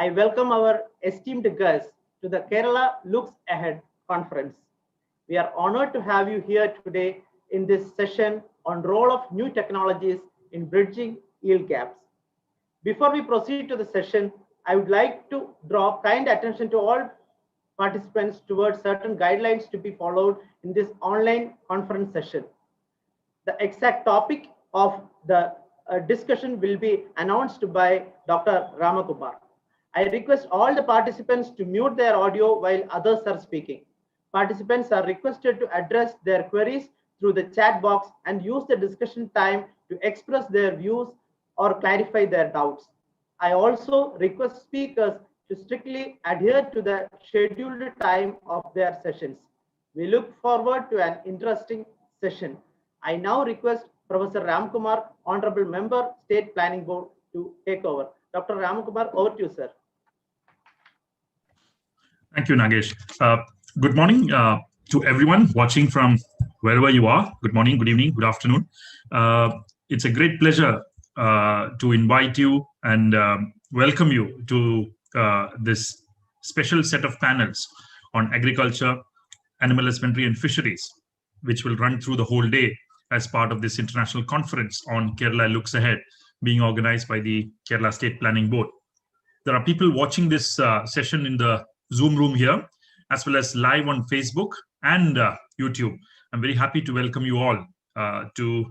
I welcome our esteemed guests to the Kerala Looks Ahead conference. We are honored to have you here today in this session on role of new technologies in bridging yield gaps. Before we proceed to the session, I would like to draw kind attention to all participants towards certain guidelines to be followed in this online conference session. The exact topic of the discussion will be announced by Dr. Ramakumar. I request all the participants to mute their audio while others are speaking. Participants are requested to address their queries through the chat box and use the discussion time to express their views or clarify their doubts. I also request speakers to strictly adhere to the scheduled time of their sessions. We look forward to an interesting session. I now request Professor Ramkumar, Honorable Member, State Planning Board, to take over. Dr. Ramkumar, over to you, sir. Thank you, Nagesh. Good morning to everyone watching from wherever you are. Good morning, good evening, good afternoon. It's a great pleasure to invite you and welcome you to this special set of panels on agriculture, animal husbandry and fisheries, which will run through the whole day as part of this international conference on Kerala Looks Ahead being organized by the Kerala State Planning Board. There are people watching this session in the Zoom room here, as well as live on Facebook and YouTube. I'm very happy to welcome you all to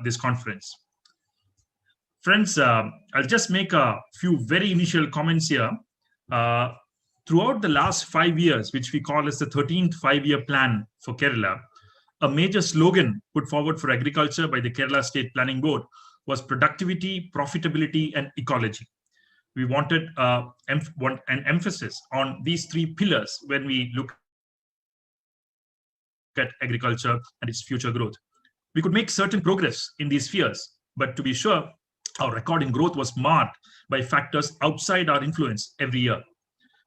this conference. Friends, I'll just make a few very initial comments here. Throughout the last 5 years, which we call as the 13th five-year plan for Kerala, a major slogan put forward for agriculture by the Kerala State Planning Board was productivity, profitability, and ecology. We wanted an emphasis on these three pillars when we look at agriculture and its future growth. We could make certain progress in these spheres, but to be sure, our record in growth was marred by factors outside our influence every year.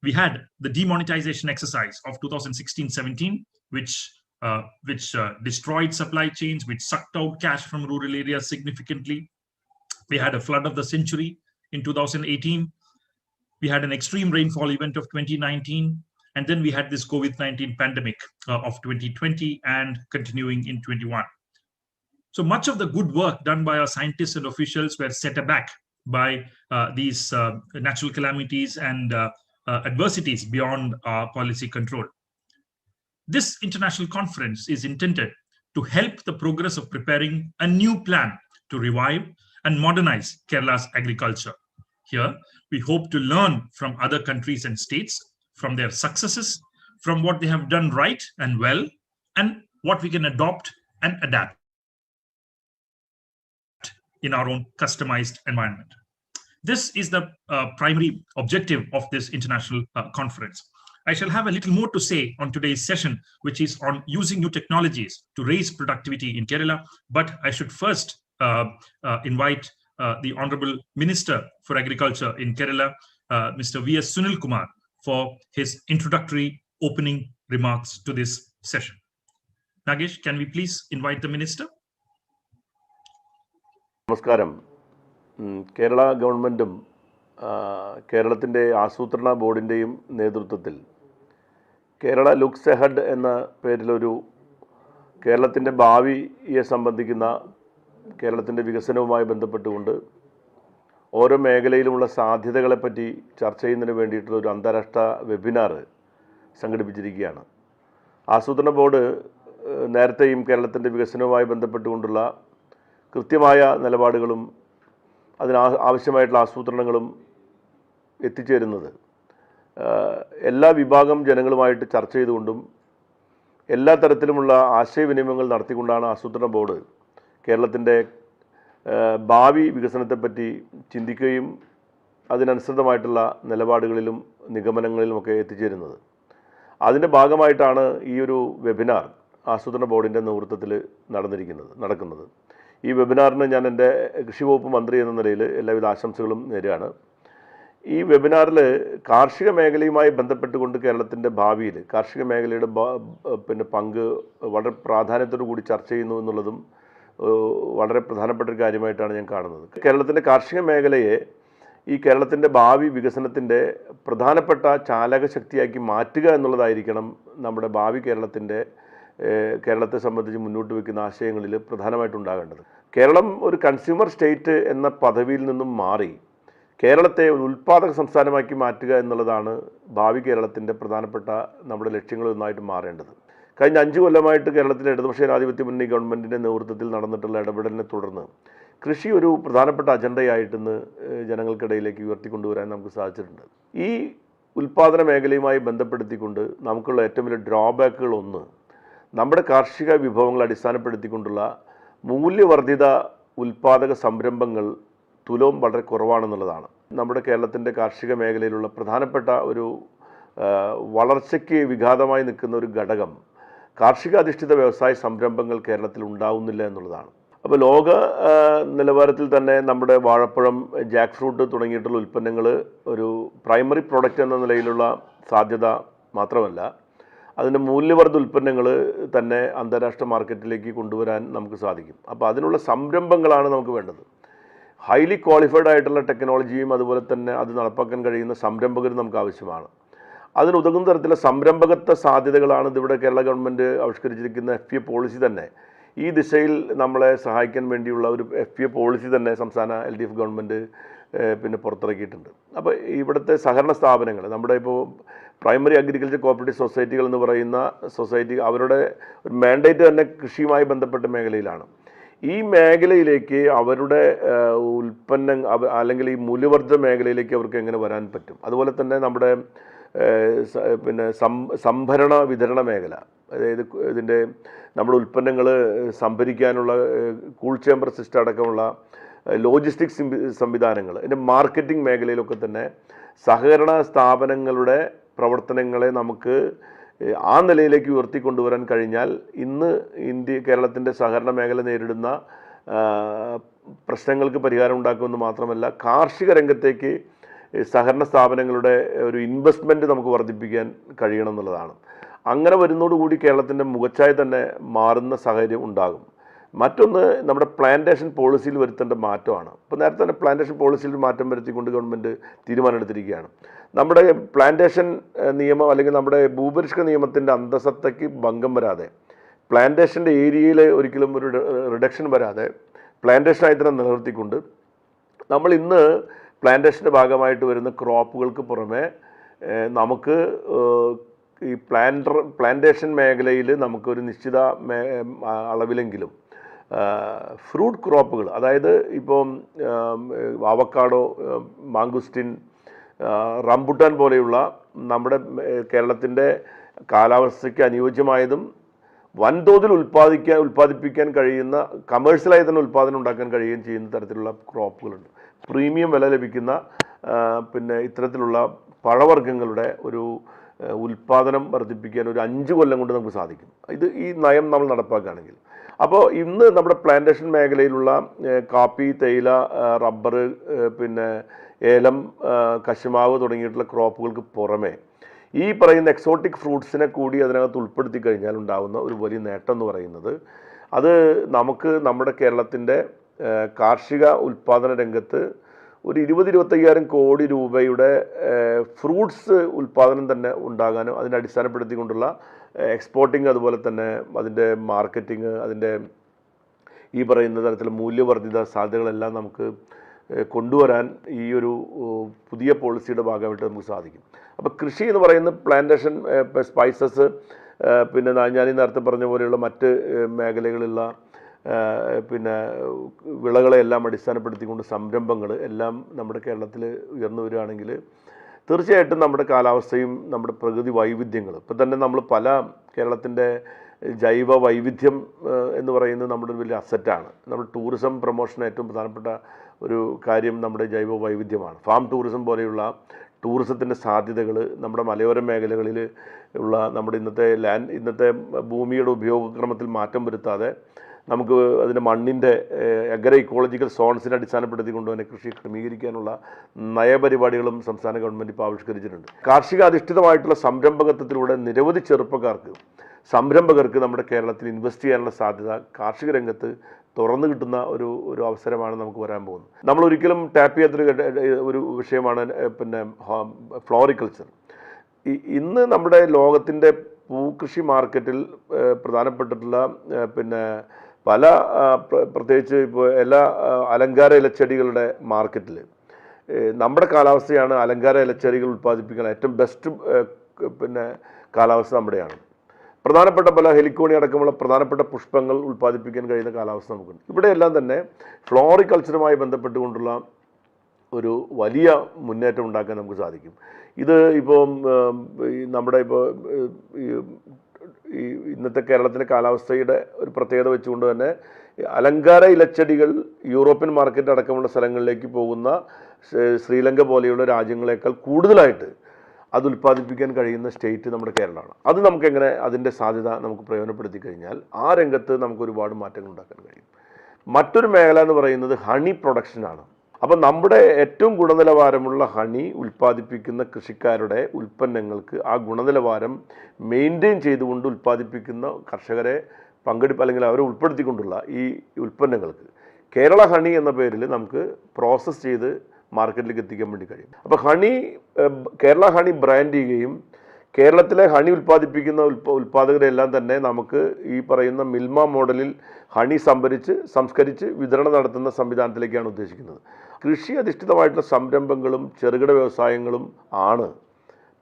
We had the demonetization exercise of 2016-17, which destroyed supply chains, which sucked out cash from rural areas significantly. We had a flood of the century in 2018. We had an extreme rainfall event of 2019. And then we had this COVID-19 pandemic of 2020 and continuing in 21. So much of the good work done by our scientists and officials were set aback by these natural calamities and adversities beyond our policy control. This international conference is intended to help the progress of preparing a new plan to revive and modernize Kerala's agriculture. Here, we hope to learn from other countries and states, from their successes, from what they have done right and well, and what we can adopt and adapt in our own customized environment. This is the primary objective of this international conference. I shall have a little more to say on today's session, which is on using new technologies to raise productivity in Kerala. But I should first invite the Honorable Minister for Agriculture in Kerala, Mr. V.S. Sunil Kumar, for his introductory opening remarks to this session. Nagesh, can we please invite the Minister? Namaskaram. Kerala ഗവൺമെൻറ്റും കേരളത്തിൻ്റെ ആസൂത്രണ ബോർഡിൻ്റെയും നേതൃത്വത്തിൽ Kerala looks ahead എന്ന പേരിലൊരു കേരളത്തിൻ്റെ ഭാവിയെ സംബന്ധിക്കുന്ന കേരളത്തിൻ്റെ വികസനവുമായി ബന്ധപ്പെട്ടുകൊണ്ട് ഓരോ മേഖലയിലുമുള്ള സാധ്യതകളെപ്പറ്റി ചർച്ച ചെയ്യുന്നതിന് വേണ്ടിയിട്ടുള്ള ഒരു അന്താരാഷ്ട്ര വെബിനാർ സംഘടിപ്പിച്ചിരിക്കുകയാണ്. ആസൂത്രണ ബോർഡ് നേരത്തെയും കേരളത്തിൻ്റെ വികസനവുമായി ബന്ധപ്പെട്ടുകൊണ്ടുള്ള കൃത്യമായ നിലപാടുകളും ആവശ്യമായിട്ടുള്ള ആസൂത്രണങ്ങളും എത്തിച്ചേരുന്നത് എല്ലാ വിഭാഗം ജനങ്ങളുമായിട്ട് ചർച്ച ചെയ്തുകൊണ്ടും എല്ലാ തരത്തിലുമുള്ള ആശയവിനിമയങ്ങൾ നടത്തിക്കൊണ്ടാണ് ആസൂത്രണ ബോർഡ് കേരളത്തിൻ്റെ ഭാവി വികസനത്തെപ്പറ്റി ചിന്തിക്കുകയും അതിനനുസൃതമായിട്ടുള്ള നിലപാടുകളിലും നിഗമനങ്ങളിലുമൊക്കെ എത്തിച്ചേരുന്നത്. അതിൻ്റെ ഭാഗമായിട്ടാണ് ഈ ഒരു വെബിനാർ ആസൂത്രണ ബോർഡിൻ്റെ നേതൃത്വത്തിൽ നടക്കുന്നത്. ഈ വെബിനാറിന് ഞാൻ എൻ്റെ കൃഷി വകുപ്പ് മന്ത്രി എന്ന നിലയിൽ എല്ലാവിധ ആശംസകളും നേരുകയാണ്. ഈ വെബിനാറിൽ കാർഷിക മേഖലയുമായി ബന്ധപ്പെട്ടുകൊണ്ട് കേരളത്തിൻ്റെ ഭാവിയിൽ കാർഷിക മേഖലയുടെ പങ്ക് വളരെ പ്രാധാന്യത്തോടു കൂടി ചർച്ച ചെയ്യുന്നു എന്നുള്ളതും വളരെ പ്രധാനപ്പെട്ട ഒരു കാര്യമായിട്ടാണ് ഞാൻ കാണുന്നത്. കേരളത്തിൻ്റെ കാർഷിക മേഖലയെ ഈ കേരളത്തിൻ്റെ ഭാവി വികസനത്തിൻ്റെ പ്രധാനപ്പെട്ട ചാലകശക്തിയാക്കി മാറ്റുക എന്നുള്ളതായിരിക്കണം നമ്മുടെ ഭാവി കേരളത്തെ സംബന്ധിച്ച് മുന്നോട്ട് വയ്ക്കുന്ന ആശയങ്ങളിൽ പ്രധാനമായിട്ടുണ്ടാകേണ്ടത്. കേരളം ഒരു കൺസ്യൂമർ സ്റ്റേറ്റ് എന്ന പദവിയിൽ നിന്നും മാറി കേരളത്തെ ഒരു ഉൽപ്പാദക സംസ്ഥാനമാക്കി മാറ്റുക എന്നുള്ളതാണ് ഭാവി കേരളത്തിൻ്റെ പ്രധാനപ്പെട്ട നമ്മുടെ ലക്ഷ്യങ്ങളൊന്നായിട്ട് മാറേണ്ടത്. കഴിഞ്ഞ 5 കൊല്ലമായിട്ട് കേരളത്തിലെ ഇടതുപക്ഷ ജനാധിപത്യ മുന്നണി ഗവൺമെൻറ്റിൻ്റെ നേതൃത്വത്തിൽ നടന്നിട്ടുള്ള ഇടപെടലിനെ തുടർന്ന് കൃഷി ഒരു പ്രധാനപ്പെട്ട അജണ്ടയായിട്ടെന്ന് ജനങ്ങൾക്കിടയിലേക്ക് ഉയർത്തിക്കൊണ്ടുവരാൻ നമുക്ക് സാധിച്ചിട്ടുണ്ട്. ഈ ഉൽപ്പാദന മേഖലയുമായി ബന്ധപ്പെടുത്തിക്കൊണ്ട് നമുക്കുള്ള ഏറ്റവും വലിയ ഡ്രോബാക്കുകൾ ഒന്ന്, നമ്മുടെ കാർഷിക വിഭവങ്ങൾ അടിസ്ഥാനപ്പെടുത്തിക്കൊണ്ടുള്ള മൂല്യവർദ്ധിത ഉൽപ്പാദക സംരംഭങ്ങൾ തുലവും വളരെ കുറവാണെന്നുള്ളതാണ്. നമ്മുടെ കേരളത്തിൻ്റെ കാർഷിക മേഖലയിലുള്ള പ്രധാനപ്പെട്ട ഒരു വളർച്ചയ്ക്ക് വിഘാതമായി നിൽക്കുന്ന ഒരു ഘടകം കാർഷിക അധിഷ്ഠിത വ്യവസായ സംരംഭങ്ങൾ കേരളത്തിൽ ഉണ്ടാവുന്നില്ല എന്നുള്ളതാണ്. അപ്പോൾ ലോക നിലവാരത്തിൽ തന്നെ നമ്മുടെ വാഴപ്പഴം, ജാക്ക് ഫ്രൂട്ട് തുടങ്ങിയിട്ടുള്ള ഉൽപ്പന്നങ്ങൾ ഒരു പ്രൈമറി പ്രോഡക്റ്റ് എന്ന നിലയിലുള്ള സാധ്യത മാത്രമല്ല, അതിൻ്റെ മൂല്യവർദ്ധിത ഉൽപ്പന്നങ്ങൾ തന്നെ അന്താരാഷ്ട്ര മാർക്കറ്റിലേക്ക് കൊണ്ടുവരാൻ നമുക്ക് സാധിക്കും. അപ്പോൾ അതിനുള്ള സംരംഭങ്ങളാണ് നമുക്ക് വേണ്ടത്. ഹൈലി ക്വാളിഫൈഡ് ആയിട്ടുള്ള ടെക്നോളജിയും അതുപോലെ തന്നെ അത് നടപ്പാക്കാൻ കഴിയുന്ന സംരംഭകരും നമുക്ക് ആവശ്യമാണ്. അതിനുതകുന്ന തരത്തിലുള്ള സംരംഭകത്വ സാധ്യതകളാണ് ഇതിവിടെ കേരള ഗവൺമെൻറ് ആവിഷ്കരിച്ചിരിക്കുന്ന FA പോളിസി തന്നെ. ഈ ദിശയിൽ നമ്മളെ സഹായിക്കാൻ വേണ്ടിയുള്ള ഒരു FA പോളിസി തന്നെ സംസ്ഥാന LDF ഗവൺമെൻറ് പിന്നെ പുറത്തിറക്കിയിട്ടുണ്ട്. അപ്പോൾ ഇവിടുത്തെ സഹകരണ സ്ഥാപനങ്ങൾ, നമ്മുടെ ഇപ്പോൾ പ്രൈമറി അഗ്രികൾച്ചർ കോപ്പറേറ്റീവ് സൊസൈറ്റികൾ എന്ന് പറയുന്ന സൊസൈറ്റി, അവരുടെ ഒരു മാൻഡേറ്റ് തന്നെ കൃഷിയുമായി ബന്ധപ്പെട്ട മേഖലയിലാണ്. ഈ മേഖലയിലേക്ക് അവരുടെ അല്ലെങ്കിൽ ഈ മൂല്യവർദ്ധിത മേഖലയിലേക്ക് അവർക്ക് എങ്ങനെ വരാൻ പറ്റും? അതുപോലെ തന്നെ നമ്മുടെ പിന്നെ സംഭരണ വിതരണ മേഖല, അതായത് ഇതിൻ്റെ നമ്മുടെ ഉൽപ്പന്നങ്ങൾ സംഭരിക്കാനുള്ള കൂൾ ചേമ്പർ സിസ്റ്റം അടക്കമുള്ള ലോജിസ്റ്റിക്സ് സംവിധാനങ്ങൾ, ഇതിൻ്റെ മാർക്കറ്റിംഗ് മേഖലയിലൊക്കെ തന്നെ സഹകരണ സ്ഥാപനങ്ങളുടെ പ്രവർത്തനങ്ങളെ നമുക്ക് ആ നിലയിലേക്ക് ഉയർത്തിക്കൊണ്ടുവരാൻ കഴിഞ്ഞാൽ ഇന്ന് കേരളത്തിൻ്റെ സഹകരണ മേഖല നേരിടുന്ന പ്രശ്നങ്ങൾക്ക് പരിഹാരം ഉണ്ടാക്കുമെന്ന് മാത്രമല്ല, കാർഷിക രംഗത്തേക്ക് സഹകരണ സ്ഥാപനങ്ങളുടെ ഒരു ഇൻവെസ്റ്റ്മെൻറ്റ് നമുക്ക് വർദ്ധിപ്പിക്കാൻ കഴിയണം എന്നുള്ളതാണ്. അങ്ങനെ വരുന്നതോടുകൂടി കേരളത്തിൻ്റെ മുഖച്ഛായ തന്നെ മാറുന്ന സാഹചര്യം ഉണ്ടാകും. മറ്റൊന്ന്, നമ്മുടെ പ്ലാന്റേഷൻ പോളിസിയിൽ വരുത്തേണ്ട മാറ്റമാണ്. ഇപ്പോൾ നേരത്തെ തന്നെ പ്ലാന്റേഷൻ പോളിസിയിൽ മാറ്റം വരുത്തിക്കൊണ്ട് ഗവൺമെൻറ് തീരുമാനമെടുത്തിരിക്കുകയാണ്. നമ്മുടെ പ്ലാന്റേഷൻ നിയമം അല്ലെങ്കിൽ നമ്മുടെ ഭൂപരിഷ്കരണ നിയമത്തിൻ്റെ അന്തസത്തയ്ക്ക് ഭംഗം വരാതെ, പ്ലാന്റേഷൻ്റെ ഏരിയയിൽ ഒരിക്കലും ഒരു റിഡക്ഷൻ വരാതെ പ്ലാന്റേഷനായി തന്നെ നിലനിർത്തിക്കൊണ്ട് നമ്മൾ ഇന്ന് പ്ലാന്റേഷൻ്റെ ഭാഗമായിട്ട് വരുന്ന ക്രോപ്പുകൾക്ക് പുറമെ നമുക്ക് ഈ പ്ലാന്റേഷൻ മേഖലയിൽ നമുക്കൊരു നിശ്ചിത അളവിലെങ്കിലും ഫ്രൂട്ട് ക്രോപ്പുകൾ, അതായത് ഇപ്പം അവക്കാഡോ, മാംഗുസ്റ്റിൻ, റംബുട്ടാൻ പോലെയുള്ള നമ്മുടെ കേരളത്തിൻ്റെ കാലാവസ്ഥയ്ക്ക് അനുയോജ്യമായതും വൻതോതിൽ ഉൽപ്പാദിപ്പിക്കാൻ കഴിയുന്ന, കമേഴ്ഷ്യലായി തന്നെ ഉൽപ്പാദനം ഉണ്ടാക്കാൻ കഴിയുകയും ചെയ്യുന്ന തരത്തിലുള്ള ക്രോപ്പുകളുണ്ട്. പ്രീമിയം വില ലഭിക്കുന്ന പിന്നെ ഇത്തരത്തിലുള്ള പഴവർഗ്ഗങ്ങളുടെ ഒരു ഉൽപ്പാദനം വർദ്ധിപ്പിക്കാൻ ഒരു 5 കൊല്ലം കൊണ്ട് നമുക്ക് സാധിക്കും, ഈ നയം നമ്മൾ നടപ്പാക്കുകയാണെങ്കിൽ. അപ്പോൾ ഇന്ന് നമ്മുടെ പ്ലാന്റേഷൻ മേഖലയിലുള്ള കാപ്പി, തേയില, റബ്ബർ, പിന്നെ ഏലം, കശുമാവ് തുടങ്ങിയിട്ടുള്ള ക്രോപ്പുകൾക്ക് പുറമെ ഈ പറയുന്ന എക്സോട്ടിക് ഫ്രൂട്ട്സിനെ കൂടി അതിനകത്ത് ഉൾപ്പെടുത്തി കഴിഞ്ഞാൽ ഉണ്ടാകുന്ന ഒരു വലിയ നേട്ടം എന്ന് പറയുന്നത്, അത് നമുക്ക് നമ്മുടെ കേരളത്തിൻ്റെ കാർഷിക ഉൽപ്പാദന രംഗത്ത് ഒരു 20-25 കോടി രൂപയുടെ ഫ്രൂട്ട്സ് ഉൽപ്പാദനം തന്നെ ഉണ്ടാകാനും അതിനെ അടിസ്ഥാനപ്പെടുത്തിക്കൊണ്ടുള്ള എക്സ്പോർട്ടിങ്, അതുപോലെ തന്നെ അതിൻ്റെ മാർക്കറ്റിങ്, അതിൻ്റെ ഈ പറയുന്ന തരത്തിലുള്ള മൂല്യവർദ്ധിത സാധ്യതകളെല്ലാം നമുക്ക് കൊണ്ടുവരാൻ ഈ ഒരു പുതിയ പോളിസിയുടെ ഭാഗമായിട്ട് നമുക്ക് സാധിക്കും. അപ്പോൾ കൃഷി എന്ന് പറയുന്ന പ്ലാന്റേഷൻ, സ്പൈസസ്, പിന്നെ ഞാൻ നേരത്തെ പറഞ്ഞ പോലെയുള്ള മറ്റ് മേഖലകളിലുള്ള പിന്നെ വിളകളെല്ലാം അടിസ്ഥാനപ്പെടുത്തിക്കൊണ്ട് സംരംഭങ്ങൾ എല്ലാം നമ്മുടെ കേരളത്തിൽ ഉയർന്നു വരികയാണെങ്കിൽ തീർച്ചയായിട്ടും നമ്മുടെ കാലാവസ്ഥയും നമ്മുടെ പ്രകൃതി വൈവിധ്യങ്ങൾ, ഇപ്പം തന്നെ നമ്മൾ കേരളത്തിൻ്റെ ജൈവ വൈവിധ്യം എന്ന് പറയുന്നത് നമ്മുടെ ഒരു വലിയ അസറ്റാണ്. നമ്മുടെ ടൂറിസം പ്രൊമോഷൻ ഏറ്റവും പ്രധാനപ്പെട്ട ഒരു കാര്യം നമ്മുടെ ജൈവ വൈവിധ്യമാണ്. ഫാം ടൂറിസം പോലെയുള്ള ടൂറിസത്തിൻ്റെ സാധ്യതകൾ നമ്മുടെ മലയോര മേഖലകളിൽ ഉള്ള നമ്മുടെ ഇന്നത്തെ ഭൂമിയുടെ ഉപയോഗക്രമത്തിൽ മാറ്റം വരുത്താതെ നമുക്ക് അതിൻ്റെ മണ്ണിൻ്റെ അഗ്രോ ഇക്കോളജിക്കൽ സോൺസിനെ അടിസ്ഥാനപ്പെടുത്തിക്കൊണ്ട് തന്നെ കൃഷി ക്രമീകരിക്കാനുള്ള നയപരിപാടികളും സംസ്ഥാന ഗവൺമെൻറ് ഇപ്പോൾ ആവിഷ്കരിച്ചിട്ടുണ്ട്. കാർഷിക അധിഷ്ഠിതമായിട്ടുള്ള സംരംഭകത്വത്തിലൂടെ നിരവധി ചെറുപ്പക്കാർക്ക് സംരംഭകർക്ക് നമ്മുടെ കേരളത്തിൽ ഇൻവെസ്റ്റ് ചെയ്യാനുള്ള സാധ്യത കാർഷിക രംഗത്ത് തുറന്നു കിട്ടുന്ന ഒരു അവസരമാണ് നമുക്ക് വരാൻ പോകുന്നത്. നമ്മൾ ഒരിക്കലും ടാപ്പ് ചെയ്യാത്തൊരു വിഷയമാണ് പിന്നെ ഫ്ലോറിക്കൾച്ചർ. ഇന്ന് നമ്മുടെ ലോകത്തിൻ്റെ പൂക്കൃഷി മാർക്കറ്റിൽ പ്രധാനപ്പെട്ടിട്ടുള്ള പിന്നെ പല പ്രത്യേകിച്ച് ഇപ്പോൾ എല്ലാ അലങ്കാര ഇലച്ചെടികളുടെ മാർക്കറ്റിൽ നമ്മുടെ കാലാവസ്ഥയാണ് അലങ്കാര ഇലച്ചെടികൾ ഉൽപ്പാദിപ്പിക്കാൻ ഏറ്റവും ബെസ്റ്റ് പിന്നെ കാലാവസ്ഥ നമ്മുടെയാണ്. പ്രധാനപ്പെട്ട പല ഹെലിക്കോണി അടക്കമുള്ള പ്രധാനപ്പെട്ട പുഷ്പങ്ങൾ ഉൽപ്പാദിപ്പിക്കാൻ കഴിയുന്ന കാലാവസ്ഥ നമുക്കുണ്ട്. ഇവിടെയെല്ലാം തന്നെ ഫ്ലോറിക്കൾച്ചറുമായി ബന്ധപ്പെട്ടുകൊണ്ടുള്ള ഒരു വലിയ മുന്നേറ്റം ഉണ്ടാക്കാൻ നമുക്ക് സാധിക്കും. ഇത് ഇപ്പോൾ നമ്മുടെ ഇപ്പോൾ ഈ ഇന്നത്തെ കേരളത്തിലെ കാലാവസ്ഥയുടെ ഒരു പ്രത്യേകത വെച്ചുകൊണ്ട് തന്നെ അലങ്കാര ഇലച്ചെടികൾ യൂറോപ്യൻ മാർക്കറ്റ് അടക്കമുള്ള സ്ഥലങ്ങളിലേക്ക് പോകുന്ന ശ്രീലങ്ക പോലെയുള്ള രാജ്യങ്ങളെക്കാൾ കൂടുതലായിട്ട് അത് ഉൽപ്പാദിപ്പിക്കാൻ കഴിയുന്ന സ്റ്റേറ്റ് നമ്മുടെ കേരളമാണ്. അത് നമുക്കെങ്ങനെ അതിൻ്റെ സാധ്യത നമുക്ക് പ്രയോജനപ്പെടുത്തി കഴിഞ്ഞാൽ ആ രംഗത്ത് നമുക്ക് ഒരുപാട് മാറ്റങ്ങൾ ഉണ്ടാക്കാൻ കഴിയും. മറ്റൊരു മേഖല എന്ന് പറയുന്നത് ഹണി പ്രൊഡക്ഷനാണ്. അപ്പം നമ്മുടെ ഏറ്റവും ഗുണനിലവാരമുള്ള ഹണി ഉൽപ്പാദിപ്പിക്കുന്ന കൃഷിക്കാരുടെ ഉൽപ്പന്നങ്ങൾക്ക് ആ ഗുണനിലവാരം മെയിൻറ്റെയിൻ ചെയ്തുകൊണ്ട് ഉൽപ്പാദിപ്പിക്കുന്ന കർഷകരെ അല്ലെങ്കിൽ അവരെ ഉൾപ്പെടുത്തിക്കൊണ്ടുള്ള ഈ ഉൽപ്പന്നങ്ങൾക്ക് കേരള ഹണി എന്ന പേരിൽ നമുക്ക് പ്രോസസ്സ് ചെയ്ത് മാർക്കറ്റിലേക്ക് എത്തിക്കാൻ വേണ്ടി കഴിയും. അപ്പോൾ കേരള ഹണി ബ്രാൻഡ് ചെയ്യുകയും കേരളത്തിലെ ഹണി ഉൽപ്പാദിപ്പിക്കുന്ന ഉൽപ്പാദകരെല്ലാം തന്നെ നമുക്ക് ഈ പറയുന്ന മിൽമ മോഡലിൽ ഹണി സംസ്കരിച്ച് വിതരണം നടത്തുന്ന സംവിധാനത്തിലേക്കാണ് ഉദ്ദേശിക്കുന്നത്. കൃഷി അധിഷ്ഠിതമായിട്ടുള്ള സംരംഭങ്ങളും ചെറുകിട വ്യവസായങ്ങളും ആണ്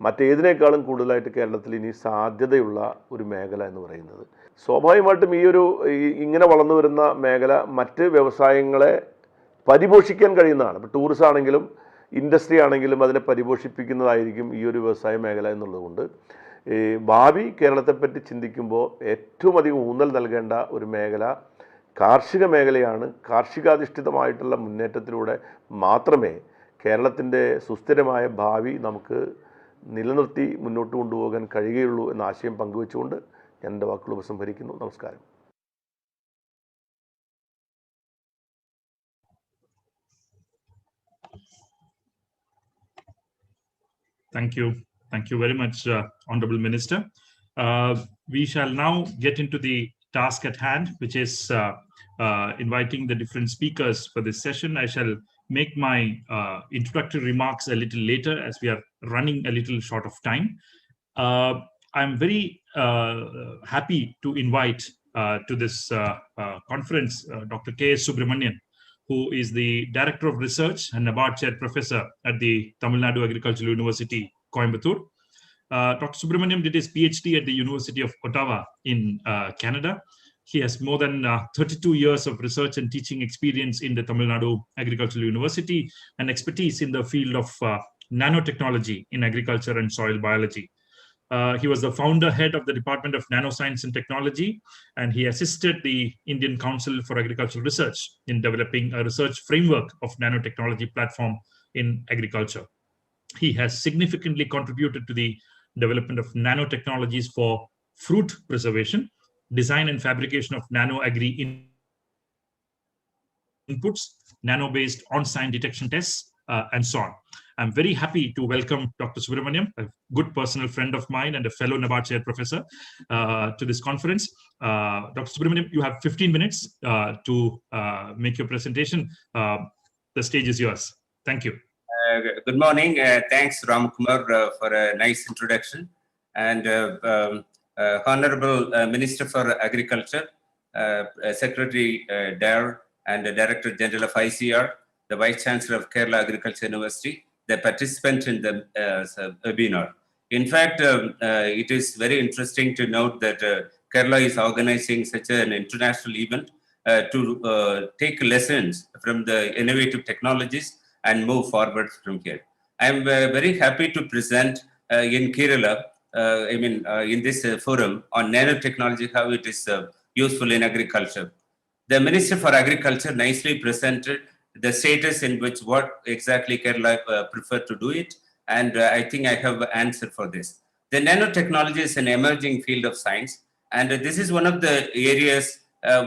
മറ്റേതിനേക്കാളും കൂടുതലായിട്ട് കേരളത്തിൽ ഇനി സാധ്യതയുള്ള ഒരു മേഖല എന്ന് പറയുന്നത്. സ്വാഭാവികമായിട്ടും ഇങ്ങനെ വളർന്നു വരുന്ന മേഖല മറ്റ് വ്യവസായങ്ങളെ പരിപോഷിക്കാൻ കഴിയുന്നതാണ്. ഇപ്പോൾ ടൂറിസം ആണെങ്കിലും ഇൻഡസ്ട്രി ആണെങ്കിലും അതിനെ പരിപോഷിപ്പിക്കുന്നതായിരിക്കും ഈ ഒരു വ്യവസായ മേഖല എന്നുള്ളതുകൊണ്ട് ഭാവി കേരളത്തെപ്പറ്റി ചിന്തിക്കുമ്പോൾ ഏറ്റവും അധികം ഊന്നൽ നൽകേണ്ട ഒരു മേഖല കാർഷിക മേഖലയാണ്. കാർഷികാധിഷ്ഠിതമായിട്ടുള്ള മുന്നേറ്റത്തിലൂടെ മാത്രമേ കേരളത്തിൻ്റെ സുസ്ഥിരമായ ഭാവി നമുക്ക് നിലനിർത്തി മുന്നോട്ട് കൊണ്ടുപോകാൻ കഴിയുകയുള്ളൂ എന്ന ആശയം പങ്കുവെച്ചുകൊണ്ട് ഞാൻ എൻ്റെ വാക്കുകൾ ഉപസംഹരിക്കുന്നു. നമസ്കാരം. Thank you. Thank you very much, Honorable Minister. We shall now get into the task at hand, which is inviting the different speakers for this session. I shall make my introductory remarks a little later as we are running a little short of time. I'm very happy to invite to this conference Dr. K.S. Subramanian, who is the Director of Research and NABARD Chair Professor at the Tamil Nadu Agricultural University, Coimbatore. Dr. Subramanian did his PhD at the University of Ottawa in Canada. He has more than 32 years of research and teaching experience in the Tamil Nadu Agricultural University and expertise in the field of nanotechnology in agriculture and soil biology. He was the founder head of the Department of Nanoscience and Technology, and he assisted the Indian Council for Agricultural Research in developing a research framework of nanotechnology platform in agriculture. He has significantly contributed to the development of nanotechnologies for fruit preservation, design and fabrication of nano-agri inputs, nano-based on-site detection tests, and so on. I'm very happy to welcome Dr. Subramanian, a good personal friend of mine and a fellow NABARD Chair Professor, to this conference. Dr. Subramanian, you have 15 minutes to make your presentation. The stage is yours. Thank you. Good morning. Thanks, Ram Kumar, for a nice introduction. And Honorable Minister for Agriculture, Secretary Dare, and the Director General of ICR, the Vice Chancellor of Kerala Agriculture University, the participant in the webinar. In fact, it is very interesting to note that Kerala is organizing such an international event to take lessons from the innovative technologies and move forward from here. I'm very happy to present in Kerala, in this forum on nanotechnology, how it is useful in agriculture. The Minister for Agriculture nicely presented the status in which what exactly Kerala prefer to do it, and I think I have an answer for this. The nanotechnology is an emerging field of science, and this is one of the areas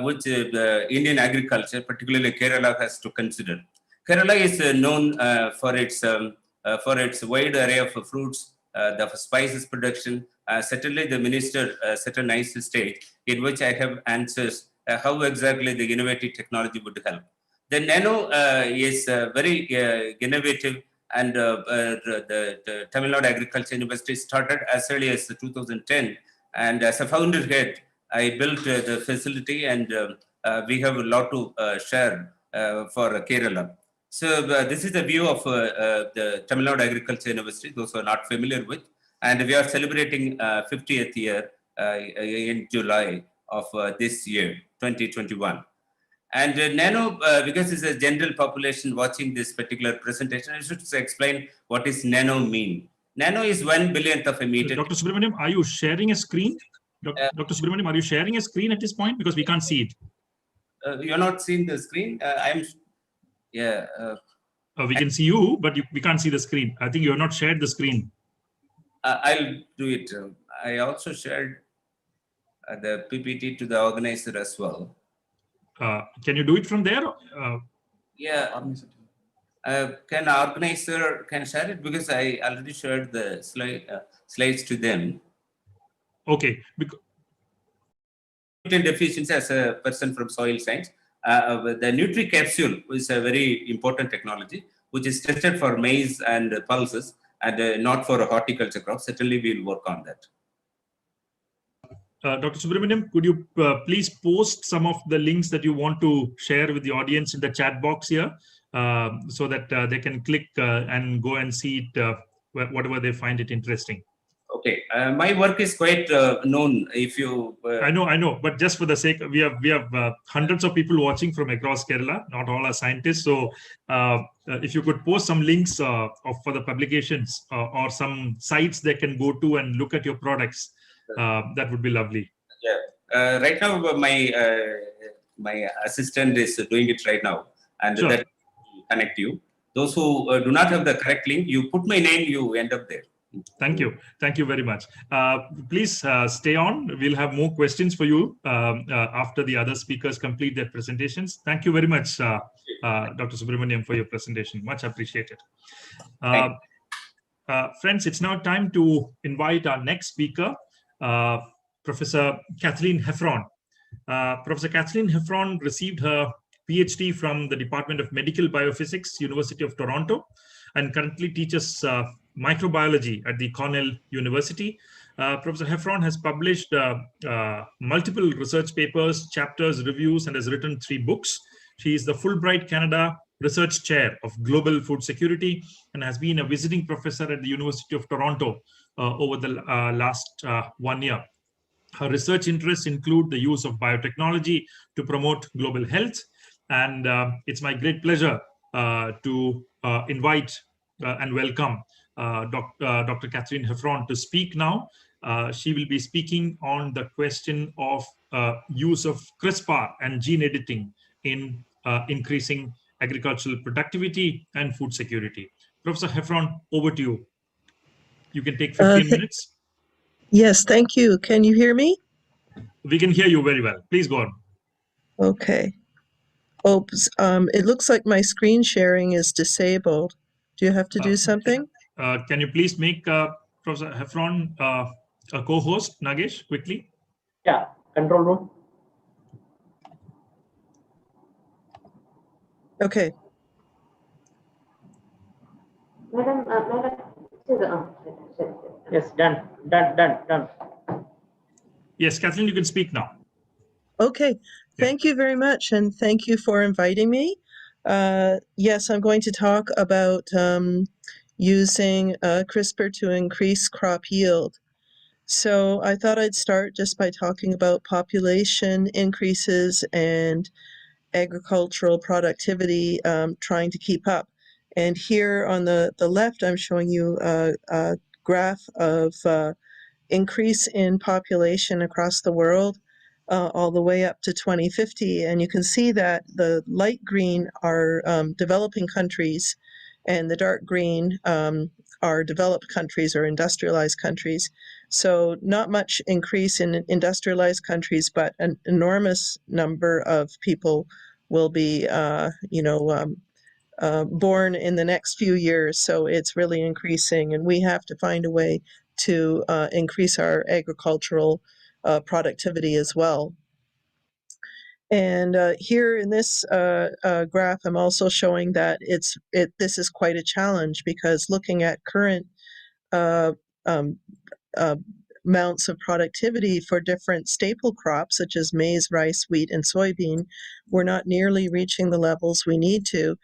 which the Indian agriculture, particularly Kerala, has to consider. Kerala is known for its wide array of fruits the spices production. Certainly the minister set a nice stage in which I have answers how exactly the innovative technology would help. The nano is very innovative, and the Tamil Nadu Agriculture University started as early as 2010. And as a founder head, I built the facility, and we have a lot to share for Kerala. So this is the view of the Tamil Nadu Agriculture University, those who are not familiar with. And we are celebrating 50th year in July of this year, 2021. And nano, because it's a general population watching this particular presentation, I should explain what is nano mean. Nano is 1/1000th of a meter. Dr. Subramaniam, are you sharing a screen? Dr. Subramaniam, are you sharing a screen at this point? Because we can't see it. You're not seeing the screen? Yeah. We can see you, but we can't see the screen. I think you have not shared the screen. I'll do it. I also shared the PPT to the organizer as well. Can you do it from there? Yeah. Can organizer share it, because I already shared the slides to them. Okay. Nutrient deficiency, as a person from soil science, the Nutri capsule is a very important technology which is tested for maize and pulses, and not for a horticulture crop. Certainly, we'll work on that. Dr. Subramaniam, could you please post some of the links that you want to share with the audience in the chat box here, so that they can click and go and see it, whatever they find it interesting. Okay, my work is quite known. If you, I know, but just for the sake, we have hundreds of people watching from across Kerala. Not all are scientists, so if you could post some links for the publications or some sites they can go to and look at your products, that would be lovely. Yeah, right now my assistant is doing it right now, and sure. That will connect you. Those who do not have the correct link, you put my name, you end up there. Thank you very much. Please stay on. We'll have more questions for you after the other speakers complete their presentations. Thank you very much, Dr. Subramaniam, for your presentation. Much appreciated. Friends, it's now time to invite our next speaker, Professor Kathleen Heffron. Professor Kathleen Heffron received her PhD from the Department of Medical Biophysics, University of Toronto, and currently teaches microbiology at the Cornell University. Professor Heffron has published multiple research papers, chapters, reviews, and has written 3 books. She is the Fulbright Canada Research Chair of Global Food Security and has been a visiting professor at the University of Toronto over the last 1 year. Her research interests include the use of biotechnology to promote global health. And it's my great pleasure to invite and welcome Dr. Kathleen Heffron to speak now. She will be speaking on the question of use of CRISPR and gene editing in increasing agricultural productivity and food security. Professor Heffron, over to you. You can take 15 minutes. Yes, thank you. Can you hear me? We can hear you very well. Please go on. Okay. Oops. It looks like my screen sharing is disabled. Do you have to do something? Can you please make Professor Heffron a co-host, Nagesh, quickly? Yeah, control room. Okay. Yes, done. Yes, Kathleen, you can speak now. Okay. Thank you very much, and thank you for inviting me. Yes, I'm going to talk about using CRISPR to increase crop yield. So I thought I'd start just by talking about population increases and agricultural productivity, trying to keep up. And here on the left, I'm showing you a graph of increase in population across the world all the way up to 2050. And you can see that the light green are developing countries and the dark green are developed countries or industrialized countries. So not much increase in industrialized countries, but an enormous number of people will be, born in the next few years. So it's really increasing, and we have to find a way to increase our agricultural productivity as well. And here in this graph, I'm also showing that this is quite a challenge, because looking at current amounts of productivity for different staple crops such as maize, rice, wheat, and soybean, we're not nearly reaching the levels we need to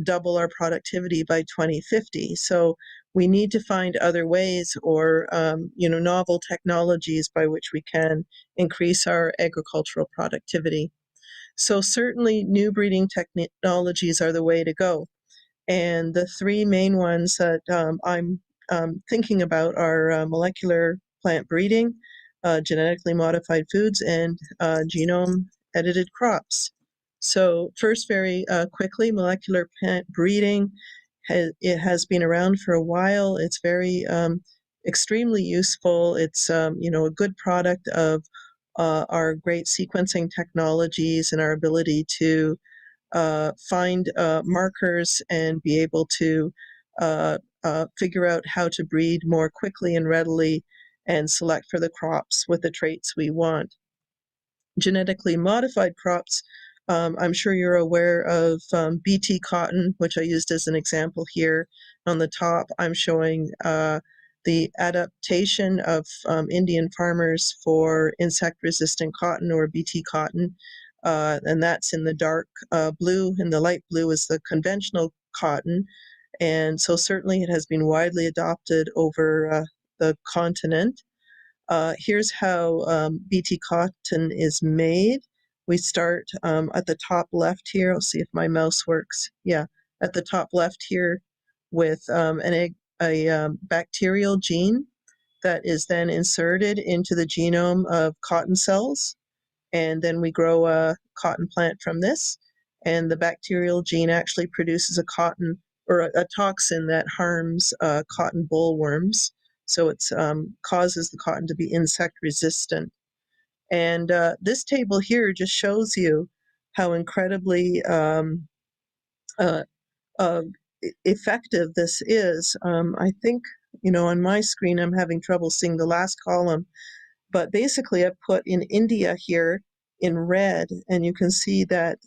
double our productivity by 2050. So we need to find other ways, or novel technologies by which we can increase our agricultural productivity. So certainly new breeding technologies are the way to go. And the three main ones that I'm thinking about are molecular plant breeding, genetically modified foods, and genome edited crops. So first, very quickly, molecular plant breeding, it has been around for a while. It's very extremely useful. It's a good product of our great sequencing technologies and our ability to find markers and be able to figure out how to breed more quickly and readily and select for the crops with the traits we want. Genetically modified crops, I'm sure you're aware of BT cotton, which I used as an example here. On the top, I'm showing the adaptation of Indian farmers for insect-resistant cotton, or BT cotton, and that's in the dark blue, and the light blue is the conventional cotton. And so certainly it has been widely adopted over the continent. Here's how BT cotton is made. We start at the top left here. I'll see if my mouse works. Yeah, at the top left here with a bacterial gene that is then inserted into the genome of cotton cells. And then we grow a cotton plant from this. And the bacterial gene actually produces a cotton, or a toxin that harms cotton bollworms. So it causes the cotton to be insect resistant. And this table here just shows you how incredibly effective this is. I think, on my screen, I'm having trouble seeing the last column, but basically I've put in India here in red, and you can see that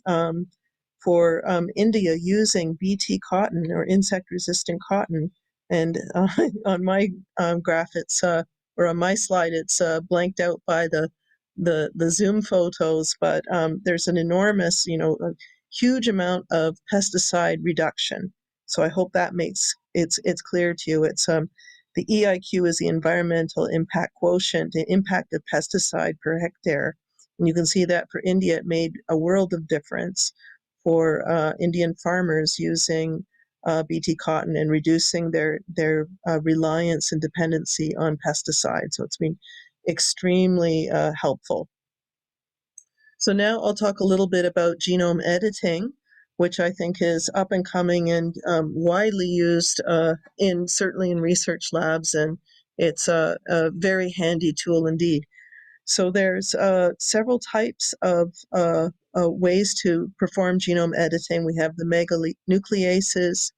for India using BT cotton, or insect-resistant cotton, and on my graph, it's or on my slide, it's blanked out by the Zoom photos, but there's an enormous, a huge amount of pesticide reduction. So I hope that makes it's clear to you. It's the EIQ is the environmental impact quotient, the impact of pesticide per hectare. And you can see that for India, it made a world of difference for Indian farmers using BT cotton and reducing their reliance and dependency on pesticides. So it's been extremely helpful. So now I'll talk a little bit about genome editing, which I think is up and coming and widely used certainly in research labs, and it's a very handy tool indeed. So there's several types of ways to perform genome editing. We have the meganucleases,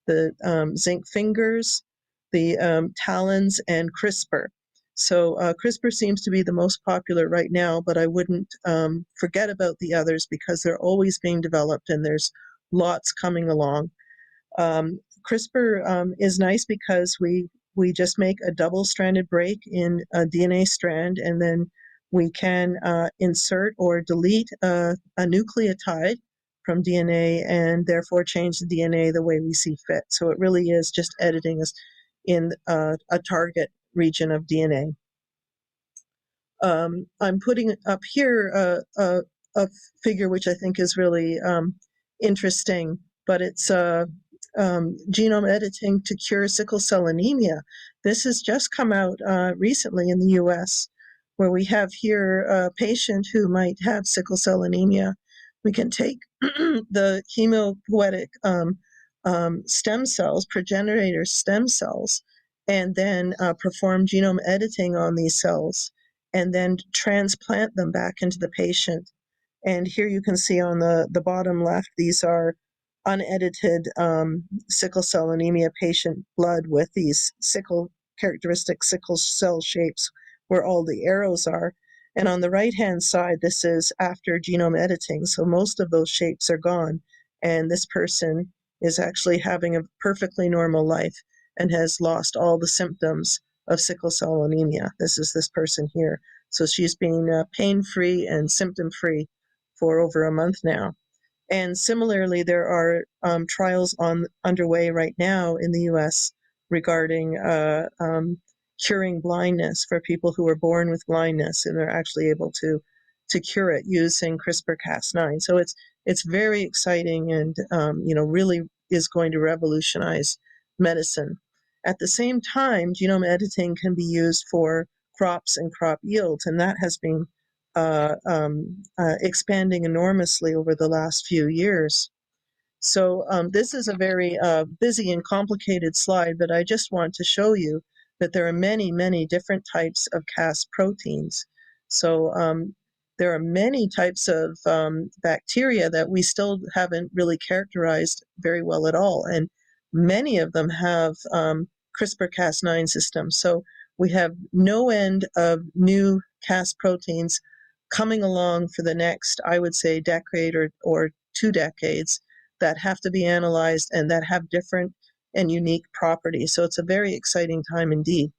the zinc fingers, the talons, and CRISPR. So CRISPR seems to be the most popular right now, but I wouldn't forget about the others, because they're always being developed and there's lots coming along. CRISPR is nice because we just make a double-stranded break in a DNA strand, and then we can insert or delete a nucleotide from DNA and therefore change the DNA the way we see fit. So it really is just editing us in a target region of DNA. I'm putting up here a figure which I think is really interesting, but it's genome editing to cure sickle cell anemia. This has just come out recently in the US, where we have here a patient who might have sickle cell anemia. We can take the hematopoietic stem cells, progenitor stem cells, and then perform genome editing on these cells, and then transplant them back into the patient. And here you can see on the bottom left, these are unedited sickle cell anemia patient blood with these characteristic sickle cell shapes where all the arrows are. And on the right-hand side, this is after genome editing. So most of those shapes are gone. And this person is actually having a perfectly normal life and has lost all the symptoms of sickle cell anemia. This is this person here. So she's been pain-free and symptom-free for over a month now. And similarly, there are trials underway right now in the U.S. regarding curing blindness for people who are born with blindness, and they're actually able to cure it using CRISPR-Cas9. So it's very exciting, and really is going to revolutionize medicine. At the same time, genome editing can be used for crops and crop yields, and that has been expanding enormously over the last few years. So this is a very busy and complicated slide, but I just want to show you that there are many, many different types of Cas proteins. So there are many types of bacteria that we still haven't really characterized very well at all, and many of them have CRISPR-Cas9 systems. So we have no end of new Cas proteins coming along for the next, I would say, decade or 2 decades that have to be analyzed and that have different and unique properties. So it's a very exciting time indeed.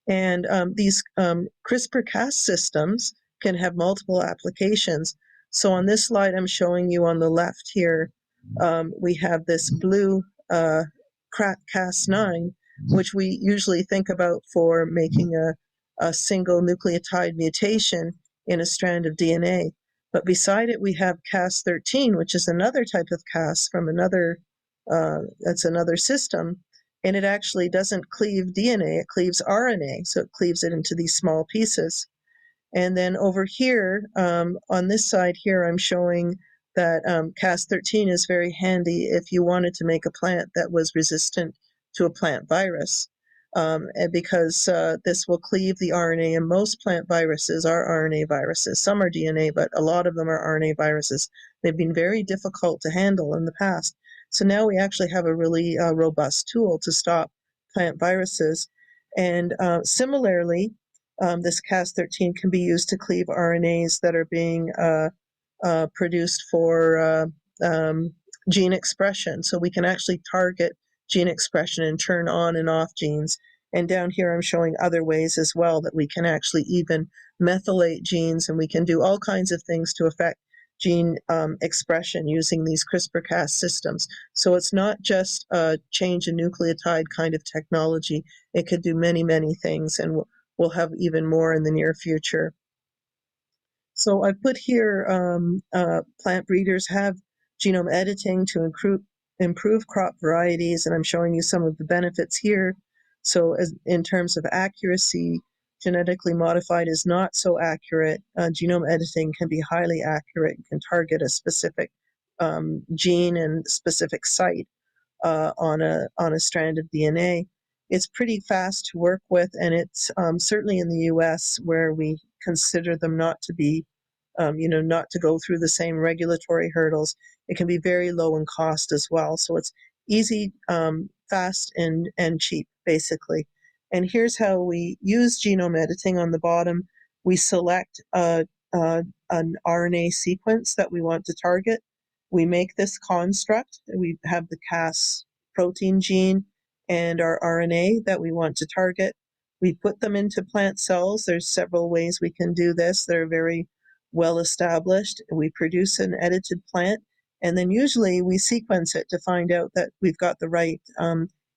And these CRISPR-Cas systems can have multiple applications. So on this slide I'm showing you on the left here, we have this blue Cas9, which we usually think about for making a single nucleotide mutation in a strand of DNA. But beside it, we have Cas13, which is another type of Cas from another, that's another system. And it actually doesn't cleave DNA, it cleaves RNA. So it cleaves it into these small pieces. And then over here, on this side here, I'm showing that Cas13 is very handy if you wanted to make a plant that was resistant to a plant virus. Because this will cleave the RNA, and most plant viruses are RNA viruses. Some are DNA, but a lot of them are RNA viruses. They've been very difficult to handle in the past. So now we actually have a really robust tool to stop plant viruses. And similarly, this Cas13 can be used to cleave RNAs that are being produced for gene expression. So we can actually target gene expression and turn on and off genes. And down here I'm showing other ways as well that we can actually even methylate genes, and we can do all kinds of things to affect gene expression using these CRISPR-Cas systems. So it's not just a change in nucleotide kind of technology. It could do many, many things, and we'll have even more in the near future. So I put here plant breeders have genome editing to improve crop varieties, and I'm showing you some of the benefits here. So in terms of accuracy, genetically modified is not so accurate. Genome editing can be highly accurate. You can target a specific gene and specific site on a strand of DNA. It's pretty fast to work with, and it's certainly in the US, where we consider them not to be, not to go through the same regulatory hurdles. It can be very low in cost as well. So it's easy, fast, and cheap, basically. And here's how we use genome editing. On the bottom, we select an RNA sequence that we want to target. We make this construct. We have the Cas protein gene and our RNA that we want to target. We put them into plant cells. There's several ways we can do this. They're very well established. We produce an edited plant, and then usually we sequence it to find out that we've got the right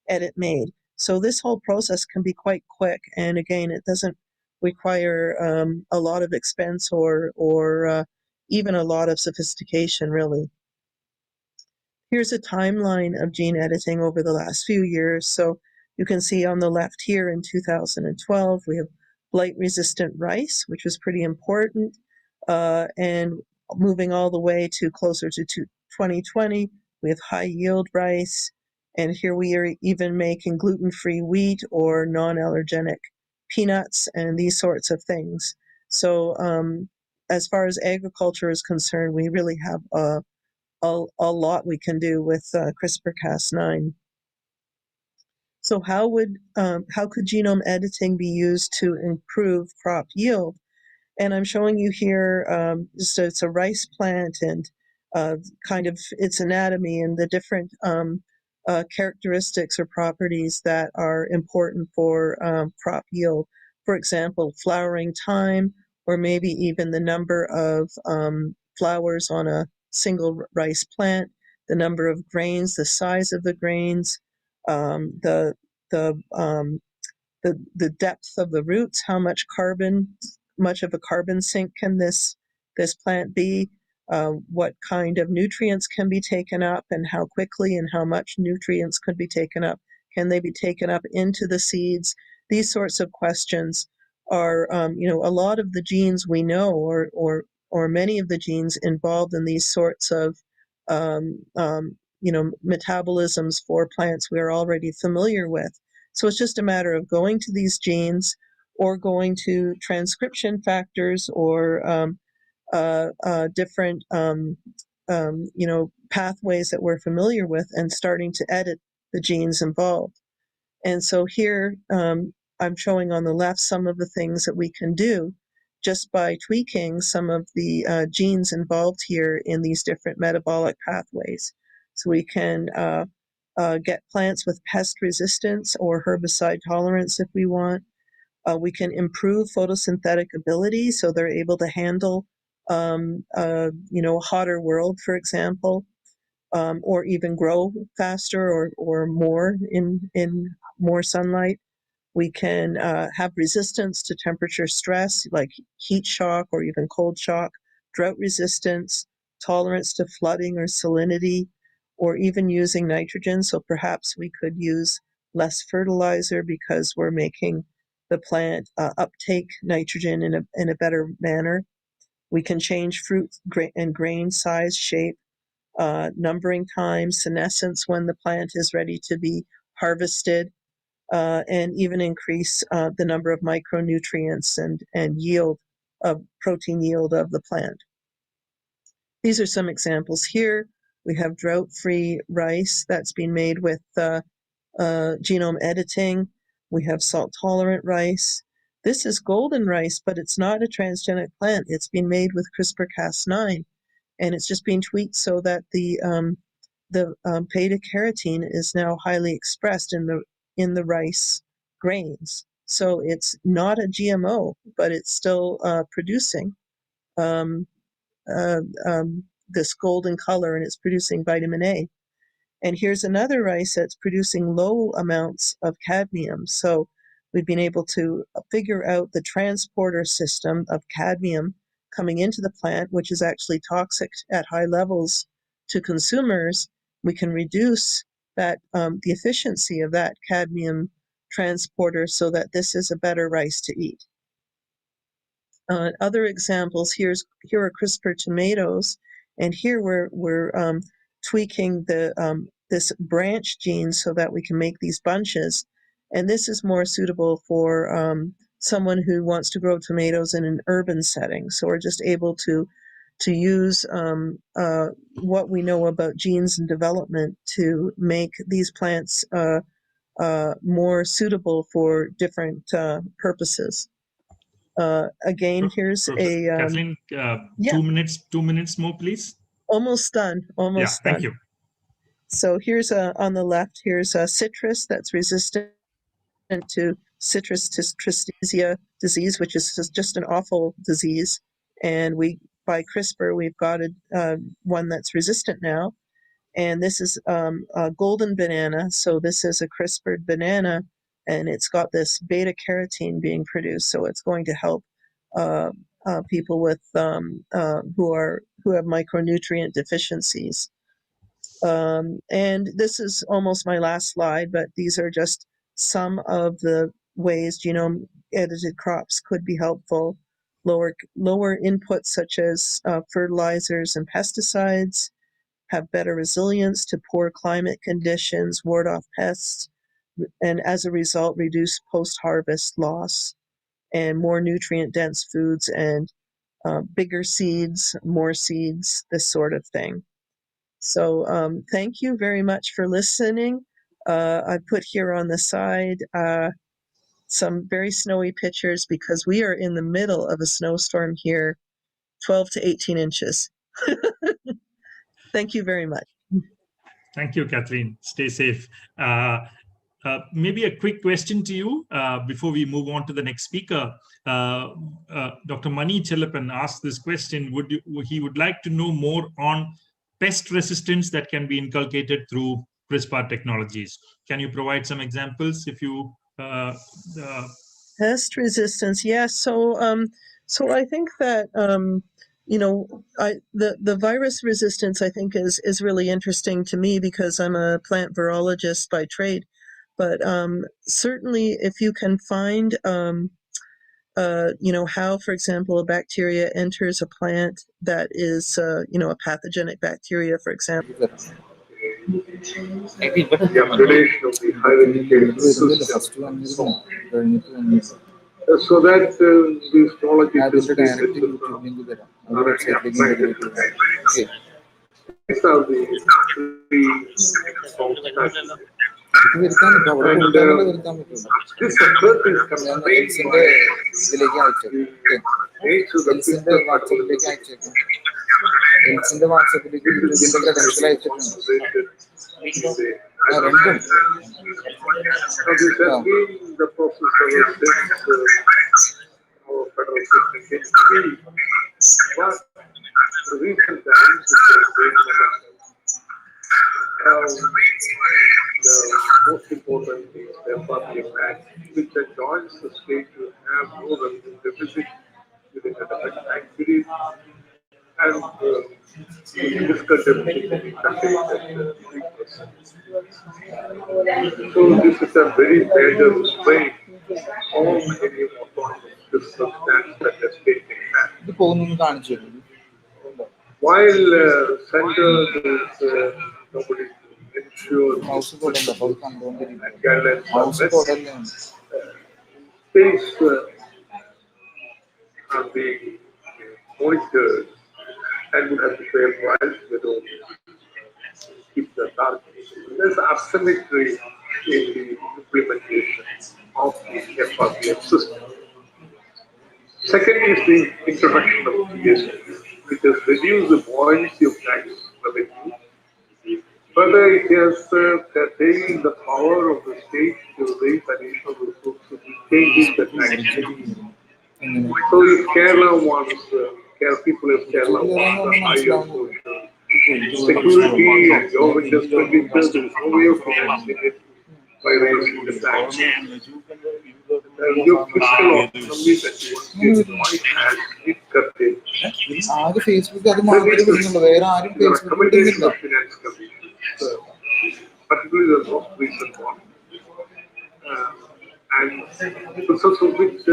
edit made. So this whole process can be quite quick, and again, it doesn't require a lot of expense or even a lot of sophistication, really. Here's a timeline of gene editing over the last few years. So you can see on the left here in 2012, we have blight-resistant rice, which was pretty important. And moving all the way to closer to 2020, we have high-yield rice. And here we are even making gluten-free wheat or non-allergenic peanuts and these sorts of things. So as far as agriculture is concerned, we really have a lot we can do with CRISPR-Cas9. So how could genome editing be used to improve crop yield? And I'm showing you here, so it's a rice plant and kind of its anatomy and the different characteristics or properties that are important for crop yield. For example, flowering time, or maybe even the number of flowers on a single rice plant, the number of grains, the size of the grains, the depth of the roots, how much of a carbon sink can this plant be, what kind of nutrients can be taken up, and how quickly and how much nutrients could be taken up. Can they be taken up into the seeds? These sorts of questions are, a lot of the genes we know, or many of the genes involved in these sorts of, metabolisms for plants we are already familiar with. So it's just a matter of going to these genes or going to transcription factors or different pathways that we're familiar with and starting to edit the genes involved. And so here I'm showing on the left some of the things that we can do just by tweaking some of the genes involved here in these different metabolic pathways. So we can get plants with pest resistance or herbicide tolerance if we want. We can improve photosynthetic ability so they're able to handle a hotter world, for example, or even grow faster or more in more sunlight. We can have resistance to temperature stress like heat shock or even cold shock, drought resistance, tolerance to flooding or salinity, or even using nitrogen. So perhaps we could use less fertilizer because we're making the plant uptake nitrogen in a better manner. We can change fruit and grain size, shape, numbering time, senescence when the plant is ready to be harvested, and even increase the number of micronutrients and yield of protein yield of the plant. These are some examples here. We have drought-free rice that's been made with genome editing. We have salt-tolerant rice. This is golden rice, but it's not a transgenic plant. It's been made with CRISPR-Cas9, and it's just been tweaked so that the beta-carotene is now highly expressed in the rice grains. So it's not a GMO, but it's still producing this golden color, and it's producing vitamin A. And here's another rice that's producing low amounts of cadmium. So we've been able to figure out the transporter system of cadmium coming into the plant, which is actually toxic at high levels to consumers. We can reduce that the efficiency of that cadmium transporter so that this is a better rice to eat. Other examples, here are CRISPR tomatoes, and here we're tweaking this branch gene so that we can make these bunches, and this is more suitable for someone who wants to grow tomatoes in an urban setting. So we're just able to use what we know about genes and development to make these plants more suitable for different purposes. Again, here's a Kathleen, yeah. 2 minutes more, please. Almost done. Almost done. Thank you. So here's on the left. Here's a citrus that's resistant to citrus tristitia disease, which is just an awful disease. And by CRISPR, we've got one that's resistant now. And this is a golden banana. So this is a CRISPRed banana, and it's got this beta carotene being produced. So it's going to help people with who have micronutrient deficiencies. And this is almost my last slide, but these are just some of the ways genome edited crops could be helpful. Lower inputs such as fertilizers and pesticides, have better resilience to poor climate conditions, ward off pests, and as a result, reduce post-harvest loss, and more nutrient-dense foods and bigger seeds, more seeds, this sort of thing. So thank you very much for listening. I put here on the side some very snowy pictures because we are in the middle of a snowstorm here, 12 to 18 inches. Thank you very much. Thank you, Catherine. Stay safe. Maybe a quick question to you before we move on to the next speaker. Dr. Mani Chellappan asked this question. He would like to know more on pest resistance that can be inculcated through CRISPR technologies. Can you provide some examples if you... Pest resistance, yes. So I think that the virus resistance I think is really interesting to me because I'm a plant virologist by trade. But certainly, if you can find how, for example, a bacteria enters a plant that is a pathogenic bacteria, for example. The upgradation of the high-educated system so that these technologies these are the three this effort is constrained by the process of federal system. But the recent times the most important thing is the public act, which adjoins the state to have no revenue deficit within a defined time period, and fiscal deficit to be contained at 3%. So this is a very major restraint on any autonomous substance that the state can have. While centers is nobody to ensure and guidelines are met, states are being monitored and would have to pay a price they don't keep the target. There's asymmetry in the implementation of the FRBM system. Second is the introduction of TSP, which has reduced the buoyancy of tax revenue. Further, it has curtailed the power of the state to raise additional resources, changing the tax. So if Kerala wants, people of Kerala want the higher social security and government expenditure, there is no way of financing it by raising the tax. Your fiscal autonomy that you want has it curtailed. The recommendation of Finance Commission, particularly the most recent one, and results of which,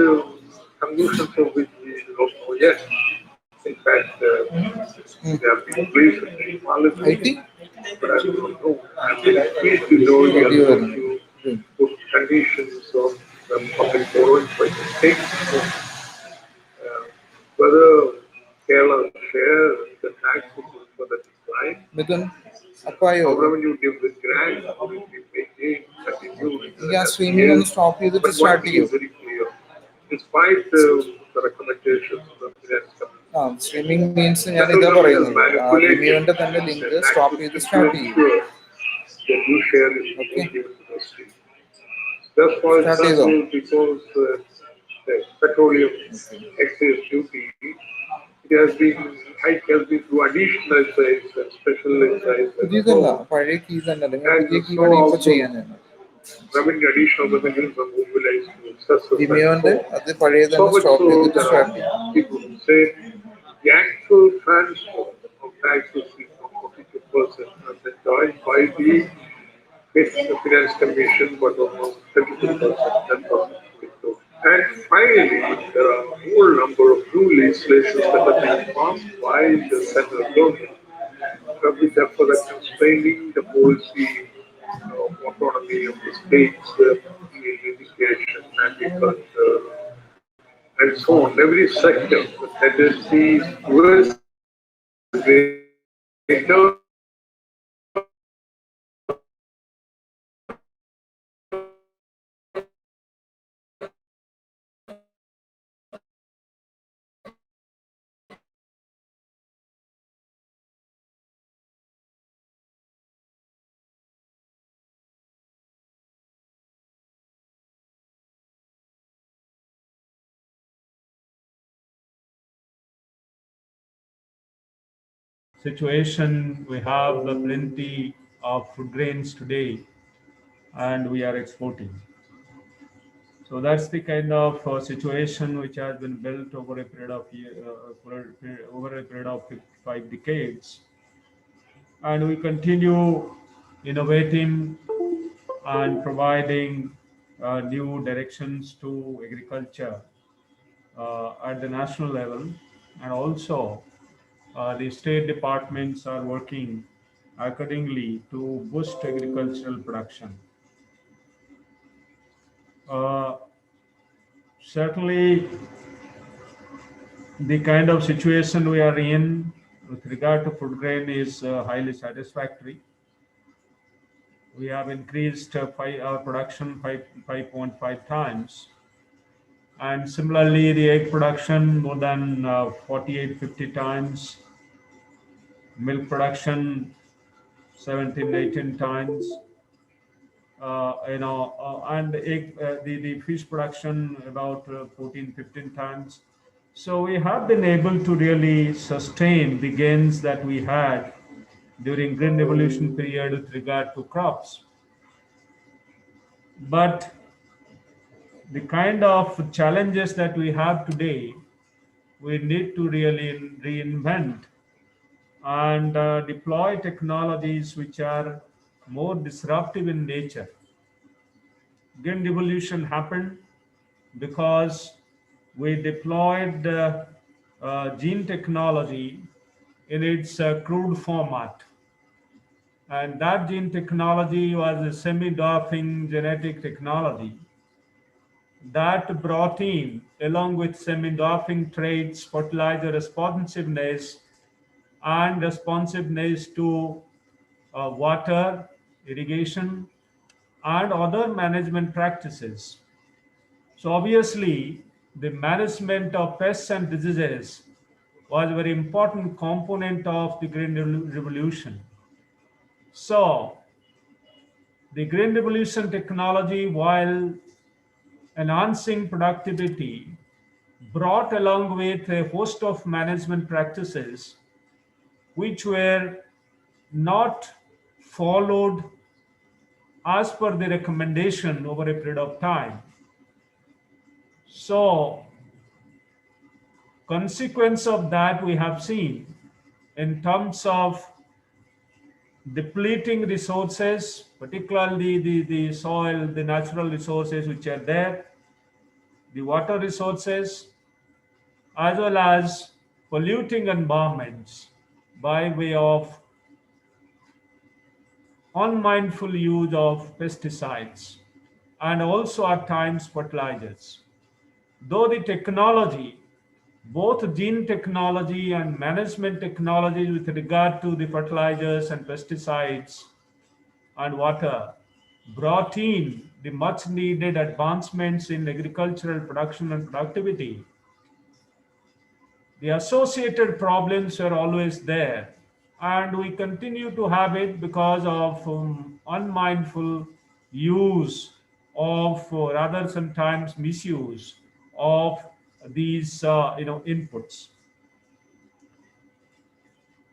conclusions of which we don't know yet. In fact, they have been placed in Parliament, but I don't know. I'm very pleased to know you are going to put conditions of public borrowing by the state. Whether Kerala share the taxes for the decline, how revenue give the grant, how it be maintained, continued. Streaming stop you but one thing is very clear. Despite the recommendations of the Finance Commission, streaming means link stop you the start you. The new share is given to the state. Just for example, because the petroleum excise duty, it has been hike has been through additional excise and special excise. Revenue additional revenues are mobilized to successful. So much so that people say the actual transfer of taxes is 42% as enjoyed by the Finance Commission, but almost 32%. And finally, there are a whole number of new legislations that have been passed by the central government, which are for constraining the policy autonomy of the states in education, agriculture, and so on. Every sector that is the greater situation, we have plenty of food grains today, and we are exporting. So that's the kind of situation which has been built over a period of over a period of 5 decades, and we continue innovating and providing new directions to agriculture at the national level, and also the state departments are working accordingly to boost agricultural production. Certainly, the kind of situation we are in with regard to food grain is highly satisfactory. We have increased our production 5.5 times. And similarly, the egg production more than 48-50 times. Milk production 17-18 times. And the fish production about 14-15 times. So we have been able to really sustain the gains that we had during Green Revolution period with regard to crops. But the kind of challenges that we have today, we need to really reinvent and deploy technologies which are more disruptive in nature. Green Revolution happened because we deployed gene technology in its crude format. And that gene technology was a semi-dwarfing genetic technology that brought in, along with semi-dwarfing traits, fertilizer responsiveness and responsiveness to water, irrigation, and other management practices. So obviously, the management of pests and diseases was a very important component of the Green Revolution. So the Green Revolution technology, while enhancing productivity, brought along with a host of management practices which were not followed as per the recommendation over a period of time. So, consequence of that we have seen in terms of depleting resources, particularly the soil, the natural resources which are there, the water resources, as well as polluting environments by way of unmindful use of pesticides and also at times fertilizers. Though the technology, both gene technology and management technology with regard to the fertilizers and pesticides and water, brought in the much needed advancements in agricultural production and productivity, the associated problems are always there, and we continue to have it because of unmindful use of, rather sometimes misuse of these inputs.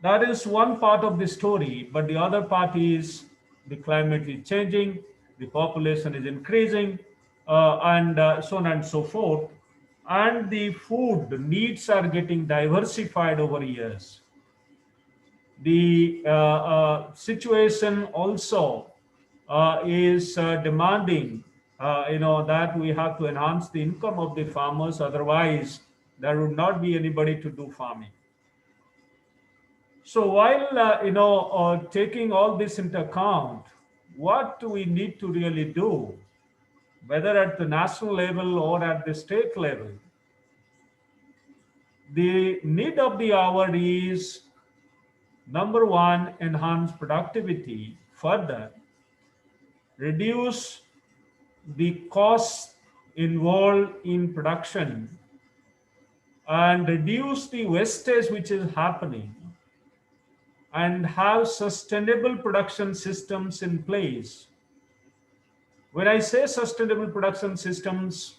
That is one part of the story, but the other part is the climate is changing, the population is increasing, and so on and so forth. And the food needs are getting diversified over years. The situation also is demanding, that we have to enhance the income of the farmers. Otherwise, there would not be anybody to do farming. So while taking all this into account, what do we need to really do, whether at the national level or at the state level? The need of the hour is, number one, enhance productivity further, reduce the costs involved in production, and reduce the wastage which is happening, and have sustainable production systems in place. When I say sustainable production systems,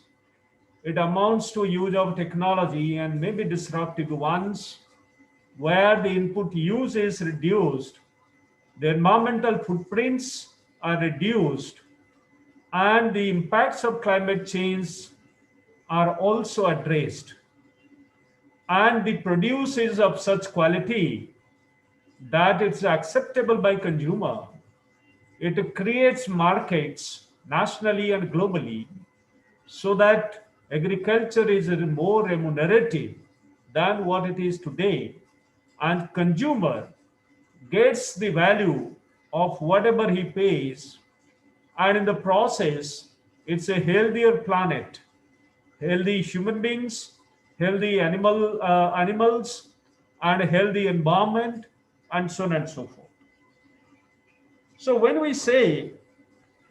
it amounts to use of technology and maybe disruptive ones, where the input use is reduced, the environmental footprints are reduced, and the impacts of climate change are also addressed. And the produce is of such quality that it's acceptable by consumer. It creates markets nationally and globally so that agriculture is more remunerative than what it is today, and consumer gets the value of whatever he pays, and in the process it's a healthier planet, healthy human beings, healthy animals, and a healthy environment, and so on and so forth. So when we say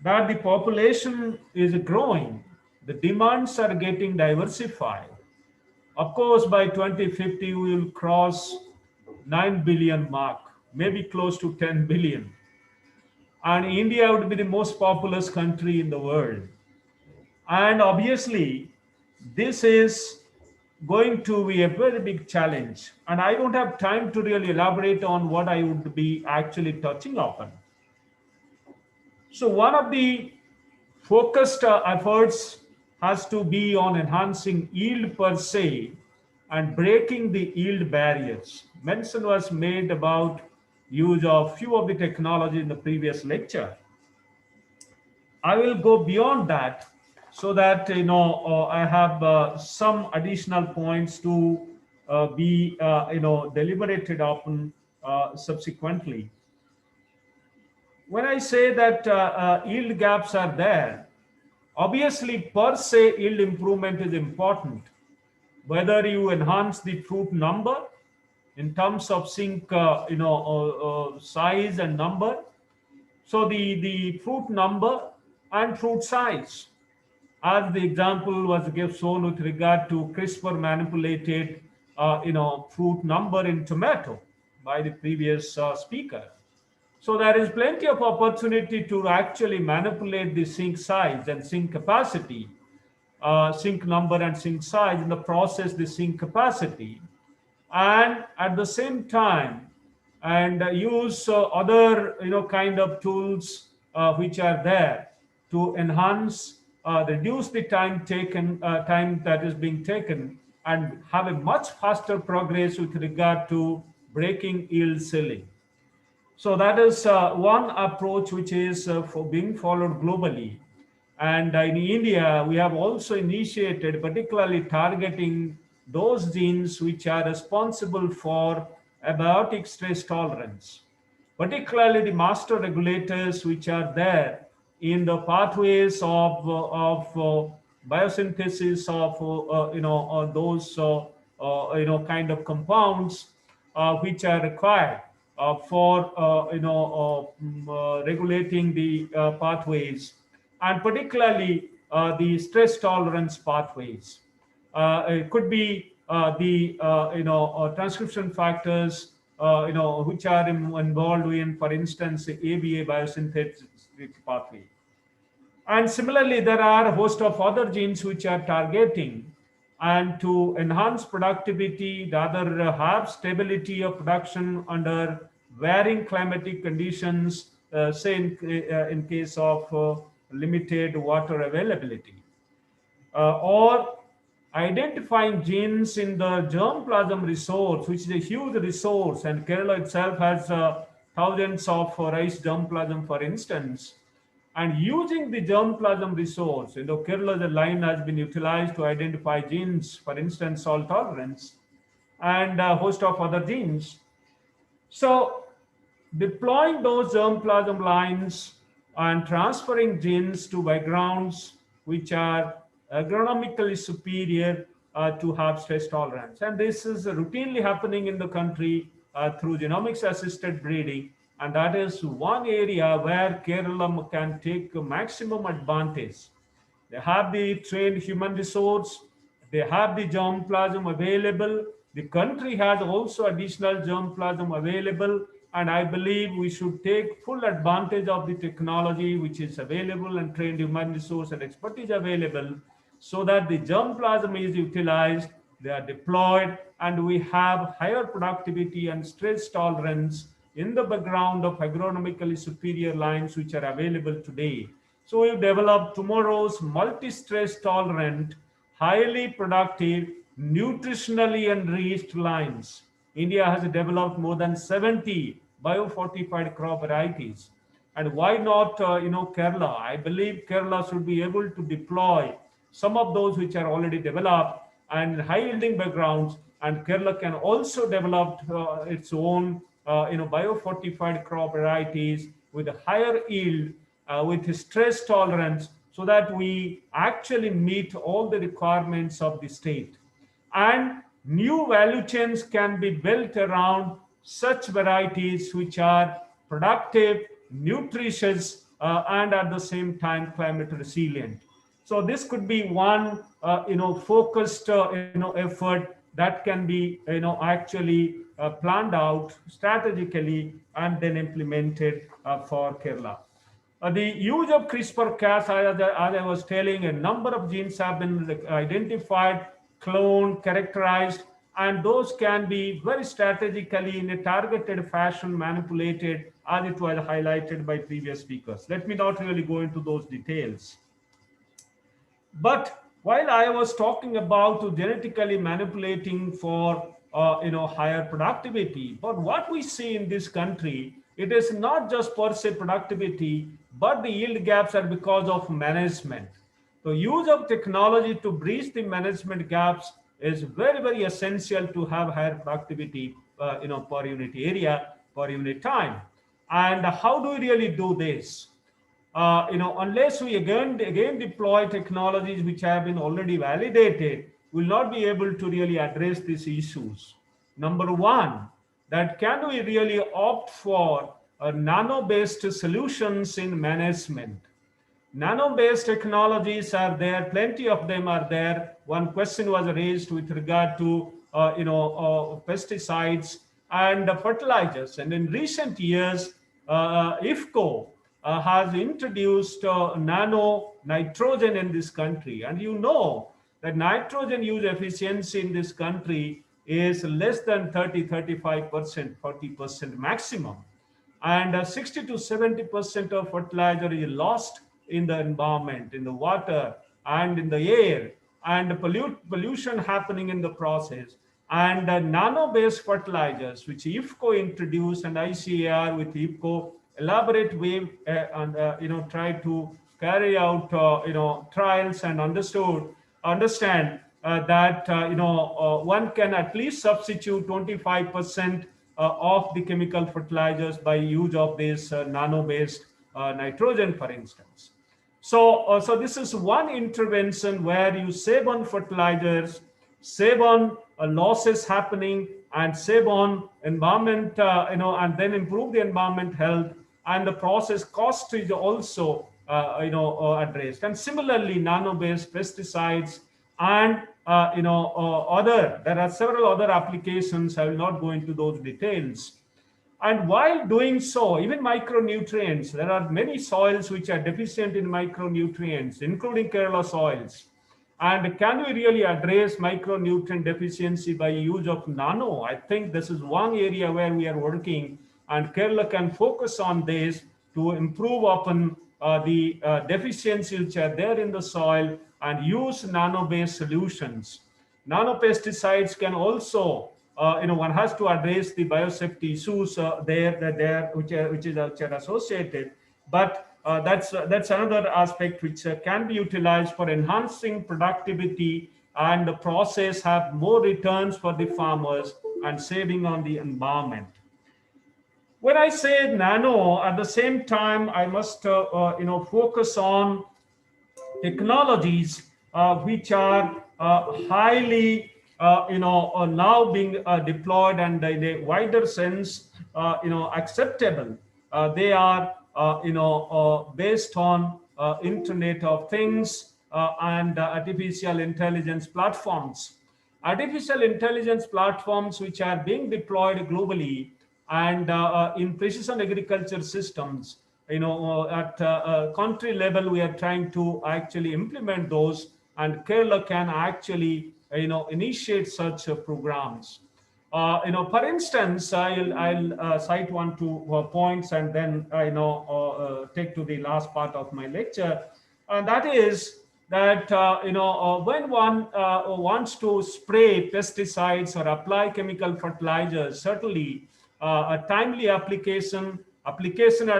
that the population is growing, the demands are getting diversified. Of course, by 2050, we will cross 9 billion mark, maybe close to 10 billion. And India would be the most populous country in the world. And obviously, this is going to be a very big challenge. And I don't have time to really elaborate on what I would be actually touching upon. So one of the focused efforts has to be on enhancing yield per se and breaking the yield barriers. Mention was made about use of few of the technology in the previous lecture. I will go beyond that so that I have some additional points to be deliberated upon subsequently. When I say that yield gaps are there, obviously per se yield improvement is important. Whether you enhance the fruit number in terms of zinc size and number, so the fruit number and fruit size, as the example was shown with regard to CRISPR manipulated fruit number in tomato by the previous speaker. So there is plenty of opportunity to actually manipulate the zinc size and zinc capacity, zinc number and zinc size, in the process the zinc capacity, and at the same time and use other kind of tools which are there to enhance, reduce the time that is being taken, and have a much faster progress with regard to breaking yield ceiling. So that is one approach which is for being followed globally. And in India, we have also initiated, particularly targeting those genes which are responsible for abiotic stress tolerance, particularly the master regulators which are there in the pathways of biosynthesis of those kind of compounds which are required for regulating the pathways, and particularly the stress tolerance pathways. It could be the transcription factors which are involved in, for instance, the ABA biosynthetic pathway. And similarly, there are a host of other genes which are targeting and to enhance productivity, rather have stability of production under varying climatic conditions, say in case of limited water availability, or identifying genes in the germplasm resource, which is a huge resource, and Kerala itself has thousands of rice germplasm, for instance. And using the germplasm resource, Kerala, the line has been utilized to identify genes, for instance, salt tolerance, and a host of other genes. So deploying those germplasm lines and transferring genes to backgrounds which are agronomically superior to have stress tolerance. And this is routinely happening in the country through genomics assisted breeding. And that is one area where Kerala can take maximum advantage. They have the trained human resource, they have the germplasm available. The country has also additional germplasm available. And I believe we should take full advantage of the technology which is available and trained human resource and expertise available, so that the germplasm is utilized they are deployed, and we have higher productivity and stress tolerance in the background of agronomically superior lines which are available today. So we've developed tomorrow's multi-stress tolerant, highly productive, nutritionally enriched lines. India has developed more than 70 biofortified crop varieties. And why not, Kerala? I believe Kerala should be able to deploy some of those which are already developed and high-yielding backgrounds. And Kerala can also develop its own, biofortified crop varieties with a higher yield, with stress tolerance, so that we actually meet all the requirements of the state. And new value chains can be built around such varieties which are productive, nutritious, and at the same time climate resilient. So this could be one, focused, effort that can be, actually planned out strategically and then implemented for Kerala. The use of CRISPR-Cas, as I was telling, a number of genes have been identified, cloned, characterized, and those can be very strategically in a targeted fashion manipulated, as it was highlighted by previous speakers. Let me not really go into those details. But while I was talking about genetically manipulating for higher productivity, but what we see in this country, it is not just per se productivity, but the yield gaps are because of management. The use of technology to bridge the management gaps is very, very essential to have higher productivity, per unit area, per unit time. And how do we really do this? Unless we again deploy technologies which have been already validated, we'll not be able to really address these issues. Number one, that can we really opt for nano-based solutions in management? Nano-based technologies are there, plenty of them are there. One question was raised with regard to pesticides and fertilizers. And in recent years, IFCO has introduced nano nitrogen in this country. And you know that nitrogen use efficiency in this country is less than 30-35%, 40% maximum. And 60 to 70% of fertilizer is lost in the environment, in the water and in the air, and pollution happening in the process. And nano-based fertilizers, which IFCO introduced, and ICAR with IFCO elaborate way and try to carry out trials and understand that one can at least substitute 25% of the chemical fertilizers by use of this nano-based nitrogen, for instance. So this is one intervention where you save on fertilizers, save on losses happening, and save on environment, and then improve the environment health, and the process cost is also addressed. And similarly, nano-based pesticides and there are several other applications. I will not go into those details. And while doing so, even micronutrients, there are many soils which are deficient in micronutrients, including Kerala soils. And can we really address micronutrient deficiency by use of nano? I think this is one area where we are working, and Kerala can focus on this to improve upon the deficiencies which are there in the soil and use nano-based solutions. Nano-pesticides can also, one has to address the biosafety issues which are associated, but that's another aspect which can be utilized for enhancing productivity and the process, have more returns for the farmers and saving on the environment. When I say nano, at the same time, I must focus on technologies which are highly now being deployed and in a wider sense acceptable. They are based on Internet of Things and artificial intelligence platforms. Artificial intelligence platforms which are being deployed globally and in precision agriculture systems, at country level, we are trying to actually implement those, and Kerala can actually initiate such programs. For instance, I'll cite 1 2 points and then take to the last part of my lecture, and that is that when one wants to spray pesticides or apply chemical fertilizers, certainly a timely application at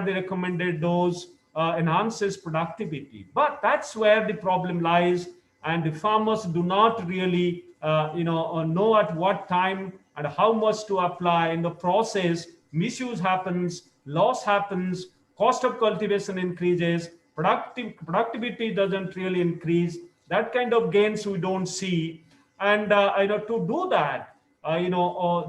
the recommended dose enhances productivity. But that's where the problem lies, and the farmers do not really know at what time and how much to apply. In the process, misuse happens, loss happens, cost of cultivation increases, productivity doesn't really increase. That kind of gains we don't see. And to do that,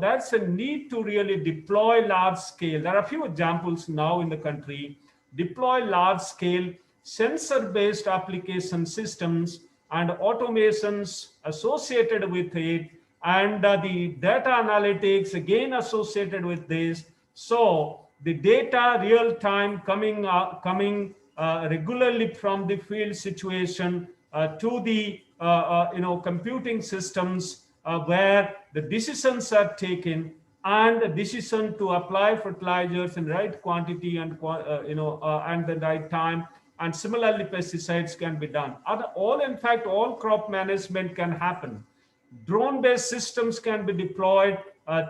that's a need to really deploy large scale. There are a few examples now in the country. Deploy large scale sensor-based application systems and automations associated with it, and the data analytics again associated with this. So the data real time coming regularly from the field situation to the computing systems where the decisions are taken, and the decision to apply fertilizers in right quantity and and the right time, and similarly pesticides can be done. In fact, all crop management can happen. Drone-based systems can be deployed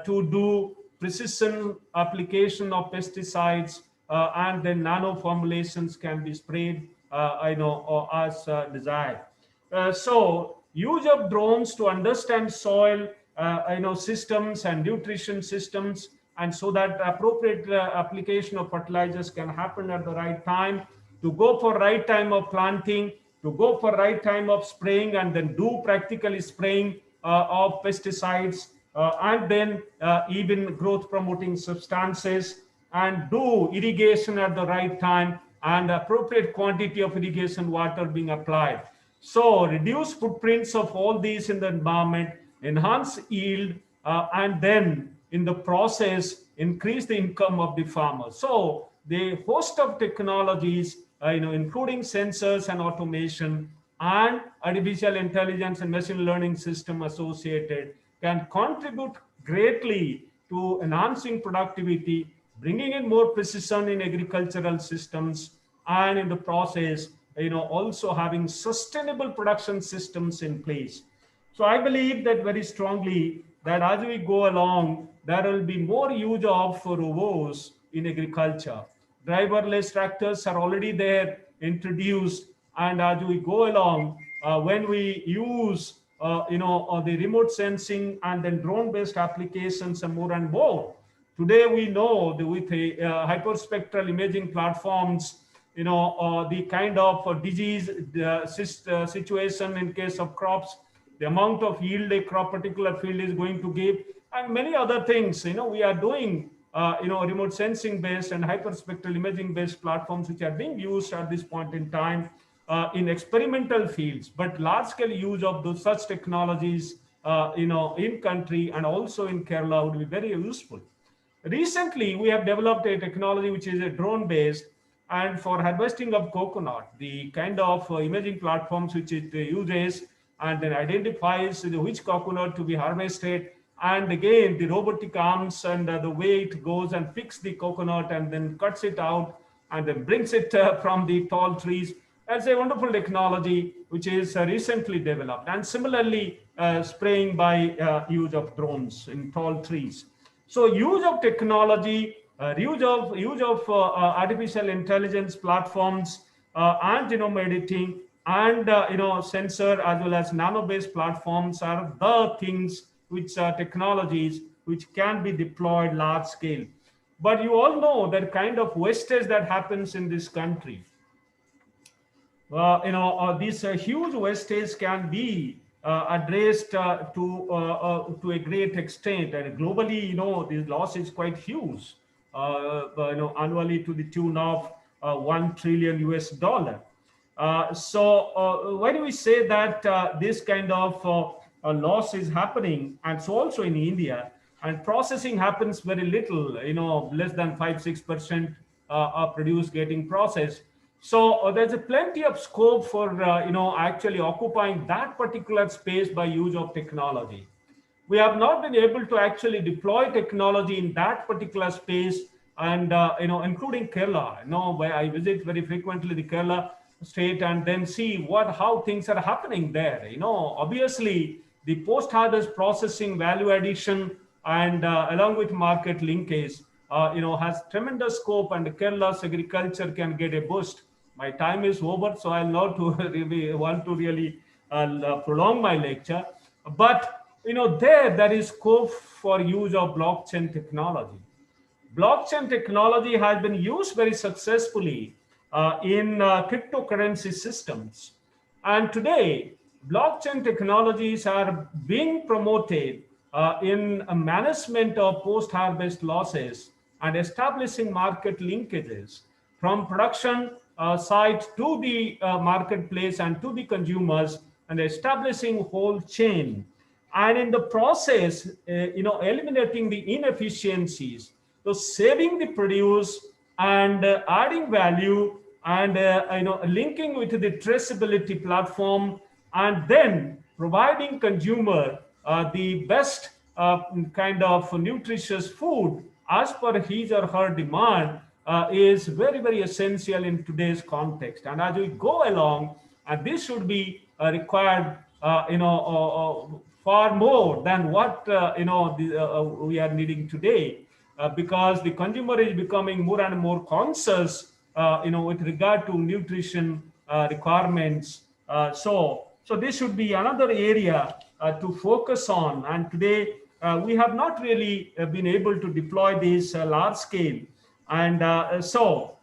to do precision application of pesticides, and then nano formulations can be sprayed as desired. So use of drones to understand soil systems and nutrition systems, and so that appropriate application of fertilizers can happen at the right time, to go for right time of planting, to go for right time of spraying, and then do practically spraying of pesticides, and then even growth promoting substances, and do irrigation at the right time, and appropriate quantity of irrigation water being applied. So reduce footprints of all these in the environment, enhance yield, and then in the process increase the income of the farmer. So the host of technologies, including sensors and automation and artificial intelligence and machine learning system associated, can contribute greatly to enhancing productivity, bringing in more precision in agricultural systems, and in the process, also having sustainable production systems in place. So I believe that very strongly that as we go along, there will be more use of robots in agriculture. Driverless tractors are already there, introduced, and as we go along, when we use the remote sensing and then drone-based applications and more. Today we know that with hyperspectral imaging platforms, the kind of disease situation in case of crops, the amount of yield a particular field is going to give, and many other things. We are doing remote sensing based and hyperspectral imaging based platforms which are being used at this point in time in experimental fields, but large scale use of such technologies in country and also in Kerala would be very useful. Recently, we have developed a technology which is a drone based, and for harvesting of coconut, the kind of imaging platforms which it uses and then identifies which coconut to be harvested, and again the robotic arms and the way it goes and picks the coconut and then cuts it out and then brings it from the tall trees. That's a wonderful technology which is recently developed, and similarly spraying by use of drones in tall trees. So use of technology, use of artificial intelligence platforms and genome editing and sensor as well as nano-based platforms are the things which are technologies which can be deployed large scale. But you all know that kind of wastage that happens in this country. This huge wastage can be addressed to a great extent, and globally, this loss is quite huge. Annually to the tune of $1 trillion US. So when we say that this kind of loss is happening, and so also in India, and processing happens very little, less than 5-6% of produce getting processed. So there's a plenty of scope for actually occupying that particular space by use of technology. We have not been able to actually deploy technology in that particular space, and including Kerala, where I visit very frequently the Kerala state and then see how things are happening there. Obviously the post-harvest processing, value addition, and along with market linkage, has tremendous scope, and Kerala's agriculture can get a boost. My time is over, so I'll not to want to really prolong my lecture. But there is scope for use of blockchain technology. Blockchain technology has been used very successfully in cryptocurrency systems. And today, blockchain technologies are being promoted in management of post-harvest losses and establishing market linkages from production site to the marketplace and to the consumers, and establishing whole chain. And in the process, eliminating the inefficiencies, so saving the produce and adding value, and linking with the traceability platform, and then providing consumer the best kind of nutritious food as per his or her demand is very, very essential in today's context. And as we go along, and this should be required, far more than what we are needing today, because the consumer is becoming more and more conscious, with regard to nutrition requirements. So this should be another area to focus on. And today we have not really been able to deploy this large scale. And so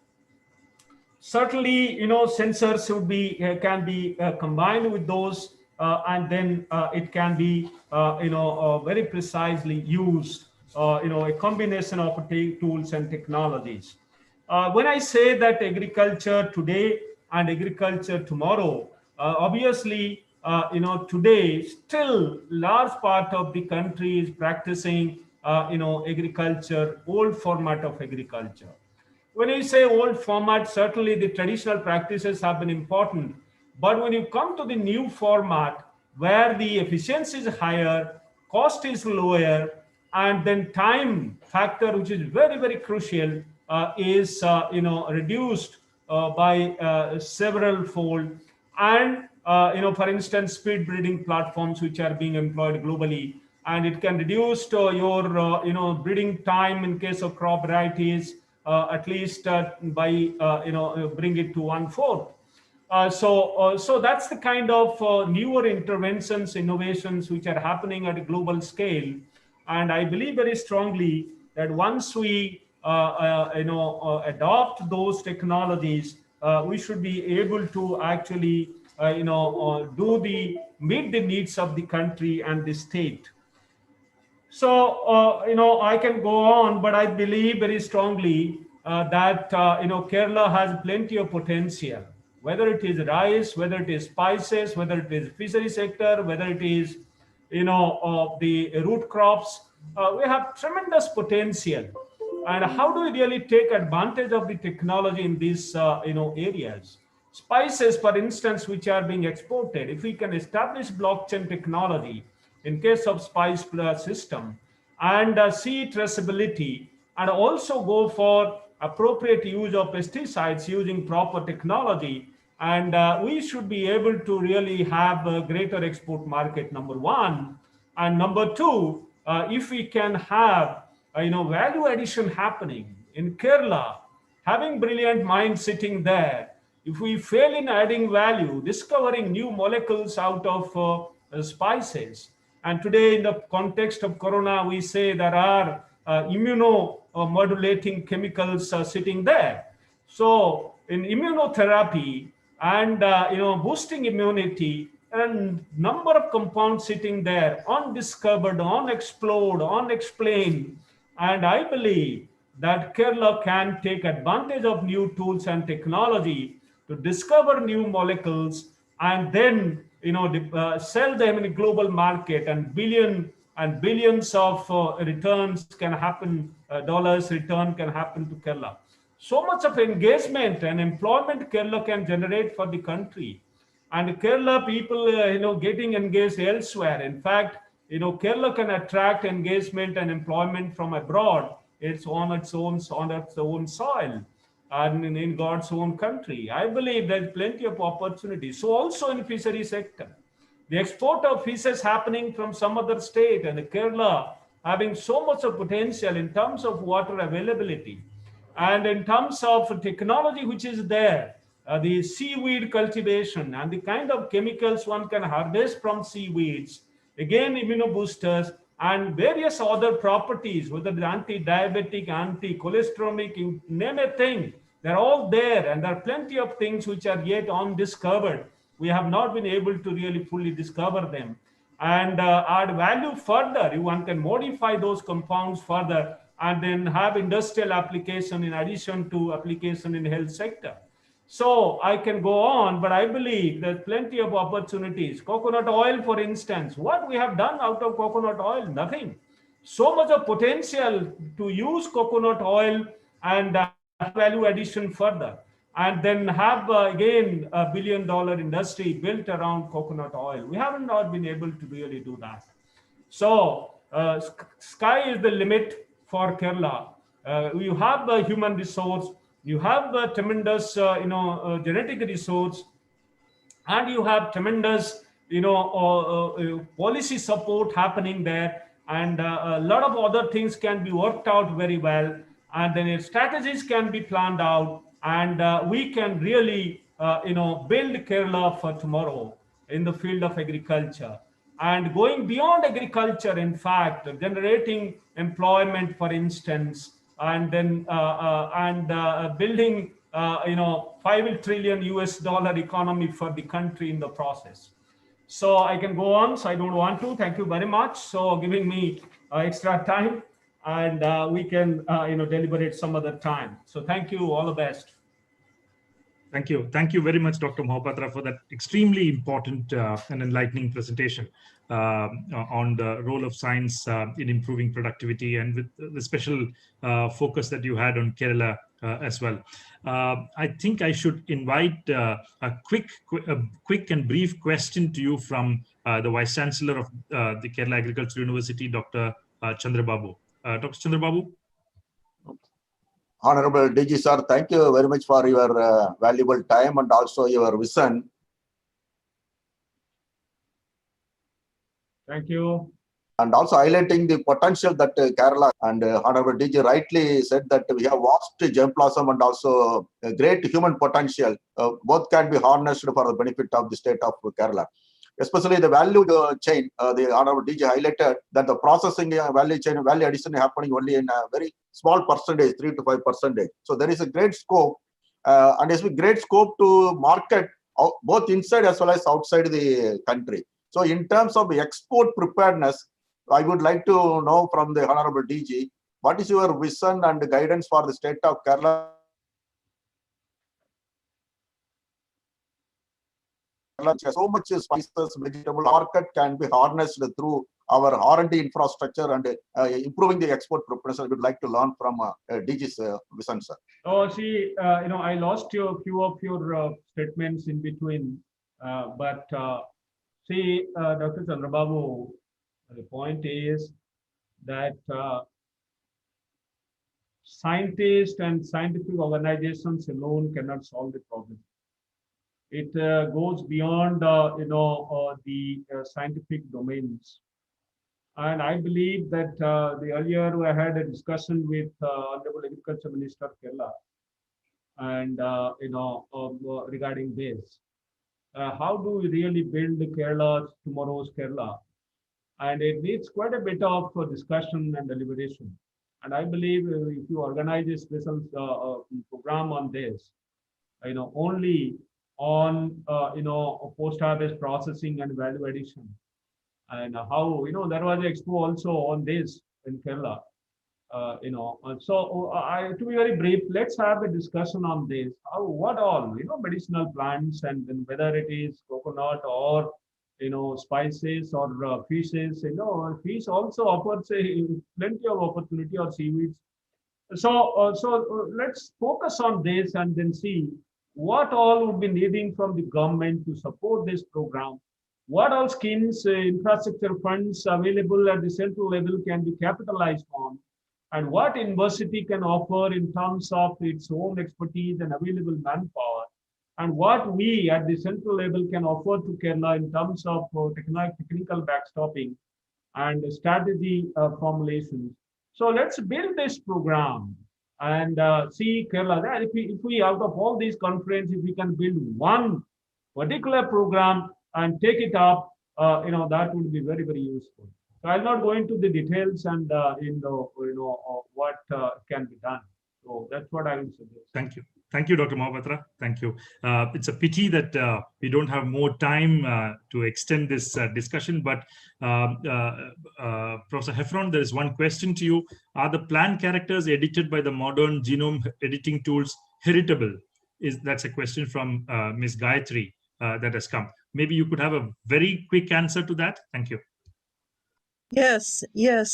certainly, sensors should be can be combined with those, and then it can be very precisely used. A combination of tools and technologies. When I say that agriculture today and agriculture tomorrow, obviously, today still large part of the country is practicing, agriculture, old format of agriculture. When you say old format, certainly the traditional practices have been important. But when you come to the new format, where the efficiency is higher, cost is lower, and then time factor, which is very, very crucial, is reduced by several fold. And for instance, speed breeding platforms which are being employed globally, and it can reduce your breeding time in case of crop varieties at least by bring it to 1/4. So that's the kind of newer interventions, innovations which are happening at a global scale. And I believe very strongly that once we adopt those technologies, we should be able to actually meet the needs of the country and the state. So I can go on, but I believe very strongly that Kerala has plenty of potential. Whether it is rice, whether it is spices, whether it is fishery sector, whether it is the root crops, we have tremendous potential. And how do we really take advantage of the technology in these areas? Spices, for instance, which are being exported, if we can establish blockchain technology in case of spice system, and see traceability, and also go for appropriate use of pesticides using proper technology, and we should be able to really have a greater export market, number one. And number two, if we can have value addition happening in Kerala, having brilliant minds sitting there, if we fail in adding value, discovering new molecules out of spices, and today in the context of Corona, we say there are immunomodulating chemicals sitting there. So in immunotherapy and boosting immunity, and number of compounds sitting there, undiscovered, unexplored, unexplained. And I believe that Kerala can take advantage of new tools and technology to discover new molecules, and then sell them in a global market, and billions of returns can happen, dollars return can happen to Kerala. so much of engagement and employment Kerala can generate for the country. And Kerala people, getting engaged elsewhere. In fact, Kerala can attract engagement and employment from abroad. It's on its own soil and in God's own country. I believe there's plenty of opportunities. So also in fishery sector, the export of fishes happening from some other state, and Kerala having so much of potential in terms of water availability and in terms of technology which is there, the seaweed cultivation and the kind of chemicals one can harvest from seaweeds, again immunoboosters and various other properties, whether the anti-diabetic, anti-cholesterolic, you name a thing, they're all there, and there are plenty of things which are yet undiscovered. We have not been able to really fully discover them and add value further. One can modify those compounds further and then have industrial application in addition to application in health sector. So I can go on, but I believe there's plenty of opportunities. Coconut oil, for instance, what we have done out of coconut oil? Nothing. So much of potential to use coconut oil and value addition further. And then have again a $1 billion industry built around coconut oil. We haven't not been able to really do that. So sky is the limit for Kerala. You have the human resource, you have the tremendous genetic resource, and you have tremendous policy support happening there, and a lot of other things can be worked out very well, and then strategies can be planned out, and we can really build Kerala for tomorrow in the field of agriculture. And going beyond agriculture, in fact, generating employment, for instance, and then building 5 trillion US dollar economy for the country in the process. So I can go on, so I don't want to. Thank you very much. So giving me extra time, and we can deliberate some other time. So thank you, all the best. Thank you. Thank you very much, Dr. Mohapatra, for that extremely important and enlightening presentation on the role of science in improving productivity, and with the special focus that you had on Kerala as well. I think I should invite a quick and brief question to you from the Vice Chancellor of the Kerala Agricultural University, Dr. Chandrababu. Dr. Chandrababu. Honorable DG sir, thank you very much for your valuable time and also your vision. Thank you. And also highlighting the potential that Kerala and Honorable DG rightly said that we have vast gem blossom and also a great human potential. Both can be harnessed for the benefit of the state of Kerala. Especially the value chain, the Honorable DG highlighted that the processing value chain, value addition happening only in a very small percentage, 3 to 5%. So there is a great scope, and it's a great scope to market both inside as well as outside the country. So in terms of export preparedness, I would like to know from the Honorable DG, what is your vision and guidance for the state of Kerala? So much spices, vegetable market can be harnessed through our R&D infrastructure and improving the export preparedness. I would like to learn from DG's vision, sir. Oh, see, I lost a few of your statements in between, but see, Dr. Chandrababu, the point is that scientists and scientific organizations alone cannot solve the problem. It goes beyond, the scientific domains. And I believe that the earlier I had a discussion with Honorable Agriculture Minister Kerala, and regarding this, how do we really build Kerala, tomorrow's Kerala? And it needs quite a bit of discussion and deliberation. And I believe if you organize a special program on this, only on post-harvest processing and value addition, and how there was an expo also on this in Kerala. So to be very brief, let's have a discussion on this. What all medicinal plants, and then whether it is coconut or spices or fishes. Fish also offers plenty of opportunity, or seaweeds. So let's focus on this and then see what all would be needing from the government to support this program. What all schemes, infrastructure funds available at the central level can be capitalized on, and what university can offer in terms of its own expertise and available manpower, and what we at the central level can offer to Kerala in terms of technical backstopping and strategy formulations. So let's build this program and see Kerala. If we out of all these conferences, if we can build one particular program and take it up, that would be very, very useful. So I'll not go into the details and what can be done. So that's what I will suggest. Thank you. Thank you, Dr. Mohapatra. Thank you. It's a pity that we don't have more time to extend this discussion, but Professor Heffron, there is one question to you. Are the plant characters edited by the modern genome editing tools heritable? That's a question from Ms. Gayatri that has come. Maybe you could have a very quick answer to that. Thank you. Yes,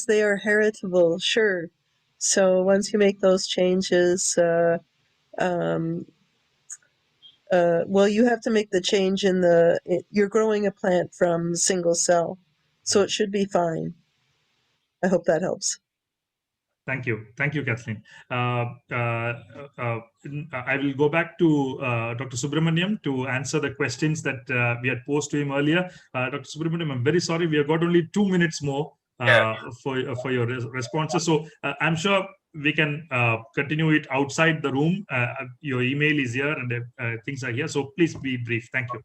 they are heritable, sure. So once you make those changes, well, you have to make the change in you're growing a plant from single cell, so it should be fine. I hope that helps. Thank you, Kathleen. I will go back to Dr. Subramaniam to answer the questions that we had posed to him earlier. Dr. Subramaniam, I'm very sorry, we have got only 2 minutes more for your responses. So I'm sure we can continue it outside the room. Your email is here and things are here. So please be brief. Thank you.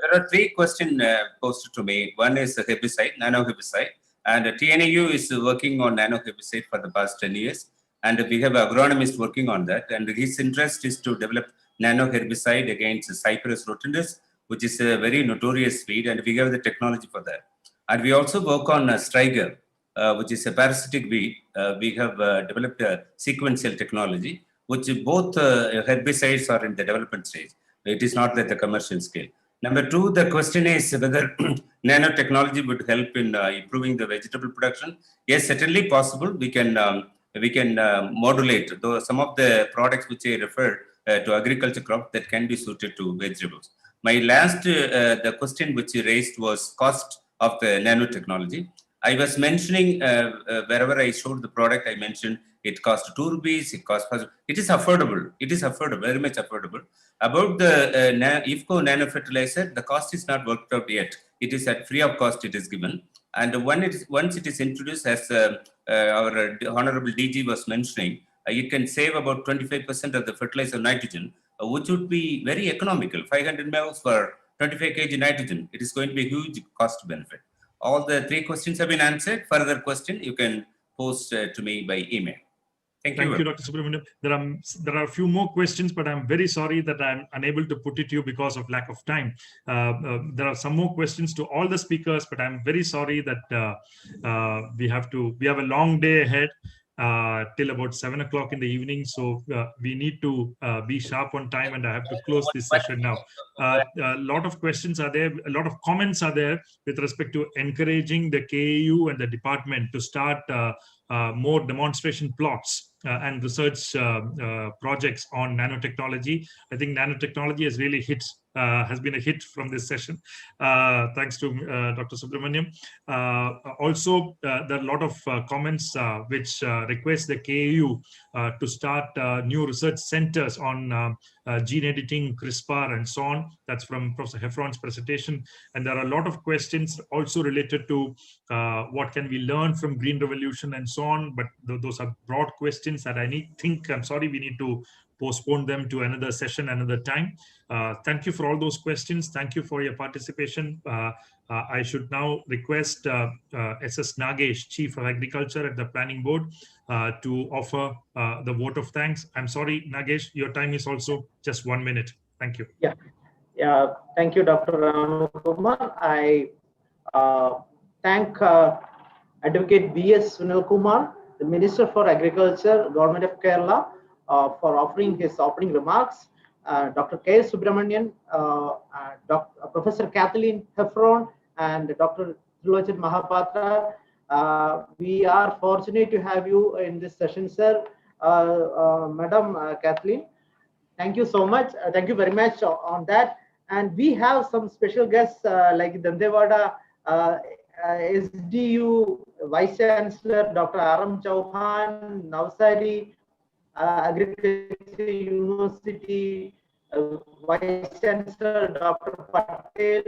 There are 3 questions posted to me. One is herbicide, nano-herbicide. And TNAU is working on nano-herbicide for the past 10 years. And we have agronomists working on that. And his interest is to develop nano-herbicide against Cyperus rotundus, which is a very notorious weed. And we have the technology for that. And we also work on Striger, which is a parasitic weed. We have developed a sequential technology, which both herbicides are in the development stage. It is not at the commercial scale. Number 2, the question is whether nanotechnology would help in improving the vegetable production. Yes, certainly possible. We can modulate some of the products which I referred to agriculture crops that can be suited to vegetables. My last the question which you raised was cost of the nanotechnology. I was mentioning wherever I showed the product, I mentioned it cost 2 rupees. It is affordable. It is affordable, very much affordable. About the IFCO nanofertilizer, the cost is not worked out yet. It is at free of cost. It is given, and once it is introduced, as our Honorable DG was mentioning, you can save about 25% of the fertilizer nitrogen, which would be very economical. 500 ml for 25 kg nitrogen. It is going to be a huge cost benefit. All the 3 questions have been answered. Further question you can post to me by email. Thank you, Dr. Subramaniam. There are a few more questions, but I'm very sorry that I'm unable to put it to you because of lack of time. There are some more questions to all the speakers, but I'm very sorry that we have a long day ahead till about 7 o'clock in the evening. So we need to be sharp on time, and I have to close this session now. A lot of questions are there, a lot of comments are there with respect to encouraging the KAU and the department to start more demonstration plots and research projects on nanotechnology. I think nanotechnology has really has been a hit from this session. Thanks to Dr. Subramaniam. Also, there are a lot of comments which request the KAU to start new research centers on gene editing, CRISPR, and so on. That's from Professor Heffron's presentation. And there are a lot of questions also related to what can we learn from Green Revolution and so on. But those are broad questions that I'm sorry, we need to postpone them to another session, another time. Thank you for all those questions. Thank you for your participation. I should now request SS Nagesh, Chief of Agriculture at the Planning Board, to offer the vote of thanks. I'm sorry, Nagesh, your time is also just 1 minute. Thank you. Yeah. Thank you, Dr. Ramakumar. I thank Advocate B.S. Sunil Kumar, the Minister for Agriculture, Government of Kerala, for offering his opening remarks. Dr. K. Subramanian, Professor Kathleen Heffron, and Dr. Trilochan Mahapatra. We are fortunate to have you in this session, sir. Madam Kathleen. Thank you so much. Thank you very much on that. And we have some special guests like Dantewada SDU Vice Chancellor Dr. R.M. Chauhan, Navsari Agriculture University Vice Chancellor Dr. Patel,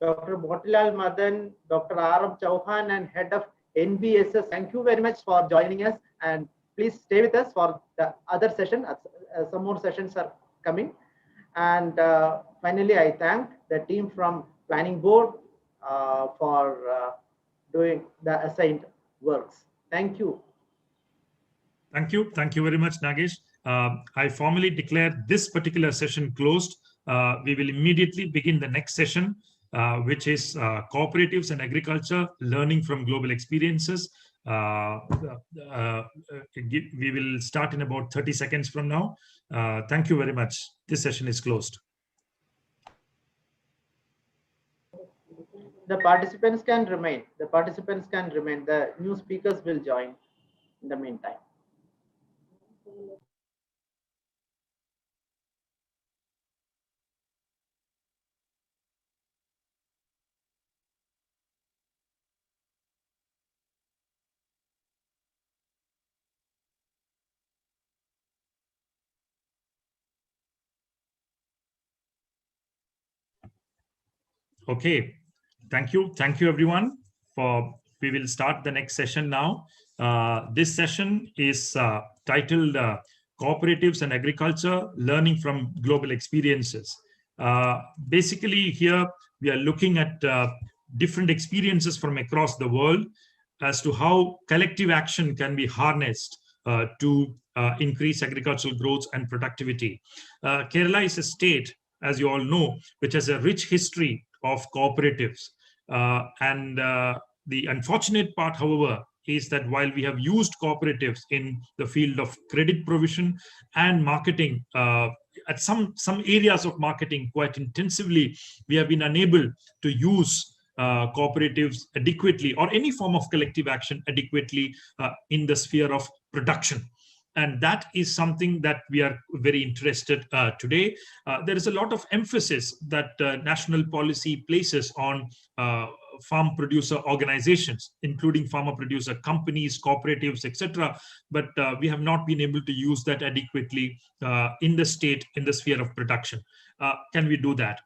Dr. Motilal Madan, Dr. R.M. Chauhan, and Head of NBSS. Thank you very much for joining us, and please stay with us for the other session. Some more sessions are coming. And finally, I thank the team from Planning Board for doing the assigned works. Thank you. Thank you. Thank you very much, Nagesh. I formally declare this particular session closed. We will immediately begin the next session, which is cooperatives and agriculture, learning from global experiences. We will start in about 30 seconds from now. Thank you very much. This session is closed. The participants can remain. The participants can remain. The new speakers will join in the meantime. Okay, thank you everyone. We will start the next session now. This session is titled Cooperatives and Agriculture, Learning from Global Experiences. Basically here we are looking at different experiences from across the world as to how collective action can be harnessed to increase agricultural growth and productivity. Kerala is a state, as you all know, which has a rich history of cooperatives. The unfortunate part, however, is that while we have used cooperatives in the field of credit provision and marketing, at some areas of marketing quite intensively, we have been unable to use cooperatives adequately or any form of collective action adequately in the sphere of production. And that is something that we are very interested today. There is a lot of emphasis that national policy places on farm producer organizations, including farmer producer companies, cooperatives, etc. But we have not been able to use that adequately in the state, in the sphere of production. Can we do that?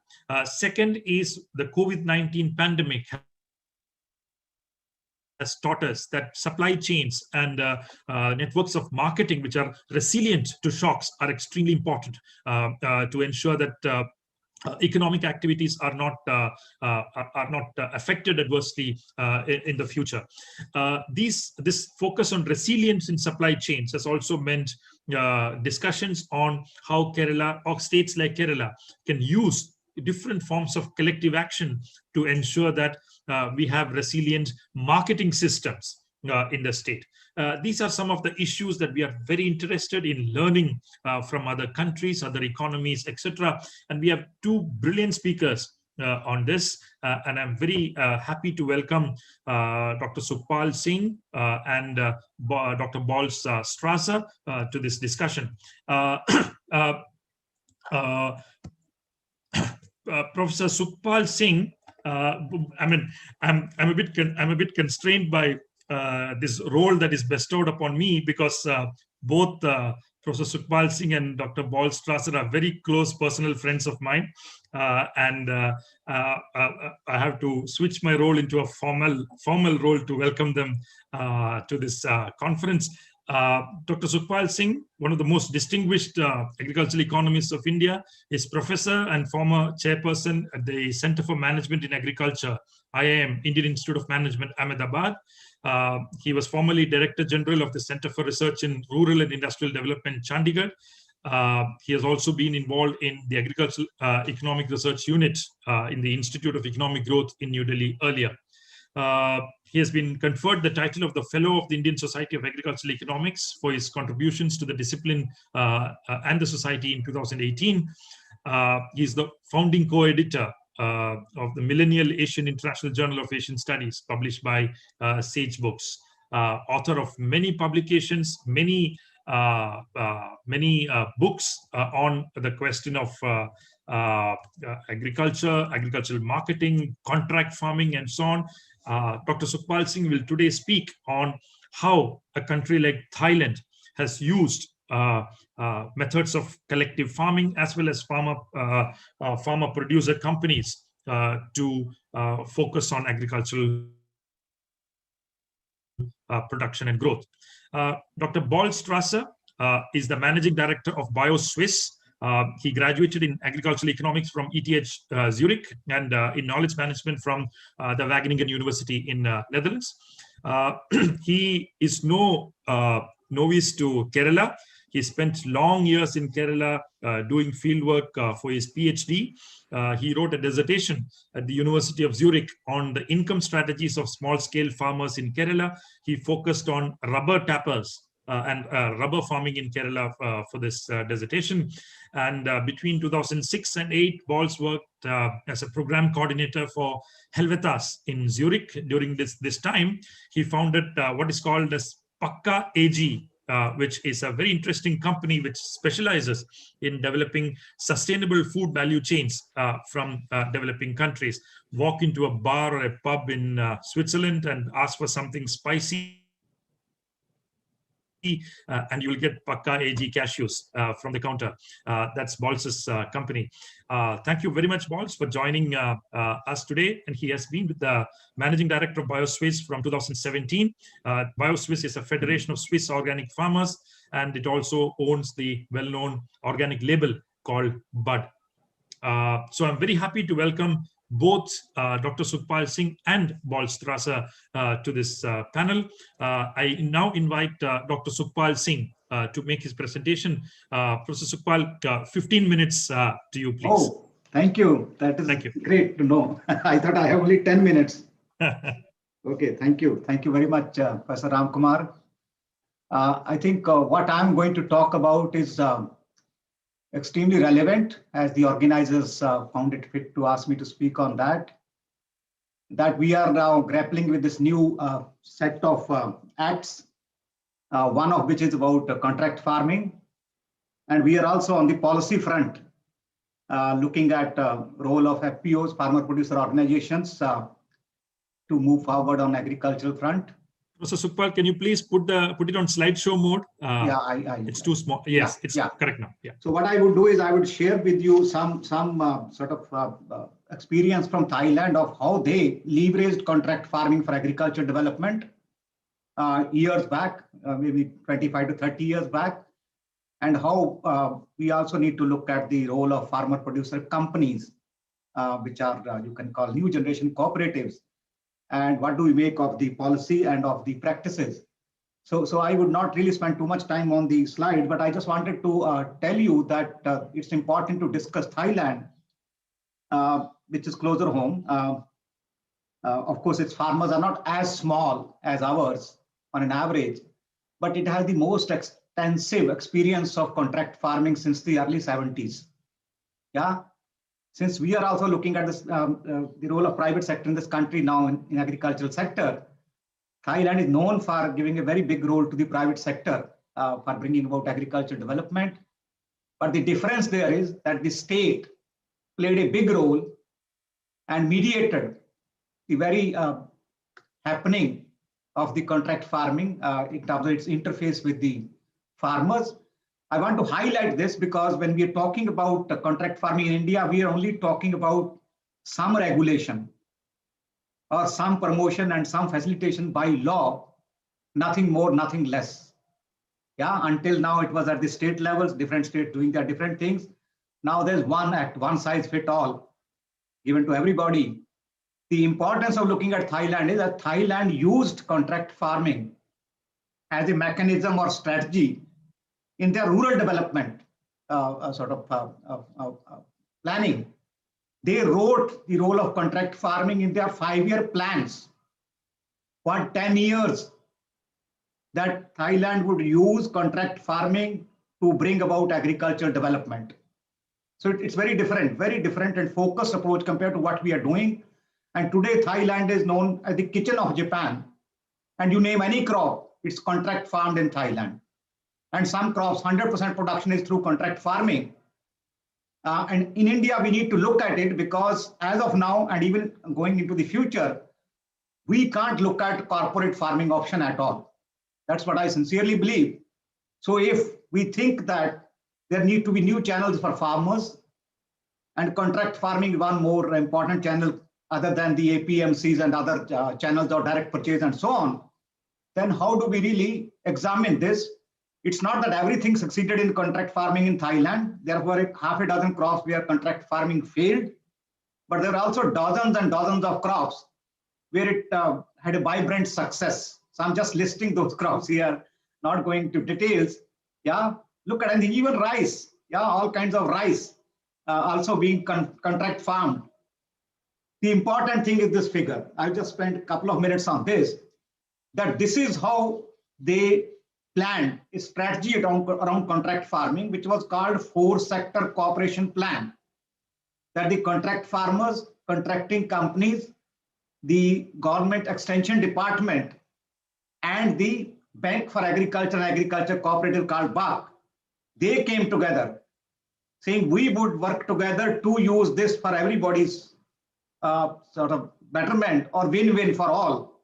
Second is the COVID-19 pandemic has taught us that supply chains and networks of marketing which are resilient to shocks are extremely important to ensure that economic activities are not affected adversely in the future. This focus on resilience in supply chains has also meant discussions on how Kerala or states like Kerala can use different forms of collective action to ensure that we have resilient marketing systems in the state. These are some of the issues that we are very interested in learning from other countries, other economies, etc. And we have two brilliant speakers on this, and I'm very happy to welcome Dr. Sukhpal Singh and Dr. Bols Strasser to this discussion. Professor Sukhpal Singh, I'm a bit constrained by this role that is bestowed upon me because both Professor Sukhpal Singh and Dr. Bols Strasser are very close personal friends of mine, and I have to switch my role into a formal role to welcome them to this conference. Dr. Sukhpal Singh, one of the most distinguished agricultural economists of India, is professor and former chairperson at the Center for Management in Agriculture, IIM, Indian Institute of Management, Ahmedabad. He was formerly Director General of the Center for Research in Rural and Industrial Development, Chandigarh. He has also been involved in the Agricultural Economic Research Unit in the Institute of Economic Growth in New Delhi earlier. He has been conferred the title of the Fellow of the Indian Society of Agricultural Economics for his contributions to the discipline and the society in 2018. He is the founding co-editor of the Millennial Asian International Journal of Asian Studies, published by Sage Books. Author of many publications, many many books on the question of agriculture, agricultural marketing, contract farming, and so on. Dr. Sukhpal Singh will today speak on how a country like Thailand has used methods of collective farming as well as farmer producer companies to focus on agricultural production and growth. Dr. Balstrasser is the managing director of BioSwiss. He graduated in agricultural economics from ETH Zurich and in knowledge management from the Wageningen University in Netherlands. He is no novice to Kerala. He spent long years in Kerala doing fieldwork for his PhD. He wrote a dissertation at the University of Zurich on the income strategies of small-scale farmers in Kerala. He focused on rubber tappers and rubber farming in Kerala for this dissertation. And between 2006 and 2008, Balz worked as a program coordinator for Helvetas in Zurich. During this time, he founded what is called as Pakka AG, which is a very interesting company which specializes in developing sustainable food value chains from developing countries. Walk into a bar or a pub in Switzerland and ask for something spicy, and you will get Pakka AG cashews from the counter. That's Balz's company. Thank you very much, Balz, for joining us today. And he has been with the managing director of BioSwiss from 2017. BioSwiss is a federation of Swiss organic farmers, and it also owns the well-known organic label called Bud. So I'm very happy to welcome both Dr. Sukhpal Singh and Balstrasser to this panel. I now invite Dr. Sukhpal Singh to make his presentation. Professor Sukhpal, 15 minutes to you, please. Oh, thank you. That is great to know. I thought I have only 10 minutes. Okay, thank you. Thank you very much, Professor Ramkumar. I think what I'm going to talk about is extremely relevant, as the organizers found it fit to ask me to speak on that we are now grappling with this new set of acts, one of which is about contract farming. And we are also on the policy front, looking at role of FPOs, farmer producer organizations, to move forward on agricultural front. Professor Sukhpal, can you please put it on slideshow mode? Yeah, it's too small. Yes, it's correct now. Yeah. So what I would do is I would share with you some sort of experience from Thailand of how they leveraged contract farming for agriculture development years back, maybe 25 to 30 years back, and how we also need to look at the role of farmer producer companies, which are you can call new generation cooperatives. And what do we make of the policy and of the practices? So I would not really spend too much time on the slide, but I just wanted to tell you that it's important to discuss Thailand, which is closer home. Of course, its farmers are not as small as ours on an average, but it has the most extensive experience of contract farming since the early 70s. Yeah. Since we are also looking at this, the role of private sector in this country now in agricultural sector, Thailand is known for giving a very big role to the private sector for bringing about agricultural development. But the difference there is that the state played a big role and mediated the very happening of the contract farming in terms of its interface with the farmers. I want to highlight this because when we are talking about contract farming in India, we are only talking about some regulation or some promotion and some facilitation by law, nothing more, nothing less. Yeah, until now it was at the state levels, different states doing their different things. Now there's one act, one size fit all, given to everybody. The importance of looking at Thailand is that Thailand used contract farming as a mechanism or strategy in their rural development planning. They wrote the role of contract farming in their 5-year plans for 10 years, that Thailand would use contract farming to bring about agricultural development. So it's very different and focused approach compared to what we are doing. And today Thailand is known as the kitchen of Japan. And you name any crop, it's contract farmed in Thailand. And some crops, 100% production is through contract farming. And in India, we need to look at it because as of now, and even going into the future, we can't look at corporate farming option at all. That's what I sincerely believe. So if we think that there need to be new channels for farmers, and contract farming one more important channel other than the APMCs and other channels of direct purchase and so on, then how do we really examine this? It's not that everything succeeded in contract farming in Thailand. There were half a dozen crops where contract farming failed, but there are also dozens and dozens of crops where it had a vibrant success. So I'm just listing those crops here, not going to details. Yeah, look at anything, even rice. Yeah, all kinds of rice also being contract farmed. The important thing is this figure. I just spent a couple of minutes on this, that this is how they planned a strategy around contract farming, which was called 4-sector cooperation plan. That the contract farmers, contracting companies, the government extension department, and the Bank for Agriculture and Agriculture Cooperative called BAC, they came together saying we would work together to use this for everybody's sort of betterment or win-win for all.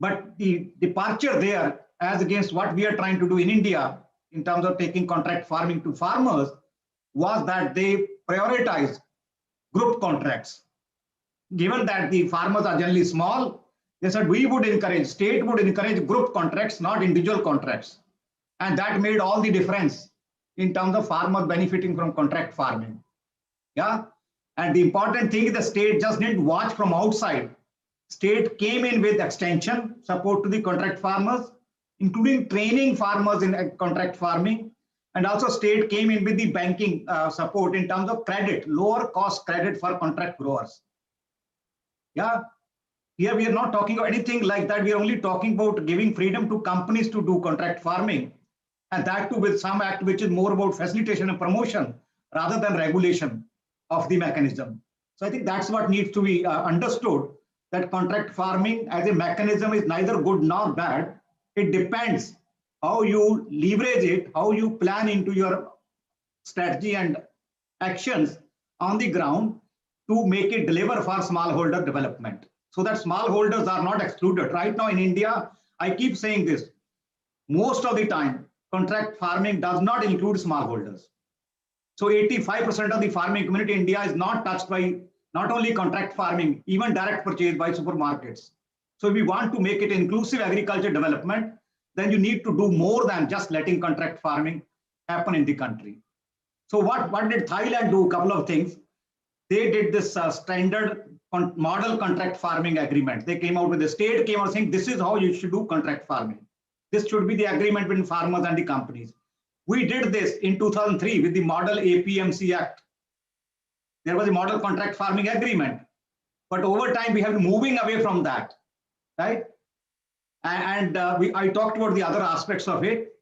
But the departure there, as against what we are trying to do in India in terms of taking contract farming to farmers, was that they prioritized group contracts. Given that the farmers are generally small, they said we would encourage, state would encourage group contracts, not individual contracts. And that made all the difference in terms of farmers benefiting from contract farming. Yeah. And the important thing is the state just didn't watch from outside. State came in with extension support to the contract farmers, including training farmers in contract farming. And also state came in with the banking support in terms of credit, lower cost credit for contract growers. Yeah. Here we are not talking about anything like that. We are only talking about giving freedom to companies to do contract farming. And that too with some act which is more about facilitation and promotion rather than regulation of the mechanism. So I think that's what needs to be understood, that contract farming as a mechanism is neither good nor bad. It depends how you leverage it, how you plan into your strategy and actions on the ground to make it deliver for smallholder development. So that smallholders are not excluded. Right now in India, I keep saying this, most of the time, contract farming does not include smallholders. So 85% of the farming community in India is not touched by not only contract farming, even direct purchase by supermarkets. So if we want to make it inclusive agriculture development, then you need to do more than just letting contract farming happen in the country. So what did Thailand do? A couple of things. They did this standard model contract farming agreement. They came out with the state came out saying this is how you should do contract farming. This should be the agreement between farmers and the companies. We did this in 2003 with the model APMC Act. There was a model contract farming agreement, but over time we have been moving away from that, right? And I talked about the other aspects of it,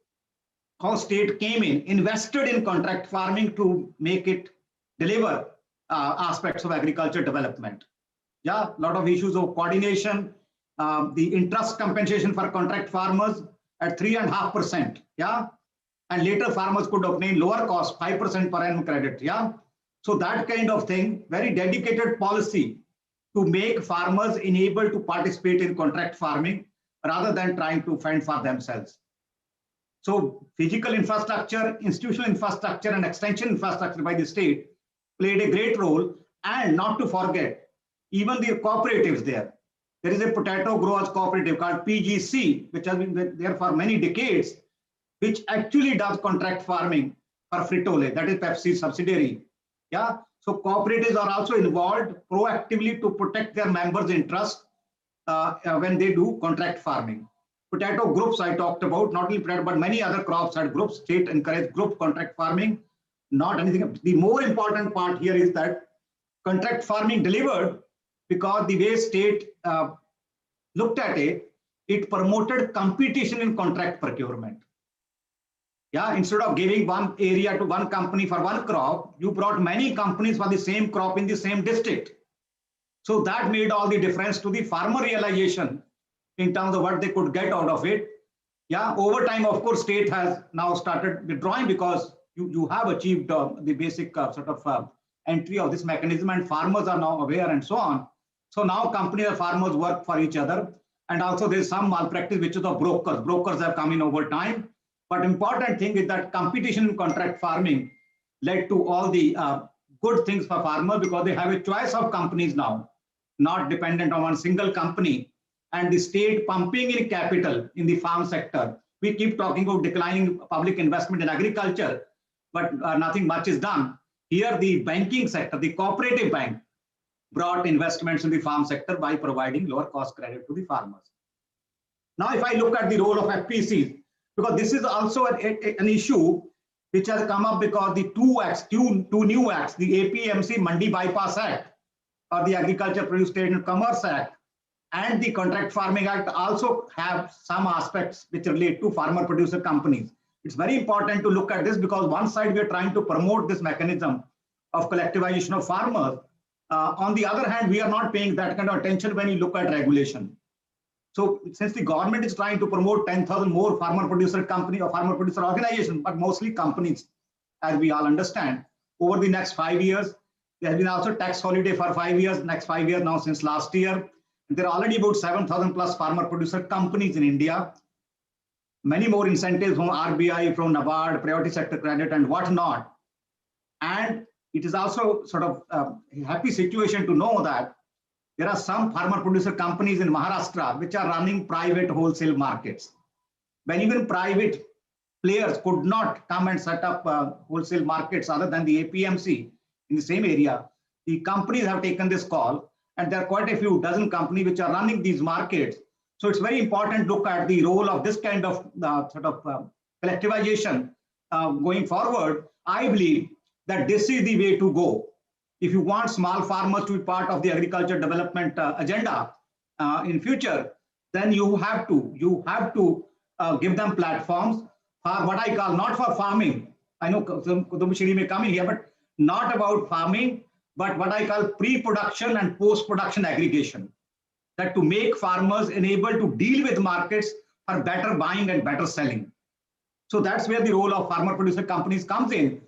how state came in, invested in contract farming to make it deliver aspects of agriculture development. Yeah, a lot of issues of coordination, the interest compensation for contract farmers at 3.5%. Yeah, and later farmers could obtain lower cost 5% per annum credit. Yeah, so that kind of thing, very dedicated policy to make farmers enabled to participate in contract farming rather than trying to fend for themselves. So physical infrastructure, institutional infrastructure, and extension infrastructure by the state played a great role. And not to forget, even the cooperatives there. There is a potato growers cooperative called PGC, which has been there for many decades, which actually does contract farming for Frito-Lay, that is Pepsi's subsidiary. Yeah, so cooperatives are also involved proactively to protect their members' interests when they do contract farming. Potato groups I talked about, not only potato, but many other crops had groups. State encouraged group contract farming, not anything. The more important part here is that contract farming delivered because the way state looked at it, it promoted competition in contract procurement. Yeah, instead of giving one area to one company for one crop, you brought many companies for the same crop in the same district. So that made all the difference to the farmer realization in terms of what they could get out of it. Yeah, over time, of course, state has now started withdrawing because you have achieved the basic entry of this mechanism, and farmers are now aware and so on. So now companies and farmers work for each other. And also there's some malpractice which is of brokers. Brokers have come in over time. But important thing is that competition in contract farming led to all the good things for farmers because they have a choice of companies now, not dependent on one single company. And the state pumping in capital in the farm sector. We keep talking about declining public investment in agriculture, but nothing much is done. Here, the banking sector, the cooperative bank, brought investments in the farm sector by providing lower cost credit to the farmers. Now, if I look at the role of FPCs, because this is also an issue which has come up because the two new acts, the APMC Mandi Bypass Act or the Agriculture Produce Trade and Commerce Act and the Contract Farming Act also have some aspects which relate to farmer producer companies. It's very important to look at this because one side we are trying to promote this mechanism of collectivization of farmers. On the other hand, we are not paying that kind of attention when you look at regulation. So since the government is trying to promote 10,000 more farmer producer company or farmer producer organization, but mostly companies, as we all understand, over the next 5 years, there has been also tax holiday for 5 years, next 5 years now since last year. There are already about 7,000 plus farmer producer companies in India. Many more incentives from RBI, from NABARD, priority sector credit and whatnot. And it is also sort of a happy situation to know that there are some farmer producer companies in Maharashtra which are running private wholesale markets. When even private players could not come and set up wholesale markets other than the APMC in the same area, the companies have taken this call, and there are quite a few dozen companies which are running these markets. So it's very important to look at the role of this kind of collectivization going forward. I believe that this is the way to go. If you want small farmers to be part of the agriculture development agenda in future, then you have to give them platforms for what I call, not for farming. I know Kutumbashiri may come in here, but not about farming, but what I call pre-production and post-production aggregation. That to make farmers enabled to deal with markets for better buying and better selling. So that's where the role of farmer producer companies comes in.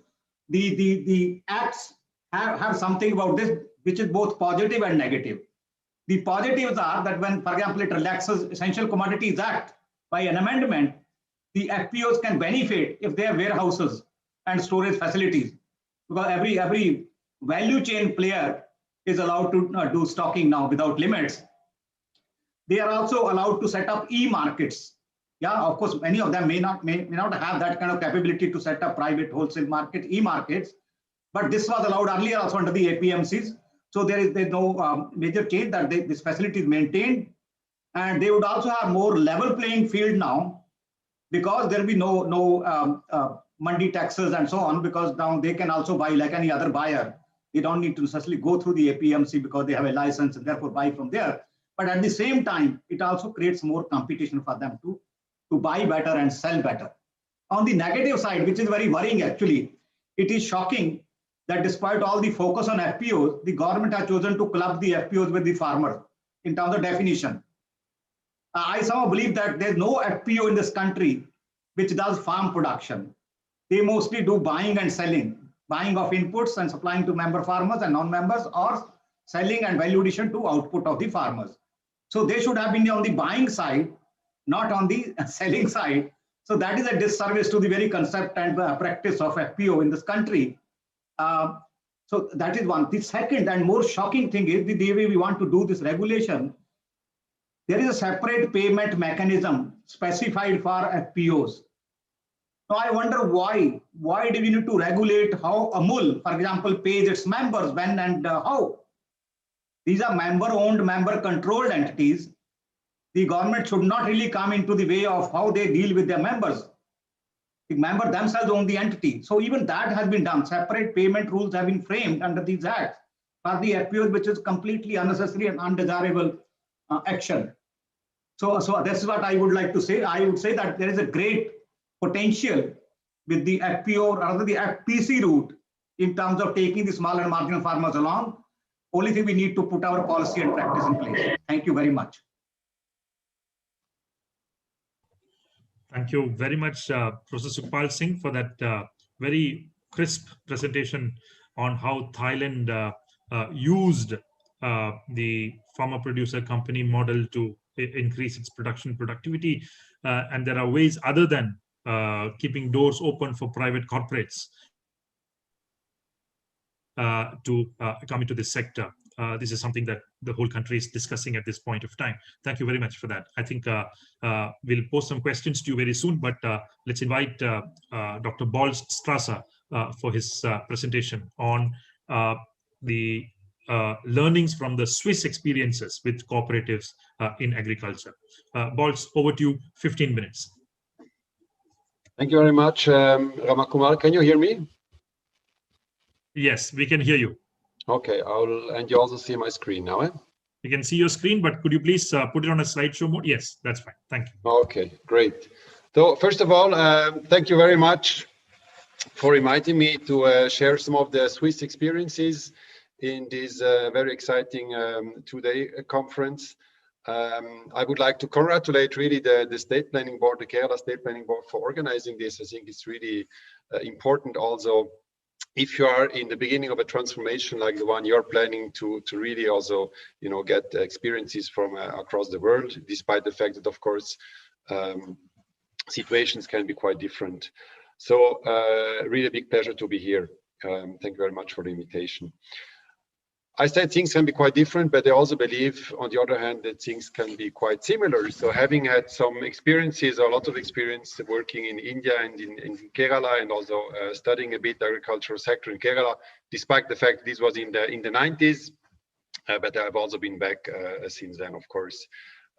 The acts have something about this which is both positive and negative. The positives are that when, for example, it relaxes Essential Commodities Act by an amendment, the FPOs can benefit if they have warehouses and storage facilities, because every value chain player is allowed to do stocking now without limits. They are also allowed to set up e-markets. Yeah, of course, many of them may not have that kind of capability to set up private wholesale market e-markets, but this was allowed earlier also under the APMCs. So there's no major change that this facility is maintained, and they would also have more level playing field now because there will be no mandi taxes and so on, because now they can also buy like any other buyer. They don't need to necessarily go through the APMC because they have a license and therefore buy from there. But at the same time, it also creates more competition for them to buy better and sell better. On the negative side, which is very worrying actually, it is shocking that despite all the focus on FPOs, the government has chosen to club the FPOs with the farmer in terms of definition. I somehow believe that there's no FPO in this country which does farm production. They mostly do buying and selling, buying of inputs and supplying to member farmers and non-members, or selling and value addition to output of the farmers. So they should have been on the buying side, not on the selling side. So that is a disservice to the very concept and practice of FPO in this country. So that is one. The second and more shocking thing is the way we want to do this regulation. There is a separate payment mechanism specified for FPOs. Now I wonder why. Why do we need to regulate how Amul, for example, pays its members, when and how? These are member-owned, member-controlled entities. The government should not really come into the way of how they deal with their members. The member themselves own the entity. So even that has been done. Separate payment rules have been framed under these acts for the FPOs, which is completely unnecessary and undesirable action. So this is what I would like to say. I would say that there is a great potential with the FPO or rather the FPC route in terms of taking the small and marginal farmers along. Only thing we need to put our policy and practice in place. Thank you very much. Thank you very much, Professor Sukhpal Singh, for that very crisp presentation on how Thailand used the farmer producer company model to increase its production productivity. And there are ways other than keeping doors open for private corporates to come into this sector. This is something that the whole country is discussing at this point of time. Thank you very much for that. I think we'll post some questions to you very soon, but let's invite Dr. Balz Strasser for his presentation on the learnings from the Swiss experiences with cooperatives in agriculture. Balz, over to you, 15 minutes. Thank you very much, Ramakumar. Can you hear me? Yes, we can hear you. Okay, and you also see my screen now, eh? We can see your screen, but could you please put it on a slideshow mode? Yes, that's fine. Thank you. Okay, great. So first of all, thank you very much for inviting me to share some of the Swiss experiences in this very exciting two-day conference. I would like to congratulate really the State Planning Board, the Kerala State Planning Board, for organizing this. I think it's really important also, if you are in the beginning of a transformation like the one you're planning to really also, you know, get experiences from across the world, despite the fact that, of course, situations can be quite different. So really a big pleasure to be here. Thank you very much for the invitation. I said things can be quite different, but I also believe, on the other hand, that things can be quite similar. So having had some experiences, a lot of experience working in India and in Kerala, and also studying a bit the agricultural sector in Kerala, despite the fact this was in the 90s, but I've also been back since then, of course.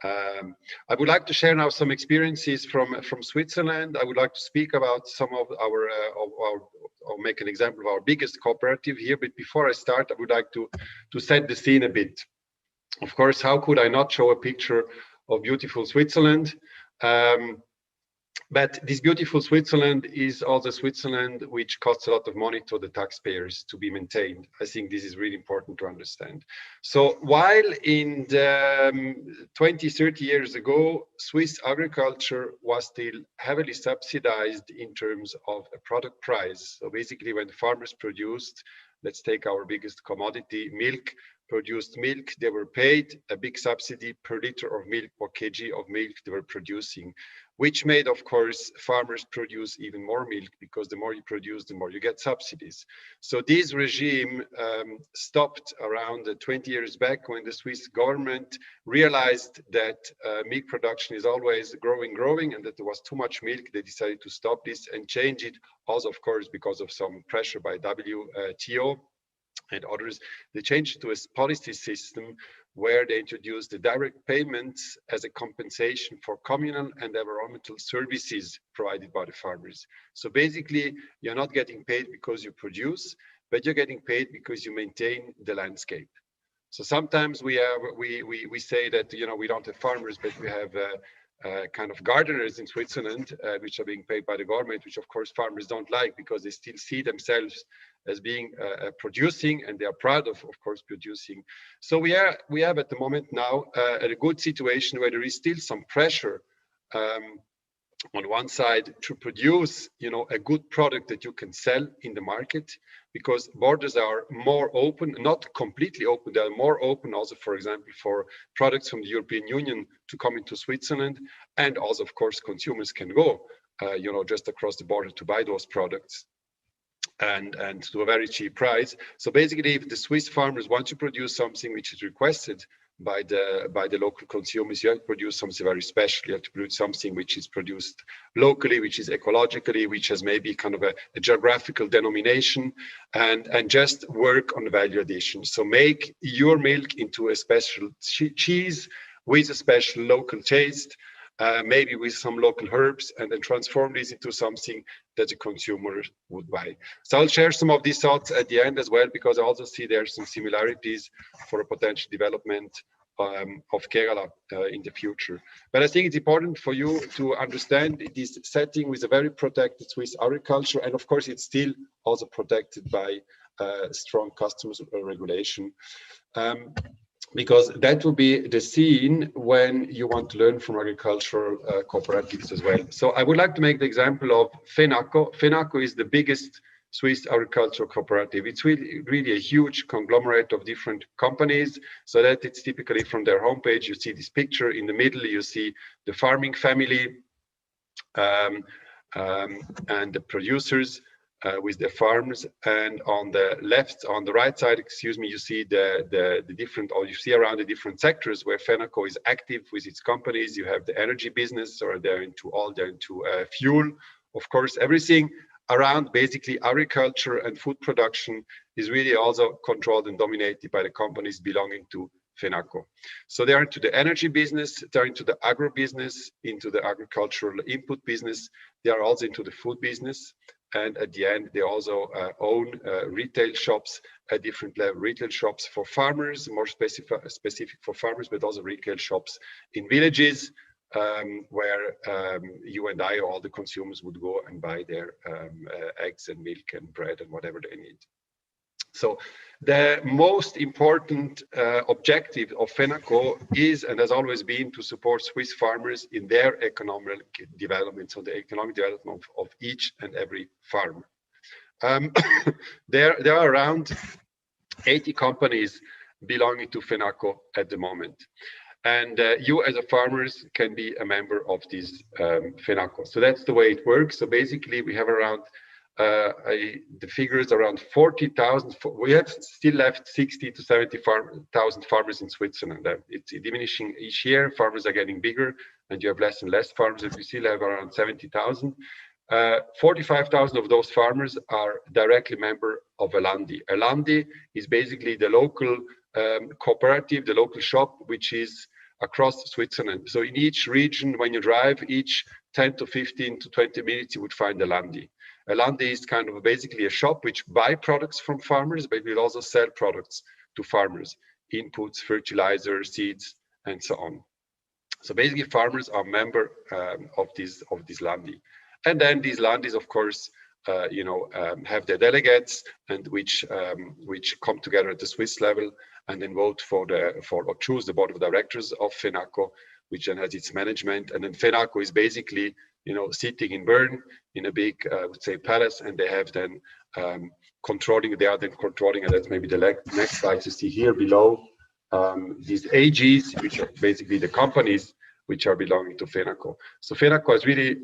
I would like to share now some experiences from Switzerland. I would like to speak about some of our, or make an example of our biggest cooperative here. But before I start, I would like to set the scene a bit. Of course, how could I not show a picture of beautiful Switzerland? But this beautiful Switzerland is also Switzerland which costs a lot of money to the taxpayers to be maintained. I think this is really important to understand. So while in the 20, 30 years ago, Swiss agriculture was still heavily subsidized in terms of a product price. So basically when farmers produced, let's take our biggest commodity, milk, produced milk, they were paid a big subsidy per liter of milk or kg of milk they were producing, which made, of course, farmers produce even more milk, because the more you produce, the more you get subsidies. So this regime stopped around 20 years back, when the Swiss government realized that milk production is always growing, and that there was too much milk. They decided to stop this and change it. Also, of course, because of some pressure by WTO and others, they changed to a policy system where they introduced the direct payments as a compensation for communal and environmental services provided by the farmers. So basically, you're not getting paid because you produce, but you're getting paid because you maintain the landscape. So sometimes we say that, you know, we don't have farmers, but we have kind of gardeners in Switzerland, which are being paid by the government, which of course farmers don't like, because they still see themselves as being producing, and they are proud of course producing. So we have at the moment now a good situation where there is still some pressure on one side to produce, you know, a good product that you can sell in the market, because borders are more open, not completely open, they are more open also, for example, for products from the European Union to come into Switzerland, and also of course consumers can go you know, just across the border to buy those products, and to a very cheap price. So basically, if the Swiss farmers want to produce something which is requested by the local consumers, you have to produce something very special. You have to produce something which is produced locally, which is ecologically, which has maybe kind of a geographical denomination, and just work on value addition. So make your milk into a special cheese with a special local taste, maybe with some local herbs, and then transform this into something that the consumer would buy. So I'll share some of these thoughts at the end as well, because I also see there are some similarities for a potential development of Kerala in the future. But I think it's important for you to understand this setting with a very protected Swiss agriculture, and of course it's still also protected by strong customs regulation. because that will be the scene when you want to learn from agricultural cooperatives as well. So I would like to make the example of FENACO. FENACO is the biggest Swiss agricultural cooperative. It's really a huge conglomerate of different companies, so that it's typically from their homepage. You see this picture in the middle, you see the farming family and the producers with their farms, and on the right side, excuse me, you see the different, or you see around the different sectors where FENACO is active with its companies. You have the energy business, or they're into fuel, of course. Everything around basically agriculture and food production is really also controlled and dominated by the companies belonging to FENACO. So they're into the energy business, they're into the agro business, into the agricultural input business, they are also into the food business, and at the end they also own retail shops at different level, retail shops for farmers, more specific for farmers, but also retail shops in villages, where you and I, all the consumers, would go and buy their eggs and milk and bread and whatever they need. So the most important objective of FENACO is, and has always been, to support Swiss farmers in their economic development, so the economic development of each and every farmer. There are around 80 companies belonging to FENACO at the moment. And you as a farmers can be a member of this FENACO. So that's the way it works. So basically we have around, the figures around 40,000, we have still left 60 to 70,000 farmers in Switzerland. It's diminishing each year, farmers are getting bigger and you have less and less farmers, and we still have around 70,000. 45,000 of those farmers are directly member of Elandi. Elandi is basically the local cooperative, the local shop, which is across Switzerland. So in each region, when you drive, each 10 to 15 to 20 minutes, you would find Elandi. Elandi is kind of basically a shop which buy products from farmers, but will also sell products to farmers, inputs, fertilizer, seeds, and so on. So basically farmers are member of this Landi. And then these Landis, of course, have their delegates, and which come together at the Swiss level and then vote for or choose the board of directors of FENACO, which then has its management. And then FENACO is basically, sitting in Bern in a big, I would say, palace, and they have then controlling, and that's maybe the next slide you see here below, these AGs, which are basically the companies which are belonging to FENACO. So FENACO has really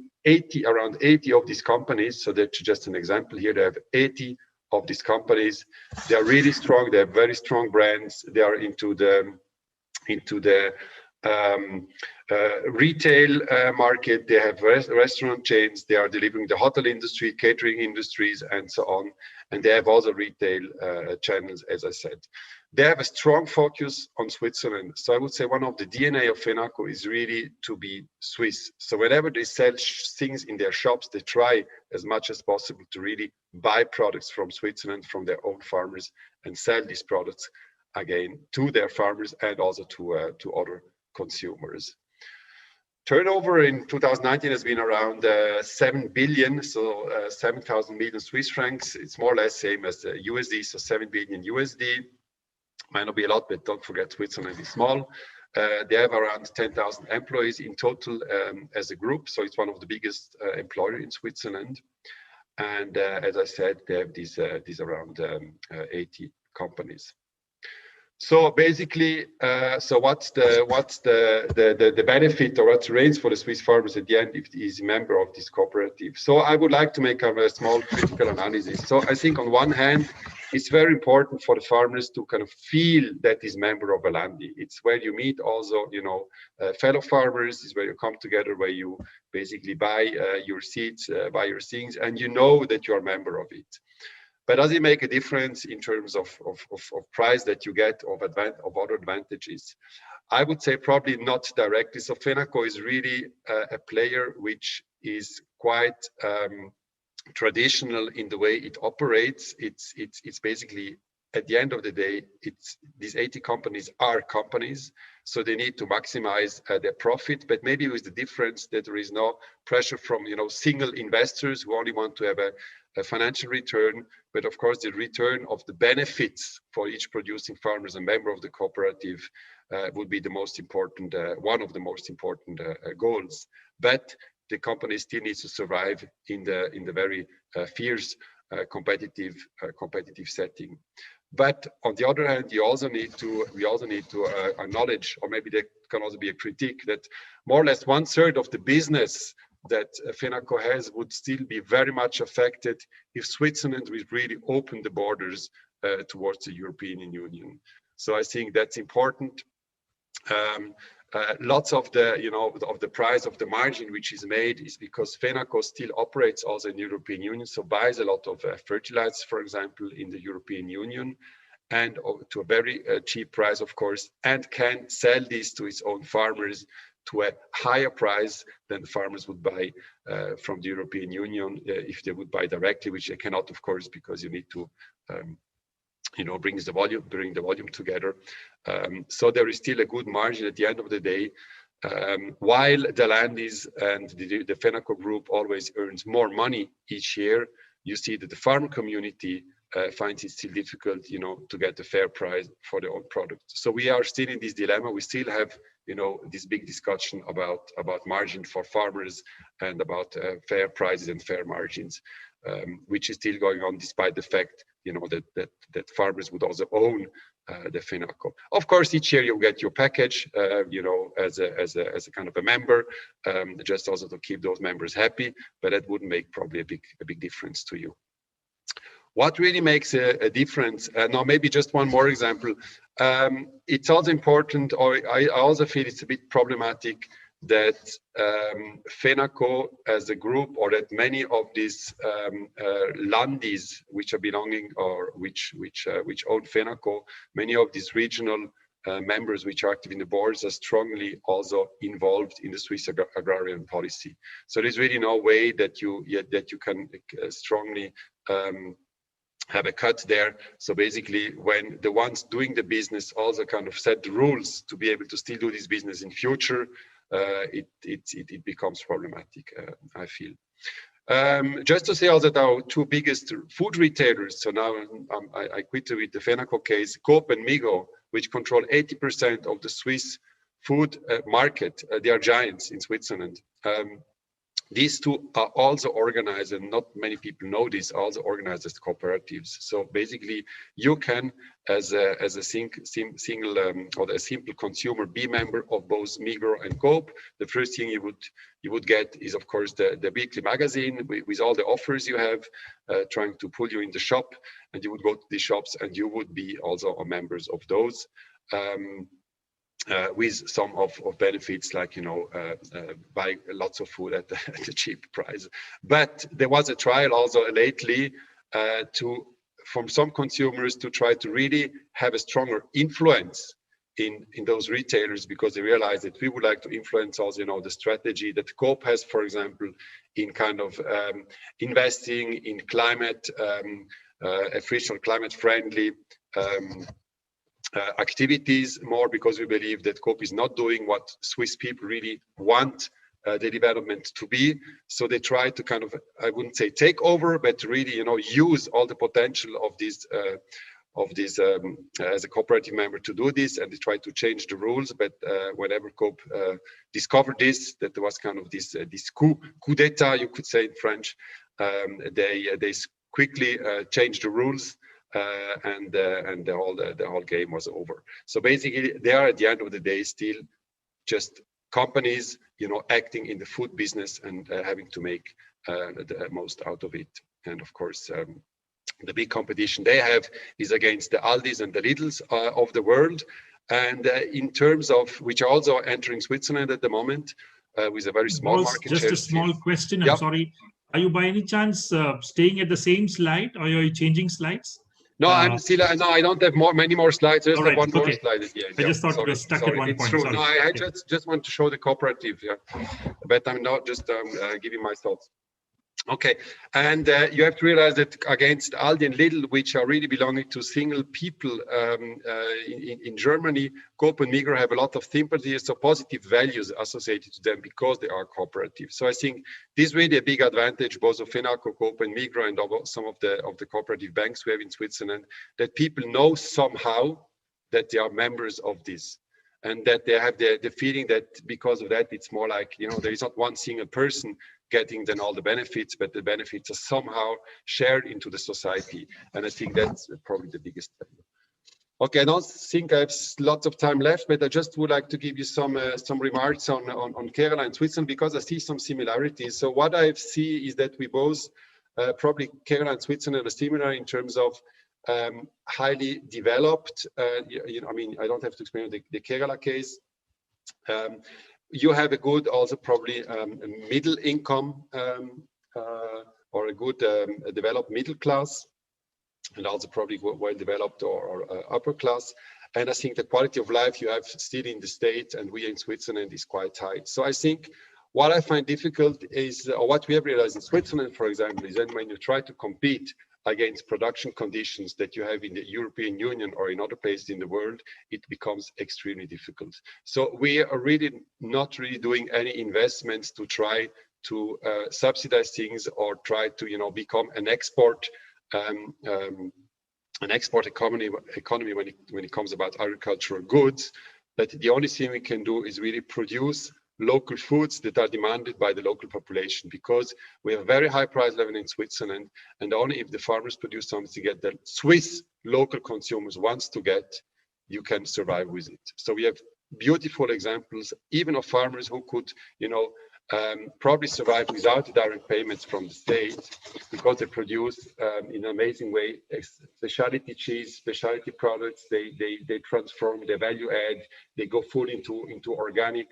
around 80 of these companies. So that's just an example here. They have 80 of these companies. They are really strong. They have very strong brands. They are into the retail market. They have restaurant chains. They are delivering the hotel industry, catering industries, and so on. And they have also retail channels, as I said. They have a strong focus on Switzerland. So I would say one of the DNA of FENACO is really to be Swiss. So whenever they sell things in their shops, they try as much as possible to really buy products from Switzerland, from their own farmers, and sell these products again to their farmers and also to other consumers. Turnover in 2019 has been around 7 billion, so 7,000 million Swiss francs. It's more or less same as the USD, so 7 billion USD. Might not be a lot, but don't forget Switzerland is small. They have around 10,000 employees in total as a group, so it's one of the biggest employer in Switzerland. And as I said, they have these around 80 companies. So basically, what's the benefit, or what's the range for the Swiss farmers at the end if he is a member of this cooperative? So I would like to make a small critical analysis. So I think on one hand, it's very important for the farmers to kind of feel that is member of Elandi. It's where you meet also, fellow farmers. It's where you come together, where you basically buy your seeds, buy your things, and you know that you are a member of it. But does it make a difference in terms of price that you get, of other advantages? I would say probably not directly. So FENACO is really a player which is quite traditional in the way it operates. It's basically, at the end of the day, these 80 companies are companies, so they need to maximize their profit, but maybe with the difference that there is no pressure from single investors who only want to have a financial return, but of course the return of the benefits for each producing farmer as a member of the cooperative would be the most important, one of the most important goals. But the company still needs to survive in the very fierce competitive setting. But on the other hand, we also need to acknowledge, or maybe there can also be a critique, that more or less 1/3 of the business that FENACO has would still be very much affected if Switzerland would really open the borders towards the European Union. So I think that's important. Lots of the price of the margin which is made is because FENACO still operates also in the European Union, so buys a lot of fertilizers, for example, in the European Union, and to a very cheap price, of course, and can sell this to its own farmers to a higher price than the farmers would buy from the European Union if they would buy directly, which they cannot, of course, because you need to bring the volume together. So there is still a good margin at the end of the day, while the Landis and the FENACO group always earns more money each year. You see that the farm community finds it still difficult, to get a fair price for their own product. So we are still in this dilemma. We still have, this big discussion about margin for farmers and about fair prices and fair margins, which is still going on despite the fact, that farmers would also own the FENACO. Of course, each year you get your package, as a kind of a member, just also to keep those members happy, but that wouldn't make probably a big difference to you. What really makes a difference, now maybe just one more example, it's also important, or I also feel it's a bit problematic that FENACO as a group, or that many of these Landis which are belonging, or which own FENACO, many of these regional members which are active in the boards are strongly also involved in the Swiss agrarian policy. So there's really no way that you can strongly have a cut there. So basically, when the ones doing the business also kind of set the rules to be able to still do this business in future, it becomes problematic, I feel. Just to say also that our two biggest food retailers, so now I quit with the FENACO case, Coop and Migros, which control 80% of the Swiss food market, they are giants in Switzerland. These two are also organized, and not many people know this, also organized as cooperatives. So basically, you can, as a single or a simple consumer, be member of both Migros and Coop. The first thing you would get is, of course, the weekly magazine with all the offers you have, trying to pull you in the shop, and you would go to the shops, and you would be also a members of those. With some of benefits like buy lots of food at a cheap price. But there was a trial also lately from some consumers to try to really have a stronger influence in those retailers, because they realized that we would like to influence also the strategy that Coop has, for example, in kind of investing in climate efficient, climate friendly activities more, because we believe that Coop is not doing what Swiss people really want the development to be. So they try to kind of, I wouldn't say take over, but really, use all the potential of this as a cooperative member to do this, and they try to change the rules. But whenever Coop discovered this, that there was kind of this coup d'état, you could say in French, they quickly changed the rules. And the whole game was over. So basically, they are at the end of the day still just companies, acting in the food business and having to make the most out of it. And of course, the big competition they have is against the Aldis and the Lidls of the world. And in terms of which are also entering Switzerland at the moment with a very small market share. Just a small question. I'm sorry. Are you by any chance staying at the same slide, or are you changing slides? No, I'm still. No, I don't have many more slides. There's one more slide at the end. I just thought we were stuck at one point. True. No, I just want to show the cooperative. Yeah, but I'm not just giving my thoughts. Okay, and you have to realize that against Aldi and Lidl, which are really belonging to single people in Germany, Coop and Migros have a lot of sympathy, so positive values associated to them because they are cooperative. So I think this is really a big advantage both of Fenaco, Coop and Migros and of some of the cooperative banks we have in Switzerland, that people know somehow that they are members of this. And that they have the feeling that because of that, it's more like, you know, there is not one single person getting then all the benefits, but the benefits are somehow shared into the society. And I think that's probably the biggest thing. Okay, I don't think I have lots of time left, but I just would like to give you some remarks on Kerala and Switzerland, because I see some similarities. So what I see is that we both, probably Kerala and Switzerland are similar in terms of highly developed, you know, I mean, I don't have to explain the Kerala case. You have a good, also probably middle income or a good developed middle class, and also probably well developed or upper class. And I think the quality of life you have still in the States and we in Switzerland is quite high. So I think what I find difficult is, or what we have realized in Switzerland, for example, is that when you try to compete against production conditions that you have in the European Union or in other places in the world, it becomes extremely difficult. So we are really not really doing any investments to try to subsidize things or try to, you know, become an export economy when it comes about agricultural goods. But the only thing we can do is really produce local foods that are demanded by the local population, because we have a very high price level in Switzerland, and only if the farmers produce something that the Swiss local consumers wants to get, you can survive with it. So we have beautiful examples, even of farmers who could, you know, probably survive without direct payments from the state, because they produce in an amazing way specialty cheese, specialty products. They transform, they value add, they go full into organic.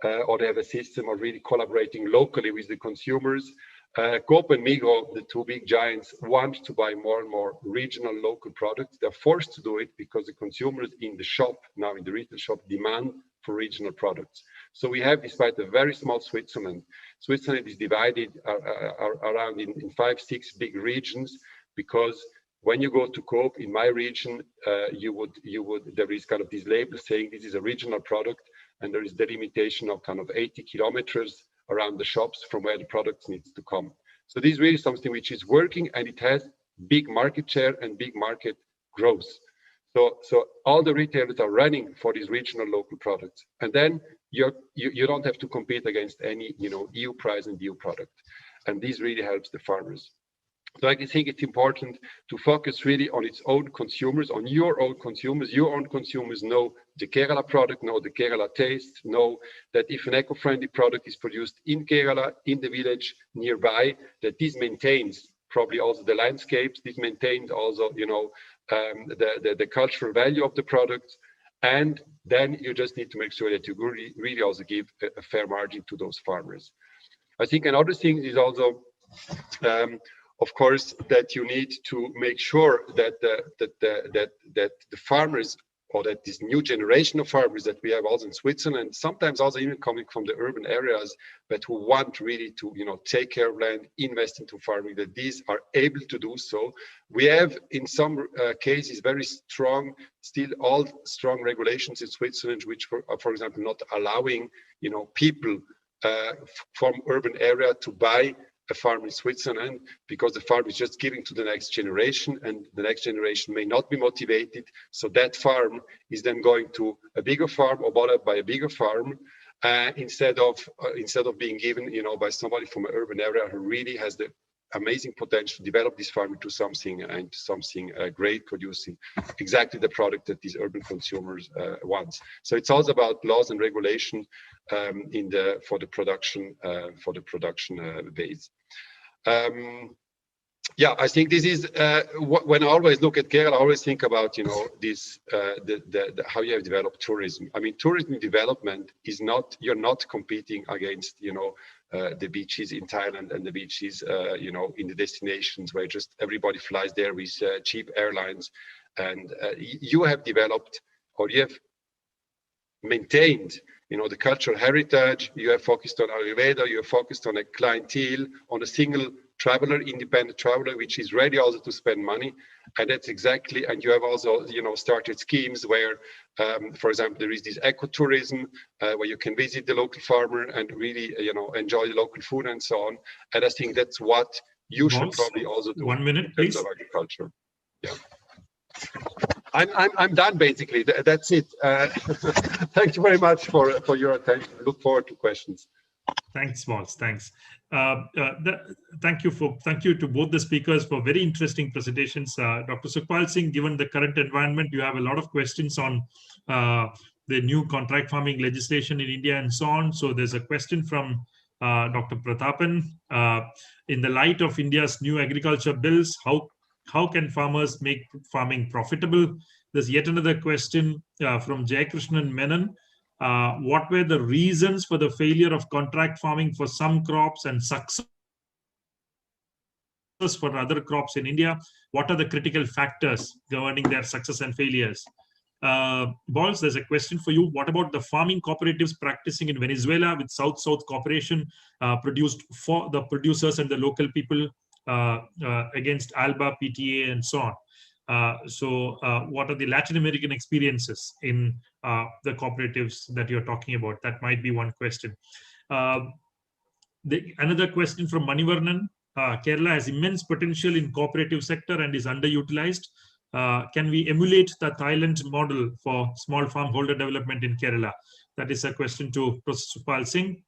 Or they have a system of really collaborating locally with the consumers. Coop and Migros, the two big giants, want to buy more and more regional local products. They're forced to do it because the consumers in the shop, now in the retail shop, demand for regional products. So we have, despite a very small Switzerland is divided around in 5-6 big regions, because when you go to Coop in my region, there is kind of this label saying this is a regional product, and there is the limitation of kind of 80 kilometers around the shops from where the product needs to come. So this is really something which is working, and it has big market share and big market growth. So all the retailers are running for these regional local products, and then you don't have to compete against any, you know, EU price and EU product, and this really helps the farmers. So I think it's important to focus really on its own consumers, on your own consumers. Your own consumers know the Kerala product, know the Kerala taste, know that if an eco-friendly product is produced in Kerala, in the village nearby, that this maintains probably also the landscapes, this maintains also, you know, the cultural value of the product. And then you just need to make sure that you really also give a fair margin to those farmers. I think another thing is also, of course, that you need to make sure that the farmers, or that this new generation of farmers that we have also in Switzerland, sometimes also even coming from the urban areas, but who want really to, you know, take care of land, invest into farming, that these are able to do so. We have in some cases very strong, still all strong regulations in Switzerland, which for example, not allowing, you know, people from urban area to buy a farm in Switzerland, because the farm is just giving to the next generation, and the next generation may not be motivated. So that farm is then going to a bigger farm or bought up by a bigger farm, instead of being given, you know, by somebody from an urban area who really has the amazing potential to develop this farm into something great, producing exactly the product that these urban consumers want. So it's also about laws and regulation for the production base. Yeah, I think this is when I always look at Kerala, I always think about, you know, this how you have developed tourism. I mean, tourism development is not, you're not competing against, you know, the beaches in Thailand and the beaches, you know, in the destinations where just everybody flies there with cheap airlines, and you have developed, or you have maintained, you know, the cultural heritage. You have focused on Ayurveda. You have focused on a clientele, on a single traveler, independent traveler, which is ready also to spend money. And that's exactly, and you have also, started schemes where, for example, there is this ecotourism where you can visit the local farmer and really, enjoy the local food and so on. And I think that's what you should probably also do. 1 minute, in terms please. of agriculture. Yeah. I'm done basically. That's it. Thank you very much for your attention. I look forward to questions. Thanks, Bols. Thanks. Thank you to both the speakers for very interesting presentations. Dr. Sukhpal Singh, given the current environment, you have a lot of questions on the new contract farming legislation in India and so on. So there's a question from Dr. Prathapan. In the light of India's new agriculture bills, how can farmers make farming profitable? There's yet another question from Jayakrishnan Menon. What were the reasons for the failure of contract farming for some crops and success for other crops in India? What are the critical factors governing their success and failures? Bols, there's a question for you. What about the farming cooperatives practicing in Venezuela with South-South cooperation produced for the producers and the local people against ALBA, PTA, and so on? What are the Latin American experiences in the cooperatives that you're talking about? That might be one question. Another question from Manivarnan. Kerala has immense potential in cooperative sector and is underutilized. Can we emulate the Thailand model for small farm holder development in Kerala? That is a question to Professor Sukhpal Singh.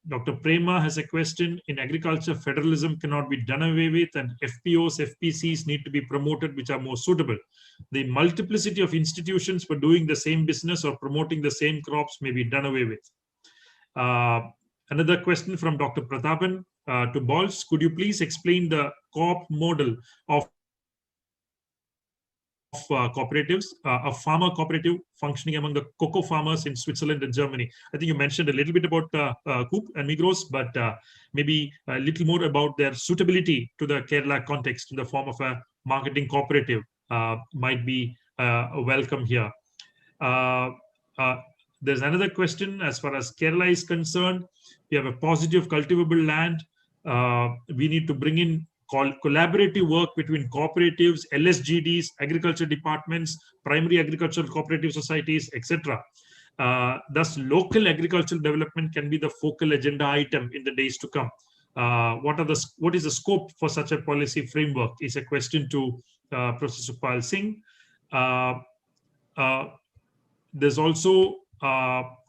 Dr. Prema has a question. In agriculture, federalism cannot be done away with, and FPOs, FPCs need to be promoted, which are more suitable. The multiplicity of institutions for doing the same business or promoting the same crops may be done away with. Another question from Dr. Prathapan to Bols. Could you please explain the co-op model of cooperatives, a farmer cooperative functioning among the cocoa farmers in Switzerland and Germany? I think you mentioned a little bit about Coop and Migros, but maybe a little more about their suitability to the Kerala context in the form of a marketing cooperative might be welcome here. There's another question as far as Kerala is concerned. We have a positive cultivable land. We need to bring in collaborative work between cooperatives, LSGDs, agriculture departments, primary agricultural cooperative societies, etc. Thus, local agricultural development can be the focal agenda item in the days to come. What is the scope for such a policy framework? Is a question to Professor Sukhpal Singh. There's also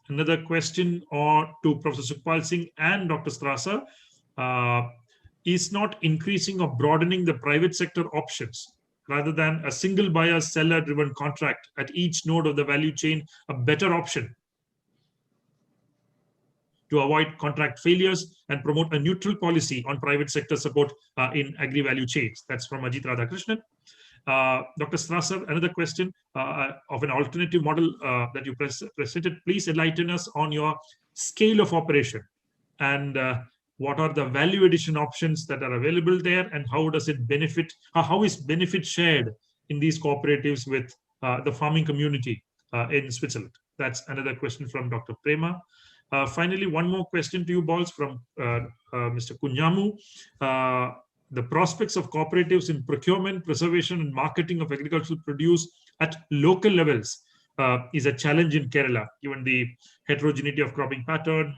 another question to Professor Sukhpal Singh and Dr. Strasser. Is not increasing or broadening the private sector options rather than a single buyer seller driven contract at each node of the value chain a better option to avoid contract failures and promote a neutral policy on private sector support in agri value chains? That's from Ajit Radhakrishnan. Dr. Strasser, another question of an alternative model that you presented. Please enlighten us on your scale of operation and what are the value addition options that are available there, and how does it benefit? How is benefit shared in these cooperatives with the farming community in Switzerland? That's another question from Dr. Prema. Finally, one more question to you, Bols, from Mr. Kunyamu. The prospects of cooperatives in procurement, preservation, and marketing of agricultural produce at local levels is a challenge in Kerala, given the heterogeneity of cropping pattern,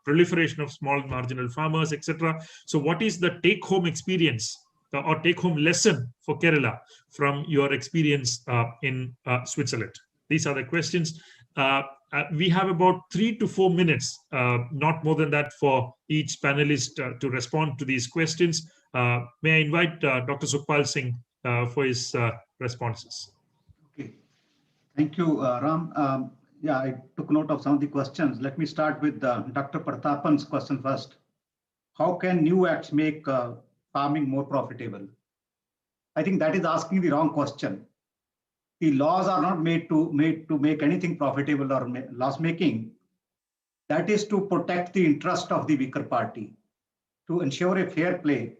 proliferation of small marginal farmers, etc. So what is the take-home experience or take-home lesson for Kerala from your experience in Switzerland? These are the questions. We have about 3 to 4 minutes, not more than that, for each panelist to respond to these questions. May I invite Dr. Sukhpal Singh for his responses? Okay. Thank you, Ram. Yeah, I took note of some of the questions. Let me start with Dr. Prathapan's question first. How can new acts make farming more profitable? I think that is asking the wrong question. The laws are not made to make anything profitable or loss making. That is to protect the interest of the weaker party, to ensure a fair play.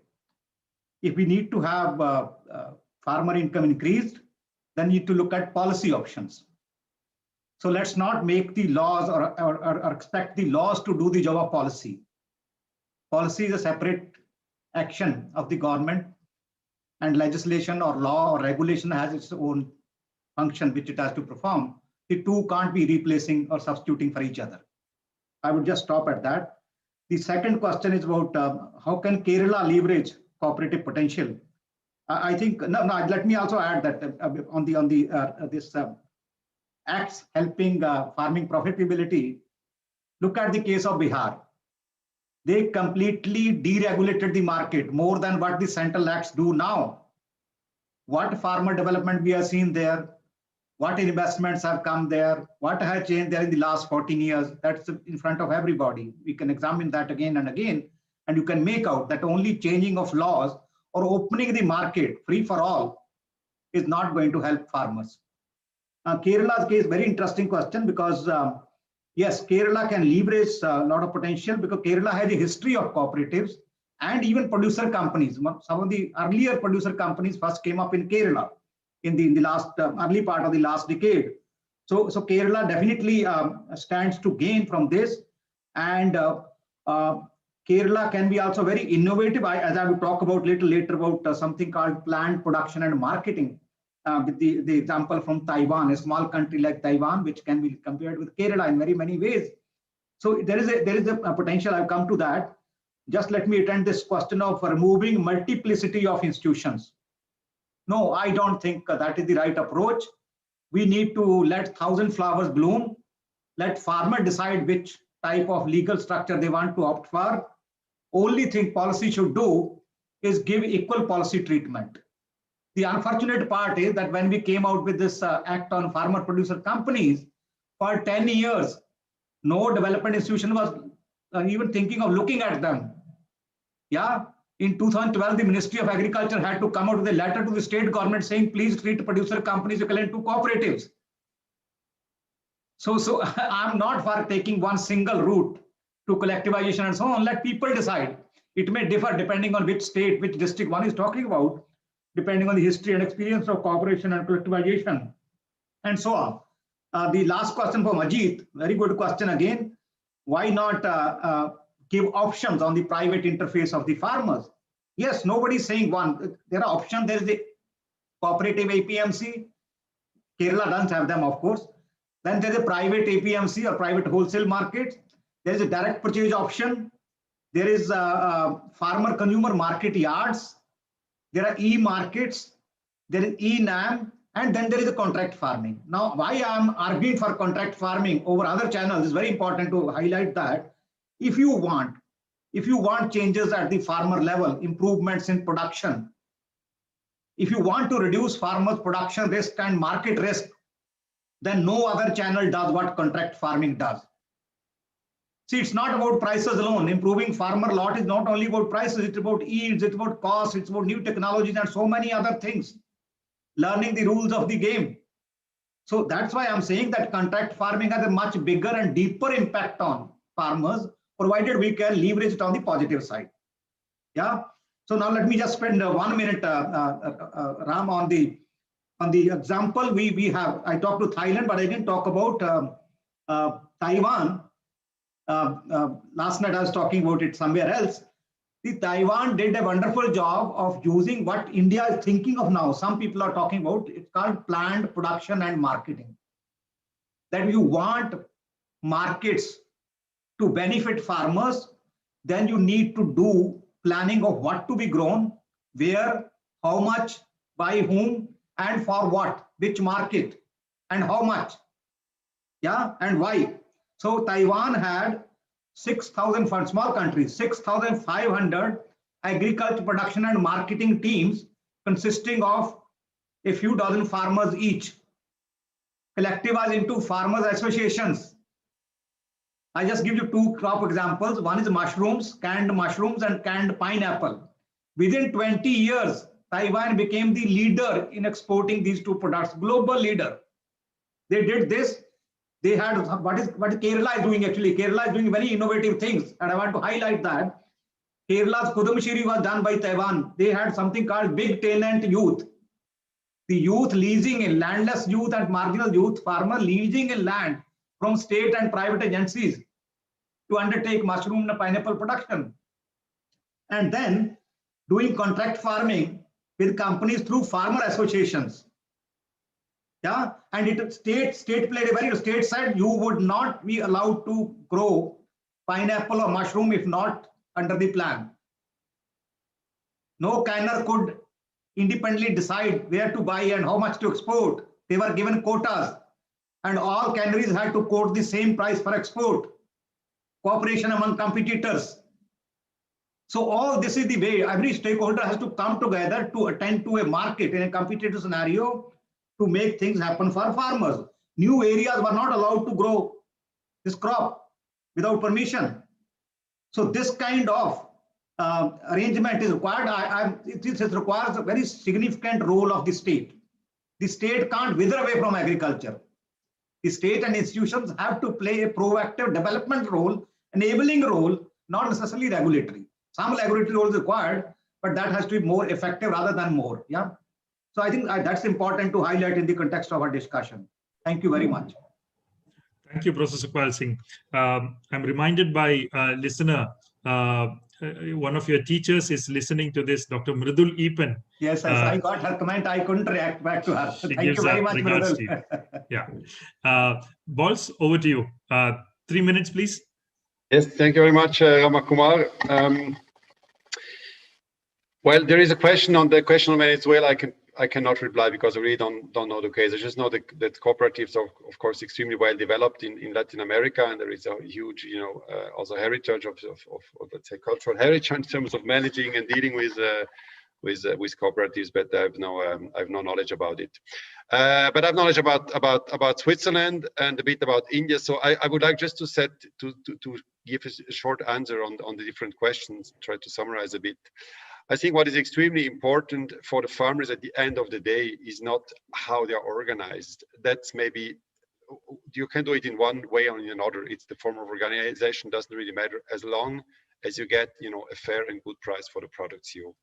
If we need to have farmer income increased, then need to look at policy options. So let's not make the laws or expect the laws to do the job of policy. Policy is a separate action of the government, and legislation or law or regulation has its own function which it has to perform. The two can't be replacing or substituting for each other. I would just stop at that. The second question is about how can Kerala leverage cooperative potential? I think let me also add that on this acts helping farming profitability. Look at the case of Bihar. They completely deregulated the market more than what the central acts do now. What farmer development we have seen there, what investments have come there, what has changed there in the last 14 years, that's in front of everybody. We can examine that again and again, and you can make out that only changing of laws or opening the market free for all is not going to help farmers. Kerala's case, very interesting question, because yes, Kerala can leverage a lot of potential because Kerala has a history of cooperatives and even producer companies. Some of the earlier producer companies first came up in Kerala in the last early part of the last decade. So Kerala definitely stands to gain from this, and Kerala can be also very innovative. As I will talk about little later about something called planned production and marketing. With the example from Taiwan, a small country like Taiwan, which can be compared with Kerala in very many ways. So there is a potential. I'll come to that. Just let me attend this question of removing multiplicity of institutions. No, I don't think that is the right approach. We need to let 1,000 flowers bloom. Let farmer decide which type of legal structure they want to opt for. Only thing policy should do is give equal policy treatment. The unfortunate part is that when we came out with this act on farmer producer companies, for 10 years, no development institution was even thinking of looking at them. Yeah, in 2012, the Ministry of Agriculture had to come out with a letter to the state government saying, please treat producer companies equivalent to cooperatives. So I'm not for taking one single route to collectivization and so on. Let people decide. It may differ depending on which state, which district one is talking about, depending on the history and experience of cooperation and collectivization, and so on. The last question from Ajit, very good question again. Why not give options on the private interface of the farmers? Yes, nobody's saying one. There are options. There is the cooperative APMC. Kerala doesn't have them, of course. Then there's a private APMC or private wholesale market. There is a direct purchase option. There is farmer consumer market yards. There are e-markets, there is e-NAM, and then there is a contract farming. Now, why I'm arguing for contract farming over other channels is very important to highlight that. If you want changes at the farmer level, improvements in production, if you want to reduce farmers' production risk and market risk, then no other channel does what contract farming does. See, it's not about prices alone. Improving farmer lot is not only about prices, it's about yields, it's about costs, it's about new technologies and so many other things. Learning the rules of the game. So that's why I'm saying that contract farming has a much bigger and deeper impact on farmers, provided we can leverage it on the positive side. Yeah. So now let me just spend 1 minute, Ram, on the example we have. I talked to Thailand, but I didn't talk about Taiwan. Last night I was talking about it somewhere else. The Taiwan did a wonderful job of using what India is thinking of now. Some people are talking about, it's called planned production and marketing. That you want markets to benefit farmers, then you need to do planning of what to be grown, where, how much, by whom, and for what, which market, and how much, yeah, and why. So Taiwan had 6,000, for small countries, 6,500 agriculture production and marketing teams consisting of a few dozen farmers each, collectivized into farmers associations. I just give you two crop examples. One is mushrooms, canned mushrooms and canned pineapple. Within 20 years, Taiwan became the leader in exporting these two products, global leader. They did this. They had what Kerala is doing actually. Kerala is doing very innovative things, and I want to highlight that. Kerala's Kudumshiri was done by Taiwan. They had something called big tenant youth. The youth leasing in, landless youth and marginal youth, farmer leasing in land from state and private agencies to undertake mushroom and pineapple production. and then doing contract farming with companies through farmer associations. Yeah, and state played a very, state said you would not be allowed to grow pineapple or mushroom if not under the plan. No canner could independently decide where to buy and how much to export. They were given quotas, and all canneries had to quote the same price for export. Cooperation among competitors. So all this is the way every stakeholder has to come together to attend to a market in a competitive scenario to make things happen for farmers. New areas were not allowed to grow this crop without permission. So this kind of arrangement is required. It requires a very significant role of the state. The state can't wither away from agriculture. The state and institutions have to play a proactive development role, enabling role, not necessarily regulatory. Some regulatory role is required, but that has to be more effective rather than more. Yeah. So I think that's important to highlight in the context of our discussion. Thank you very much. Thank you, Professor Sukhpal Singh. I'm reminded by a listener, one of your teachers is listening to this, Dr. Mridul Eapen. Yes, I got her comment. I couldn't react back to her. Thank you very much, Mridul. Yeah. Balls, over to you. 3 minutes, please. Yes, thank you very much, Ramakumar. Well, there is a question on the question of Venezuela. I cannot reply because I really don't know the case. I just know that cooperatives are, of course, extremely well developed in Latin America, and there is a huge, also heritage of let's say cultural heritage in terms of managing and dealing with cooperatives. But I have no knowledge about it. But I have knowledge about Switzerland and a bit about India. So I would like just to give a short answer on the different questions. Try to summarize a bit. I think what is extremely important for the farmers at the end of the day is not how they are organized. That's maybe, you can do it in one way or in another. It's the form of organization, doesn't really matter, as long as you get, a fair and good price for the products you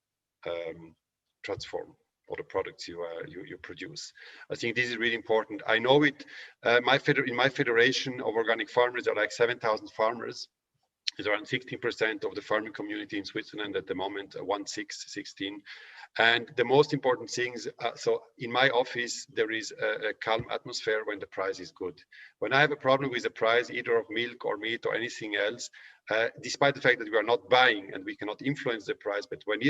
transform or the products you produce. I think this is really important. I know it. In my federation of organic farmers, there are like 7,000 farmers. It's around 16% of the farming community in Switzerland at the moment, 16. And the most important things, so in my office, there is a calm atmosphere when the price is good. When I have a problem with the price, either of milk or meat or anything else, despite the fact that we are not buying and we cannot influence the price, but when there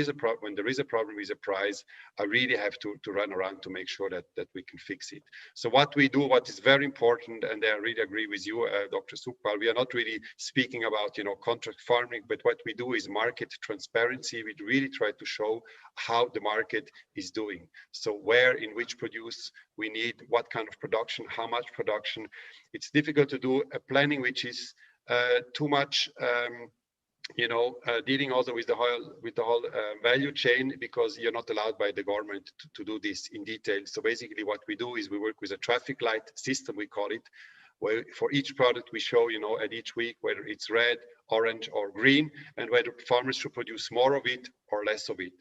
is a problem with the price, I really have to run around to make sure that we can fix it. So what we do, what is very important, and I really agree with you, Dr. Sukhpal, we are not really speaking about contract farming, but what we do is market transparency. We really try to show how the market is doing. So where, in which produce we need, what kind of production, how much production. It's difficult to do a planning which is too much, dealing also with the whole value chain, because you're not allowed by the government to do this in detail. So basically what we do is we work with a traffic light system, we call it, where for each product we show, at each week, whether it's red, orange or green, and whether farmers should produce more of it or less of it.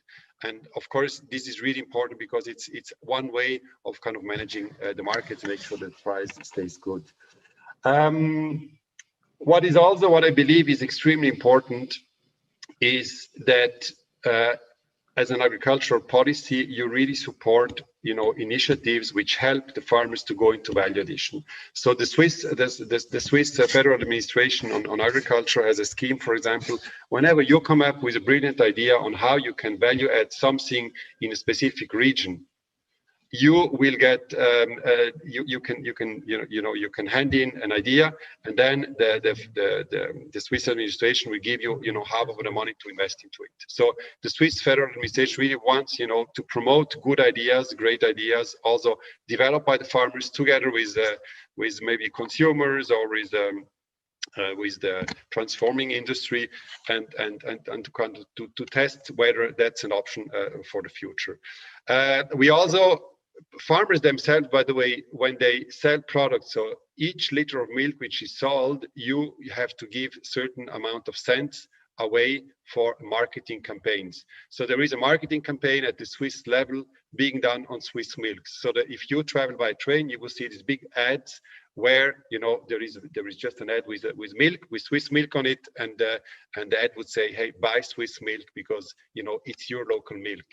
And of course, this is really important because it's one way of kind of managing the market to make sure that price stays good. What I believe is extremely important is that as an agricultural policy, you really support, initiatives which help the farmers to go into value addition. So the Swiss Federal Administration on agriculture has a scheme, for example, whenever you come up with a brilliant idea on how you can value add something in a specific region, you will get you can hand in an idea, and then the Swiss administration will give you half of the money to invest into it. So the Swiss Federal Administration really wants to promote good ideas, great ideas, also developed by the farmers together with maybe consumers or with the transforming industry, and to test whether that's an option for the future. We also, farmers themselves, by the way, when they sell products, so each liter of milk which is sold, you have to give certain amount of cents away for marketing campaigns. So there is a marketing campaign at the Swiss level being done on Swiss milk. So that if you travel by train, you will see these big ads where there is just an ad with milk, with Swiss milk on it, and the ad would say, hey, buy Swiss milk because it's your local milk.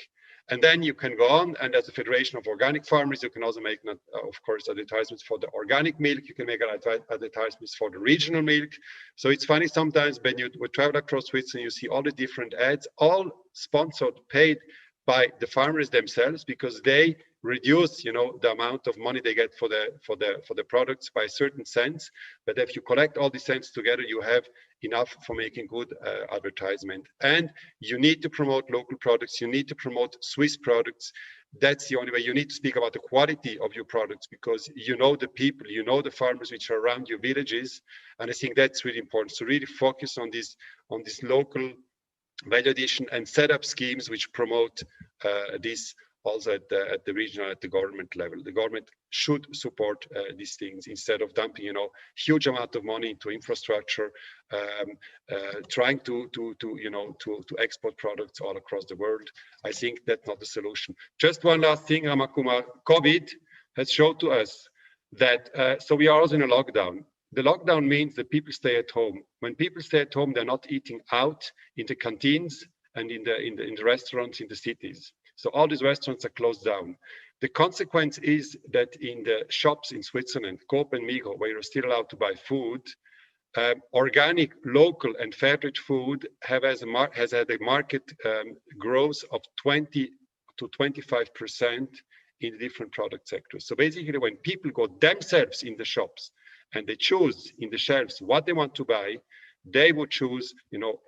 And then you can go on, and as a Federation of Organic Farmers, you can also make, of course, advertisements for the organic milk. You can make advertisements for the regional milk. So it's funny sometimes when you travel across Switzerland, you see all the different ads, all sponsored, paid by the farmers themselves, because they reduce, the amount of money they get for the products by a certain cents. But if you collect all the cents together, you have enough for making good advertisement. And you need to promote local products. You need to promote Swiss products. That's the only way. You need to speak about the quality of your products, because the people, the farmers which are around your villages. And I think that's really important. So really focus on this local value addition and set up schemes which promote this also at the regional, at the government level. The government should support these things instead of dumping, huge amount of money into infrastructure, trying to export products all across the world. I think that's not the solution. Just one last thing, Ramakumar. COVID has shown to us that so we are also in a lockdown. The lockdown means that people stay at home. When people stay at home, they're not eating out in the canteens and in the restaurants in the cities. So all these restaurants are closed down. The consequence is that in the shops in Switzerland, Coop and Migros, where you're still allowed to buy food, organic, local, and fair trade food has had a market growth of 20 to 25% in the different product sectors. So basically, when people go themselves in the shops and they choose in the shelves what they want to buy, they would choose,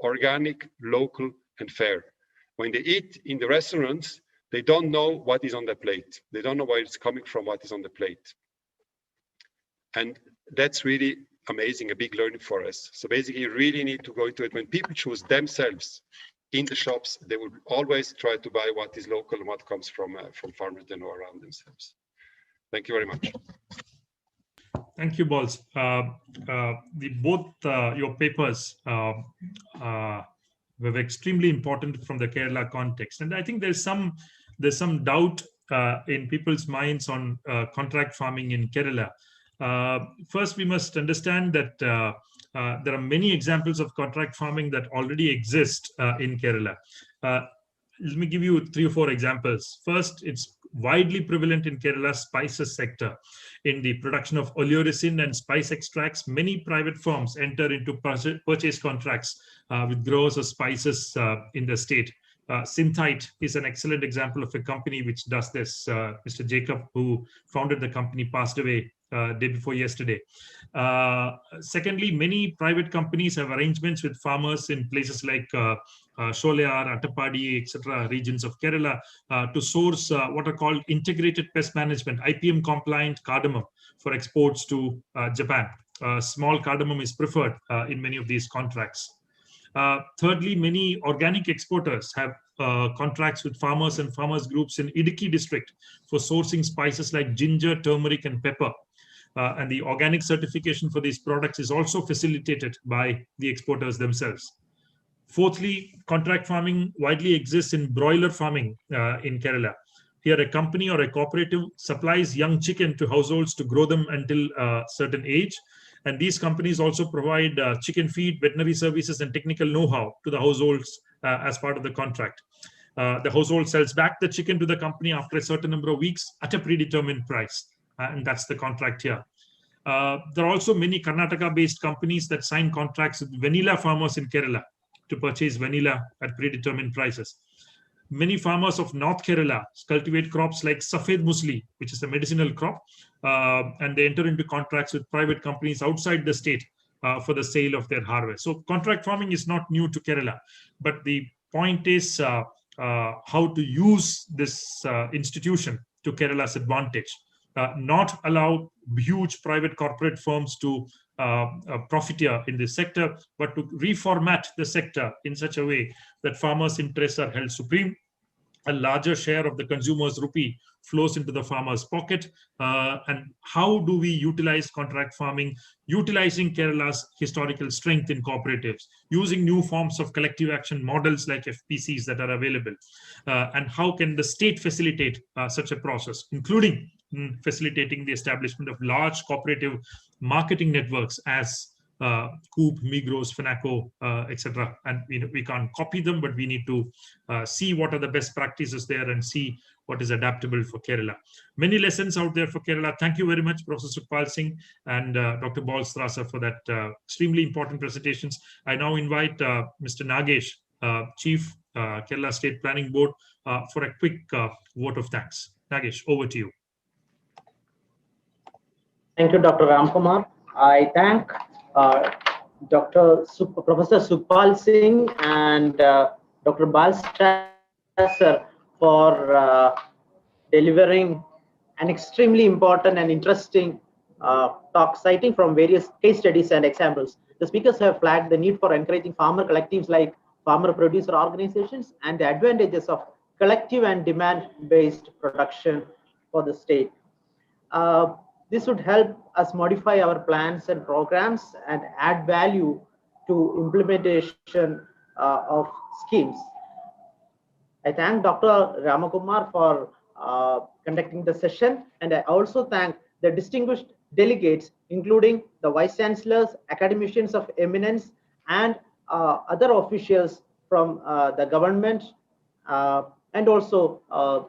organic, local, and fair. When they eat in the restaurants, they don't know what is on the plate. They don't know where it's coming from, what is on the plate. And that's really amazing, a big learning for us. So basically, you really need to go into it. When people choose themselves in the shops, they will always try to buy what is local and what comes from farmers they know around themselves. Thank you very much. Thank you, Bols. Both your papers were extremely important from the Kerala context, and I think there's some doubt in people's minds on contract farming in Kerala. First, we must understand that there are many examples of contract farming that already exist in Kerala. Let me give you 3 or 4 examples. First, it's widely prevalent in Kerala's spices sector. In the production of oleoresin and spice extracts, many private firms enter into purchase contracts with growers of spices in the state. Synthite is an excellent example of a company which does this. Mr. Jacob, who founded the company, passed away day before yesterday. Secondly, many private companies have arrangements with farmers in places like Sholayar, Attapadi, etc., regions of Kerala to source what are called integrated pest management, IPM compliant cardamom for exports to Japan. Small cardamom is preferred in many of these contracts. Thirdly, many organic exporters have contracts with farmers and farmers groups in Idukki district for sourcing spices like ginger, turmeric, and pepper. And the organic certification for these products is also facilitated by the exporters themselves. Fourthly, contract farming widely exists in broiler farming in Kerala. Here, a company or a cooperative supplies young chicken to households to grow them until a certain age. And these companies also provide chicken feed, veterinary services, and technical know-how to the households as part of the contract. The household sells back the chicken to the company after a certain number of weeks at a predetermined price. And that's the contract here. There are also many Karnataka-based companies that sign contracts with vanilla farmers in Kerala to purchase vanilla at predetermined prices. Many farmers of North Kerala cultivate crops like Safed Musli, which is a medicinal crop, and they enter into contracts with private companies outside the state for the sale of their harvest. So contract farming is not new to Kerala, but the point is how to use this institution to Kerala's advantage. Not allow huge private corporate firms to profiteer in this sector, but to reformat the sector in such a way that farmers' interests are held supreme. A larger share of the consumer's rupee flows into the farmer's pocket. And how do we utilize contract farming, utilizing Kerala's historical strength in cooperatives, using new forms of collective action models like FPCs that are available? And how can the state facilitate such a process, including facilitating the establishment of large cooperative marketing networks as Coop, Migros, Fnaco, etc. And we can't copy them, but we need to see what are the best practices there and see what is adaptable for Kerala. Many lessons out there for Kerala. Thank you very much, Professor Sukhpal Singh and Dr. Balstrasser for that extremely important presentations. I now invite Mr. Nagesh, Chief Kerala State Planning Board, for a quick vote of thanks. Nagesh, over to you. Thank you, Dr. Ramkumar. I thank Professor Sukhpal Singh and Dr. Balstrasser for delivering an extremely important and interesting talk, citing from various case studies and examples. The speakers have flagged the need for encouraging farmer collectives like farmer producer organizations and the advantages of collective and demand-based production for the state. This would help us modify our plans and programs and add value to implementation of schemes. I thank Dr. Ramakumar for conducting the session, and I also thank the distinguished delegates, including the Vice Chancellors, academicians of eminence, and other officials from the government, and also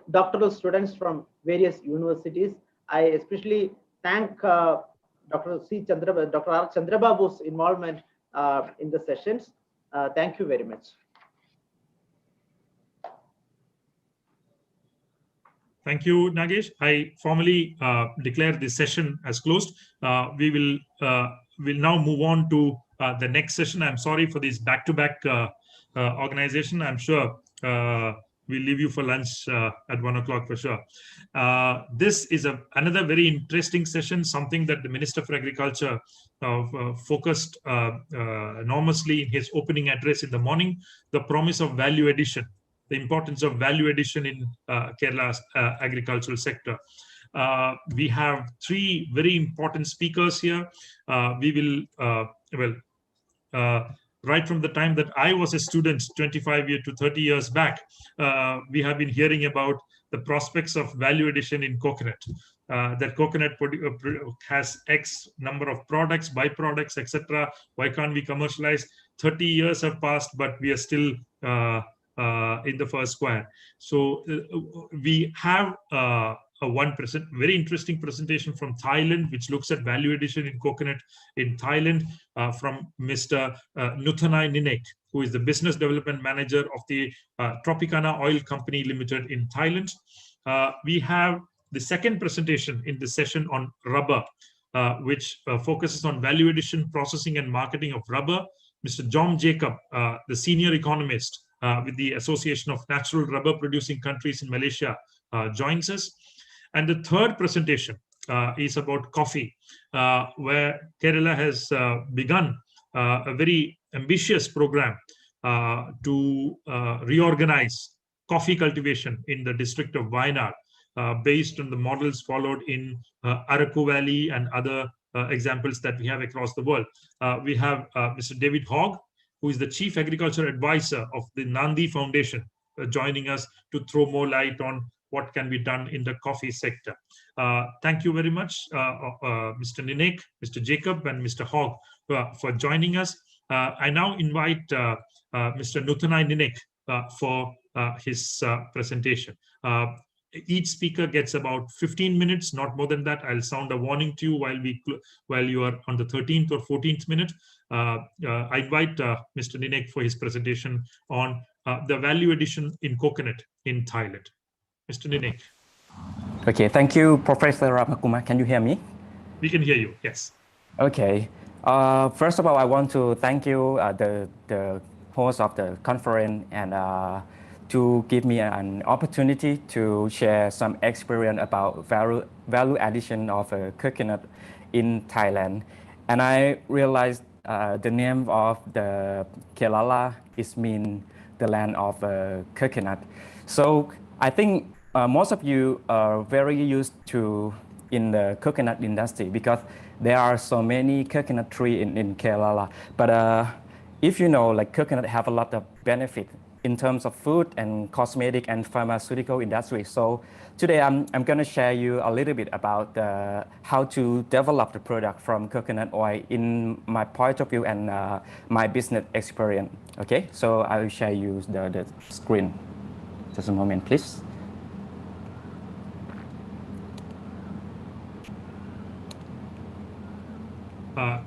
doctoral students from various universities. I especially thank Dr. R. Chandrababu's involvement in the sessions. Thank you very much. Thank you, Nagesh. I formally declare this session as closed. We will now move on to the next session. I'm sorry for this back-to-back organization. I'm sure we'll leave you for lunch at 1 o'clock for sure. This is another very interesting session, something that the Minister for Agriculture focused enormously in his opening address in the morning, the promise of value addition, the importance of value addition in Kerala's agricultural sector. We have three very important speakers here. We will, right from the time that I was a student, 25 to 30 years back, we have been hearing about the prospects of value addition in coconut. That coconut has X number of products, byproducts, etc. Why can't we commercialize? 30 years have passed, but we are still in the first square. So we have a very interesting presentation from Thailand, which looks at value addition in coconut in Thailand, from Mr. Nuthanai Ninek, who is the Business Development Manager of the Tropicana Oil Company Limited in Thailand. We have the second presentation in the session on rubber, which focuses on value addition, processing and marketing of rubber. Mr. John Jacob, the senior economist with the Association of Natural Rubber Producing Countries in Malaysia, joins us. And the third presentation is about coffee, where Kerala has begun a very ambitious program to reorganize coffee cultivation in the district of Wayanad, based on the models followed in Araku Valley and other examples that we have across the world. We have Mr. David Hogg, who is the Chief Agriculture Advisor of the Nandi Foundation, joining us to throw more light on what can be done in the coffee sector. Thank you very much, Mr. Ninek, Mr. Jacob, and Mr. Hogg for joining us. I now invite Mr. Nuthanai Ninek for his presentation. Each speaker gets about 15 minutes, not more than that. I'll sound a warning to you while you are on the 13th or 14th minute. I invite Mr. Ninek for his presentation on the value addition in coconut in Thailand. Mr. Ninek. Okay, thank you, Professor Ramakumar. Can you hear me? We can hear you, yes. Okay. First of all, I want to thank you, the host of the conference, and to give me an opportunity to share some experience about value addition of coconut in Thailand. And I realized the name of the Kerala is mean the land of coconut. So I think most of you are very used to in the coconut industry because there are so many coconut trees in Kerala. But if you know, like coconut have a lot of benefit in terms of food and cosmetic and pharmaceutical industry. So today I'm going to share you a little bit about how to develop the product from coconut oil in my point of view and my business experience. Okay, so I will share you the screen. Just a moment, please.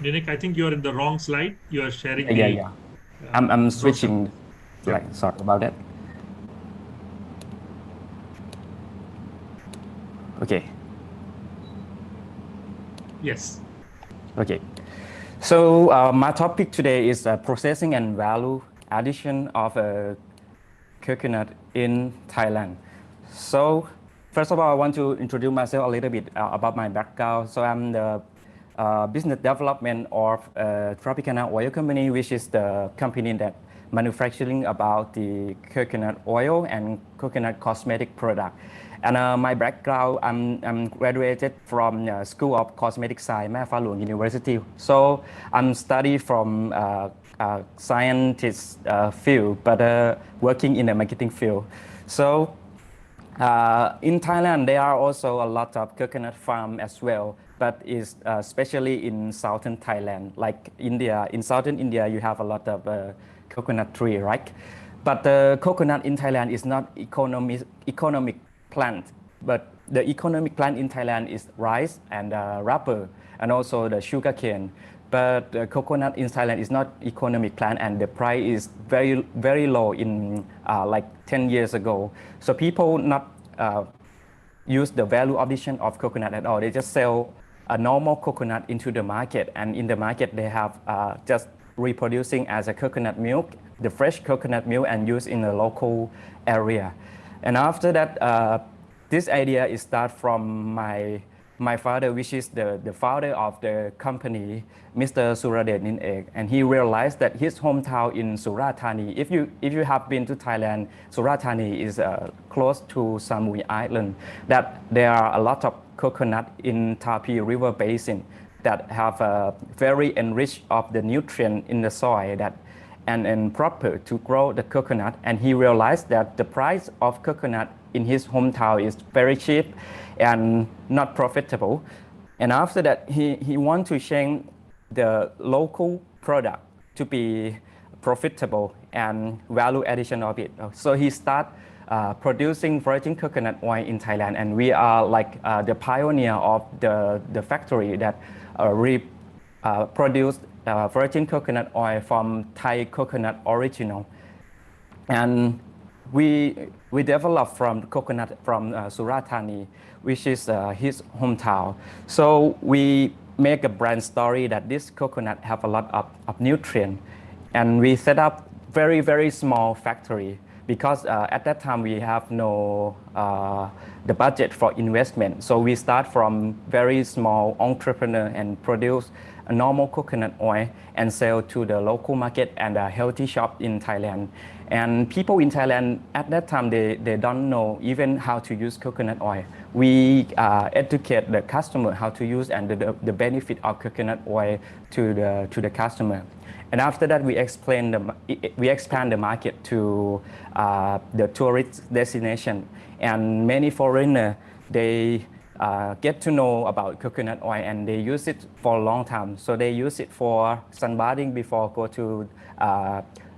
Ninik, I think you're in the wrong slide. You are sharing. Yeah. I'm switching. Slide. Sorry about that. Okay. Yes. Okay. So my topic today is processing and value addition of coconut in Thailand. So first of all, I want to introduce myself a little bit about my background. So I'm the business development of Tropicana Oil Company, which is the company that manufacturing about the coconut oil and coconut cosmetic product. And my background, I'm graduated from School of Cosmetic Science, Mae Fah Luang University. So I'm study from scientist field, but working in the marketing field. So in Thailand, there are also a lot of coconut farm as well, but is especially in southern Thailand, like India. In southern India, you have a lot of coconut tree, right? But the coconut in Thailand is not economic plant, but the economic plant in Thailand is rice and rubber and also the sugar cane. But the coconut in Thailand is not economic plant and the price is very, very low in like 10 years ago. So people not use the value addition of coconut at all. They just sell a normal coconut into the market, and in the market they have just reproducing as a coconut milk, the fresh coconut milk, and use in the local area. And after that, this idea is start from my father, which is the founder of the company, Mr. Suradet Nin Ek, and he realized that his hometown in Surat Thani, if you have been to Thailand, Surat Thani is close to Samui Island, that there are a lot of coconut in Tapi River Basin that have very enriched of the nutrient in the soil that and proper to grow the coconut. And he realized that the price of coconut in his hometown is very cheap and not profitable. And after that, he want to change the local product to be profitable and value addition of it. So he start producing virgin coconut oil in Thailand, and we are like the pioneer of the factory that produced virgin coconut oil from Thai coconut original. And we developed from coconut from Surat Thani, which is his hometown. So we make a brand story that this coconut have a lot of nutrient, and we set up very, very small factory because at that time we have no the budget for investment. So we start from very small entrepreneur and produce a normal coconut oil and sell to the local market and a healthy shop in Thailand. And people in Thailand at that time, they don't know even how to use coconut oil. We educate the customer how to use and the benefit of coconut oil to the customer. And after that, we expand the market to the tourist destination. And many foreigners, they get to know about coconut oil and they use it for a long time. So they use it for sunbathing before go to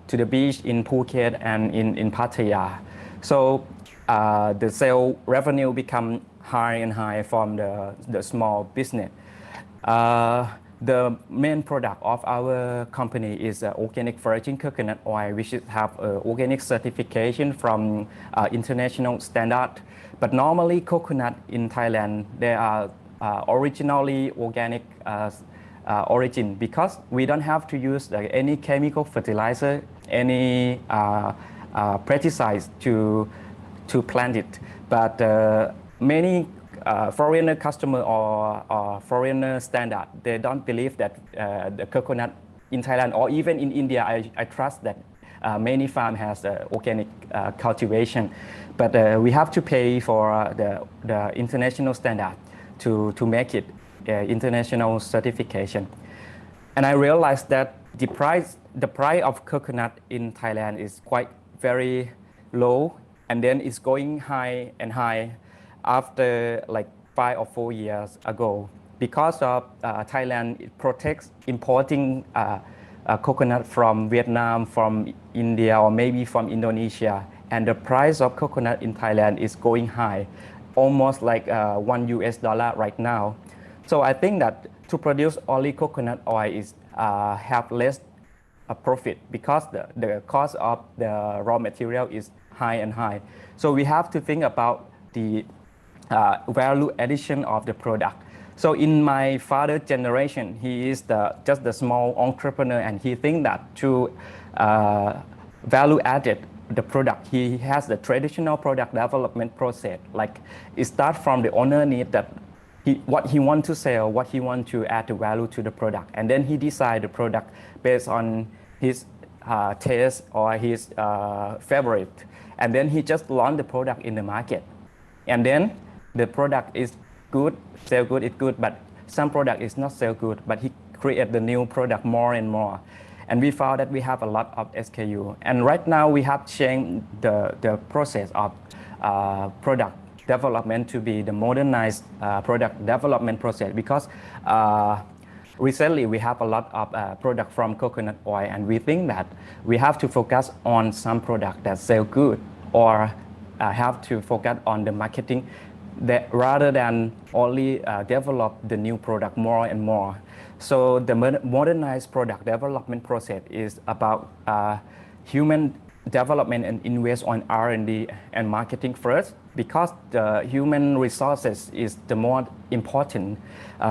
the beach in Phuket and in Pattaya. So the sale revenue become high and high from the small business. The main product of our company is organic virgin coconut oil, which have organic certification from international standard. But normally coconut in Thailand, they are originally organic origin because we don't have to use any chemical fertilizer, any pesticides to plant it. But many foreigner customer or foreigner standard, they don't believe that the coconut in Thailand or even in India, I trust that many farm has organic cultivation, but we have to pay for the international standard to make it international certification. And I realized that the price of coconut in Thailand is quite very low, and then it's going high and high after like 5 or 4 years ago. Because of Thailand, it protects importing coconut from Vietnam, from India, or maybe from Indonesia. And the price of coconut in Thailand is going high, almost like $1 right now. So I think that to produce only coconut oil is have less profit because the cost of the raw material is high and high. So we have to think about the value addition of the product. So in my father's generation, he is just the small entrepreneur, and he think that to value added the product, he has the traditional product development process. Like it starts from the owner need that what he want to sell, what he want to add the value to the product, and then he decide the product based on his taste or his favorite, and then he just launch the product in the market, and then the product is good, sell good, it's good, but some product is not sell good, but he create the new product more and more. And we found that we have a lot of SKU. And right now we have changed the process of product development to be the modernized product development process, because recently we have a lot of product from coconut oil, and we think that we have to focus on some product that sell good, or have to focus on the marketing that rather than only develop the new product more and more. So the modernized product development process is about human development and invest on R&D and marketing first, because the human resources is the more important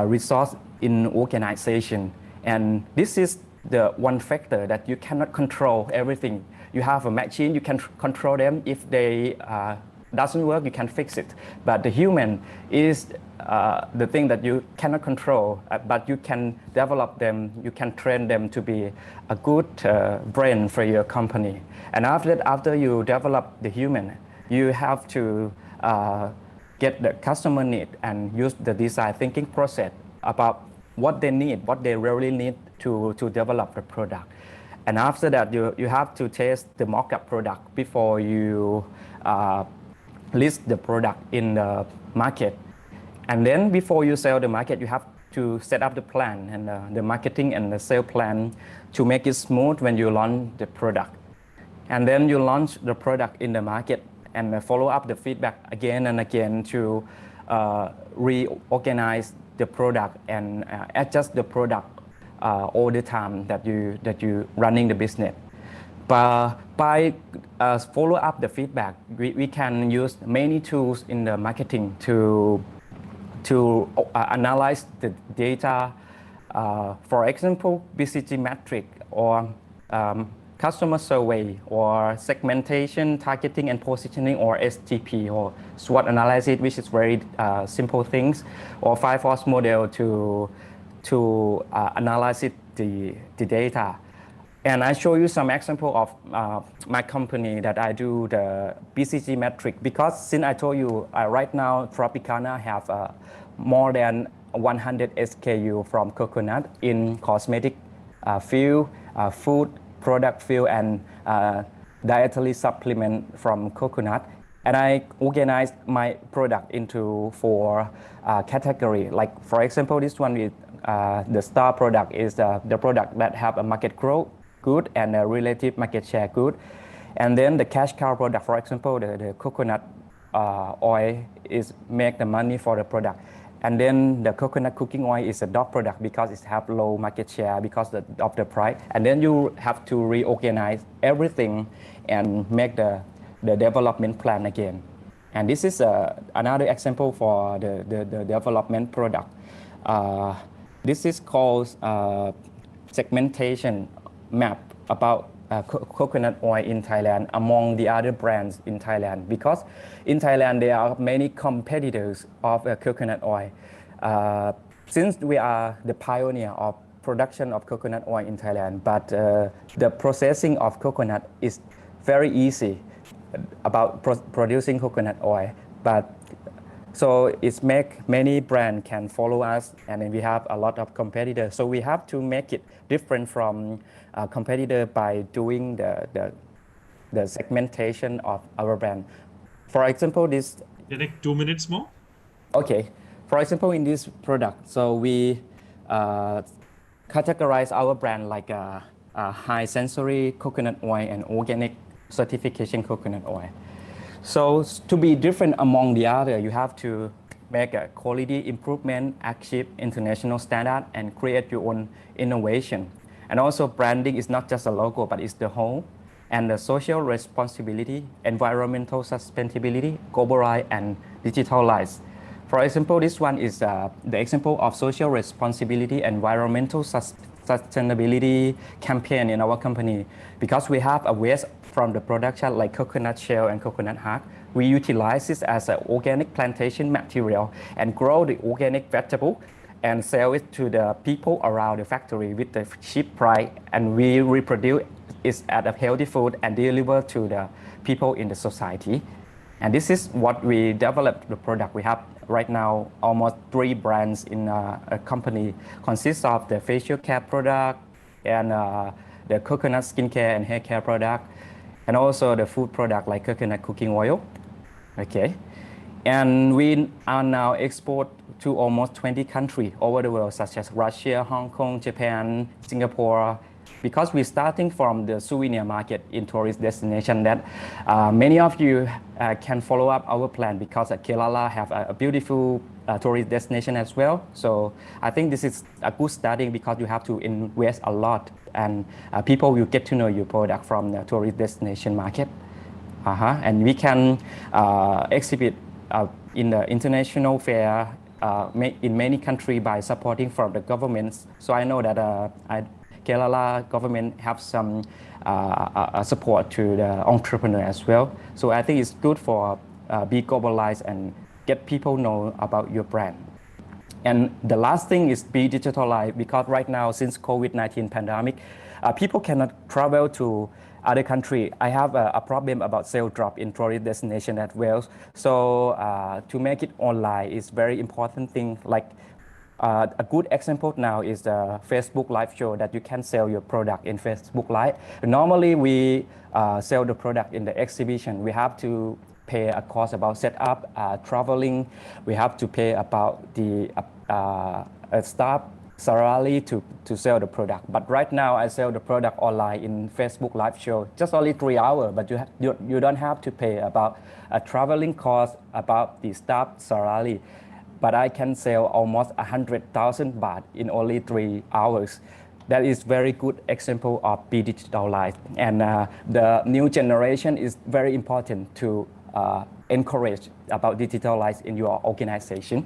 resource in organization. And this is the one factor that you cannot control everything. You have a machine, you can control them. If they doesn't work, you can fix it. But the human is the thing that you cannot control, but you can develop them, you can train them to be a good brain for your company. And after you develop the human, you have to get the customer need and use the design thinking process about what they need, what they really need to develop the product. And after that, you have to test the mock-up product before you list the product in the market. And then before you sell the market, you have to set up the plan and the marketing and the sale plan to make it smooth when you launch the product. And then you launch the product in the market and follow up the feedback again and again to reorganize the product and adjust the product all the time that you running the business. But by follow up the feedback, we can use many tools in the marketing to analyze the data. For example, BCG metric or customer survey or segmentation, targeting and positioning, or STP or SWOT analysis, which is very simple things, or 5-force model to analyze the data. And I show you some example of my company that I do the BCG metric, because since I told you right now Tropicana have more than 100 SKU from coconut in cosmetic field, food product field, and dietary supplement from coconut. And I organized my product into 4 categories. Like for example, this one is the star product is the product that have a market growth good and a relative market share good. And then the cash cow product, for example, the coconut oil is make the money for the product. And then the coconut cooking oil is a dog product because it have low market share because of the price. And then you have to reorganize everything and make the development plan again. And this is another example for the development product. This is called segmentation map about coconut oil in Thailand among the other brands in Thailand, because in Thailand there are many competitors of coconut oil. Since we are the pioneer of production of coconut oil in Thailand, but the processing of coconut is very easy about producing coconut oil. But so it's make many brands can follow us, and then we have a lot of competitors. So we have to make it different from competitor by doing the segmentation of our brand. For example, this. Dinesh, 2 minutes more. Okay. For example, in this product, so we categorize our brand like a high sensory coconut oil and organic certification coconut oil. So to be different among the other, you have to make a quality improvement, achieve international standard, and create your own innovation. And also branding is not just a logo, but it's the whole. And the social responsibility, environmental sustainability, globalized and digitalized. For example, this one is the example of social responsibility, environmental sustainability campaign in our company. Because we have a waste from the production like coconut shell and coconut husk, we utilize this as an organic plantation material and grow the organic vegetable and sell it to the people around the factory with the cheap price, and we reproduce it as a healthy food and deliver to the people in the society. And this is what we developed the product. We have right now almost 3 brands in a company, consists of the facial care product and the coconut skincare and hair care product, and also the food product like coconut cooking oil. Okay. And we are now export to almost 20 countries over the world, such as Russia, Hong Kong, Japan, Singapore, because we're starting from the souvenir market in tourist destination that many of you can follow up our plan, because Kerala have a beautiful tourist destination as well. So I think this is a good starting, because you have to invest a lot, and people will get to know your product from the tourist destination market. And we can exhibit in the international fair in many countries by supporting from the governments. So I know that Kerala government have some support to the entrepreneur as well. So I think it's good for be globalized and get people know about your brand. And the last thing is be digitalized, because right now, since COVID-19 pandemic, people cannot travel to other country. I have a problem about sales drop in tourist destination as well. So to make it online is very important thing. Like a good example now is the Facebook live show that you can sell your product in Facebook Live. Normally we sell the product in the exhibition. We have to pay a cost about setup, traveling. We have to pay about the staff salary to sell the product. But right now I sell the product online in Facebook live show, just only 3 hours, but you don't have to pay about a traveling cost, about the staff salary. But I can sell almost 100,000 baht in only 3 hours. That is very good example of be digitalized. And the new generation is very important to encourage about digitalized in your organization.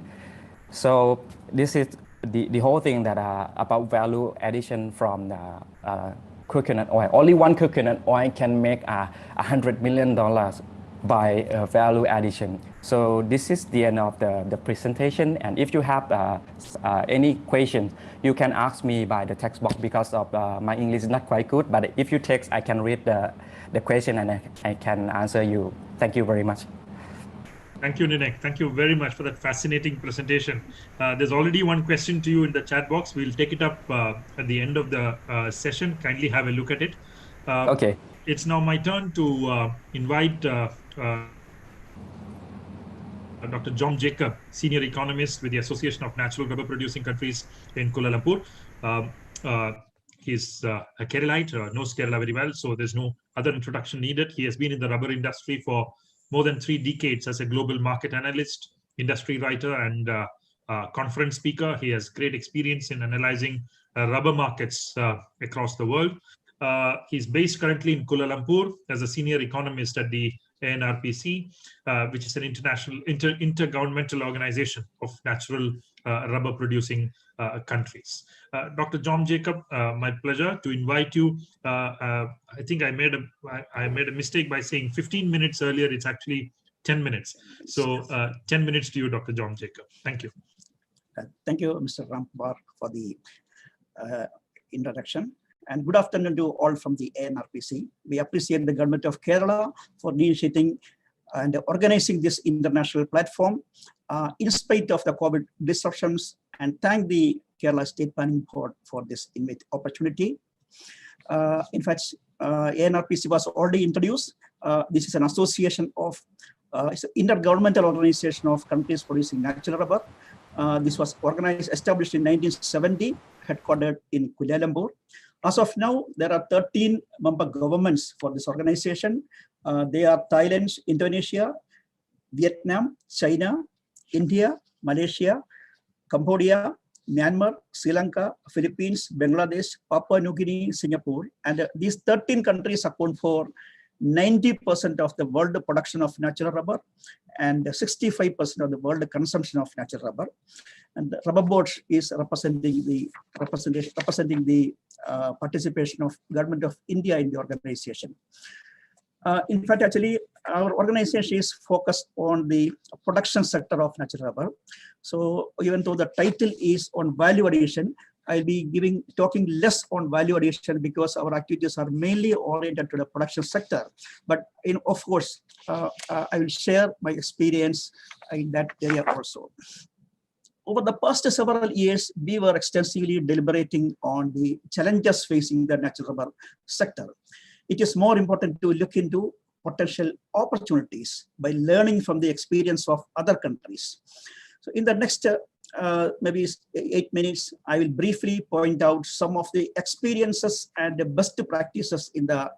So this is the whole thing that about value addition from the coconut oil. Only one coconut oil can make $100 million by value addition. So this is the end of the presentation. And if you have any questions, you can ask me by the text box, because of my English is not quite good. But if you text, I can read the question and I can answer you. Thank you very much. Thank you, Dinesh. Thank you very much for that fascinating presentation. There's already one question to you in the chat box. We'll take it up at the end of the session. Kindly have a look at it. Okay. It's now my turn to invite Dr. John Jacob, Senior Economist with the Association of Natural Rubber Producing Countries in Kuala Lumpur. He's a Keralite, knows Kerala very well, so there's no other introduction needed. He has been in the rubber industry for more than 3 decades as a global market analyst, industry writer, and conference speaker. He has great experience in analyzing rubber markets across the world. He's based currently in Kuala Lumpur as a senior economist at the ANRPC, which is an international intergovernmental organization of natural rubber producing countries. Dr. John Jacob, my pleasure to invite you. I think I made a mistake by saying 15 minutes earlier. It's actually 10 minutes. So 10 minutes to you, Dr. John Jacob. Thank you. Thank you, Mr. Ramkumar, for the introduction. And good afternoon to all from the ANRPC. We appreciate the government of Kerala for initiating and organizing this international platform in spite of the COVID disruptions, and thank the Kerala State Planning Board for this opportunity. In fact, ANRPC was already introduced. This is an association of it's an intergovernmental organization of countries producing natural rubber. This was established in 1970, headquartered in Kuala Lumpur. As of now, there are 13 member governments for this organization. They are Thailand, Indonesia, Vietnam, China, India, Malaysia, Cambodia, Myanmar, Sri Lanka, Philippines, Bangladesh, Papua New Guinea, Singapore. And these 13 countries account for 90% of the world production of natural rubber and 65% of the world consumption of natural rubber. And the Rubber Board is representing the participation of Government of India in the organization. In fact, actually, our organization is focused on the production sector of natural rubber. So even though the title is on value addition, I'll be talking less on value addition because our activities are mainly oriented to the production sector. But of course, I will share my experience in that area also. Over the past several years, we were extensively deliberating on the challenges facing the natural rubber sector. It is more important to look into potential opportunities by learning from the experience of other countries. So in the next maybe 8 minutes, I will briefly point out some of the experiences and the best practices in the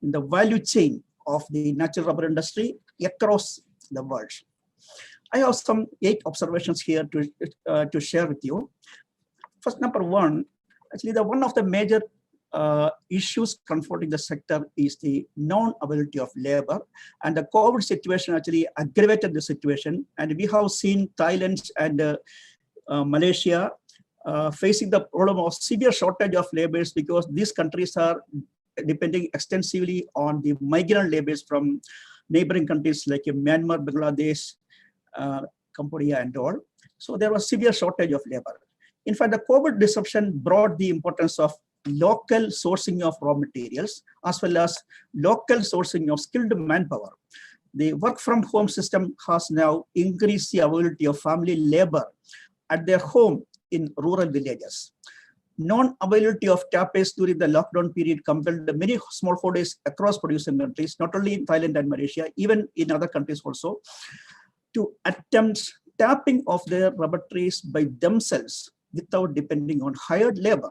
value chain of the natural rubber industry across the world. I have some 8 observations here to share with you. First, number one, actually one of the major issues confronting the sector is the non-availability of labor, and the COVID situation actually aggravated the situation. And we have seen Thailand and Malaysia facing the problem of severe shortage of laborers because these countries are depending extensively on the migrant laborers from neighboring countries like Myanmar, Bangladesh, Cambodia, and all. So there was severe shortage of labor. In fact, the COVID disruption brought the importance of local sourcing of raw materials as well as local sourcing of skilled manpower. The work from home system has now increased the availability of family labor at their home in rural villages. Non-availability of TAPEs during the lockdown period compelled many smallholders across producing countries, not only in Thailand and Malaysia, even in other countries also, to attempt tapping of their rubber trees by themselves without depending on hired labor.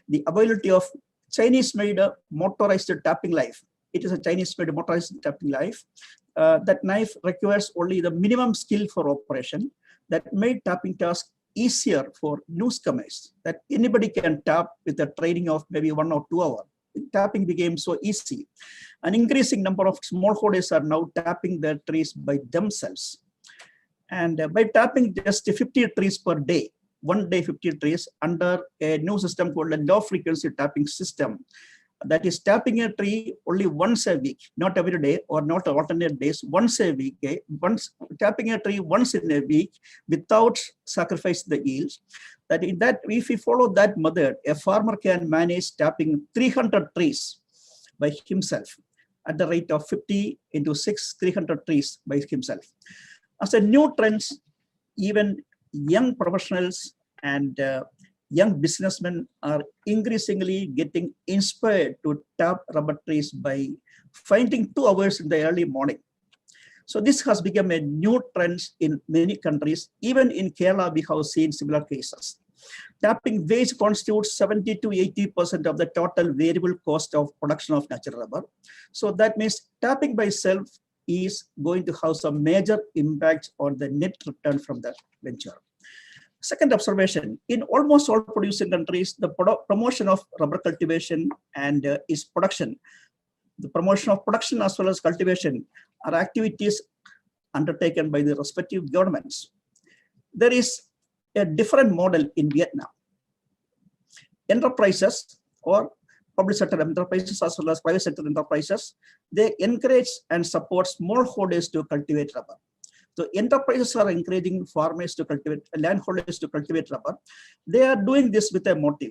The availability of Chinese-made motorized tapping knife. It is a Chinese-made motorized tapping knife. That knife requires only the minimum skill for operation that made tapping task easier for newcomers, that anybody can tap with a training of maybe 1 or 2 hours. Tapping became so easy. An increasing number of smallholders are now tapping their trees by themselves. And by tapping just 50 trees per day, 1 day 50 trees under a new system called a low frequency tapping system. That is tapping a tree only once a week, not every day or not alternate days, once a week. Tapping a tree once in a week without sacrificing the yields. That in that, if we follow that method, a farmer can manage tapping 300 trees by himself at the rate of 50 into 6, 300 trees by himself. As a new trend, even young professionals and young businessmen are increasingly getting inspired to tap rubber trees by finding 2 hours in the early morning. So this has become a new trend in many countries. Even in Kerala, we have seen similar cases. Tapping waste constitutes 70 to 80% of the total variable cost of production of natural rubber. So that means tapping by self is going to have some major impact on the net return from that venture. Second observation, in almost all producing countries, the promotion of rubber cultivation and its production, the promotion of production as well as cultivation are activities undertaken by the respective governments. There is a different model in Vietnam. Enterprises or public sector enterprises as well as private sector enterprises, they encourage and support smallholders to cultivate rubber. So enterprises are encouraging farmers to cultivate, landholders to cultivate rubber. They are doing this with a motive.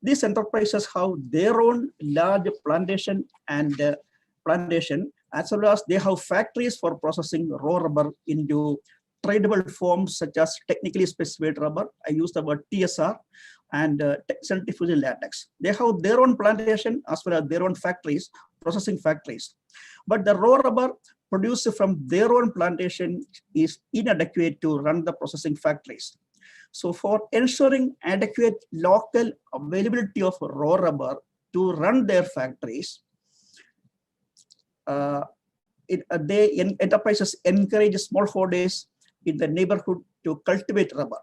These enterprises have their own large plantation and as well as they have factories for processing raw rubber into tradable forms such as technically specified rubber. I use the word TSR, and centrifugal latex. They have their own plantation as well as their own factories, processing factories. But the raw rubber produced from their own plantation is inadequate to run the processing factories. So for ensuring adequate local availability of raw rubber to run their factories, enterprises encourage smallholders in the neighborhood to cultivate rubber.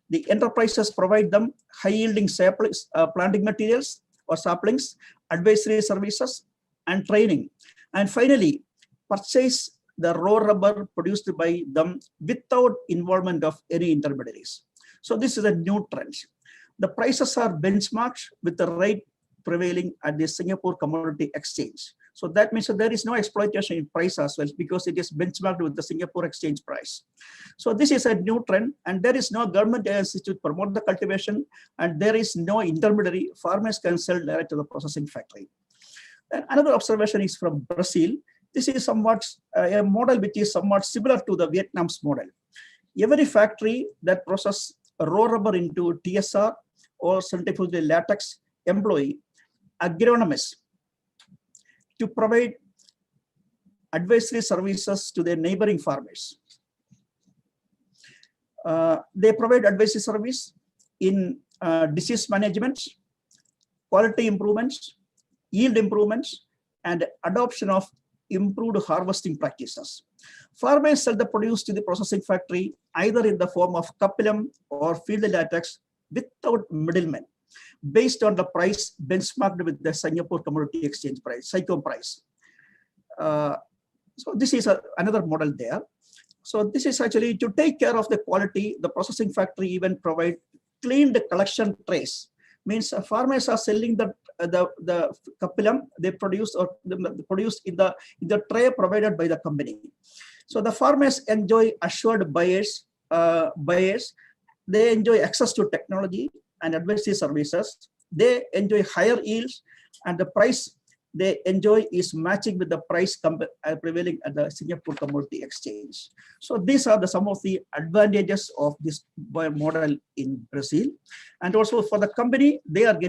The enterprises provide them high-yielding saplings, planting materials or saplings, advisory services, and training. And finally, purchase the raw rubber produced by them without involvement of any intermediaries. So this is a new trend. The prices are benchmarked with the rate prevailing at the Singapore Commodity Exchange. So that means that there is no exploitation in price as well, because it is benchmarked with the Singapore Exchange price. So this is a new trend, and there is no government agency to promote the cultivation, and there is no intermediary. Farmers can sell direct to the processing factory. And another observation is from Brazil. This is somewhat a model which is somewhat similar to the Vietnam's model. Every factory that processes raw rubber into TSR or centrifugal latex employ agronomists to provide advisory services to their neighboring farmers. They provide advisory service in disease management, quality improvements, yield improvements, and adoption of improved harvesting practices. Farmers sell the produce to the processing factory either in the form of capillum or field latex without middlemen, based on the price benchmarked with the Singapore Commodity Exchange price, SICOM price. So this is another model there. So this is actually to take care of the quality. The processing factory even provide cleaned collection trays. Means farmers are selling the capillum they produce or produced in the tray provided by the company. So the farmers enjoy assured buyers. They enjoy access to technology and advisory services. They enjoy higher yields, and the price they enjoy is matching with the price prevailing at the Singapore Commodity Exchange. So these are some of the advantages of this model in Brazil. And also for the company, they are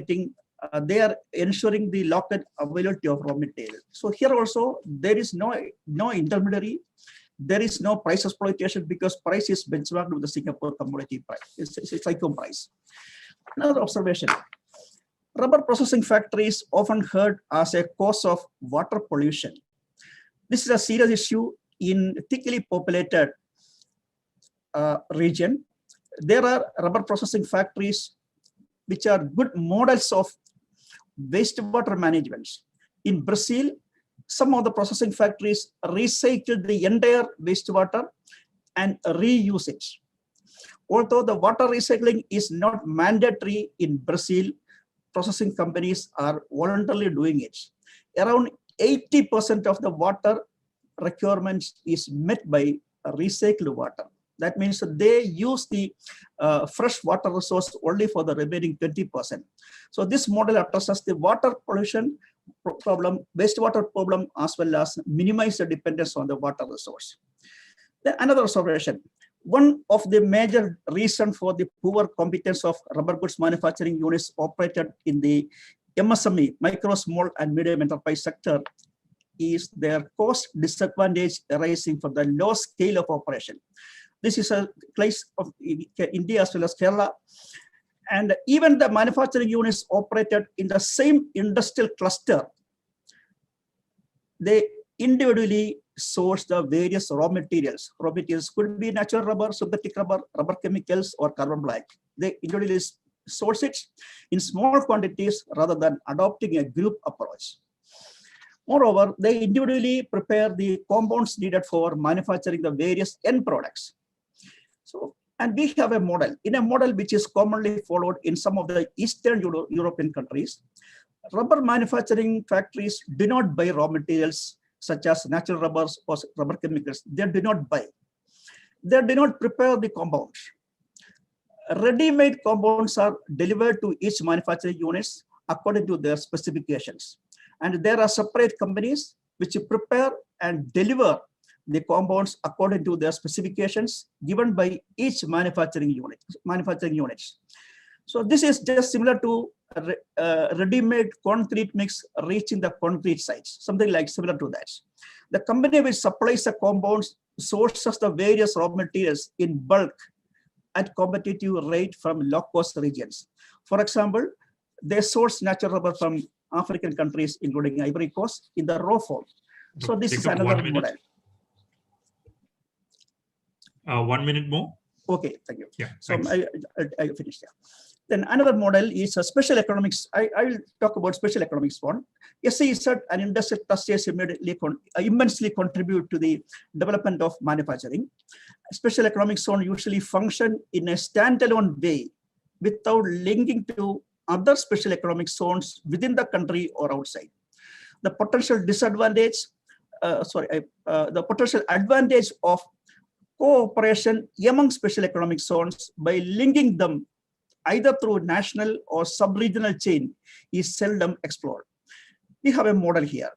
ensuring the local availability of raw material. So here also there is no intermediary. There is no price exploitation because price is benchmarked with the Singapore Commodity price. It's SICOM price. Another observation. Rubber processing factories often heard as a cause of water pollution. This is a serious issue in thickly populated region. There are rubber processing factories which are good models of wastewater management. In Brazil, some of the processing factories recycle the entire wastewater and reuse it. Although the water recycling is not mandatory in Brazil, processing companies are voluntarily doing it. Around 80% of the water requirements is met by recycled water. That means that they use the fresh water resource only for the remaining 20%. So this model addresses the water pollution problem, wastewater problem, as well as minimize the dependence on the water resource. Then another observation. One of the major reasons for the poor competence of rubber goods manufacturing units operated in the MSME, micro, small, and medium enterprise sector, is their cost disadvantage arising from the low scale of operation. This is a case of India as well as Kerala. And even the manufacturing units operated in the same industrial cluster, they individually source the various raw materials. Raw materials could be natural rubber, synthetic rubber, rubber chemicals, or carbon black. They individually source it in small quantities rather than adopting a group approach. Moreover, they individually prepare the compounds needed for manufacturing the various end products. So, and we have a model, which is commonly followed in some of the Eastern European countries. Rubber manufacturing factories do not buy raw materials such as natural rubbers or rubber chemicals. They do not buy. They do not prepare the compounds. Ready-made compounds are delivered to each manufacturing units according to their specifications. And there are separate companies which prepare and deliver the compounds according to their specifications given by each manufacturing units. So this is just similar to ready-made concrete mix reaching the concrete sites, something like similar to that. The company which supplies the compounds sources the various raw materials in bulk at competitive rate from low-cost regions. For example, they source natural rubber from African countries, including Ivory Coast, in the raw form. So this is another model. 1 minute more. Okay, thank you. Yeah. So I finished. Yeah. Then another model is a special economics. I will talk about special economics one. SEZ and industrial clusters immensely contribute to the development of manufacturing. Special economic zone usually function in a standalone way without linking to other special economic zones within the country or outside. The potential disadvantage, the potential advantage of cooperation among special economic zones by linking them either through national or sub-regional chain is seldom explored. We have a model here.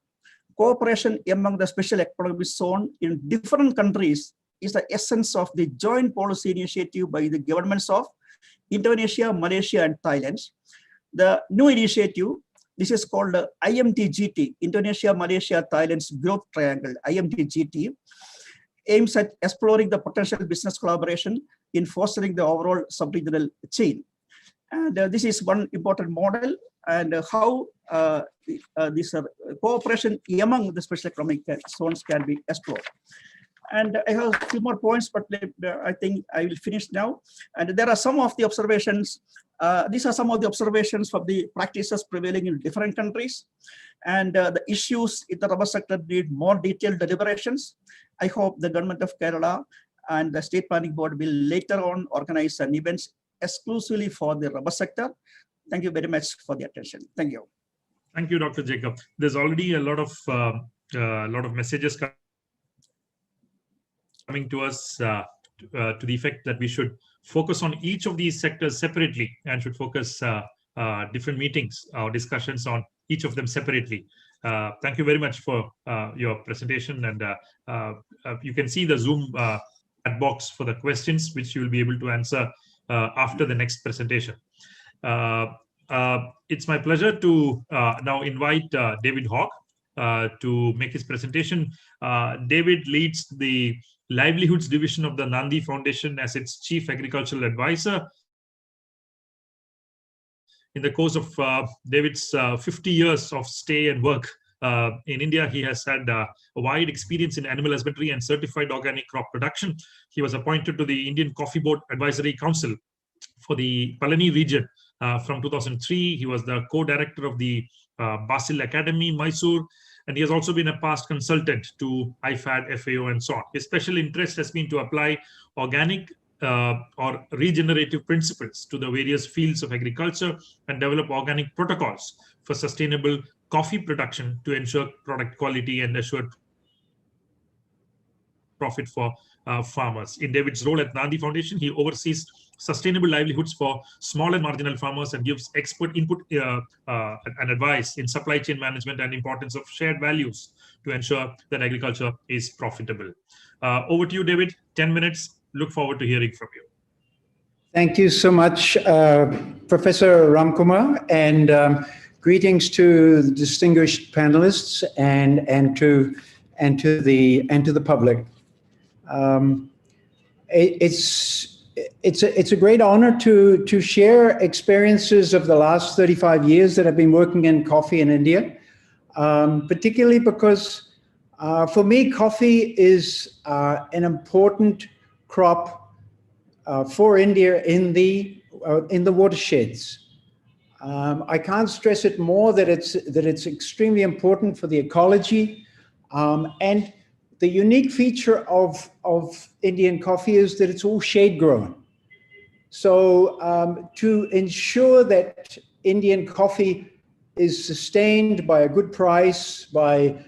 Cooperation among the special economic zone in different countries is the essence of the joint policy initiative by the governments of Indonesia, Malaysia, and Thailand. The new initiative, this is called IMTGT, Indonesia, Malaysia, Thailand's Growth Triangle, IMTGT, aims at exploring the potential business collaboration in fostering the overall sub-regional chain. And this is one important model, and how this cooperation among the special economic zones can be explored. And I have a few more points, but I think I will finish now. And there are some of the observations. These are some of the observations from the practices prevailing in different countries. And the issues in the rubber sector need more detailed deliberations. I hope the government of Kerala and the State Planning Board will later on organize an event exclusively for the rubber sector. Thank you very much for the attention. Thank you. Thank you, Dr. Jacob. There's already a lot of messages coming to us to the effect that we should focus on each of these sectors separately and should focus different meetings or discussions on each of them separately. Thank you very much for your presentation, and you can see the Zoom chat box for the questions, which you will be able to answer after the next presentation. It's my pleasure to now invite David Hogg to make his presentation. David leads the Livelihoods Division of the Nandi Foundation as its Chief Agricultural Advisor. In the course of David's 50 years of stay and work in India, he has had a wide experience in animal husbandry and certified organic crop production. He was appointed to the Indian Coffee Board Advisory Council for the Palani region from 2003. He was the co-director of the Basil Academy, Mysore, and he has also been a past consultant to IFAD, FAO, and so on. His special interest has been to apply organic or regenerative principles to the various fields of agriculture and develop organic protocols for sustainable coffee production to ensure product quality and assure profit for farmers. In David's role at Nandi Foundation, he oversees sustainable livelihoods for small and marginal farmers and gives expert input and advice in supply chain management and importance of shared values to ensure that agriculture is profitable. Over to you, David. 10 minutes. Look forward to hearing from you. Thank you so much, Professor Ramkumar, and greetings to the distinguished panelists and to the public. It's a great honor to share experiences of the last 35 years that I've been working in coffee in India, particularly because for me, coffee is an important crop for India in the watersheds. I can't stress it more that it's extremely important for the ecology, and the unique feature of Indian coffee is that it's all shade grown. So to ensure that Indian coffee is sustained by a good price, by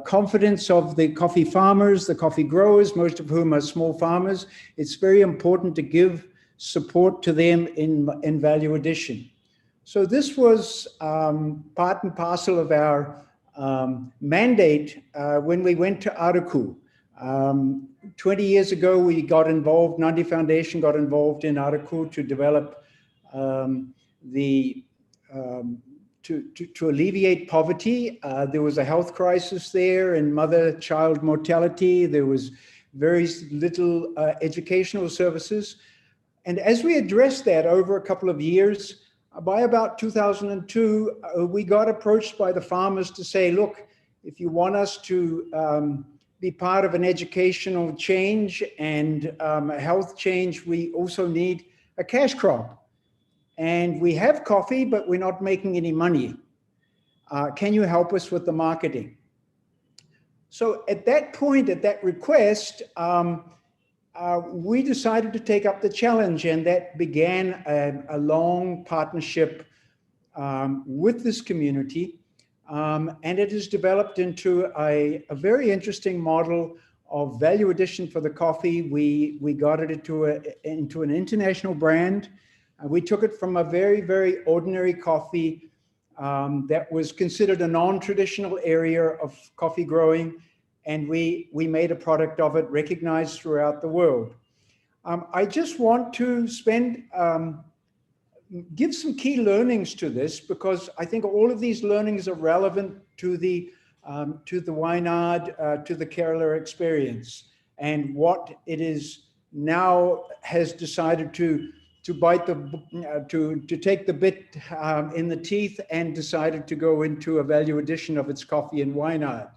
confidence of the coffee farmers, the coffee growers, most of whom are small farmers, it's very important to give support to them in value addition. So this was part and parcel of our mandate when we went to Araku. 20 years ago, we got involved, Nandi Foundation got involved in Araku to develop to alleviate poverty. There was a health crisis there and mother-child mortality. There was very little educational services. And as we addressed that over a couple of years, by about 2002, we got approached by the farmers to say, look, if you want us to be part of an educational change and a health change, we also need a cash crop. And we have coffee, but we're not making any money. Can you help us with the marketing? So at that point, at that request, we decided to take up the challenge, and that began a long partnership with this community. And it has developed into a very interesting model of value addition for the coffee. We got it into an international brand. We took it from a very, very ordinary coffee that was considered a non-traditional area of coffee growing, and we made a product of it recognized throughout the world. I just want to give some key learnings to this, because I think all of these learnings are relevant to the Wayanad, to the Kerala experience, and what it is now has decided to bite to take the bit in the teeth, and decided to go into a value addition of its coffee in Wayanad.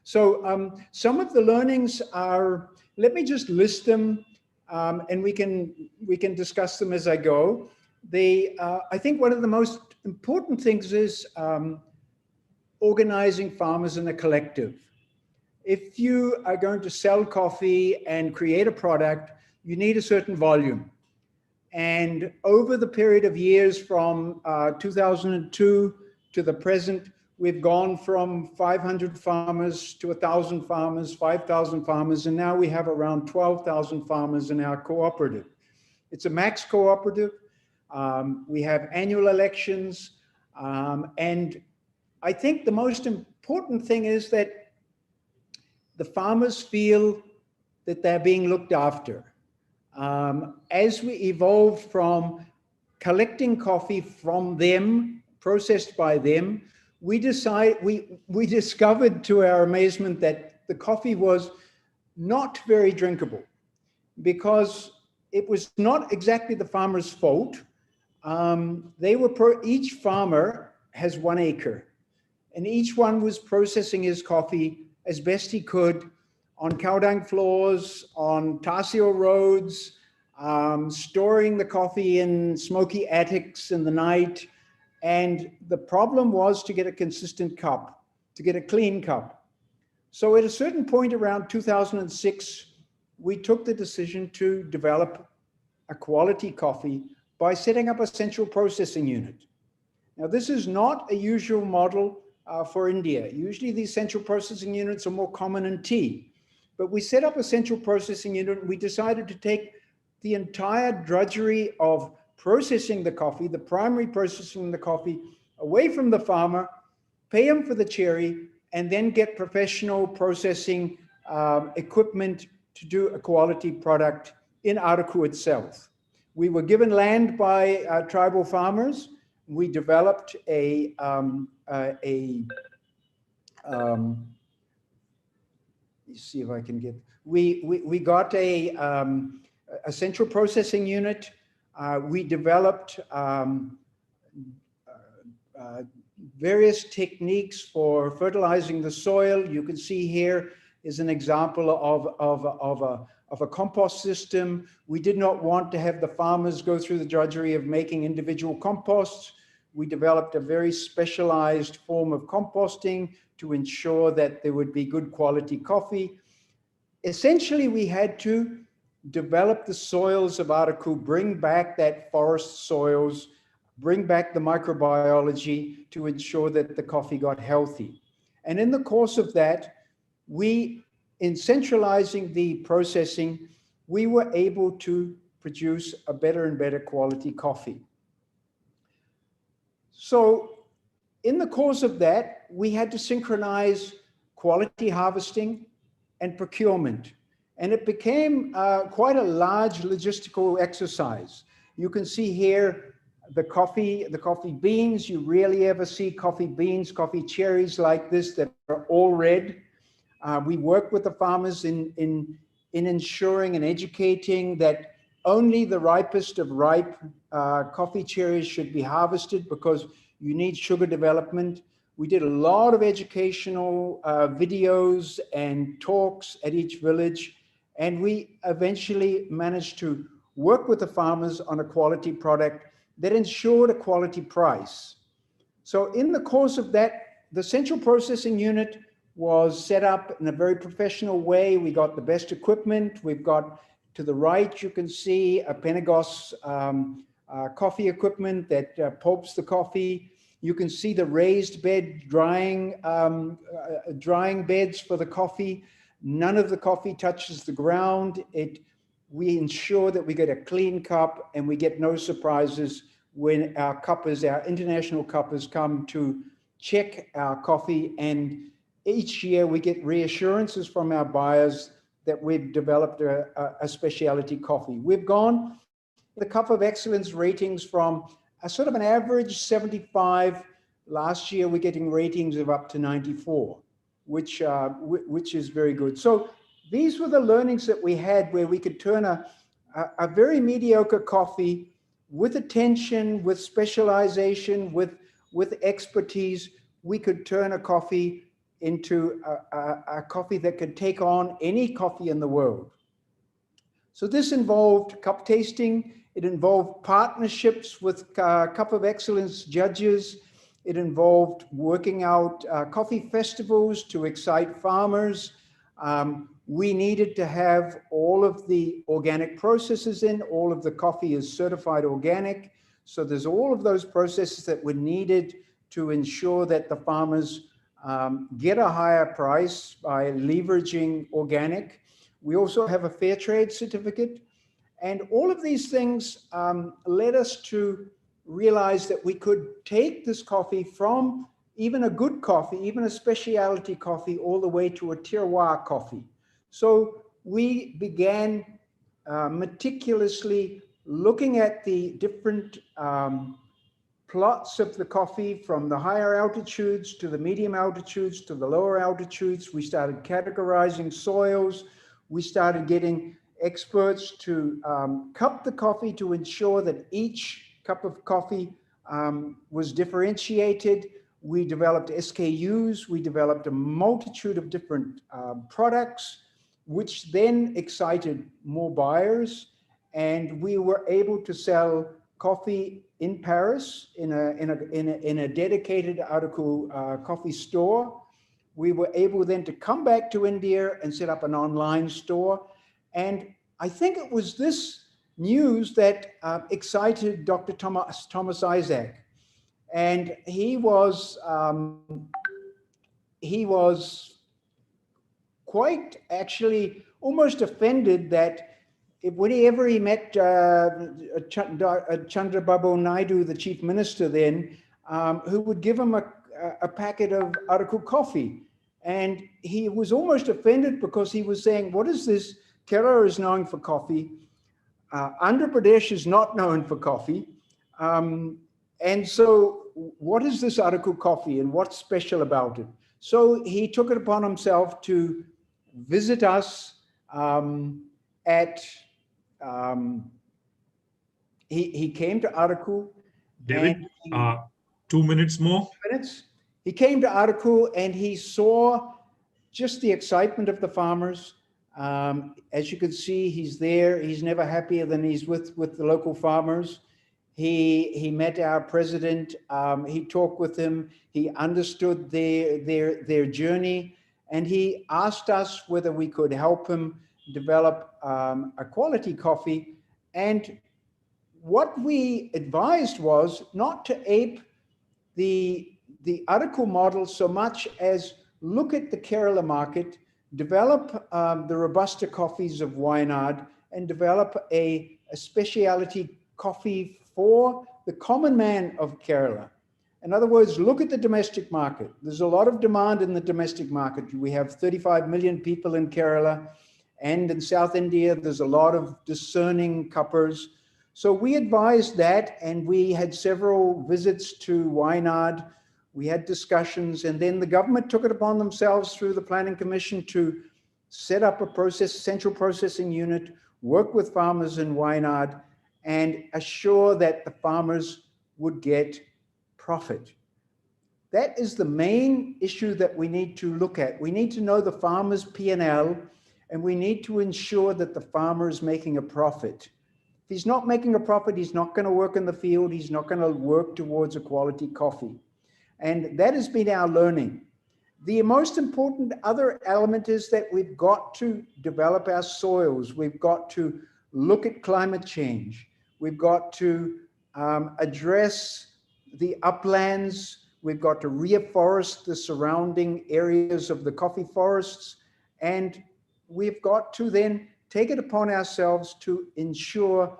So some of the learnings are, let me just list them, and we can discuss them as I go. I think one of the most important things is organizing farmers in a collective. If you are going to sell coffee and create a product, you need a certain volume. And over the period of years from 2002 to the present, we've gone from 500 farmers to 1,000 farmers, 5,000 farmers, and now we have around 12,000 farmers in our cooperative. It's a max cooperative. We have annual elections. And I think the most important thing is that the farmers feel that they're being looked after. As we evolve from collecting coffee from them, processed by them, we discovered to our amazement that the coffee was not very drinkable, because it was not exactly the farmer's fault. Each farmer has 1 acre, and each one was processing his coffee as best he could on Kaudang floors, on Tasio roads, storing the coffee in smoky attics in the night. And the problem was to get a consistent cup, to get a clean cup. So at a certain point around 2006, we took the decision to develop a quality coffee by setting up a central processing unit. Now, this is not a usual model for India. Usually these central processing units are more common in tea. But we set up a central processing unit, and we decided to take the entire drudgery of processing the coffee, the primary processing of the coffee, away from the farmer, pay him for the cherry, and then get professional processing equipment to do a quality product in Araku itself. We were given land by tribal farmers. We developed see if I can get, we got a central processing unit. We developed various techniques for fertilizing the soil. You can see here is an example of a compost system. We did not want to have the farmers go through the drudgery of making individual composts. We developed a very specialized form of composting to ensure that there would be good quality coffee. Essentially, we had to develop the soils of Araku, bring back that forest soils, bring back the microbiology to ensure that the coffee got healthy. And in the course of that, in centralizing the processing, we were able to produce a better and better quality coffee. So in the course of that, we had to synchronize quality harvesting and procurement. And it became quite a large logistical exercise. You can see here the coffee beans. You rarely ever see coffee beans, coffee cherries like this that are all red. We work with the farmers in ensuring and educating that only the ripest of ripe coffee cherries should be harvested because you need sugar development. We did a lot of educational videos and talks at each village, and we eventually managed to work with the farmers on a quality product that ensured a quality price. So in the course of that, the central processing unit was set up in a very professional way. We got the best equipment. We've got, to the right, you can see a Penagos coffee equipment that pulps the coffee. You can see the raised bed drying beds for the coffee. None of the coffee touches the ground. We ensure that we get a clean cup and we get no surprises when our cuppers, our international cuppers, come to check our coffee. And each year we get reassurances from our buyers that we've developed a specialty coffee. We've gone the Cup of Excellence ratings from a sort of an average 75. Last year, we're getting ratings of up to 94, which is very good. So these were the learnings that we had, where we could turn a very mediocre coffee with attention, with specialization, with expertise. We could turn a coffee into a coffee that could take on any coffee in the world. So this involved cup tasting. It involved partnerships with Cup of Excellence judges. It involved working out coffee festivals to excite farmers. We needed to have all of the organic processes in. All of the coffee is certified organic. So there's all of those processes that were needed to ensure that the farmers get a higher price by leveraging organic. We also have a fair trade certificate. And all of these things led us to realize that we could take this coffee from even a good coffee, even a specialty coffee, all the way to a terroir coffee. So we began meticulously looking at the different plots of the coffee, from the higher altitudes to the medium altitudes to the lower altitudes. We started categorizing soils. We started getting experts to cup the coffee to ensure that each cup of coffee was differentiated. We developed SKUs. We developed a multitude of different products, which then excited more buyers. And we were able to sell coffee in Paris in a dedicated article coffee store. We were able then to come back to India and set up an online store. And I think it was this news that excited Dr. Thomas Isaac. And he was quite actually almost offended that whenever he met Chandrababu Naidu, the chief minister then, who would give him a packet of Araku coffee. And he was almost offended because he was saying, what is this? Kerala is known for coffee. Andhra Pradesh is not known for coffee. And so what is this Araku coffee and what's special about it? So he took it upon himself to visit us he came to Araku. David, 2 minutes more. 2 minutes. He came to Araku and he saw just the excitement of the farmers. As you can see, he's there. He's never happier than he's with the local farmers. He met our president. He talked with him. He understood their journey, and he asked us whether we could help him develop a quality coffee. And what we advised was not to ape the Araku model so much as look at the Kerala market, develop the Robusta coffees of Wayanad, and develop a specialty coffee for the common man of Kerala. In other words, look at the domestic market. There's a lot of demand in the domestic market. We have 35 million people in Kerala, and in South India, there's a lot of discerning cuppers. So we advised that, and we had several visits to Wayanad. We had discussions, and then the government took it upon themselves through the Planning Commission to set up a central processing unit, work with farmers in Wayanad, and assure that the farmers would get profit. That is the main issue that we need to look at. We need to know the farmer's P&L, and we need to ensure that the farmer is making a profit. If he's not making a profit, he's not going to work in the field. He's not going to work towards a quality coffee. And that has been our learning. The most important other element is that we've got to develop our soils. We've got to look at climate change. We've got to address the uplands. We've got to reforest the surrounding areas of the coffee forests. And we've got to then take it upon ourselves to ensure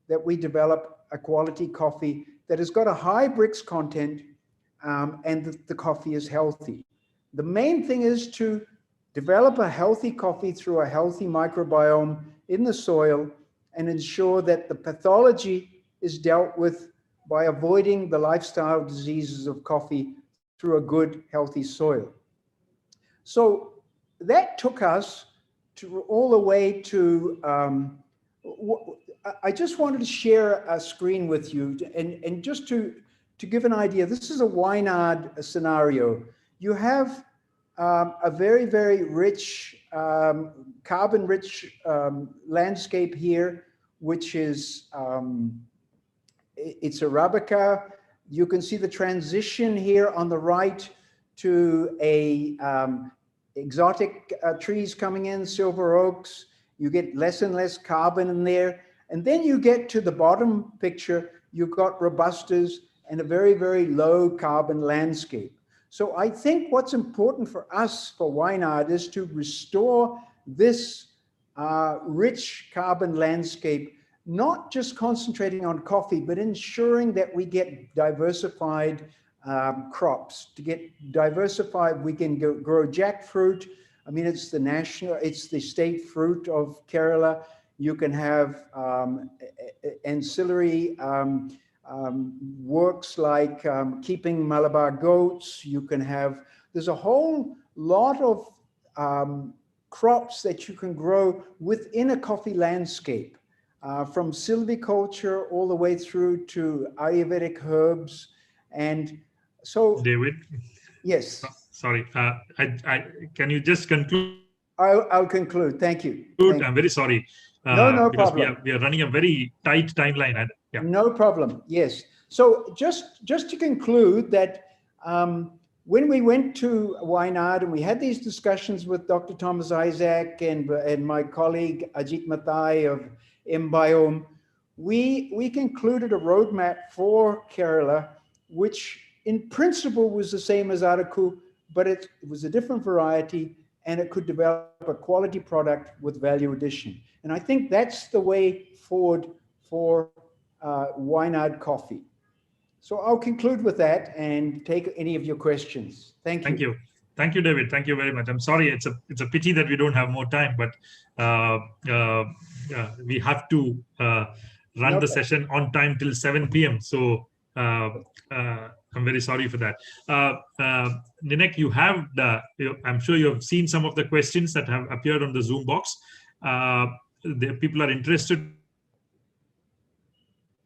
that we develop a quality coffee that has got a high Brix content and that the coffee is healthy. The main thing is to develop a healthy coffee through a healthy microbiome in the soil and ensure that the pathology is dealt with by avoiding the lifestyle diseases of coffee through a good, healthy soil. So that took us to all the way to, I just wanted to share a screen with you and just to give an idea. This is a Wayanad scenario. You have a very, very rich, carbon-rich landscape here, which is, it's Arabica. You can see the transition here on the right to a exotic trees coming in, silver oaks. You get less and less carbon in there. And then you get to the bottom picture, you've got Robustas and a very, very low carbon landscape. So I think what's important for us, for Wayanad, is to restore this rich carbon landscape, not just concentrating on coffee, but ensuring that we get diversified crops. To get diversified, we can grow jackfruit. I mean, it's the state fruit of Kerala. You can have ancillary works like keeping Malabar goats. You can have, there's a whole lot of crops that you can grow within a coffee landscape, from silviculture all the way through to Ayurvedic herbs. And so, David. Yes. Sorry, can you just conclude? I'll conclude. Thank you. I'm very sorry. No because problem. we are running a very tight timeline. Yeah. No problem. Yes. So just to conclude that when we went to Wayanad and we had these discussions with Dr. Thomas Isaac and my colleague Ajit Mathai of MBiome, we concluded a roadmap for Kerala, which in principle was the same as Araku, but it was a different variety and it could develop a quality product with value addition. And I think that's the way forward for Wayanad coffee. So I'll conclude with that and take any of your questions. Thank you. Thank you. Thank you, David. Thank you very much. I'm sorry, it's a pity that we don't have more time, but we have to run the session on time till 7 p.m. So I'm very sorry for that. Ninek, you have I'm sure you have seen some of the questions that have appeared on the Zoom box. The people are interested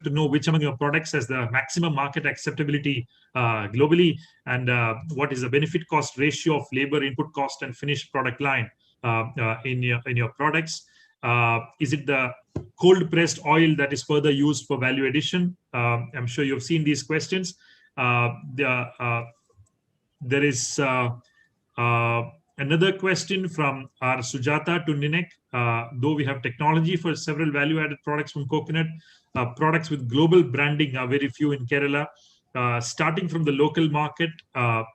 to know which among your products has the maximum market acceptability globally, and what is the benefit cost ratio of labor, input cost, and finished product line in your products. Is it the cold pressed oil that is further used for value addition? I'm sure you've seen these questions. There is another question from our Sujata to Ninek. Though we have technology for several value-added products from coconut, products with global branding are very few in Kerala. Starting from the local market,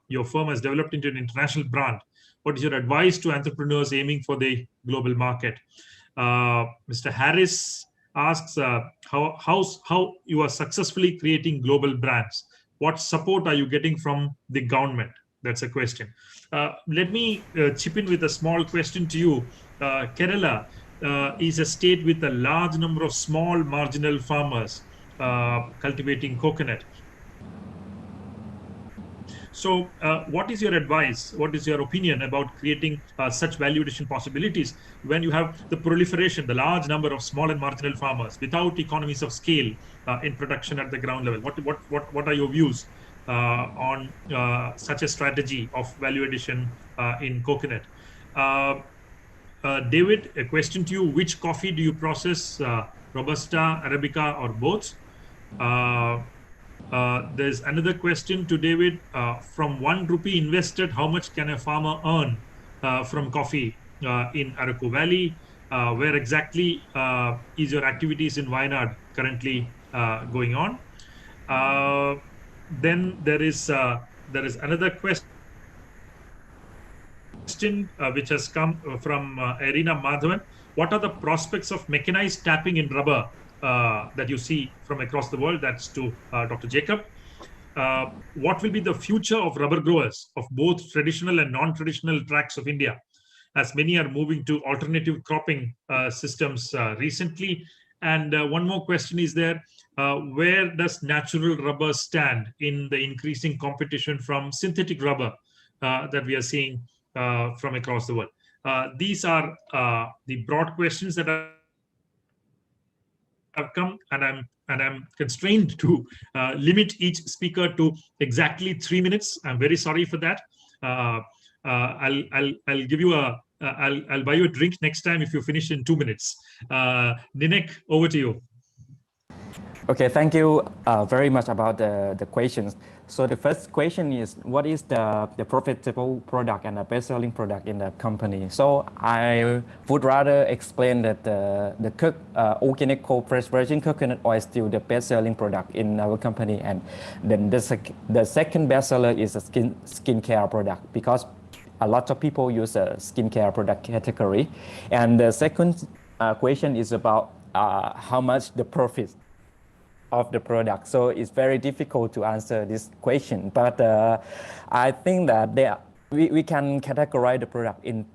your firm has developed into an international brand. What is your advice to entrepreneurs aiming for the global market? Mr. Harris asks how you are successfully creating global brands. What support are you getting from the government? That's a question. Let me chip in with a small question to you. Kerala, is a state with a large number of small marginal farmers cultivating coconut. So what is your advice? What is your opinion about creating such value addition possibilities when you have the proliferation, the large number of small and marginal farmers without economies of scale in production at the ground level? What are your views on such a strategy of value addition in coconut? David, a question to you: which coffee do you process, Robusta, Arabica, or both? There's another question to David. From ₹1 invested, how much can a farmer earn from coffee in Araku Valley? Where exactly is your activities in Wayanad currently going on? Then there is another question which has come from Irina Madhavan. What are the prospects of mechanized tapping in rubber that you see from across the world? That's to Dr. Jacob. What will be the future of rubber growers of both traditional and non-traditional tracts of India, as many are moving to alternative cropping systems recently? And one more question is there: where does natural rubber stand in the increasing competition from synthetic rubber that we are seeing from across the world? These are the broad questions that have come, and I'm constrained to limit each speaker to exactly 3 minutes. I'm very sorry for that. I'll give you I'll buy you a drink next time if you finish in 2 minutes. Ninek, over to you. Okay, thank you very much about the questions. So the first question is, what is the profitable product and the best-selling product in the company? So I would rather explain that the organic cold pressed virgin coconut oil is still the best-selling product in our company, and then the second bestseller is a skincare product, because a lot of people use a skincare product category. And the second question is about how much the profit of the product. So it's very difficult to answer this question, but I think that we can categorize the product in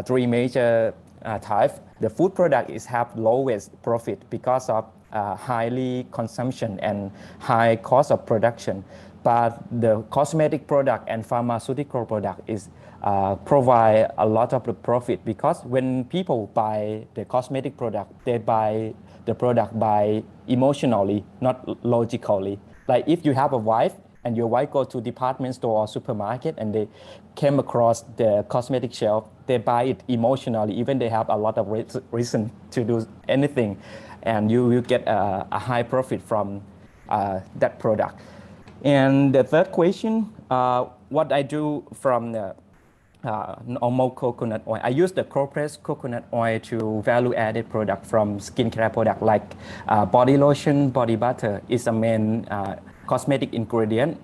three major types. The food product is have lowest profit because of highly consumption and high cost of production. But the cosmetic product and pharmaceutical product is provide a lot of the profit, because when people buy the cosmetic product, they buy the product by emotionally, not logically. Like if you have a wife and your wife go to department store or supermarket and they came across the cosmetic shelf, they buy it emotionally, even they have a lot of reason to do anything, and you will get a high profit from that product. And the third question, what I do from the normal coconut oil. I use the cold pressed coconut oil to value added product from skincare product like body lotion, body butter is a main cosmetic ingredient,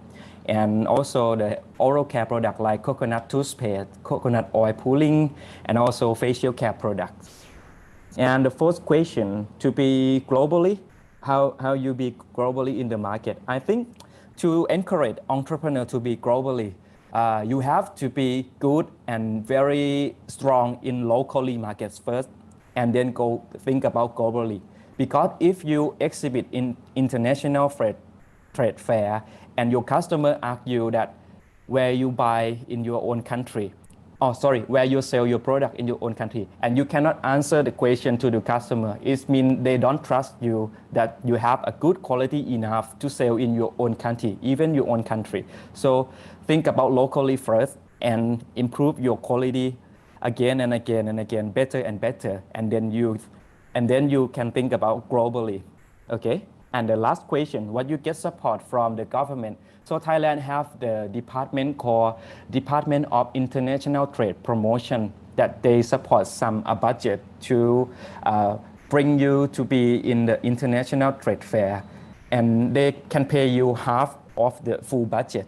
and also the oral care product like coconut toothpaste, coconut oil pooling, and also facial care products. And the fourth question, to be globally, how you be globally in the market? I think to encourage entrepreneurs to be globally, you have to be good and very strong in locally markets first, and then go think about globally. Because if you exhibit in international trade fair and your customer ask you that where you buy in your own country, where you sell your product in your own country, and you cannot answer the question to the customer, it means they don't trust you that you have a good quality enough to sell in your own country, even your own country. So think about locally first and improve your quality again and again and again, better and better, and then you can think about globally. Okay. And the last question, what you get support from the government? So Thailand have the department called Department of International Trade Promotion, that they support some budget to bring you to be in the international trade fair, and they can pay you half of the full budget.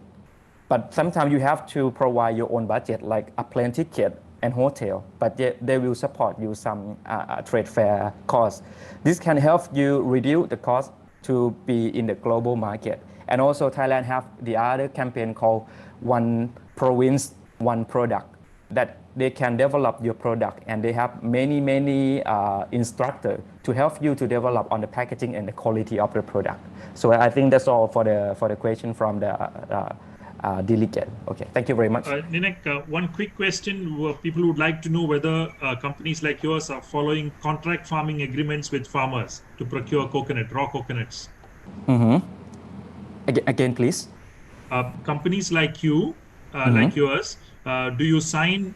But sometimes you have to provide your own budget, like a plane ticket and hotel, but they will support you some trade fair costs. This can help you reduce the cost to be in the global market. And also Thailand have the other campaign called One Province, One Product, that they can develop your product, and they have many instructors to help you to develop on the packaging and the quality of the product. So I think that's all for the question from the delegate. Okay, thank you very much. Ninek, one quick question. People would like to know whether companies like yours are following contract farming agreements with farmers to procure coconut, raw coconuts. Again, please. Companies like you, like yours, do you sign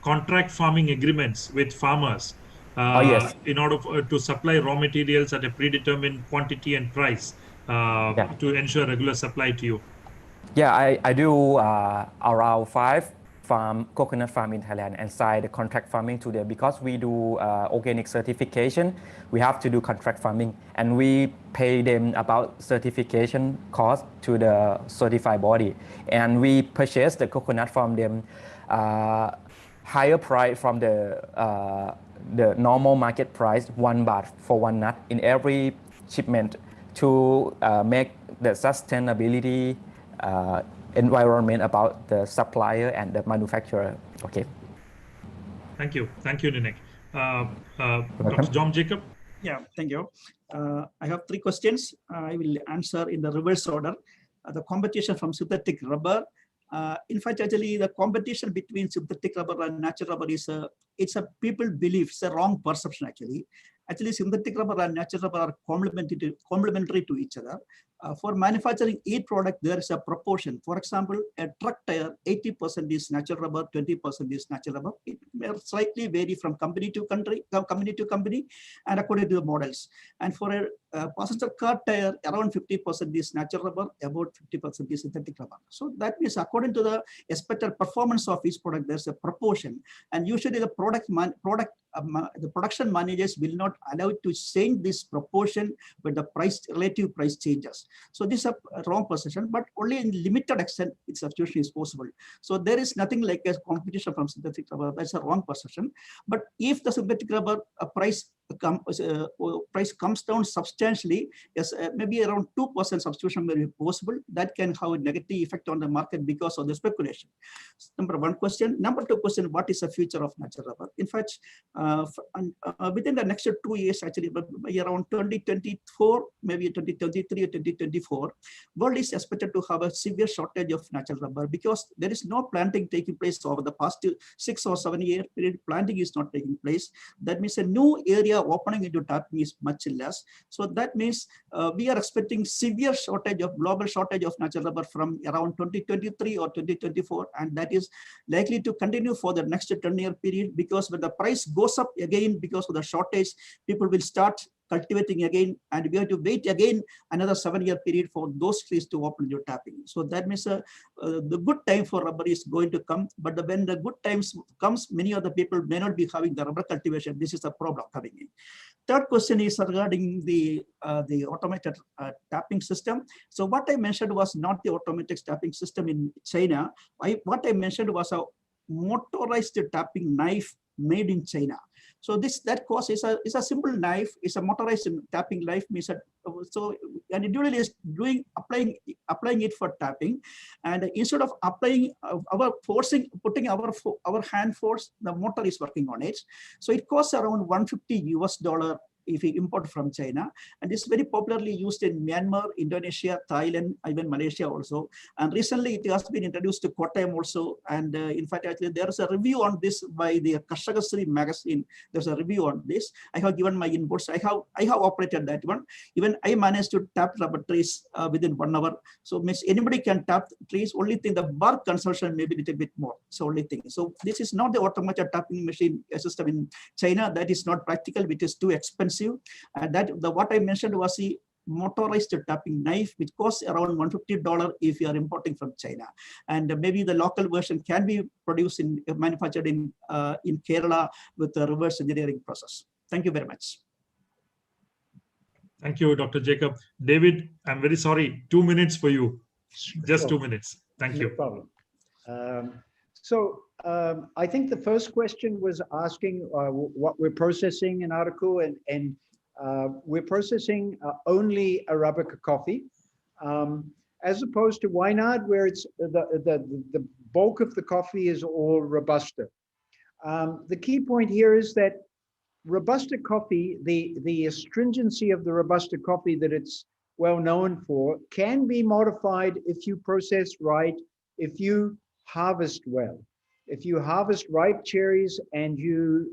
contract farming agreements with farmers yes. in order to supply raw materials at a predetermined quantity and price to ensure regular supply to you? Yeah, I do around 5 coconut farm in Thailand and sign the contract farming to them, because we do organic certification. We have to do contract farming, and we pay them about certification cost to the certified body, and we purchase the coconut from them higher price from the normal market price, 1 baht for 1 nut in every shipment, to make the sustainability environment about the supplier and the manufacturer. Okay. Thank you, Ninek. Dr. John Jacob. Yeah, thank you. I have 3 questions. I will answer in the reverse order. The competition from synthetic rubber. In fact, actually, the competition between synthetic rubber and natural rubber is it's a people belief. It's a wrong perception actually. Actually, synthetic rubber and natural rubber are complementary to each other. For manufacturing each product, there is a proportion. For example, a truck tire, 80% is natural rubber, 20% is natural rubber. It may slightly vary from company to company, and according to the models. And for a passenger car tire, around 50% is natural rubber, about 50% is synthetic rubber. So that means according to the expected performance of each product, there's a proportion. And usually the the production managers will not allow to change this proportion when the relative price changes. So this is a wrong perception, but only in limited extent its substitution is possible. So there is nothing like a competition from synthetic rubber. That's a wrong perception. But if the synthetic rubber price comes down substantially, yes, maybe around 2% substitution may be possible. That can have a negative effect on the market because of the speculation. Number 1 question. Number 2 question, what is the future of natural rubber? In fact, within the next 2 years, actually, around 2024, maybe 2023 or 2024, world is expected to have a severe shortage of natural rubber because there is no planting taking place over the past 6 or 7 year period. Planting is not taking place. That means a new area opening into tapping is much less. So that means we are expecting severe global shortage of natural rubber from around 2023 or 2024, and that is likely to continue for the next 10-year period, because when the price goes up again because of the shortage, people will start cultivating again, and we have to wait again another 7-year period for those trees to open into tapping. So that means the good time for rubber is going to come, but when the good times comes, many of the people may not be having the rubber cultivation. This is a problem coming in. Third question is regarding the automated tapping system. So what I mentioned was not the automated tapping system in China. What I mentioned was a motorized tapping knife made in China. So that course is a simple knife. It's a motorized tapping knife. Means that, so and it usually is applying it for tapping, and instead of applying putting our hand force, the motor is working on it. So it costs around $150 if we import from China, and it's very popularly used in Myanmar, Indonesia, Thailand, even Malaysia also. And recently it has been introduced to Kottayam also. And in fact, actually there is a review on this by the Kashakasri magazine. There's a review on this. I have given my inputs. I have operated that one. Even I managed to tap rubber trees within 1 hour. So means anybody can tap trees. Only thing, the bark consumption may be a little bit more. So only thing. So this is not the automated tapping machine system in China. That is not practical. It is too expensive. And what I mentioned was the motorized tapping knife, which costs around $150 if you are importing from China. And maybe the local version can be produced manufactured in Kerala with the reverse engineering process. Thank you very much. Thank you, Dr. Jacob. David, I'm very sorry. 2 minutes for you. Just 2 minutes. Thank you. No problem. I think the first question was asking what we're processing in Article, and we're processing only Arabica coffee, as opposed to Wayanad, where it's the bulk of the coffee is all Robusta. The key point here is that Robusta coffee, the astringency of the Robusta coffee that it's well known for, can be modified if you process right, if you harvest well. If you harvest ripe cherries and you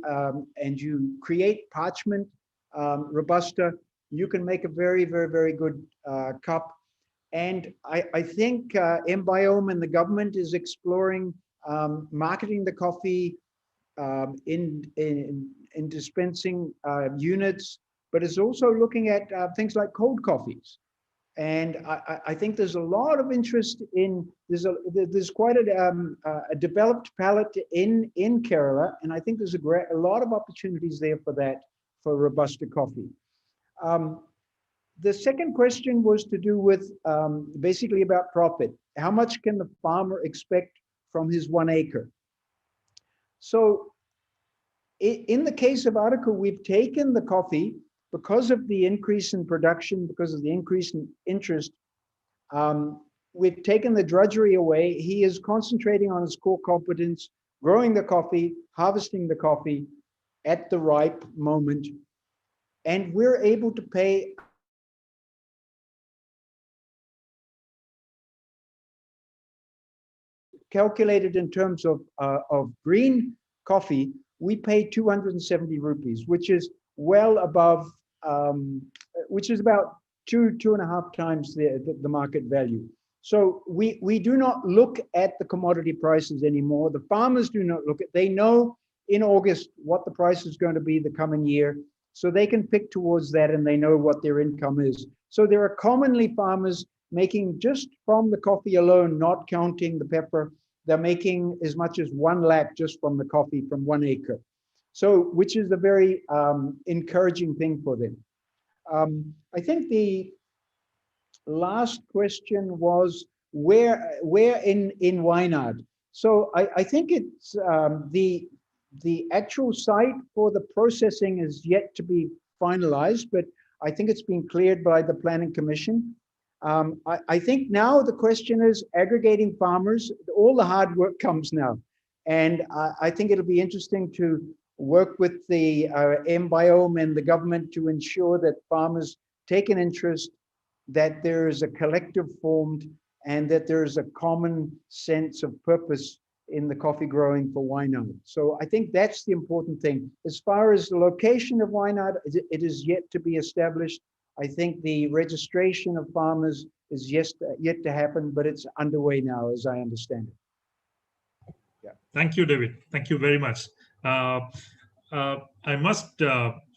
create parchment Robusta, you can make a very, very, very good cup. And I think MBiome and the government is exploring marketing the coffee in dispensing units, but it's also looking at things like cold coffees. And I think there's a lot of interest in, there's quite a developed palate in Kerala, and I think there's a lot of opportunities there for that, for Robusta coffee. The second question was to do with basically about profit. How much can the farmer expect from his 1 acre? So in the case of Araka, we've taken the coffee because of the increase in production, because of the increase in interest. We've taken the drudgery away. He is concentrating on his core competence, growing the coffee, harvesting the coffee at the ripe moment. And we're able to pay calculated in terms of green coffee, we pay 270 rupees, which is well above, which is about two and a half times the market value. So we do not look at the commodity prices anymore. The farmers do not look at, they know in August what the price is going to be the coming year. So they can pick towards that and they know what their income is. So there are commonly farmers making just from the coffee alone, not counting the pepper, they're making as much as 1 lakh just from the coffee from 1 acre. So, which is a very encouraging thing for them. I think the last question was where in Wayanad. So I think it's the actual site for the processing is yet to be finalized, but I think it's been cleared by the Planning Commission. I think now the question is aggregating farmers. All the hard work comes now. And I think it'll be interesting to work with the MBiome and the government to ensure that farmers take an interest, that there is a collective formed, and that there is a common sense of purpose in the coffee growing for Wayanad. So I think that's the important thing. As far as the location of Wayanad, it is yet to be established. I think the registration of farmers is yet to happen, but it's underway now, as I understand it. Yeah. Thank you, David. Thank you very much. I must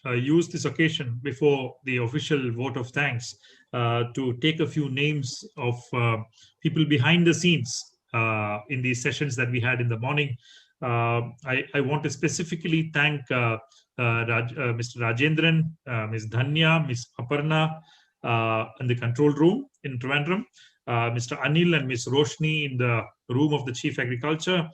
use this occasion before the official vote of thanks to take a few names of people behind the scenes in these sessions that we had in the morning. I want to specifically thank Mr. Rajendran, Ms. Dhanya, Ms. Aparna in the control room in Trivandrum, Mr. Anil and Ms. Roshni in the room of the Chief Agriculture,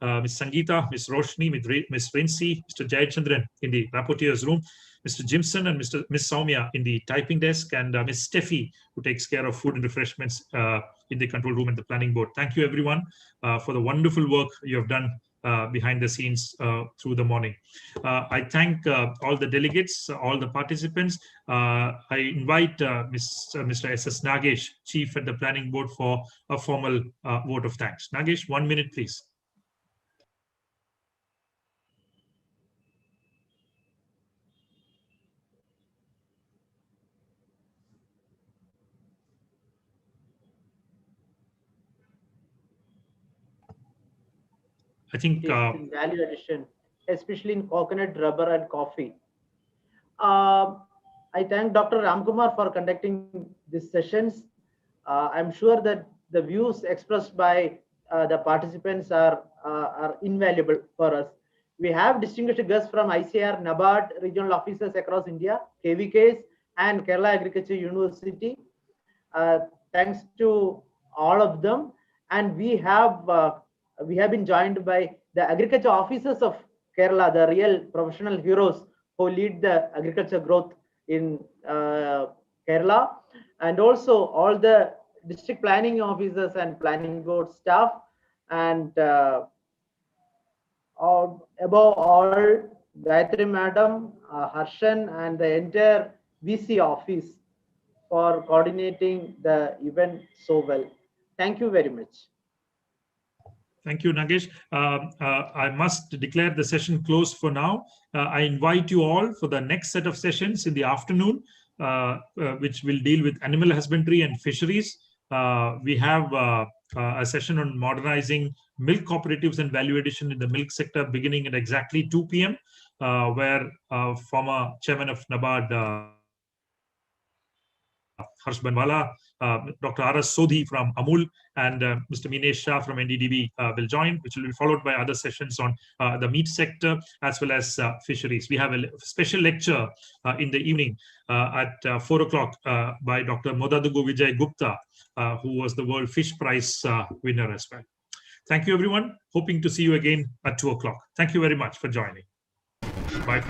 Ms. Sangeeta, Ms. Roshni, Ms. Rinsi, Mr. Jayachandran in the rapporteur's room, Mr. Jimson and Ms. Soumya in the typing desk, and Ms. Steffi, who takes care of food and refreshments in the control room and the planning board. Thank you, everyone, for the wonderful work you have done behind the scenes through the morning. I thank all the delegates, all the participants. I invite Mr. S.S. Nagesh, Chief at the Planning Board, for a formal vote of thanks. Nagesh, 1 minute, please. I think value addition, especially in coconut, rubber, and coffee. I thank Dr. Ramkumar for conducting these sessions. I'm sure that the views expressed by the participants are invaluable for us. We have distinguished guests from ICAR, NABARD, regional offices across India, KVKs, and Kerala Agriculture University. Thanks to all of them. And we have been joined by the agriculture officers of Kerala, the real professional heroes who lead the agriculture growth in Kerala, and also all the district planning officers and planning board staff, and above all, Gayatri Madam, Harshan, and the entire VC office for coordinating the event so well. Thank you very much. Thank you, Nagesh. I must declare the session closed for now. I invite you all for the next set of sessions in the afternoon, which will deal with animal husbandry and fisheries. We have a session on modernizing milk cooperatives and value addition in the milk sector beginning at exactly 2 p.m., where former chairman of NABARD, Harsh Banwala, Dr. R.S. Sodhi from Amul, and Mr. Minesh Shah from NDDB will join, which will be followed by other sessions on the meat sector as well as fisheries. We have a special lecture in the evening at 4 o'clock by Dr. Modadugu Vijay Gupta, who was the World Fish Prize winner as well. Thank you, everyone. Hoping to see you again at 2 o'clock. Thank you very much for joining. Bye.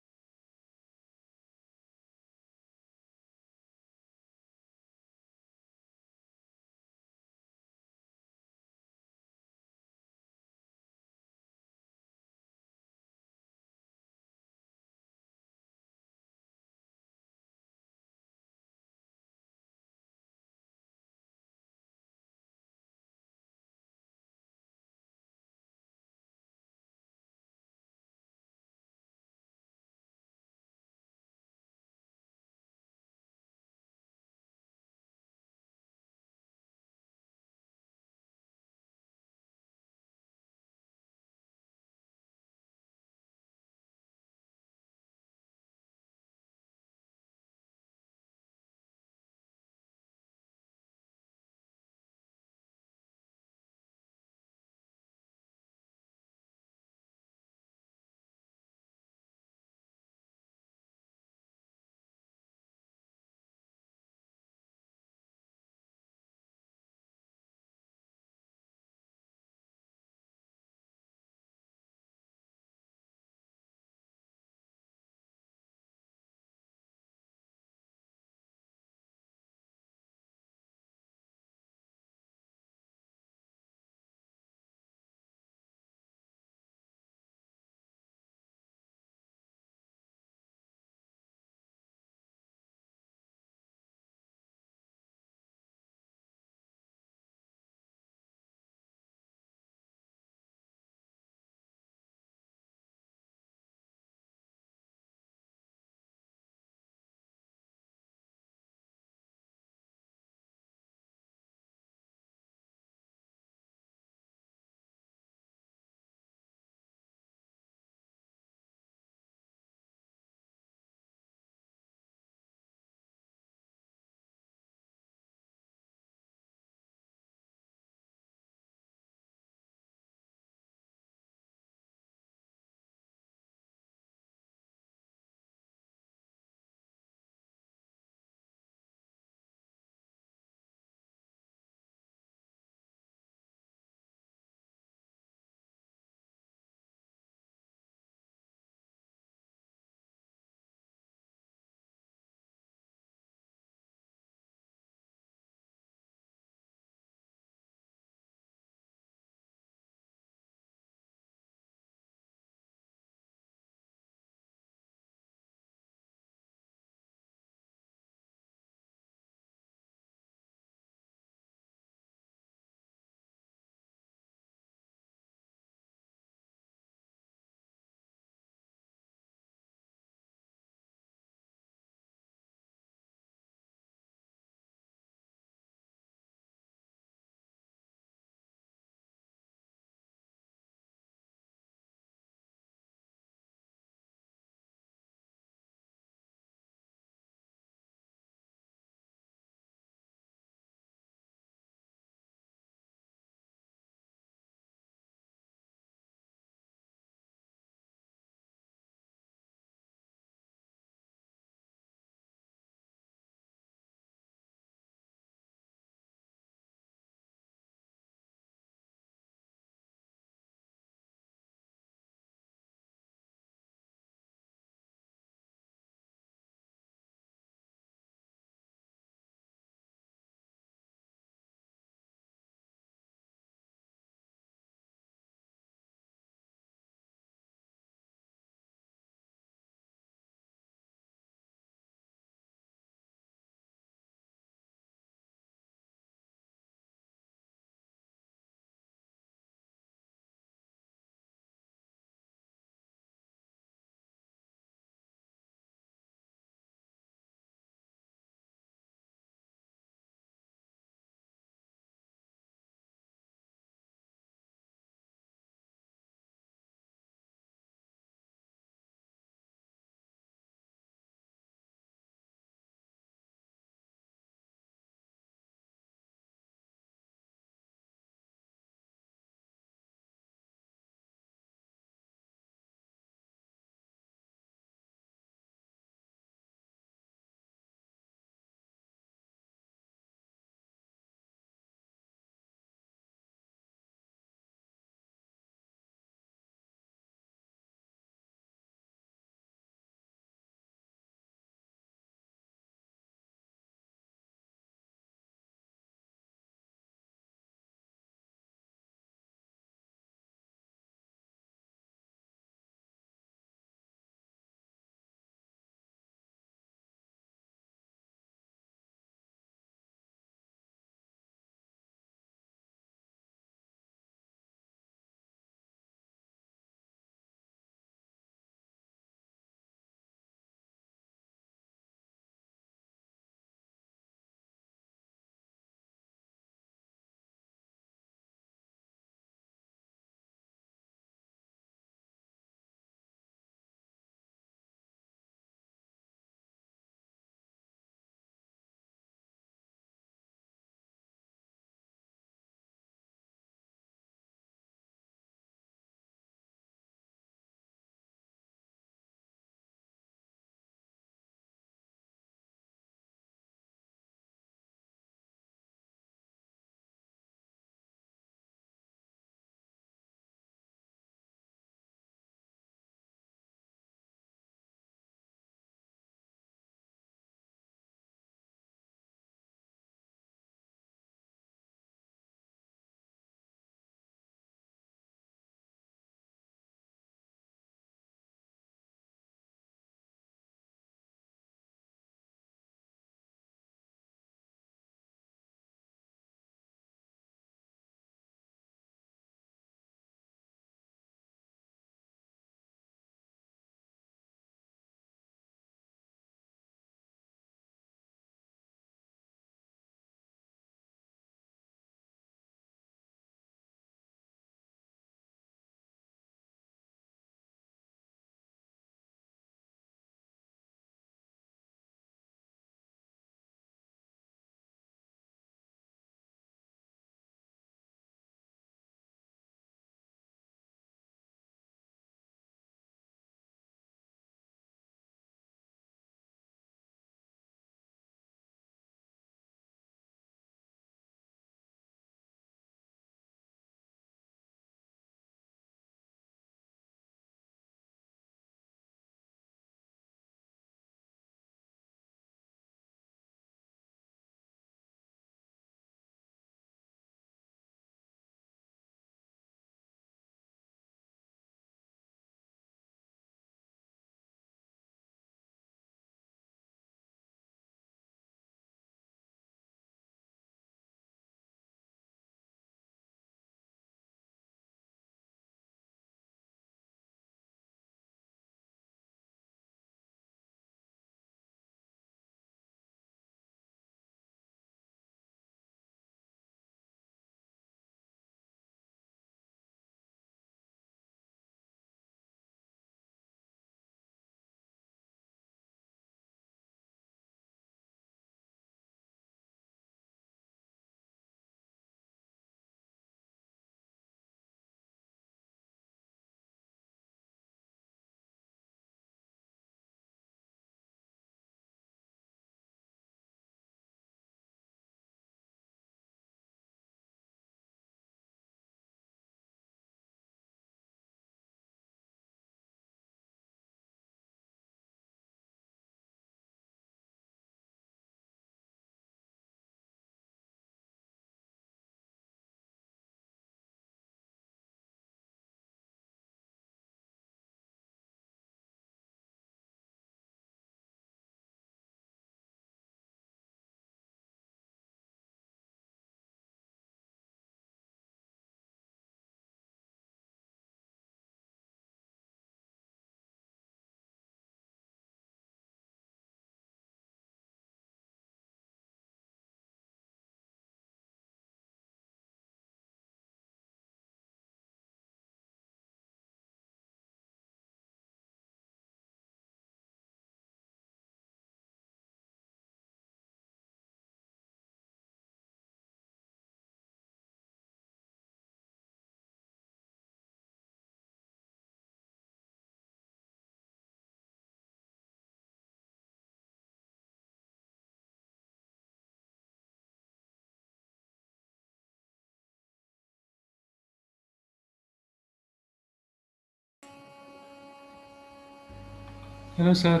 Hello, sir.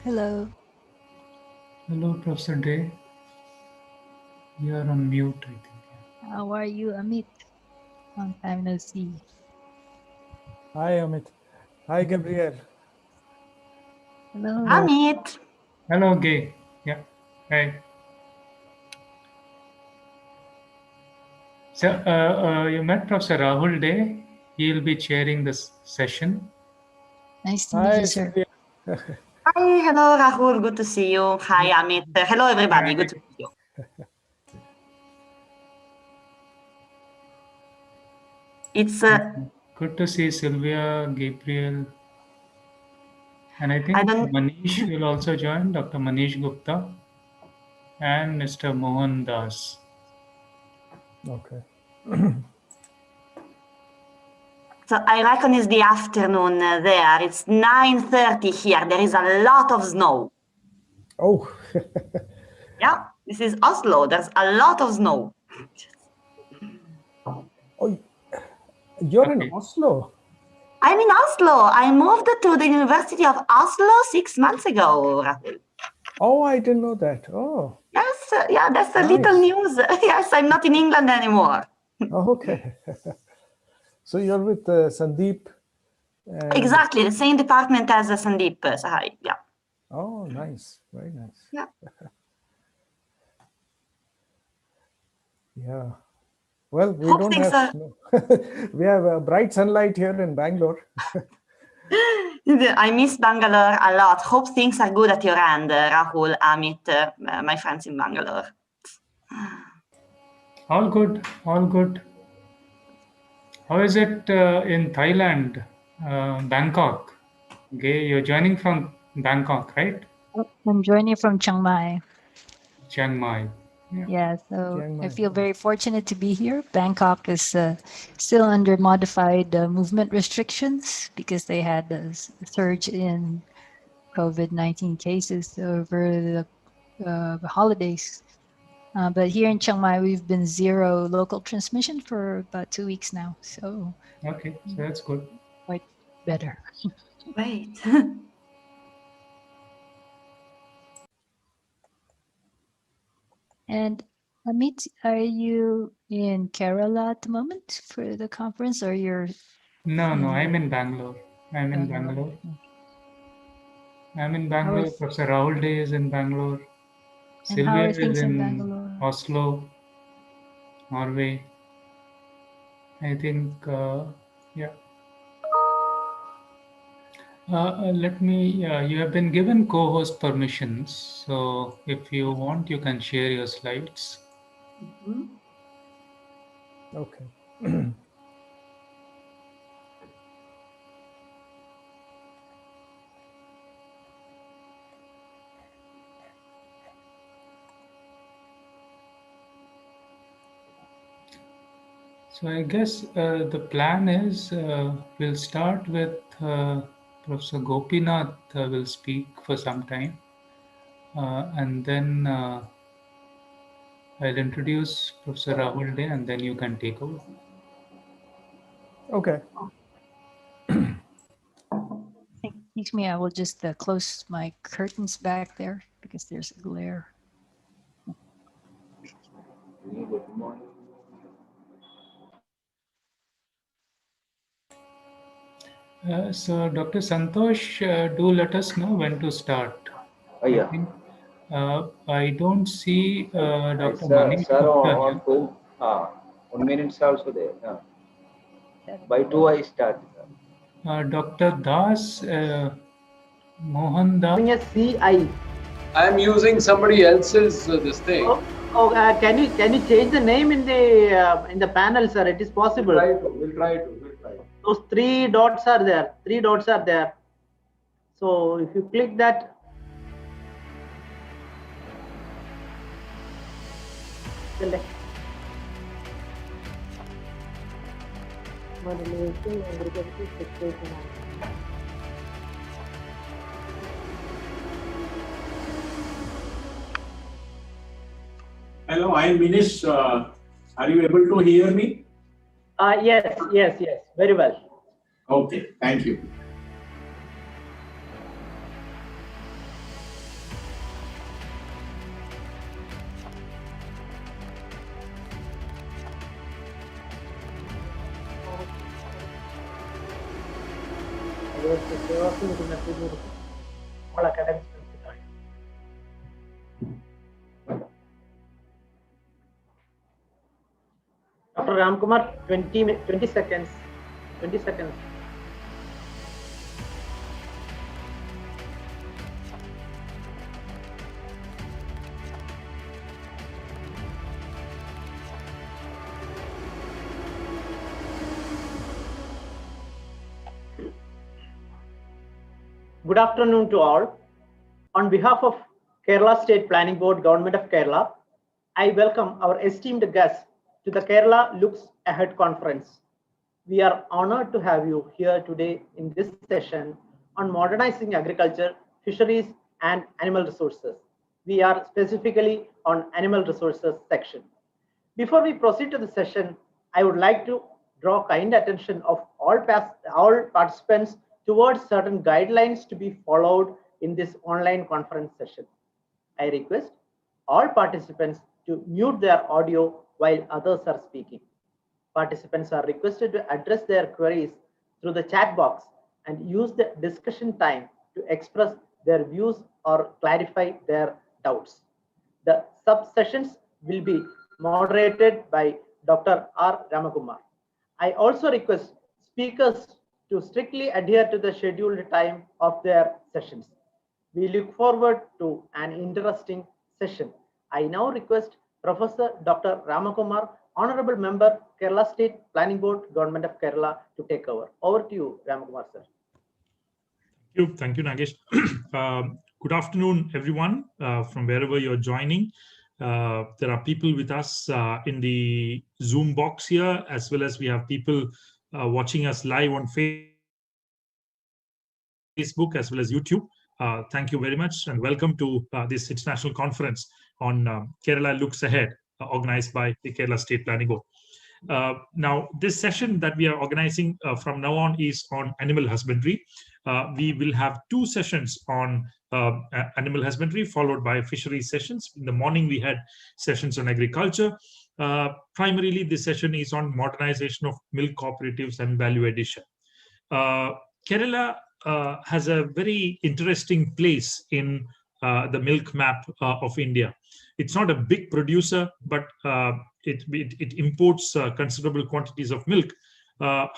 Hello. Hello, Professor Day. You are on mute, I think. How are you, Amit? Long time no see. Hi, Amit. Hi, Gabriel. Hello. Amit. Hello, Gay. Yeah. Hi. So, you met Professor Rahul Day. He'll be chairing this session. Nice to meet you, sir. Hi, hello, Rahul. Good to see you. Hi, Amit. Hello, everybody. Good to see you. It's good to see Sylvia, Gabriel, and I think Manish will also join, Dr. Manish Gupta and Mr. Mohan Das. Okay. So I reckon it's the afternoon there. It's 9:30 here. There is a lot of snow. Oh. Yeah, this is Oslo. There's a lot of snow. Oh, you're in Oslo? I'm in Oslo. I moved to the University of Oslo 6 months ago, Rahul. Oh, I didn't know that. Oh. Yes, yeah, that's a little news. Yes, I'm not in England anymore. Oh, okay. So you're with Sandeep? Exactly, the same department as Sandeep Sahai, yeah. Oh, nice. Very nice. Yeah. Yeah. Well, we Hope don't things have snow. We have bright sunlight here in Bangalore. I miss Bangalore a lot. Hope things are good at your end, Rahul, Amit, my friends in Bangalore. All good, all good. How is it in Thailand, Bangkok? Gay, you're joining from Bangkok, right? I'm joining from Chiang Mai. Chiang Mai. Yeah, so I feel very fortunate to be here. Bangkok is still under modified movement restrictions because they had a surge in COVID-19 cases over the holidays. But here in Chiang Mai, we've been zero local transmission for about 2 weeks now. So okay, so that's good. Quite better. Great. And Amit, are you in Kerala at the moment for the conference, or you're? No, I'm in Bangalore. I'm in Bangalore. Professor Rahul Day is in Bangalore. And how Sylvia are things is in in Bangalore? Oslo, Norway. I think, yeah. Let me, you have been given co-host permissions. So if you want, you can share your slides. Okay. So I guess the plan is we'll start with Professor Gopinath will speak for some time. And then I'll introduce Professor Rahul Day and then you can take over. Okay. Excuse me, I will just close my curtains back there because there's a glare. Good morning. So Dr. Santosh, do let us know when to start. Yeah. I don't see Dr. Sir, Manish sir Gupta on 1 minute also there. By 2 I start. Dr. Das, Mohan Das. CI. I am using somebody else's this thing. Can you change the name in the panel, sir? It is possible. We'll try to. Those 3 dots are there. 3 dots are there. So if you click that, select. Hello, I am Manish. Are you able to hear me? Yes, very well. Okay, thank you. അവർക്ക് സേവാക്ക് ഒരു message കൊടുക്കും. നമ്മൾ academic Dr. Ramkumar, 20 seconds. 20 seconds. Good afternoon to all. On behalf of Kerala State Planning Board, Government of Kerala, I welcome our esteemed guests to the Kerala Looks Ahead conference. We are honored to have you here today in this session on modernizing agriculture, fisheries, and animal resources. We are specifically on animal resources section. Before we proceed to the session, I would like to draw kind attention of all participants towards certain guidelines to be followed in this online conference session. I request all participants to mute their audio while others are speaking. Participants are requested to address their queries through the chat box and use the discussion time to express their views or clarify their doubts. The sub-sessions will be moderated by Dr. R. Ramakumar. I also request speakers to strictly adhere to the scheduled time of their sessions. We look forward to an interesting session. I now request Professor Dr. Ramakumar, Honorable Member, Kerala State Planning Board, Government of Kerala, to take over. Over to you, Ramakumar, sir. Thank you, Nagesh. Good afternoon, everyone, from wherever you're joining. There are people with us in the Zoom box here, as well as we have people watching us live on Facebook as well as YouTube. Thank you very much and welcome to this international conference on Kerala Looks Ahead, organized by the Kerala State Planning Board. Now, this session that we are organizing from now on is on animal husbandry. We will have 2 sessions on animal husbandry, followed by fisheries sessions. In the morning, we had sessions on agriculture. Primarily, this session is on modernization of milk cooperatives and value addition. Kerala has a very interesting place in the milk map of India. It's not a big producer, but it imports considerable quantities of milk.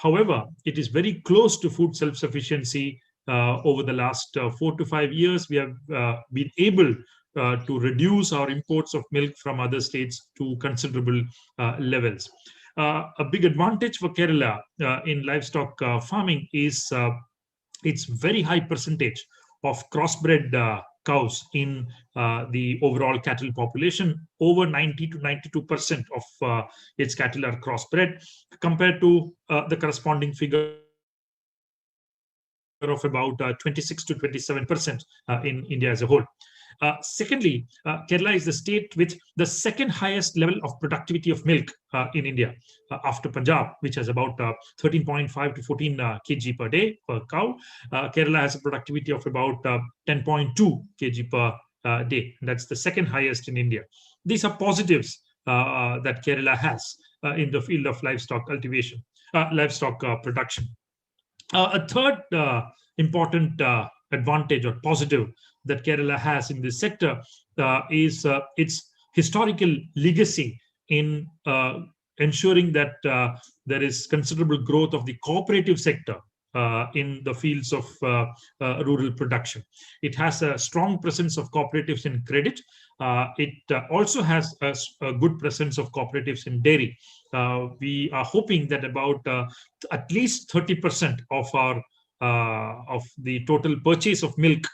However, it is very close to food self-sufficiency. Over the last 4 to 5 years, we have been able to reduce our imports of milk from other states to considerable levels. A big advantage for Kerala in livestock farming is its very high percentage of crossbred cows in the overall cattle population. Over 90 to 92% of its cattle are crossbred, compared to the corresponding figure of about 26 to 27% in India as a whole. Secondly, Kerala is the state with the second highest level of productivity of milk in India, after Punjab, which has about 13.5 to 14 kg per day per cow. Kerala has a productivity of about 10.2 kg per day. That's the second highest in India. These are positives that Kerala has in the field of livestock cultivation, livestock production. A third important advantage or positive that Kerala has in this sector is its historical legacy in ensuring that there is considerable growth of the cooperative sector in the fields of rural production. It has a strong presence of cooperatives in credit. It also has a good presence of cooperatives in dairy. We are hoping that about at least 30% of the total purchase of milk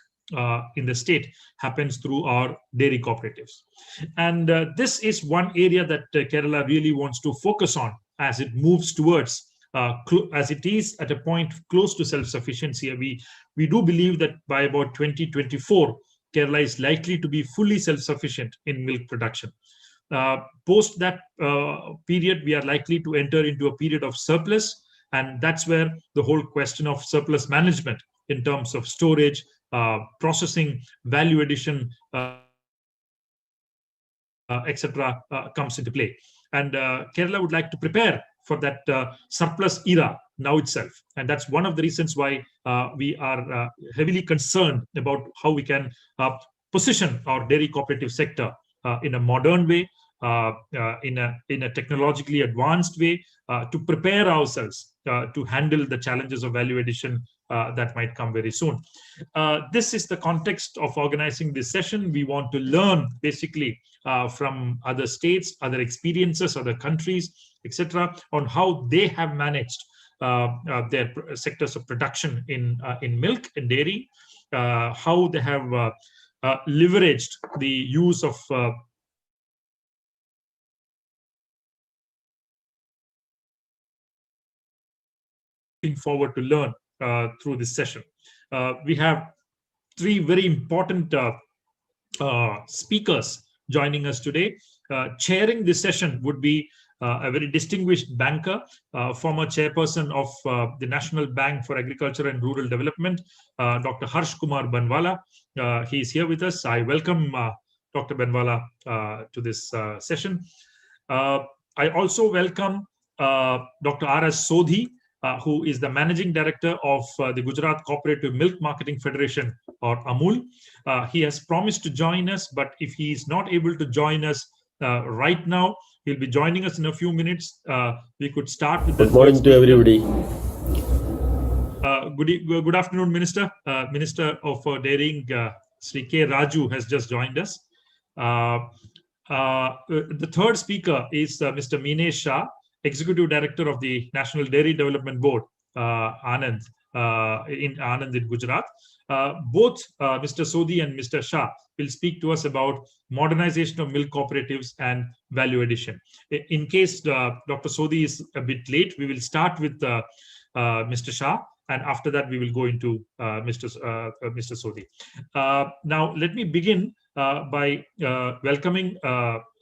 in the state happens through our dairy cooperatives. And this is one area that Kerala really wants to focus on as it moves towards, as it is at a point close to self-sufficiency. We do believe that by about 2024, Kerala is likely to be fully self-sufficient in milk production. Post that period, we are likely to enter into a period of surplus, and that's where the whole question of surplus management in terms of storage, processing, value addition, etc., comes into play. And Kerala would like to prepare for that surplus era now itself. And that's one of the reasons why we are heavily concerned about how we can position our dairy cooperative sector in a modern way, in a technologically advanced way, to prepare ourselves to handle the challenges of value addition that might come very soon. This is the context of organizing this session. We want to learn basically from other states, other experiences, other countries, etc., on how they have managed their sectors of production in milk and dairy, how they have leveraged the use of looking forward to learn through this session. We have three very important speakers joining us today. Chairing this session would be a very distinguished banker, former chairperson of the National Bank for Agriculture and Rural Development, Dr. Harsh Kumar Banwala. He is here with us. I welcome Dr. Banwala to this session. I also welcome Dr. R.S. Sodhi, who is the Managing Director of the Gujarat Cooperative Milk Marketing Federation, or AMUL. He has promised to join us, but if he is not able to join us right now, he'll be joining us in a few minutes. We could start with the— Good morning to everybody. Good afternoon, Minister. Minister of Dairying, Sri K. Raju, has just joined us. The third speaker is Mr. Minesh Shah, Executive Director of the National Dairy Development Board, Anand, in Gujarat. Both Mr. Sodhi and Mr. Shah will speak to us about modernization of milk cooperatives and value addition. In case Dr. Sodhi is a bit late, we will start with Mr. Shah, and after that we will go into Mr. Sodhi. Now, let me begin by welcoming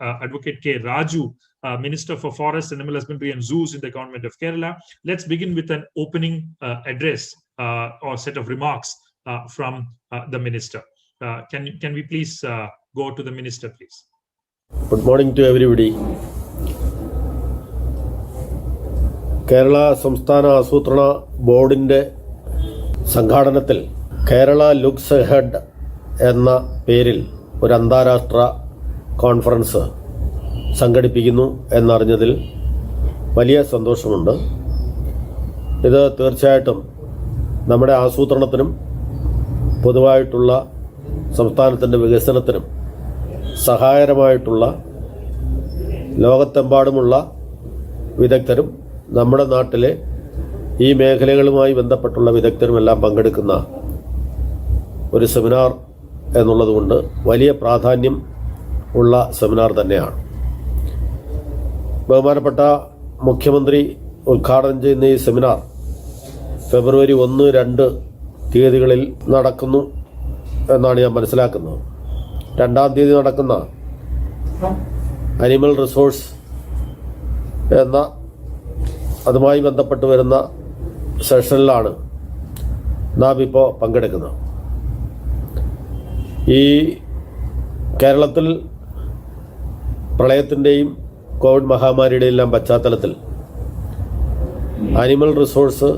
Advocate K. Raju, Minister for Forests, Animal Husbandry and Zoos in the Government of Kerala. Let's begin with an opening address or set of remarks from the Minister. Can we please go to the Minister, please? Good morning to everybody. Kerala സംസ്ഥാന ആസൂത്രണ ബോർഡിൻ്റെ സംഘാടനത്തിൽ Kerala looks ahead എന്ന പേരിൽ ഒരു അന്താരാഷ്ട്ര conference സംഘടിപ്പിക്കുന്നു എന്നറിഞ്ഞതിൽ വലിയ സന്തോഷമുണ്ട്. ഇത് തീർച്ചയായിട്ടും നമ്മുടെ ആസൂത്രണത്തിനും പൊതുവായിട്ടുള്ള സംസ്ഥാനത്തിൻ്റെ വികസനത്തിനും സഹായകരമായിട്ടുള്ള ലോകത്തെമ്പാടുമുള്ള വിദഗ്ധരും നമ്മുടെ നാട്ടിലെ ഈ മേഖലകളുമായി ബന്ധപ്പെട്ടുള്ള വിദഗ്ധരുമെല്ലാം പങ്കെടുക്കുന്ന ഒരു സെമിനാർ എന്നുള്ളതുകൊണ്ട് വലിയ പ്രാധാന്യം ഉള്ള സെമിനാർ തന്നെയാണ്. ബഹുമാനപ്പെട്ട മുഖ്യമന്ത്രി ഉദ്ഘാടനം ചെയ്യുന്ന ഈ സെമിനാർ ഫെബ്രുവരി 1-2 തീയതികളിൽ നടക്കുന്നു എന്നാണ് ഞാൻ മനസ്സിലാക്കുന്നത്. 2-ാം തീയതി നടക്കുന്ന അനിമൽ റിസോഴ്സ് എന്ന അതുമായി ബന്ധപ്പെട്ട് വരുന്ന സെഷനിലാണ് നാം ഇപ്പോൾ പങ്കെടുക്കുന്നത്. ഈ കേരളത്തിൽ പ്രളയത്തിൻ്റെയും കോവിഡ് മഹാമാരിയുടെയും എല്ലാം പശ്ചാത്തലത്തിൽ അനിമൽ റിസോഴ്സ്,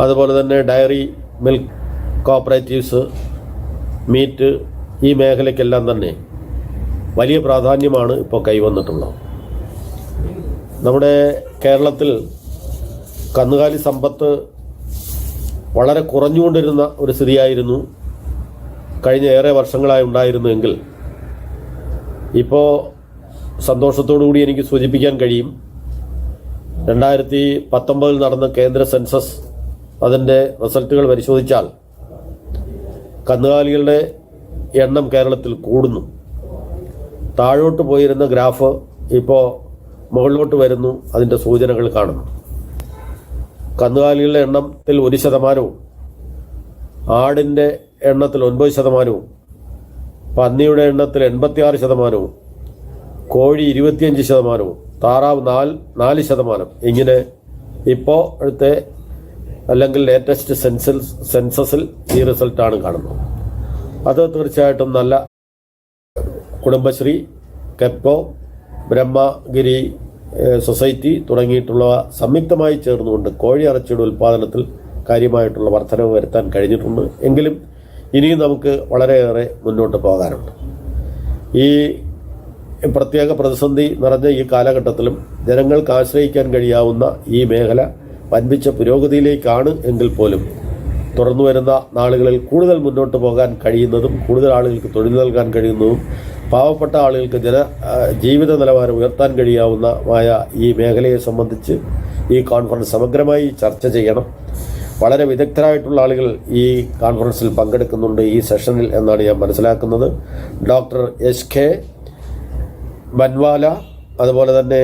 അതുപോലെ തന്നെ ഡയറി, മിൽക്ക് കോപ്പറേറ്റീവ്സ്, മീറ്റ്, ഈ മേഖലയ്ക്കെല്ലാം തന്നെ വലിയ പ്രാധാന്യമാണ് ഇപ്പോൾ കൈവന്നിട്ടുള്ളത്. നമ്മുടെ കേരളത്തിൽ കന്നുകാലി സമ്പത്ത് വളരെ കുറഞ്ഞുകൊണ്ടിരുന്ന ഒരു സ്ഥിതിയായിരുന്നു കഴിഞ്ഞ ഏറെ വർഷങ്ങളായി ഉണ്ടായിരുന്നുവെങ്കിൽ ഇപ്പോൾ സന്തോഷത്തോടു കൂടി എനിക്ക് സൂചിപ്പിക്കാൻ കഴിയും, 2019 നടന്ന കേന്ദ്ര സെൻസസ് അതിൻ്റെ റിസൾട്ടുകൾ പരിശോധിച്ചാൽ കന്നുകാലികളുടെ എണ്ണം കേരളത്തിൽ കൂടുന്നു. താഴോട്ട് പോയിരുന്ന ഗ്രാഫ് ഇപ്പോൾ മുകളിലോട്ട് വരുന്നു, അതിൻ്റെ സൂചനകൾ കാണുന്നു. കന്നുകാലികളുടെ എണ്ണത്തിൽ 1%, ആടിൻ്റെ എണ്ണത്തിൽ 9%, പന്നിയുടെ എണ്ണത്തിൽ 86%, കോഴി 25%, താറാവ് 4%. ഇങ്ങനെ ഇപ്പോഴത്തെ അല്ലെങ്കിൽ ലേറ്റസ്റ്റ് സെൻസസിൽ ഈ റിസൾട്ടാണ് കാണുന്നത്. അത് തീർച്ചയായിട്ടും നല്ല കുടുംബശ്രീ, കെപ്കോ, ബ്രഹ്മഗിരി സൊസൈറ്റി തുടങ്ങിയിട്ടുള്ളവ സംയുക്തമായി ചേർന്നുകൊണ്ട് കോഴിയിറച്ചിയുടെ ഉൽപ്പാദനത്തിൽ കാര്യമായിട്ടുള്ള വർധനവ് വരുത്താൻ കഴിഞ്ഞിട്ടുണ്ട്. എങ്കിലും ഇനിയും നമുക്ക് വളരെയേറെ മുന്നോട്ട് പോകാനുണ്ട്. ഈ പ്രത്യേക പ്രതിസന്ധി നിറഞ്ഞ ഈ കാലഘട്ടത്തിലും ജനങ്ങൾക്ക് ആശ്രയിക്കാൻ കഴിയാവുന്ന ഈ മേഖല വൻപിച്ച പുരോഗതിയിലേക്കാണ് എങ്കിൽ പോലും തുടർന്നു വരുന്ന നാളുകളിൽ കൂടുതൽ മുന്നോട്ട് പോകാൻ കഴിയുന്നതും കൂടുതൽ ആളുകൾക്ക് തൊഴിൽ നൽകാൻ കഴിയുന്നതും പാവപ്പെട്ട ആളുകൾക്ക് ജീവിത നിലവാരം ഉയർത്താൻ കഴിയാവുന്നമായ ഈ മേഖലയെ സംബന്ധിച്ച് ഈ കോൺഫറൻസ് സമഗ്രമായി ചർച്ച ചെയ്യണം. വളരെ വിദഗ്ധരായിട്ടുള്ള ആളുകൾ ഈ കോൺഫറൻസിൽ പങ്കെടുക്കുന്നുണ്ട് ഈ സെഷനിൽ എന്നാണ് ഞാൻ മനസ്സിലാക്കുന്നത്. ഡോക്ടർ SK ബൻവാല, അതുപോലെ തന്നെ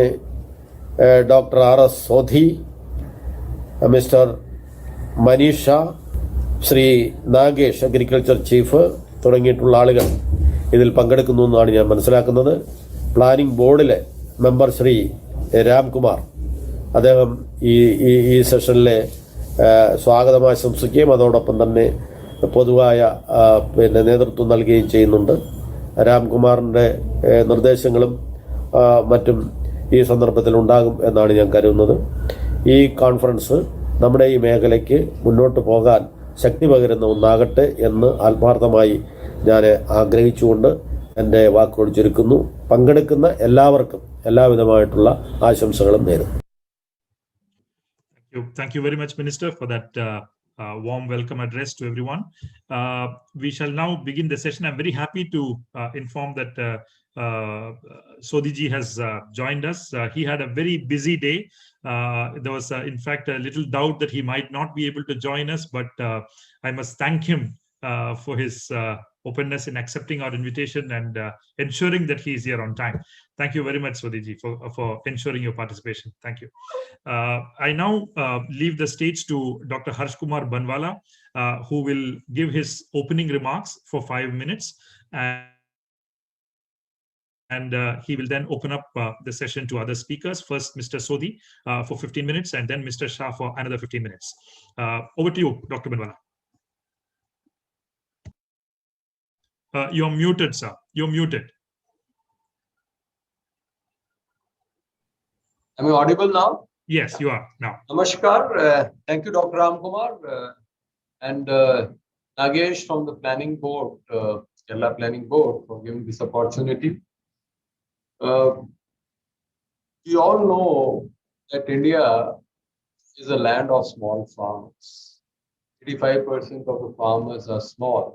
doctor RS Sodhi, mister Manisha, Shri Nagesh agriculture chief തുടങ്ങിയിട്ടുള്ള ആളുകൾ ഇതിൽ പങ്കെടുക്കുന്നു എന്നാണ് ഞാൻ മനസ്സിലാക്കുന്നത്. പ്ലാനിംഗ് ബോർഡിലെ മെമ്പർ ശ്രീ രാംകുമാർ, അദ്ദേഹം ഈ സെഷനിലെ സ്വാഗതം ആശംസിക്കുകയും അതോടൊപ്പം തന്നെ പൊതുവായ നേതൃത്വം നൽകുകയും ചെയ്യുന്നുണ്ട്. രാംകുമാറിൻ്റെ നിർദ്ദേശങ്ങളും മറ്റും ഈ സന്ദർഭത്തിൽ ഉണ്ടാകും എന്നാണ് ഞാൻ കരുതുന്നത്. ഈ കോൺഫറൻസ് നമ്മുടെ ഈ മേഖലയ്ക്ക് മുന്നോട്ട് പോകാൻ ശക്തി പകരുന്ന ഒന്നാകട്ടെ എന്ന് ആത്മാർത്ഥമായി ഞാൻ ആഗ്രഹിച്ചുകൊണ്ട് എൻ്റെ വാക്കുകൾ ചുരുക്കുന്നു. പങ്കെടുക്കുന്ന എല്ലാവർക്കും എല്ലാവിധമായിട്ടുള്ള ആശംസകളും നേരുന്നു. Thank you very much, Minister, for that warm welcome address to everyone. We shall now begin the session. I'm very happy to inform that Sodhiji has joined us. He had a very busy day. There was, in fact, a little doubt that he might not be able to join us, but I must thank him for his openness in accepting our invitation and ensuring that he is here on time. Thank you very much, Sodhiji, for ensuring your participation. Thank you. I now leave the stage to Dr. Harsh Kumar Banwala, who will give his opening remarks for 5 minutes. And he will then open up the session to other speakers. First, Mr. Sodhi for 15 minutes, and then Mr. Shah for another 15 minutes. Over to you, Dr. Banwala. You're muted, sir. You're muted. Am I audible now? Yes, you are now. Namaskar. Thank you, Dr. Ramkumar and Nagesh from the Planning Board, Kerala Planning Board, for giving this opportunity. We all know that India is a land of small farmers. 85% of the farmers are small.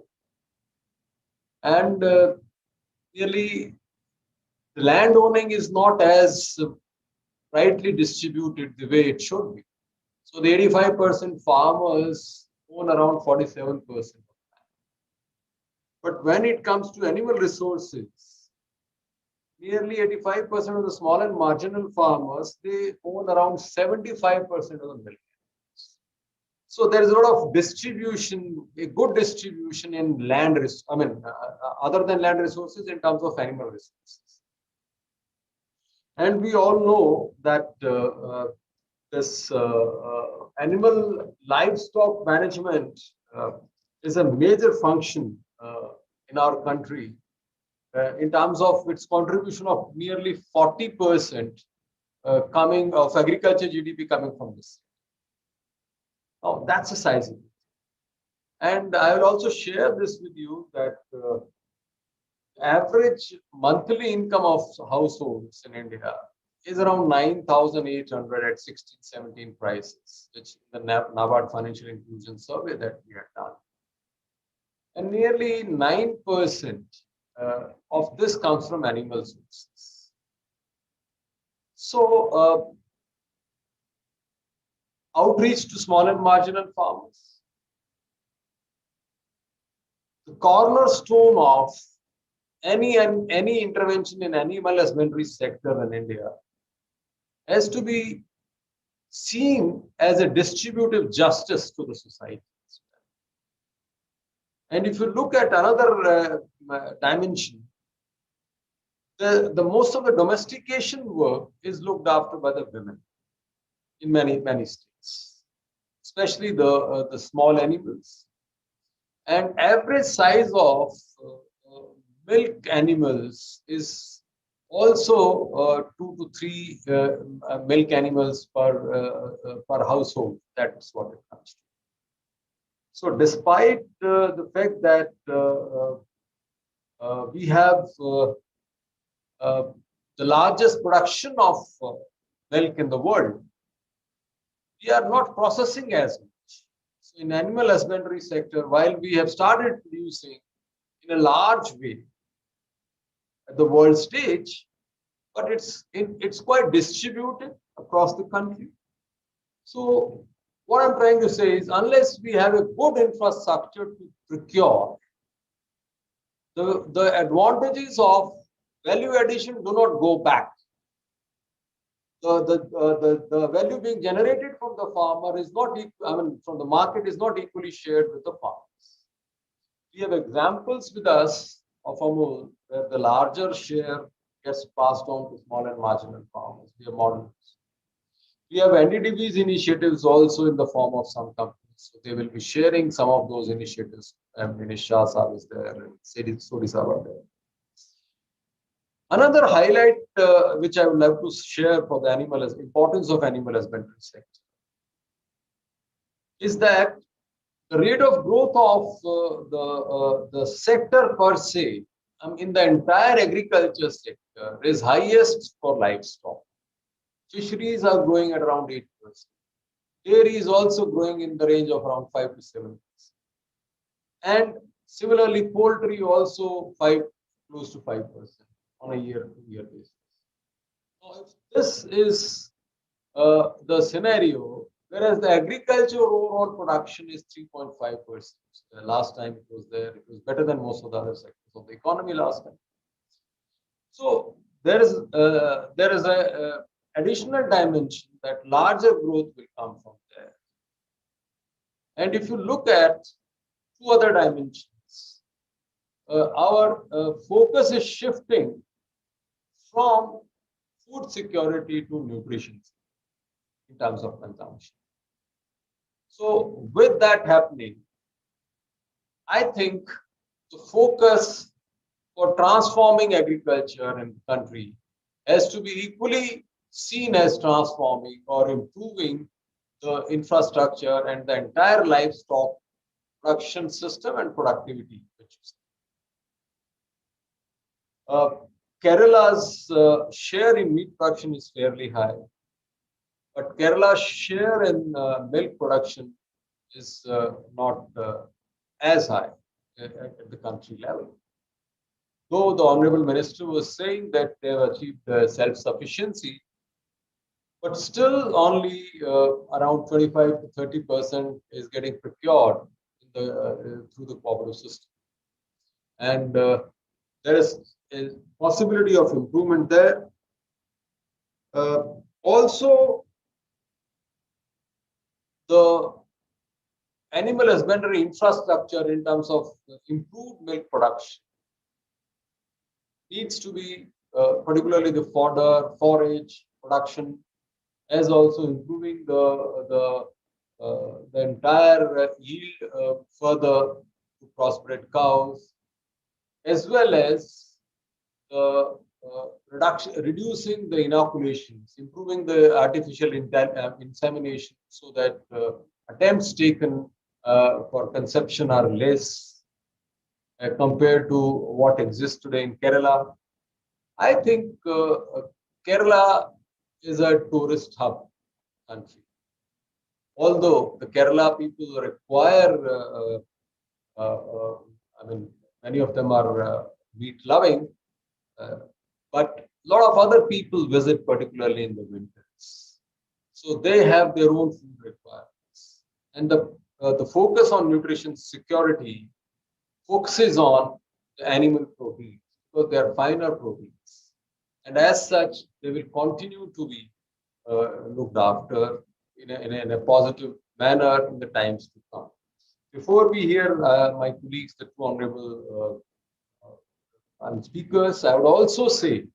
And really, the land owning is not as rightly distributed the way it should be. So the 85% farmers own around 47%. But when it comes to animal resources, nearly 85% of the small and marginal farmers, they own around 75% of the milk. So there is a lot of distribution, a good distribution in land, other than land resources in terms of animal resources. And we all know that this animal livestock management is a major function in our country in terms of its contribution of nearly 40% coming of agriculture GDP coming from this. Now, that's a sizable. And I will also share this with you that average monthly income of households in India is around 9,800 at 16-17 prices, which the NABARD Financial Inclusion Survey that we had done. And nearly 9% of this comes from animal sources. So, outreach to small and marginal farmers. The cornerstone of any intervention in animal husbandry sector in India has to be seen as a distributive justice to the society. And if you look at another dimension, the most of the domestication work is looked after by the women in many states, especially the small animals. And average size of milk animals is also 2 to 3 milk animals per household. That's what it comes to. So despite the fact that we have the largest production of milk in the world, we are not processing as much. So in animal husbandry sector, while we have started producing in a large way at the world stage, but it's quite distributed across the country. So what I'm trying to say is, unless we have a good infrastructure to procure, the advantages of value addition do not go back. The value being generated from the farmer is not from the market is not equally shared with the farmers. We have examples with us of Amul where the larger share gets passed on to small and marginal farmers. We have models. We have NDDB's initiatives also in the form of some companies. So they will be sharing some of those initiatives. Minish Shah Saab is there and Sodi Saab are there. Another highlight which I would love to share for the importance of animal husbandry sector is that the rate of growth of the sector per se in the entire agriculture sector is highest for livestock. Fisheries are growing at around 8%. Dairy is also growing in the range of around 5 to 7%. And similarly, poultry also close to 5% on a year-to-year basis. Now, if this is the scenario, whereas the agriculture overall production is 3.5%. The last time it was there, it was better than most of the other sectors of the economy last time. So there is a additional dimension that larger growth will come from there. And if you look at 2 other dimensions, our focus is shifting from food security to nutrition in terms of consumption. So with that happening, I think the focus for transforming agriculture in the country has to be equally seen as transforming or improving the infrastructure and the entire livestock production system and productivity. Kerala's share in meat production is fairly high, but Kerala's share in milk production is not as high at the country level. Though the Honorable Minister was saying that they have achieved self-sufficiency, but still only around 25 to 30% is getting procured through the cooperative system. And there is a possibility of improvement there. Also, the animal husbandry infrastructure in terms of improved milk production needs to be particularly the fodder, forage production, as also improving the entire yield further to crossbred cows, as well as reducing the inoculations, improving the artificial insemination so that attempts taken for conception are less compared to what exists today in Kerala. I think Kerala is a tourist hub country. Although the Kerala people require, many of them are meat loving, but a lot of other people visit, particularly in the winters. So they have their own food requirements. And the focus on nutrition security focuses on the animal proteins because they are finer proteins. And as such, they will continue to be looked after in a positive manner in the times to come. Before we hear my colleagues, the 2 honorable speakers, I would also say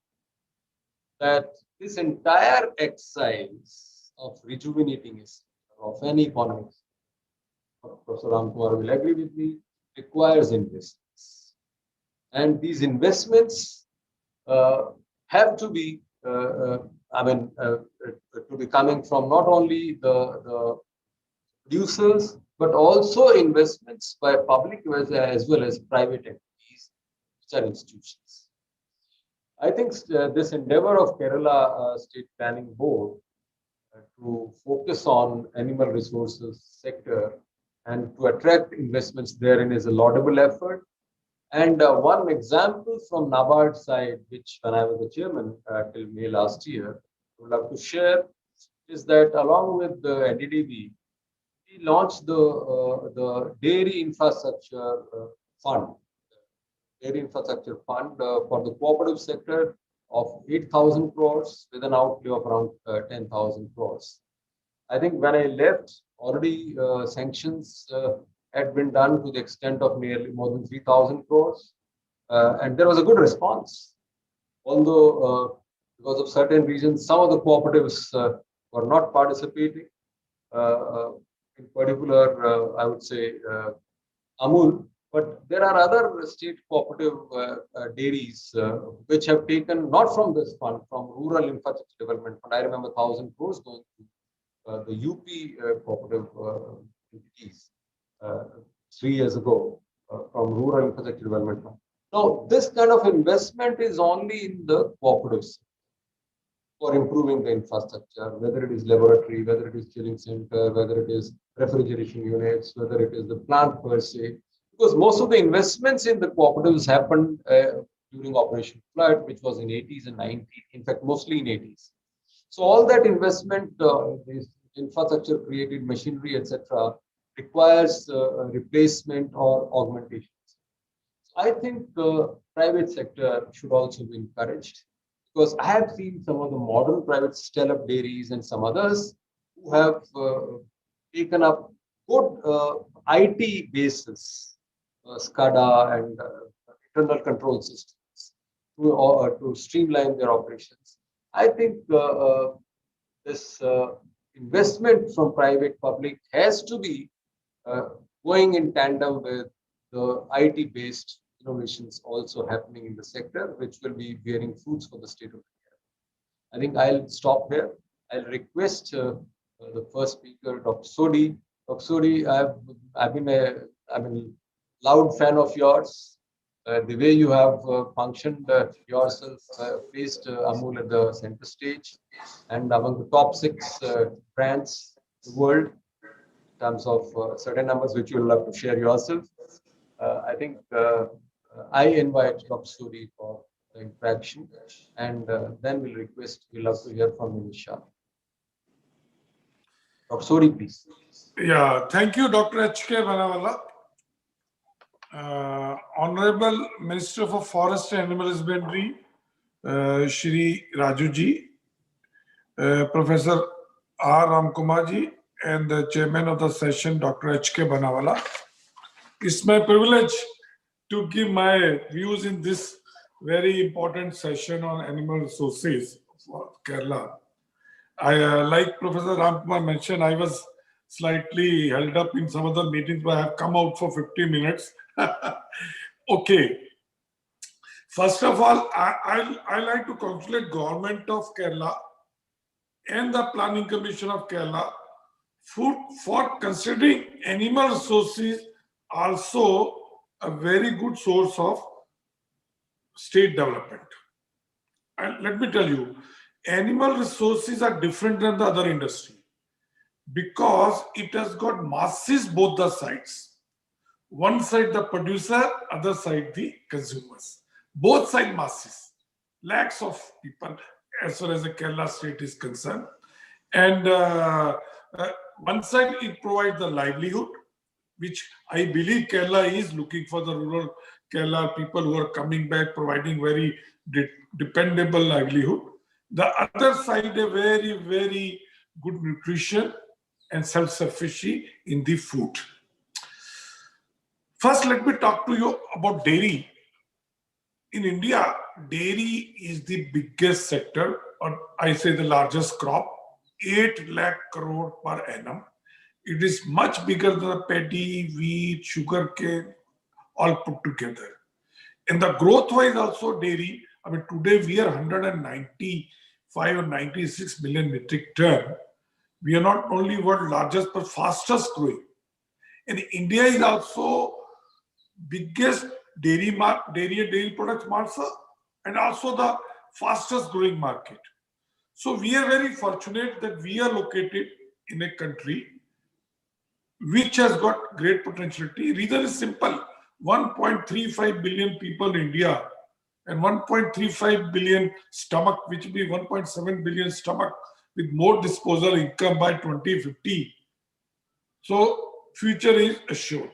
that this entire exercise of rejuvenating of any economy, Professor Ramkumar will agree with me, requires investments. And these investments have to be, to be coming from not only the producers, but also investments by public as well as private entities, which are institutions. I think this endeavor of Kerala State Planning Board to focus on animal resources sector and to attract investments therein is a laudable effort. And one example from NABARD side, which when I was the chairman till May last year, I would love to share, is that along with the NDDB, we launched the Dairy Infrastructure Fund. Dairy Infrastructure Fund for the cooperative sector of 8,000 crores with an outlay of around 10,000 crores. I think when I left, already sanctions had been done to the extent of nearly more than 3,000 crores. And there was a good response. Although because of certain reasons, some of the cooperatives were not participating. In particular, I would say Amul. But there are other state cooperative dairies which have taken, not from this fund, from Rural Infrastructure Development Fund. I remember 1,000 crores going to the UP cooperative entities 3 years ago from Rural Infrastructure Development Fund. Now, this kind of investment is only in the cooperatives for improving the infrastructure, whether it is laboratory, whether it is chilling center, whether it is refrigeration units, whether it is the plant per se. Because most of the investments in the cooperatives happened during Operation Flood, which was in 80s and 90s, in fact, mostly in 80s. So all that investment, infrastructure created, machinery, etc., requires replacement or augmentation. So I think the private sector should also be encouraged, because I have seen some of the modern private scale-up dairies and some others who have taken up good IT bases, SCADA and internal control systems to streamline their operations. I think this investment from private public has to be going in tandem with the IT-based innovations also happening in the sector, which will be bearing fruits for the state of India. I think I'll stop here. I'll request the first speaker, Dr. Sodhi. Dr. Sodhi, I've been a loud fan of yours. The way you have functioned yourself, placed Amul at the center stage and among the top 6 brands in the world in terms of certain numbers which you will love to share yourself. I think I invite Dr. Sodhi for the interaction, and then we'll love to hear from Nisha. Dr. Sodhi, please. Yeah, thank you, Dr. H.K. Banawala. Honorable Minister for Forest and Animal Husbandry, Shri Rajuji, Professor R. Ramkumarji, and the Chairman of the session, Dr. H.K. Banawala. It's my privilege to give my views in this very important session on animal resources for Kerala. Like Professor Ramkumar mentioned, I was slightly held up in some other meetings, but I have come out for 50 minutes. Okay. First of all, I like to congratulate Government of Kerala and the Planning Commission of Kerala for considering animal resources also a very good source of state development. And let me tell you, animal resources are different than the other industry because it has got masses both the sides. One side the producer, other side the consumers. Both side masses, lakhs of people as far as the Kerala state is concerned. And one side it provides the livelihood, which I believe Kerala is looking for the rural Kerala people who are coming back, providing very dependable livelihood. The other side, a very, very good nutrition and self-sufficiency in the food. First, let me talk to you about dairy. In India, dairy is the biggest sector, or I say the largest crop, 8 lakh crore per annum. It is much bigger than paddy, wheat, sugarcane, all put together. And the growth-wise also dairy, I mean, today we are 195 or 96 million metric ton. We are not only world largest, but fastest growing. And India is also biggest dairy products market and also the fastest growing market. So we are very fortunate that we are located in a country which has got great potentiality. Reason is simple. 1.35 billion people in India and 1.35 billion stomach, which will be 1.7 billion stomach with more disposable income by 2050. So future is assured.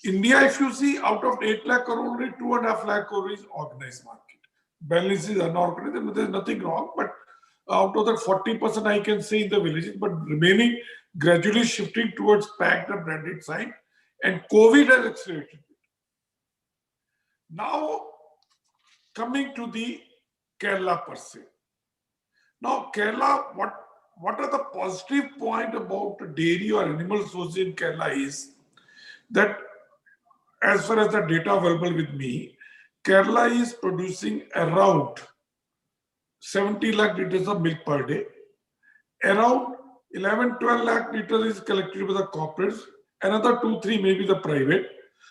India, if you see, out of 8 lakh crore, only 2.5 lakh crore is organized market. Balance is unorganized, there's nothing wrong, but out of that 40% I can say in the villages, but remaining gradually shifting towards packed and branded side, and COVID has accelerated it. Now, coming to the Kerala per se. Now, Kerala, what are the positive point about dairy or animal sources in Kerala is that as far as the data available with me, Kerala is producing around 70 lakh liters of milk per day. Around 11-12 lakh liters is collected by the corporates. Another 2-3 maybe the private.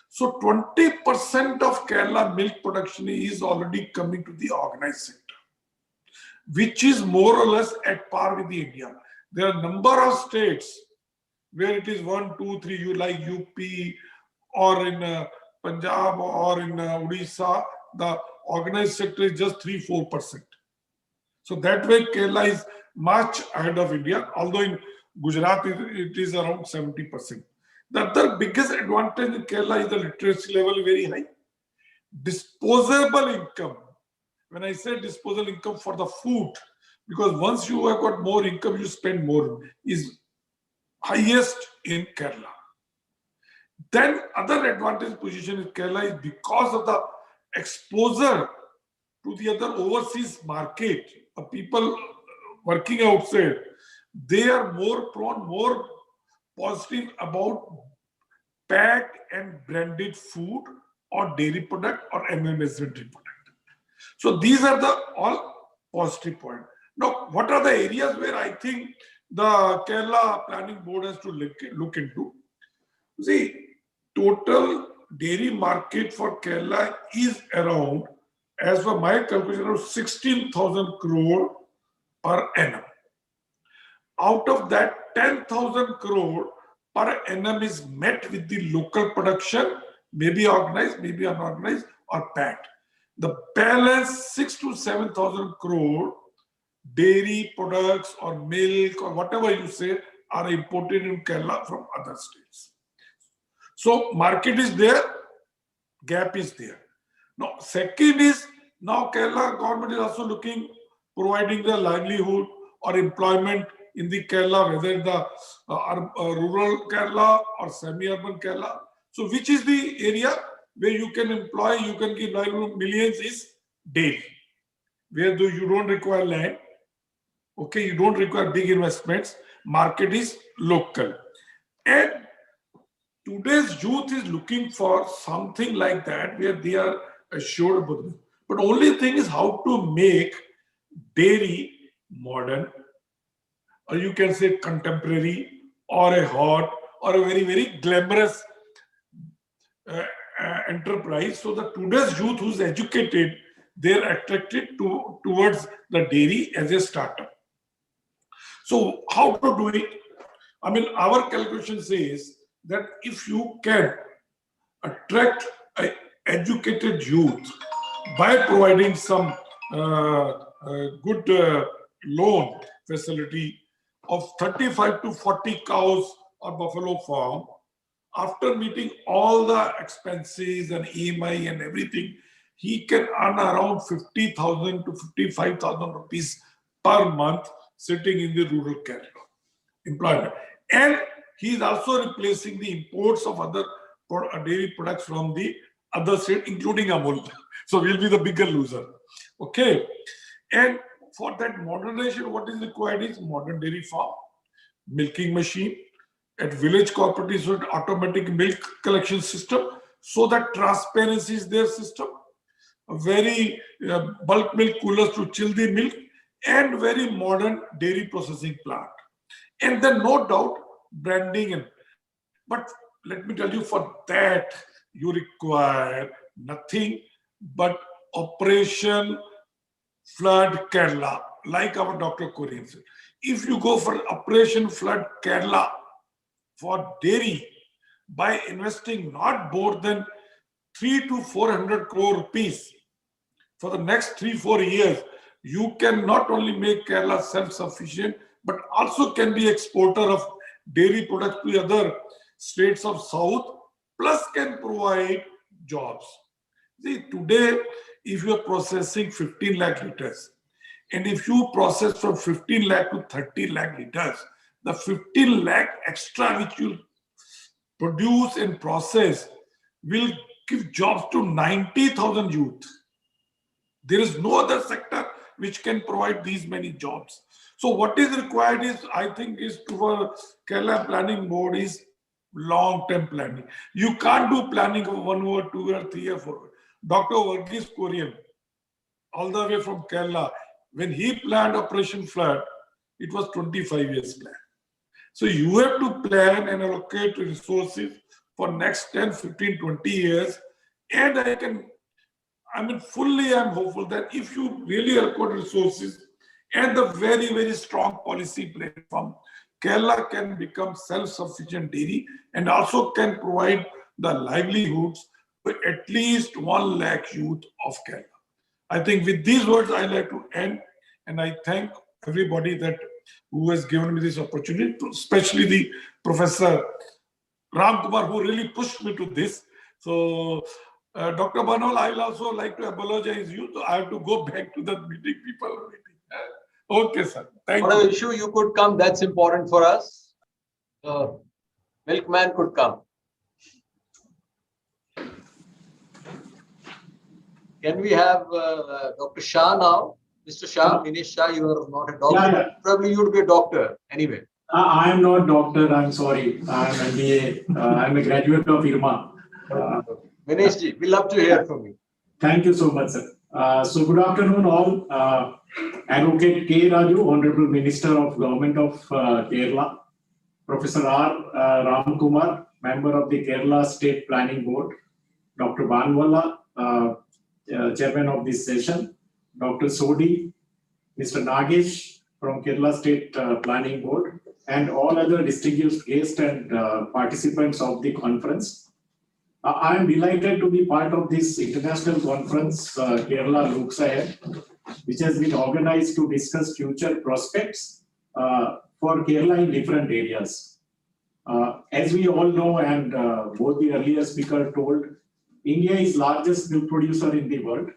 So 20% of Kerala milk production is already coming to the organized sector, which is more or less at par with the India. There are a number of states where it is 1, 2, 3, you like UP or in Punjab or in Odisha, the organized sector is just 3-4%. So that way Kerala is much ahead of India, although in Gujarat it is around 70%. The other biggest advantage in Kerala is the literacy level very high. Disposable income, when I say disposable income for the food, because once you have got more income, you spend more, is highest in Kerala. Then other advantage position in Kerala is because of the exposure to the other overseas market of people working outside, they are more prone, more positive about packed and branded food or dairy product or MMS product. So these are the all positive point. Now, what are the areas where I think the Kerala Planning Board has to look into? See, total dairy market for Kerala is around, as per my calculation, around 16,000 crore per annum. Out of that, 10,000 crore per annum is met with the local production, maybe organized, maybe unorganized, or packed. The balance 6,000 to 7,000 crore dairy products or milk or whatever you say are imported in Kerala from other states. So market is there, gap is there. Now, second is, now Kerala government is also looking, providing the livelihood or employment in the Kerala, whether the rural Kerala or semi-urban Kerala. So which is the area where you can employ, you can give livelihood millions is dairy, where you don't require land, okay, you don't require big investments, market is local. And today's youth is looking for something like that where they are assured about it. But only thing is how to make dairy modern, or you can say contemporary, or a hot, or a very, very glamorous enterprise. So the today's youth who's educated, they're attracted towards the dairy as a startup. So how to do it? I mean, our calculation says that if you can attract an educated youth by providing some good loan facility of 35 to 40 cows or buffalo farm, after meeting all the expenses and EMI and everything, he can earn around 50,000 to 55,000 rupees per month sitting in the rural Kerala employment. And he is also replacing the imports of other dairy products from the other state, including Amul. So we'll be the bigger loser. Okay. And for that modernization, what is required is modern dairy farm, milking machine, at village cooperatives with automatic milk collection system, so that transparency is their system. very bulk milk coolers to chill the milk, and very modern dairy processing plant. And then no doubt branding. But let me tell you, for that you require nothing but Operation Flood Kerala, like our Dr. Korean said. If you go for Operation Flood Kerala for dairy, by investing not more than 300 to 400 crore rupees for the next 3-4 years, you can not only make Kerala self-sufficient, but also can be exporter of dairy products to other states of South, plus can provide jobs. See, today, if you are processing 15 lakh liters, and if you process from 15 lakh to 30 lakh liters, the 15 lakh extra which you produce and process will give jobs to 90,000 youth. There is no other sector which can provide these many jobs. So what is required is, I think, is for Kerala Planning Board is long-term planning. You can't do planning of 1 year, 2 years, 3 years, 4 years. Dr. Varghese Korean, all the way from Kerala, when he planned Operation Flood, it was 25 years plan. So you have to plan and allocate resources for next 10, 15, 20 years. And I'm hopeful that if you really allocate resources and the very, very strong policy platform, Kerala can become self-sufficient dairy and also can provide the livelihoods to at least 1 lakh youth of Kerala. I think with these words, I like to end, and I thank everybody who has given me this opportunity, especially the Professor Ram Kumar, who really pushed me to this. So, Dr. Banwal, I will also like to apologize you. So I have to go back to the meeting. People are waiting. Okay, sir. Thank you. Whatever issue you could come, that's important for us. Milkman could come. Can we have Dr. Shah now? Mr. Shah, Minesh Shah, you are not a doctor. Yeah. Probably you would be a doctor anyway. I am not doctor, I'm sorry. I am MBA. I am a graduate of IRMA. Minesh ji, we love to hear from you. Thank you so much, sir. So good afternoon all. Advocate K. Raju, Honorable Minister of Government of Kerala. Professor R. Ram Kumar, Member of the Kerala State Planning Board. Dr. Banwala, Chairman of this session. Dr. Sodhi, Mr. Nagesh from Kerala State Planning Board, and all other distinguished guests and participants of the conference. I am delighted to be part of this international conference, Kerala Looks Ahead, which has been organized to discuss future prospects for Kerala in different areas. As we all know, and both the earlier speaker told, India is largest milk producer in the world,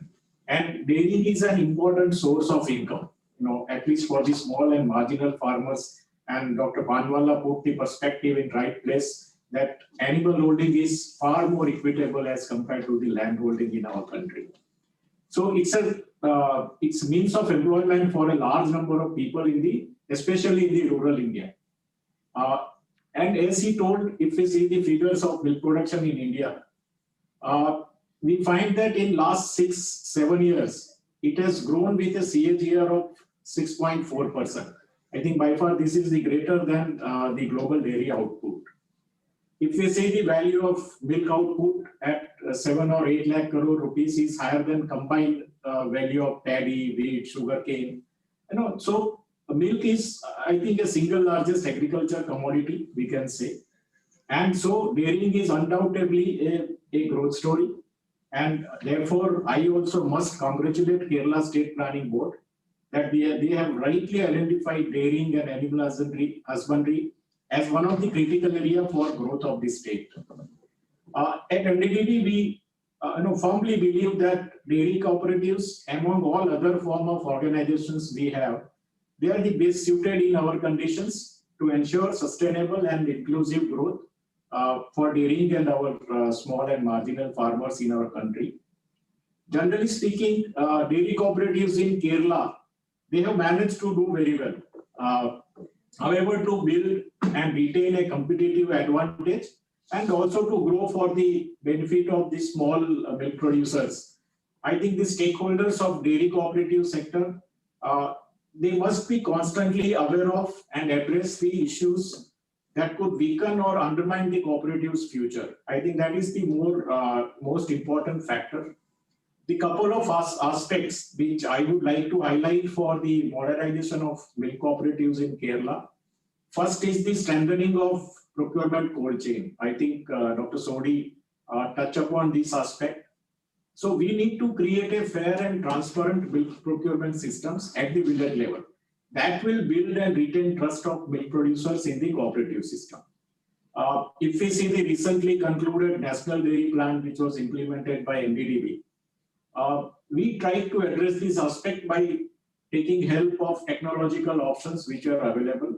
and dairy is an important source of income, at least for the small and marginal farmers. And Dr. Banwala put the perspective in right place that animal holding is far more equitable as compared to the land holding in our country. So it's means of employment for a large number of people especially in the rural India. And as he told, if we see the figures of milk production in India, we find that in last 6-7 years, it has grown with a CAGR of 6.4%. I think by far this is the greater than the global dairy output. If we say the value of milk output at 7 or 8 lakh crore rupees is higher than combined value of paddy, wheat, sugarcane. So milk is, I think, a single largest agriculture commodity, we can say. And so dairying is undoubtedly a growth story. And therefore, I also must congratulate Kerala State Planning Board that they have rightly identified dairying and animal husbandry as one of the critical areas for growth of the state. At MDDD, we firmly believe that dairy cooperatives, among all other form of organizations we have, they are the best suited in our conditions to ensure sustainable and inclusive growth for dairying and our small and marginal farmers in our country. Generally speaking, dairy cooperatives in Kerala, they have managed to do very well. However, to build and retain a competitive advantage and also to grow for the benefit of the small milk producers, I think the stakeholders of dairy cooperative sector, they must be constantly aware of and address the issues that could weaken or undermine the cooperative's future. I think that is the most important factor. The couple of aspects which I would like to highlight for the modernization of milk cooperatives in Kerala. First is the strengthening of procurement cold chain. I think Dr. Sodhi touched upon this aspect. So we need to create a fair and transparent milk procurement systems at the village level. That will build and retain trust of milk producers in the cooperative system. If we see the recently concluded National Dairy Plan, which was implemented by NDDB, we tried to address this aspect by taking help of technological options which are available.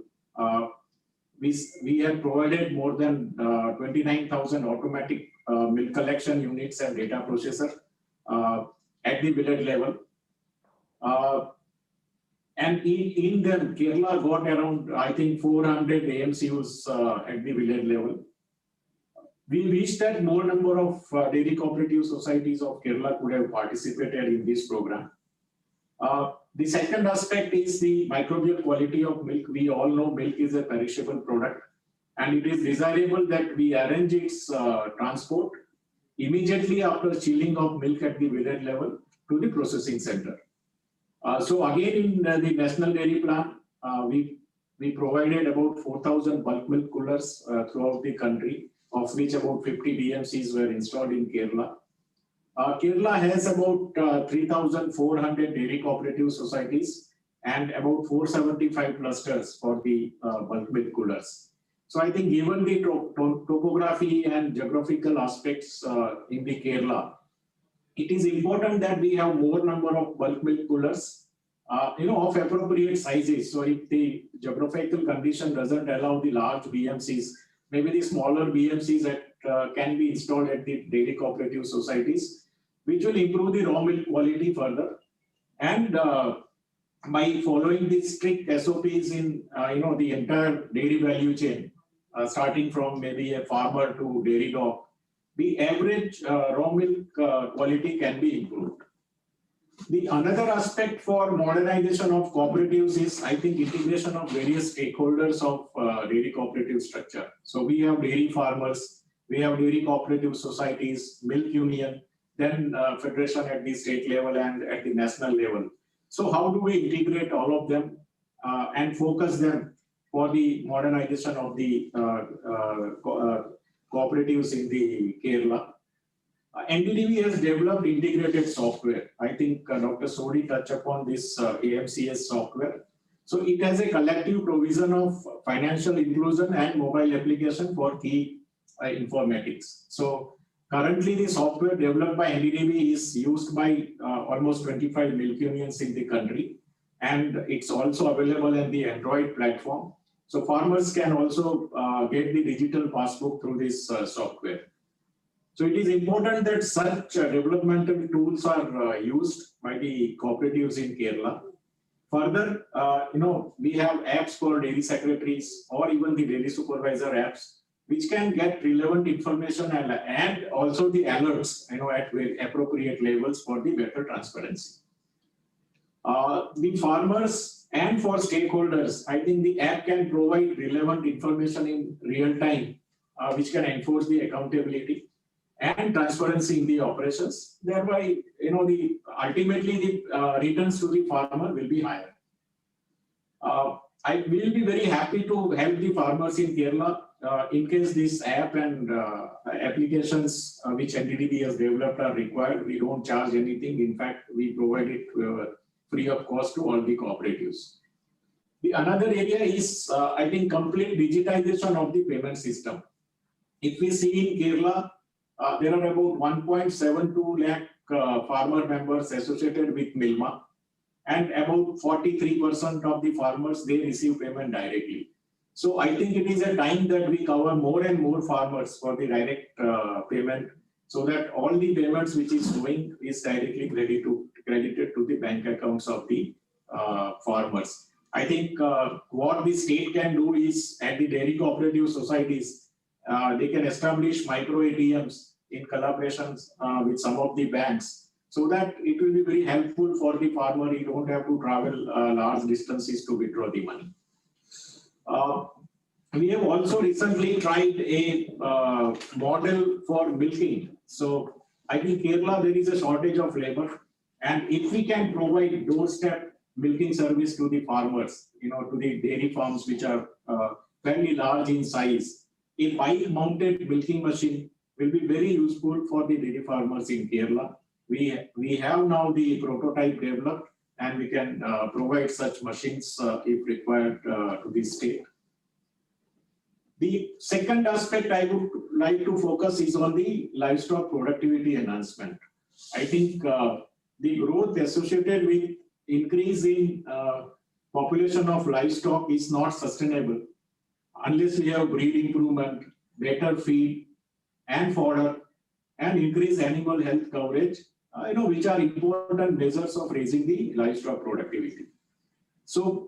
We have provided more than 29,000 automatic milk collection units and data processor at the village level. And in them, Kerala got around, I think, 400 AMCUs at the village level. We wish that more number of dairy cooperative societies of Kerala could have participated in this program. The second aspect is the microbial quality of milk. We all know milk is a perishable product, and it is desirable that we arrange its transport immediately after chilling of milk at the village level to the processing center. So again, in the National Dairy Plan, we provided about 4,000 bulk milk coolers throughout the country, of which about 50 DMCs were installed in Kerala. Kerala has about 3,400 dairy cooperative societies and about 475 clusters for the bulk milk coolers. So I think given the topography and geographical aspects in the Kerala, it is important that we have more number of bulk milk coolers, of appropriate sizes. So if the geographical condition doesn't allow the large BMCs, maybe the smaller BMCs that can be installed at the dairy cooperative societies, which will improve the raw milk quality further. And by following the strict SOPs in the entire dairy value chain, starting from maybe a farmer to dairy dog, the average raw milk quality can be improved. The another aspect for modernization of cooperatives is, I think, integration of various stakeholders of dairy cooperative structure. So we have dairy farmers, we have dairy cooperative societies, milk union, then federation at the state level and at the national level. So how do we integrate all of them and focus them for the modernization of the cooperatives in the Kerala? NDDB has developed integrated software. I think Dr. Sodhi touched upon this AMCS software. So it has a collective provision of financial inclusion and mobile application for key informatics. So currently the software developed by NDDB is used by almost 25 milk unions in the country, and it's also available in the Android platform. So farmers can also get the digital passbook through this software. So it is important that such developmental tools are used by the cooperatives in Kerala. Further, we have apps for dairy secretaries or even the dairy supervisor apps, which can get relevant information and also the alerts, at appropriate levels for the better transparency. The farmers and for stakeholders, I think the app can provide relevant information in real time, which can enforce the accountability and transparency in the operations. Thereby, ultimately the returns to the farmer will be higher. I will be very happy to help the farmers in Kerala in case this app and applications which NDDB has developed are required. We don't charge anything. In fact, we provide it free of cost to all the cooperatives. The another area is, I think, complete digitization of the payment system. If we see in Kerala, there are about 1.72 lakh farmer members associated with Milma, and about 43% of the farmers, they receive payment directly. So I think it is a time that we cover more and more farmers for the direct payment, so that all the payments which is doing is directly credited to the bank accounts of the farmers. I think what the state can do is, at the dairy cooperative societies, they can establish micro ATMs in collaborations with some of the banks, so that it will be very helpful for the farmer. You don't have to travel large distances to withdraw the money. We have also recently tried a model for milking. So I think Kerala, there is a shortage of labor. And if we can provide doorstep milking service to the farmers, to the dairy farms, which are fairly large in size, a pipe-mounted milking machine will be very useful for the dairy farmers in Kerala. We have now the prototype developed, and we can provide such machines if required to the state. The second aspect I would like to focus is on the livestock productivity enhancement. I think the growth associated with increase in population of livestock is not sustainable unless we have breed improvement, better feed and fodder, and increased animal health coverage, which are important measures of raising the livestock productivity. So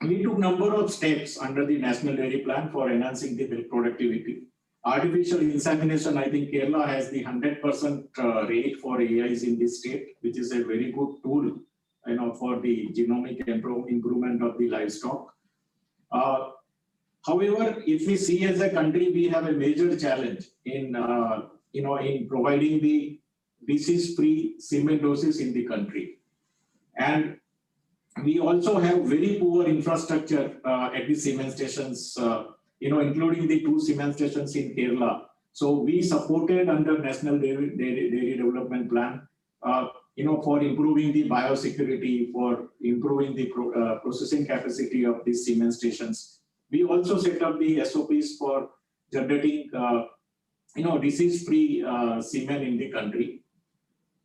we took a number of steps under the National Dairy Plan for enhancing the milk productivity. Artificial insemination, I think Kerala has the 100% rate for AIs in this state, which is a very good tool, for the genomic improvement of the livestock. However, if we see as a country, we have a major challenge in, in providing the disease-free semen doses in the country. And we also have very poor infrastructure at the semen stations, including the 2 semen stations in Kerala. So we supported under National Dairy Development Plan, for improving the biosecurity, for improving the processing capacity of these semen stations. We also set up the SOPs for generating, disease-free semen in the country.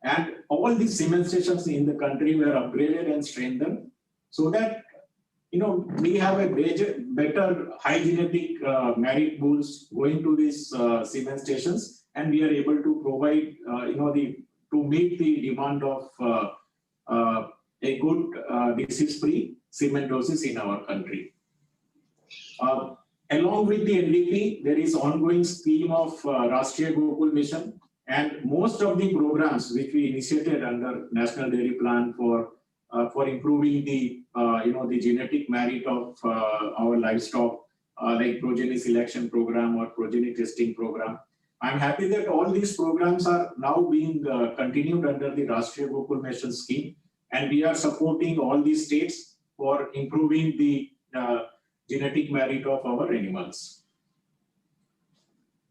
And all these semen stations in the country were upgraded and strengthened so that, we have a better high genetic merit bulls going to these semen stations, and we are able to provide, to meet the demand of a good disease-free semen doses in our country. Along with the NDP, there is ongoing scheme of Rashtriya Gokul Mission, and most of the programs which we initiated under National Dairy Plan for improving the the genetic merit of our livestock, like progeny selection program or progeny testing program. I'm happy that all these programs are now being continued under the Rashtriya Gokul Mission scheme, and we are supporting all these states for improving the genetic merit of our animals.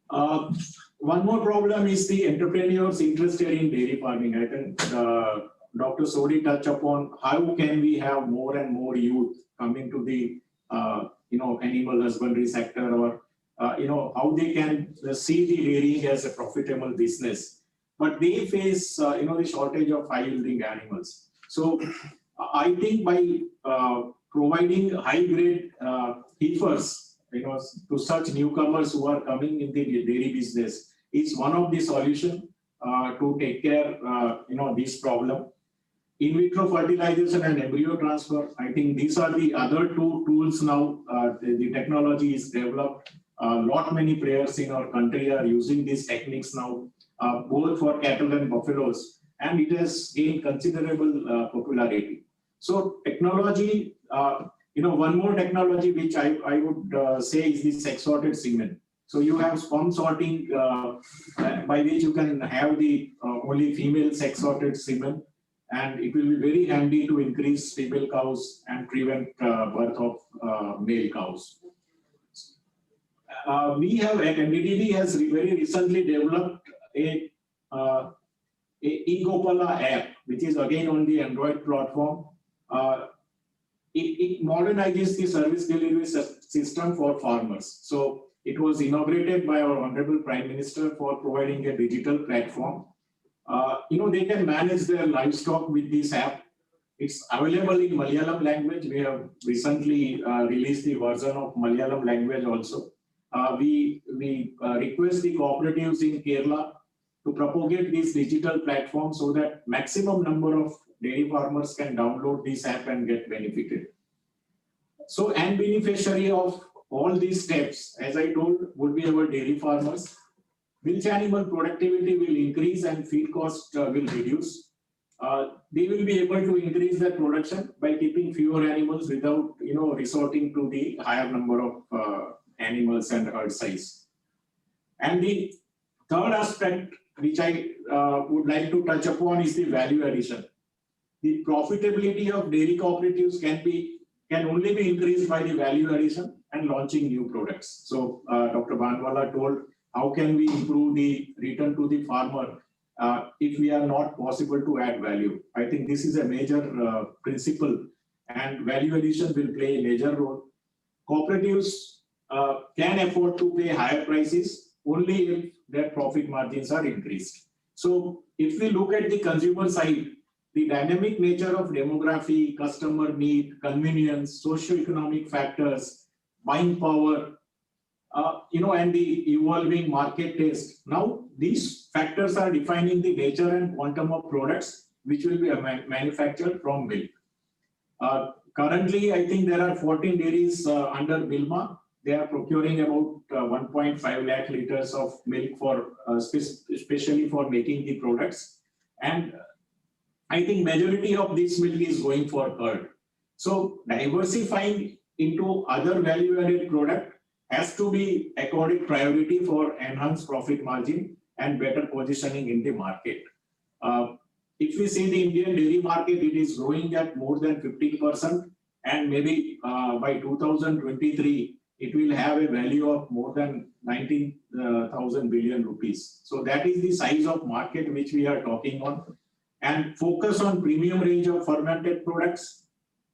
One more problem is the entrepreneurs interested in dairy farming. I think Dr. Sodhi touched upon how can we have more and more youth coming to the animal husbandry sector, or how they can see the dairying as a profitable business, but they face the shortage of high-yielding animals. So I think by providing high-grade heifers, to such newcomers who are coming in the dairy business is one of the solutions to take care this problem. In vitro fertilization and embryo transfer, I think these are the other 2 tools now. The technology is developed. Lot many players in our country are using these techniques now, both for cattle and buffaloes, and it has gained considerable popularity. So technology, one more technology which I would say is the sex-sorted semen. So you have sperm sorting by which you can have the only female sex-sorted semen, and it will be very handy to increase female cows and prevent birth of male cows. We have, at NDDB has very recently developed a eGopala app, which is again on the Android platform. It modernizes the service delivery system for farmers. So it was inaugurated by our Honorable Prime Minister for providing a digital platform. They can manage their livestock with this app. It's available in Malayalam language. We have recently released the version of Malayalam language also. We request the cooperatives in Kerala to propagate this digital platform so that maximum number of dairy farmers can download this app and get benefited. So, and beneficiary of all these steps, as I told, would be our dairy farmers. Milk animal productivity will increase and feed cost will reduce. They will be able to increase their production by keeping fewer animals without, resorting to the higher number of animals and herd size. And the third aspect, which I would like to touch upon, is the value addition. The profitability of dairy cooperatives can only be increased by the value addition and launching new products. So Dr. Bhanwala told, how can we improve the return to the farmer if we are not possible to add value? I think this is a major principle, and value addition will play a major role. Cooperatives can afford to pay higher prices only if their profit margins are increased. So if we look at the consumer side, the dynamic nature of demography, customer need, convenience, socio-economic factors, buying power, and the evolving market taste. Now, these factors are defining the nature and quantum of products which will be manufactured from milk. Currently, I think there are 14 dairies under Wilmar. They are procuring about 1.5 lakh liters of milk for especially for making the products. And I think majority of this milk is going for curd. So diversifying into other value-added product has to be accorded priority for enhanced profit margin and better positioning in the market. If we see the Indian dairy market, it is growing at more than 15%, and maybe by 2023, it will have a value of more than 19,000 billion rupees. So that is the size of market which we are talking on. And focus on premium range of fermented products,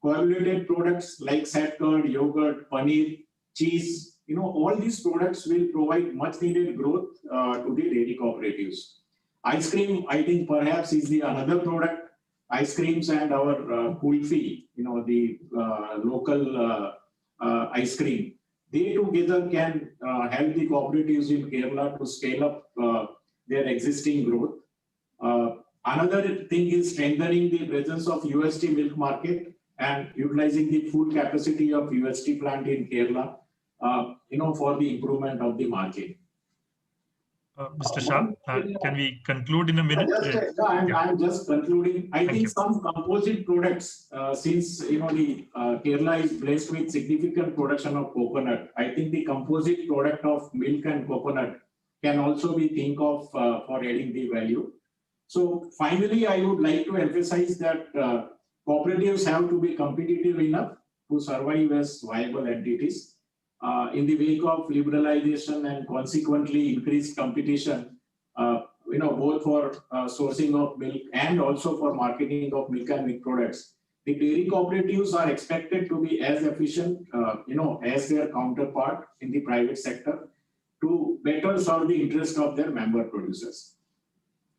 coagulated products like sad curd, yogurt, paneer, cheese. All these products will provide much needed growth to the dairy cooperatives. Ice cream, I think perhaps is the another product. Ice creams and our kulfi, the local ice cream. They together can help the cooperatives in Kerala to scale up their existing growth. Another thing is strengthening the presence of UST milk market and utilizing the full capacity of UST plant in Kerala, for the improvement of the margin. Mr. Shah, can we conclude in a minute? I'm just concluding. I think some composite products, since the Kerala is blessed with significant production of coconut, I think the composite product of milk and coconut can also be think of for adding the value. So finally, I would like to emphasize that cooperatives have to be competitive enough to survive as viable entities. In the wake of liberalization and consequently increased competition, both for sourcing of milk and also for marketing of milk and milk products, the dairy cooperatives are expected to be as efficient, as their counterpart in the private sector to better serve the interest of their member producers.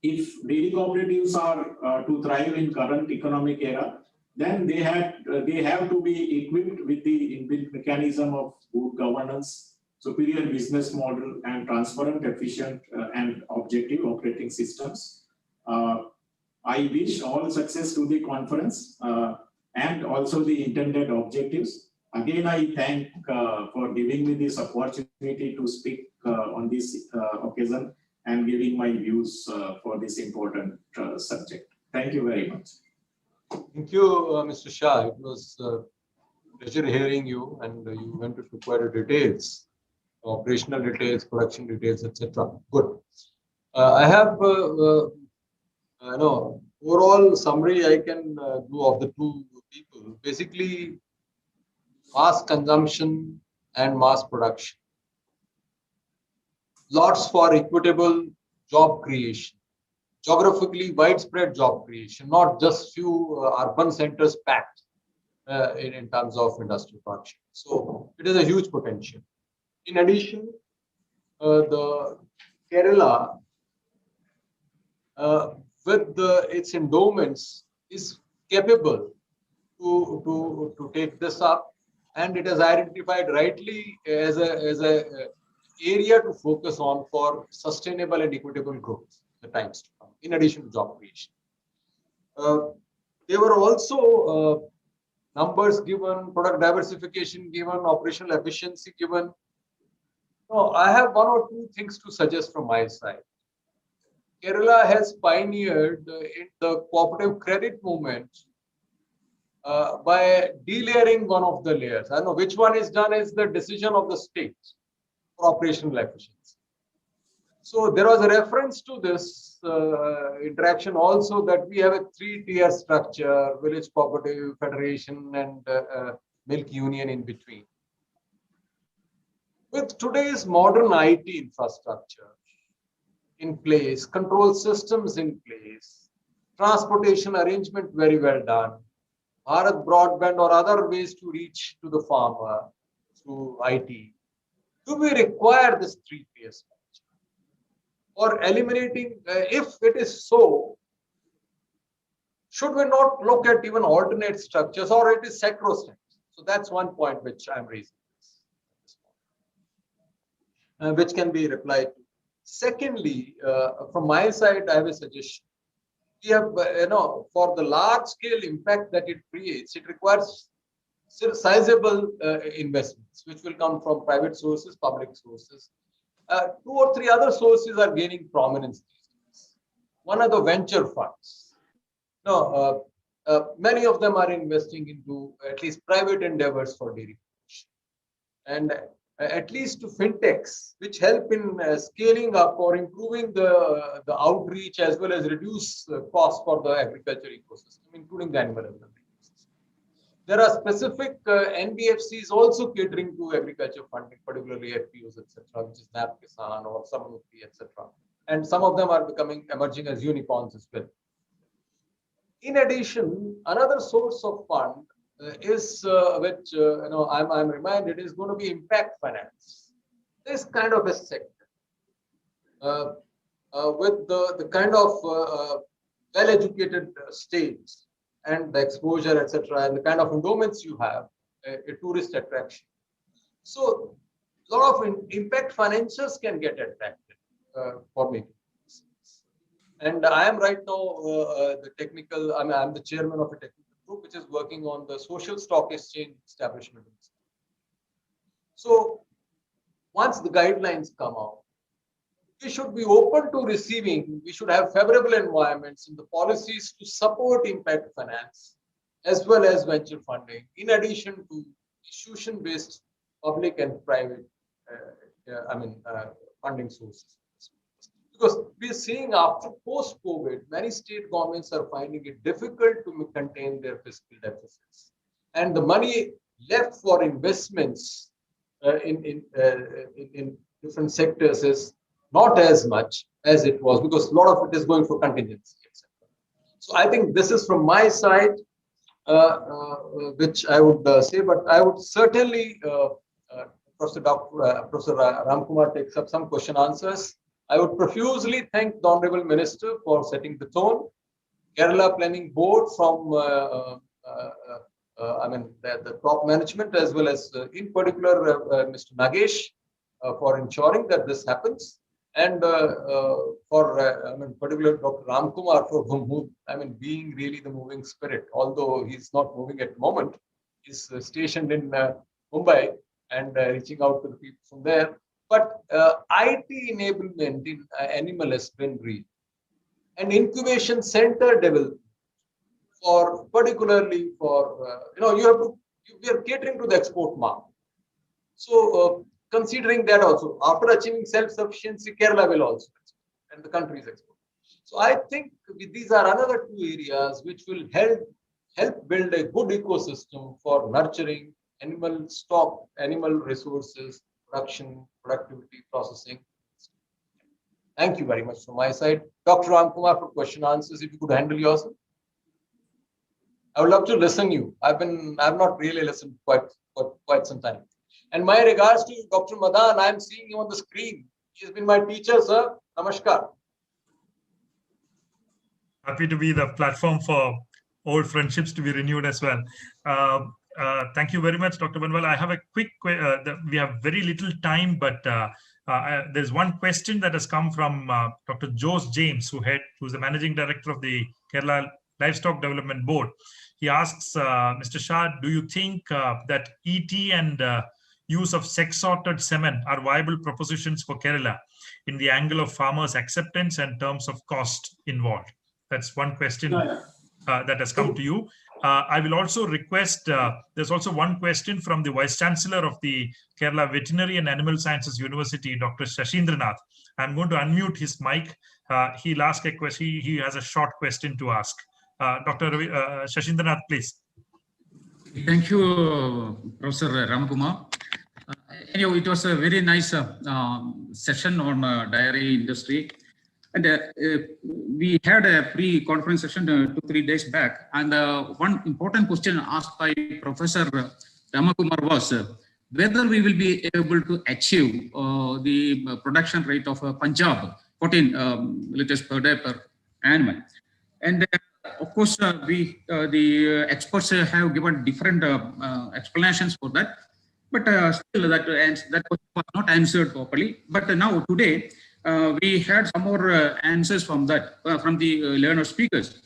If dairy cooperatives are to thrive in current economic era, then they have to be equipped with the inbuilt mechanism of good governance, superior business model, and transparent, efficient, and objective operating systems. I wish all success to the conference and also the intended objectives. Again, I thank for giving me this opportunity to speak on this occasion and giving my views for this important subject. Thank you very much. Thank you, Mr. Shah. It was a pleasure hearing you, and you went into quite a details, operational details, production details, etc. Good. I have overall summary I can do of the two people. Basically, mass consumption and mass production. Lots for equitable job creation. Geographically widespread job creation, not just few urban centers packed in terms of industrial production. So it is a huge potential. In addition, the Kerala, with its endowments, is capable to take this up, and it has identified rightly as a area to focus on for sustainable and equitable growth in the times to come, in addition to job creation. There were also numbers given, product diversification given, operational efficiency given. No, I have one or two things to suggest from my side. Kerala has pioneered in the cooperative credit movement by delayering one of the layers. I know which one is done is the decision of the state for operational efficiency. So there was a reference to this interaction also that we have a 3-tier structure, village cooperative, federation, and milk union in between. With today's modern IT infrastructure in place, control systems in place, transportation arrangement very well done, Bharat broadband or other ways to reach to the farmer through IT, do we require this 3-tier structure? Or eliminating, if it is so, should we not look at even alternate structures, or it is sacrosanct? So that's one point which I'm raising, which can be replied to. Secondly, from my side, I have a suggestion. We have, for the large scale impact that it creates, it requires sizable investments, which will come from private sources, public sources. 2 or 3 other sources are gaining prominence these days. One are the venture funds. Many of them are investing into at least private endeavors for dairy production. And at least to fintechs, which help in scaling up or improving the outreach as well as reduce cost for the agriculture ecosystem, including the animal husbandry. There are specific NBFCs also catering to agriculture funding, particularly FPOs, etc., which is NAP Kisan or Samruddhi, etc. And some of them are emerging as unicorns as well. In addition, another source of fund is which I'm reminded is going to be impact finance. This kind of a sector with the kind of well-educated states and the exposure, etc., and the kind of endowments you have, a tourist attraction. So a lot of impact financiers can get attracted for making this. And I am right now I'm the chairman of a technical group which is working on the social stock exchange establishment. So once the guidelines come out, we should be open to receiving, we should have favorable environments in the policies to support impact finance as well as venture funding, in addition to institution-based public and private funding sources. Because we are seeing after post-COVID, many state governments are finding it difficult to contain their fiscal deficits. And the money left for investments in different sectors is not as much as it was, because a lot of it is going for contingency, etc. So I think this is from my side, which I would say, but I would certainly, Professor Ramkumar takes up some question answers. I would profusely thank the Honorable Minister for setting the tone, Kerala Planning Board from the top management, as well as in particular Mr. Nagesh for ensuring that this happens. And particularly Dr. Ramkumar for whom, being really the moving spirit, although he's not moving at the moment, he's stationed in Mumbai and reaching out to the people from there. But IT enablement in animal husbandry and incubation center development particularly for, we are catering to the export market. So, considering that also, after achieving self-sufficiency, Kerala will also export, and the country is export. So I think these are another 2 areas which will help build a good ecosystem for nurturing animal stock, animal resources, production, productivity, processing. Thank you very much from my side. Dr. Ramkumar for question answers, if you could handle yourself. I would love to listen to you. I've not really listened for quite some time. And my regards to Dr. Madan, I am seeing you on the screen. He has been my teacher, sir. Namaskar. Happy to be the platform for old friendships to be renewed as well. Thank you very much, Dr. Banwal. I have a quick, we have very little time, but there's one question that has come from Dr. Jose James, who's the Managing Director of the Kerala Livestock Development Board. He asks, Mr. Shah, do you think that ET and use of sex-sorted semen are viable propositions for Kerala in the angle of farmers' acceptance and terms of cost involved? That's one question that has come to you. I will also request, there's also one question from the Vice Chancellor of the Kerala Veterinary and Animal Sciences University, Dr. Shashindranath. I'm going to unmute his mic. He'll ask a question. He has a short question to ask. Dr. Shashindranath, please. Thank you, Professor Ramakumar. Anyway, it was a very nice session on dairy industry. And we had a pre-conference session 2-3 days back. And one important question asked by Professor Ramakumar was whether we will be able to achieve the production rate of Punjab, 14 liters per day per animal. And of course, the experts have given different explanations for that. But still, that was not answered properly. But now today, we had some more answers from that, from the learner speakers.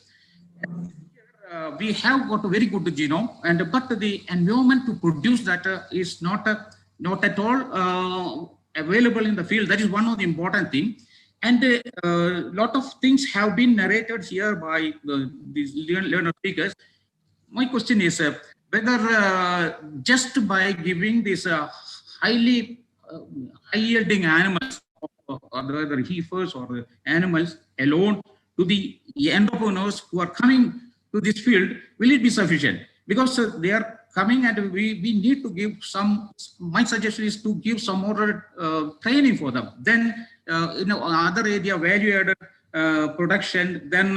We have got a very good genome, but the environment to produce that is not at all available in the field. That is one of the important things. And a lot of things have been narrated here by these learner speakers. My question is whether just by giving these high yielding animals, or whether heifers or animals alone to the entrepreneurs who are coming to this field, will it be sufficient? Because they are coming and we need to give some, my suggestion is to give some more training for them. Then, other area, value-added production, then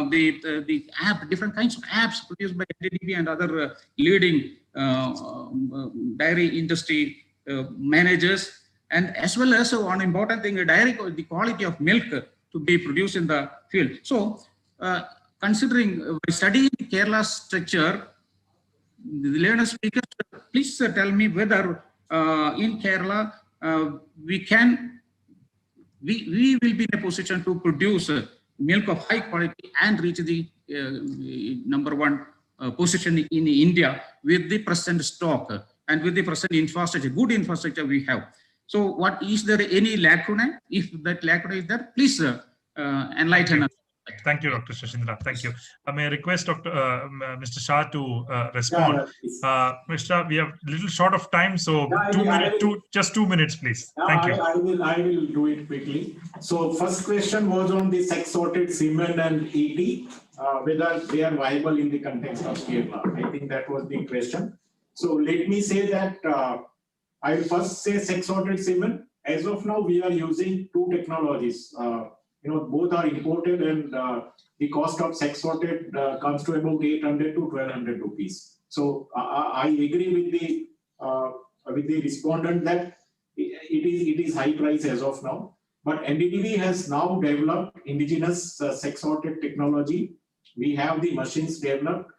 the app, different kinds of apps produced by NDDB and other leading dairy industry managers. And as well as one important thing, the quality of milk to be produced in the field. So, considering by studying Kerala's structure, the learner speakers, please tell me whether in Kerala we will be in a position to produce milk of high quality and reach the #1 position in India with the present stock and with the present infrastructure, good infrastructure we have. So what is there any lacuna? If that lacuna is there, please enlighten us. Thank you, Dr. Shashindranath. Thank you. May I request Mr. Shah to respond? Mr. Shah, we have a little short of time, so just 2 minutes, please. Thank you. I will do it quickly. So first question was on the sex-sorted semen and ET, whether they are viable in the context of Kerala. I think that was the question. So let me say that I will first say sex-sorted semen. As of now, we are using two technologies. Both are imported, and the cost of sex-sorted comes to about 800 to 1200 rupees. So I agree with the respondent that it is high price as of now. But NDDB has now developed indigenous sex-sorted technology. We have the machines developed.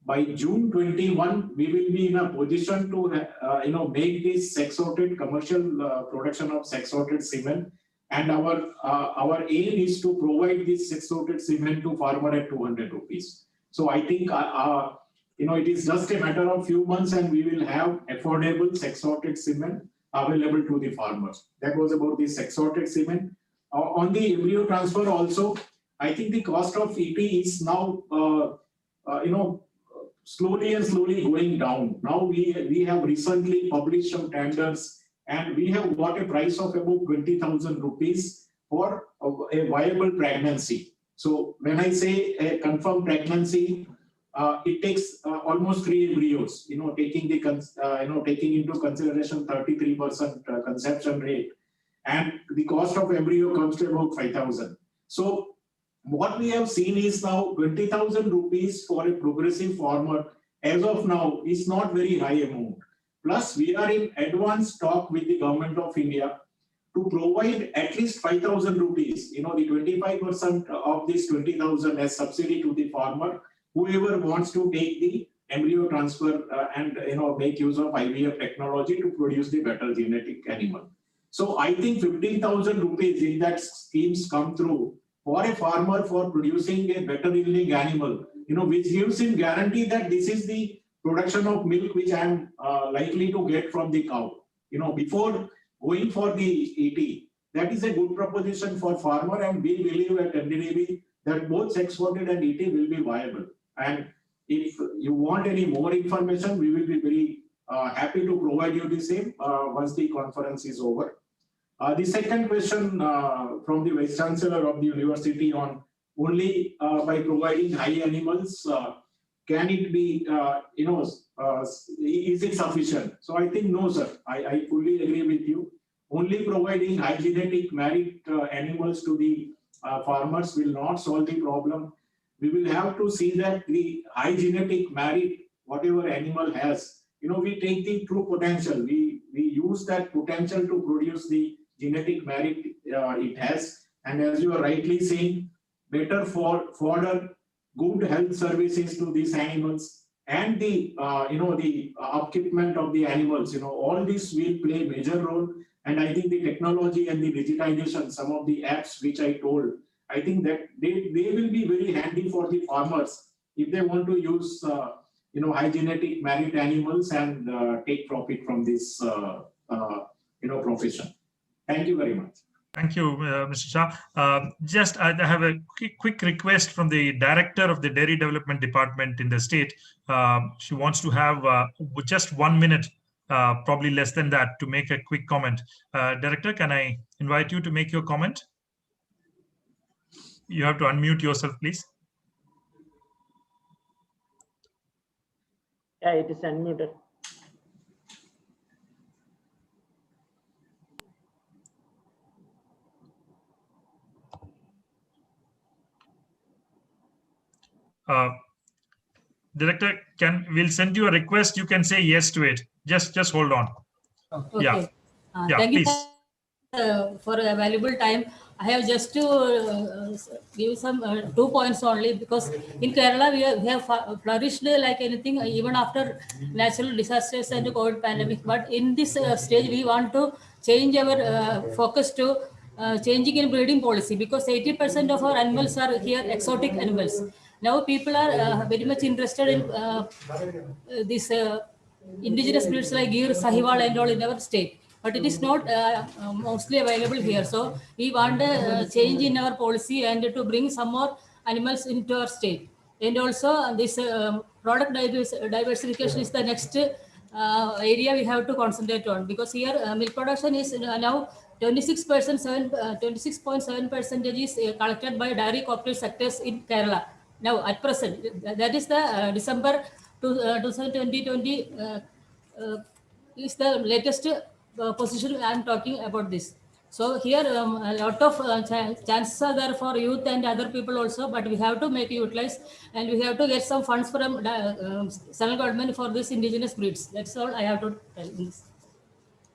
By June 21, we will be in a position to make this sex-sorted commercial production of sex-sorted semen. And our aim is to provide this sex-sorted semen to farmer at 200 rupees. So I think it is just a matter of few months, and we will have affordable sex-sorted semen available to the farmers. That was about the sex-sorted semen. On the embryo transfer also, I think the cost of ET is now slowly going down. Now we have recently published some tenders, and we have got a price of about 20,000 rupees for a viable pregnancy. So when I say a confirmed pregnancy, it takes almost 3 embryos, taking into consideration 33% conception rate, and the cost of embryo comes to about 5,000. So what we have seen is now 20,000 rupees for a progressive farmer as of now is not very high amount. Plus, we are in advanced talk with the government of India to provide at least 5,000 rupees, the 25% of this 20,000 as subsidy to the farmer, whoever wants to take the embryo transfer and make use of IVF technology to produce the better genetic animal. So I think 15,000 rupees in that schemes come through for a farmer for producing a better yielding animal, which gives him guarantee that this is the production of milk which I am likely to get from the cow. before going for the ET, that is a good proposition for farmer, and we believe at NDDB that both sex-funded and ET will be viable. And if you want any more information, we will be very happy to provide you the same once the conference is over. The second question from the Vice Chancellor of the university on only by providing high animals, can it be, is it sufficient? So I think no, sir. I fully agree with you. Only providing high genetic merit animals to the farmers will not solve the problem. We will have to see that the high genetic merit, whatever animal has, we take the true potential. We use that potential to produce the genetic merit it has. And as you are rightly saying, better fodder, good health services to these animals, and the the upkeepment of the animals. All this will play a major role. And I think the technology and the digitization, some of the apps which I told, I think that they will be very handy for the farmers if they want to use high genetic merit animals and take profit from this profession. Thank you very much. Thank you, Mr. Shah. Just I have a quick request from the director of the Dairy Development Department in the state. She wants to have just 1 minute, probably less than that, to make a quick comment. Director, can I invite you to make your comment? You have to unmute yourself, please. Yeah, it is unmuted. Director, we'll send you a request. You can say yes to it. Just hold on. Okay. Yeah. Yeah, Thank please. you for a valuable time. I have just to give some 2 points only, because in Kerala we have flourished like anything even after natural disasters and the COVID pandemic. But in this stage, we want to change our focus to changing in breeding policy, because 80% of our animals are here exotic animals. Now people are very much interested in these indigenous breeds like Gir, Sahiwal and all in our state. But it is not mostly available here. So we want a change in our policy and to bring some more animals into our state. And also this product diversification is the next area we have to concentrate on, because here milk production is now 26.7% is collected by dairy cooperative sectors in Kerala. Now at present, that is the December 2020 is the latest position I am talking about this. So here a lot of chances are there for youth and other people also, but we have to make utilize, and we have to get some funds from central government for this indigenous breeds. That's all I have to tell in this.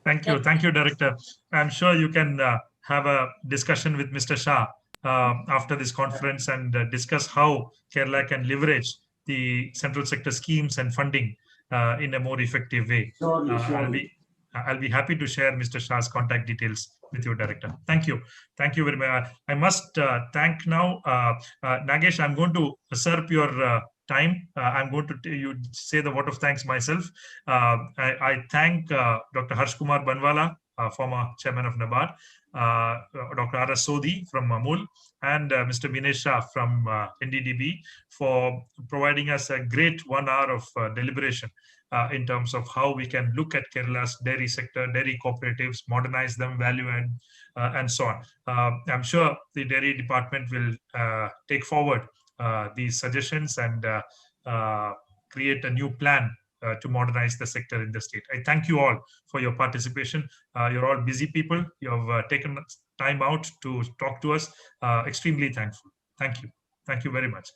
Thank you. Thank you, Director. I'm sure you can have a discussion with Mr. Shah after this conference and discuss how Kerala can leverage the central sector schemes and funding in a more effective way. I'll be happy to share Mr. Shah's contact details with you, Director. Thank you. Thank you very much. I must thank now, Nagesh, I'm going to usurp your time. I'm going to say the vote of thanks myself. I thank Dr. Harsh Kumar Banwala, former chairman of NABARD, Dr. R.S. Sodhi from Amul, and Mr. Vinesh Shah from NDDB for providing us a great 1 hour of deliberation in terms of how we can look at Kerala's dairy sector, dairy cooperatives, modernize them, value add, and so on. I'm sure the dairy department will take forward these suggestions and create a new plan to modernize the sector in the state. I thank you all for your participation. You're all busy people. You have taken time out to talk to us. Extremely thankful. Thank you. Thank you very much.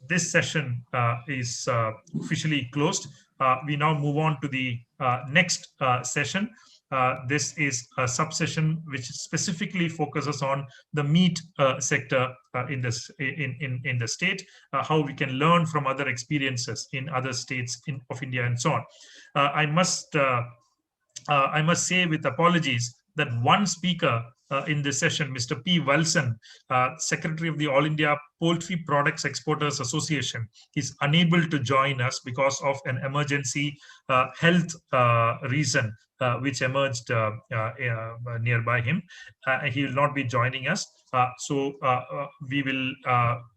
This session is officially closed. We now move on to the next session. This is a subsession which specifically focuses on the meat sector in the state, how we can learn from other experiences in other states of India and so on. I must say with apologies that one speaker in this session, Mr. P. Wilson, Secretary of the All India Poultry Products Exporters Association, is unable to join us because of an emergency health reason which emerged nearby him. He will not be joining us. So we will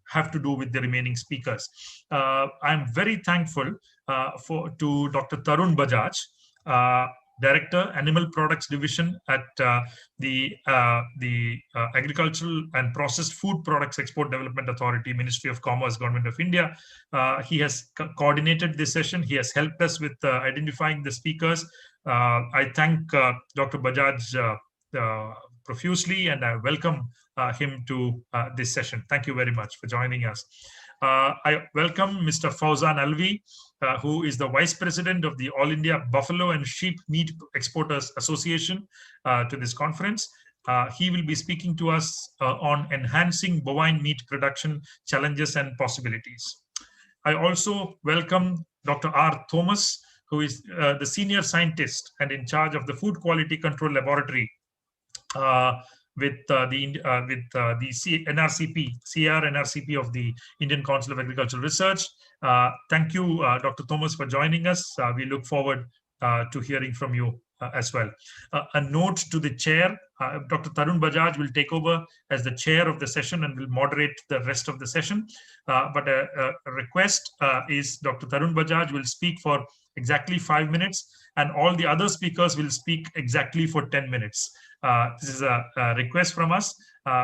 have to do with the remaining speakers. I'm very thankful to Dr. Tarun Bajaj, Director, Animal Products Division at the Agricultural and Processed Food Products Export Development Authority, Ministry of Commerce, Government of India. He has coordinated this session. He has helped us with identifying the speakers. I thank Dr. Bajaj profusely, and I welcome him to this session. Thank you very much for joining us. I welcome Mr. Fauzan Alvi, who is the Vice President of the All India Buffalo and Sheep Meat Exporters Association, to this conference. He will be speaking to us on enhancing bovine meat production challenges and possibilities. I also welcome Dr. R. Thomas, who is the Senior Scientist and in charge of the Food Quality Control Laboratory with the NRCP, CRNRCP of the Indian Council of Agricultural Research. Thank you, Dr. Thomas, for joining us. We look forward to hearing from you as well. A note to the chair, Dr. Tarun Bajaj will take over as the chair of the session and will moderate the rest of the session. But a request is Dr. Tarun Bajaj will speak for exactly 5 minutes, and all the other speakers will speak exactly for 10 minutes. This is a request from us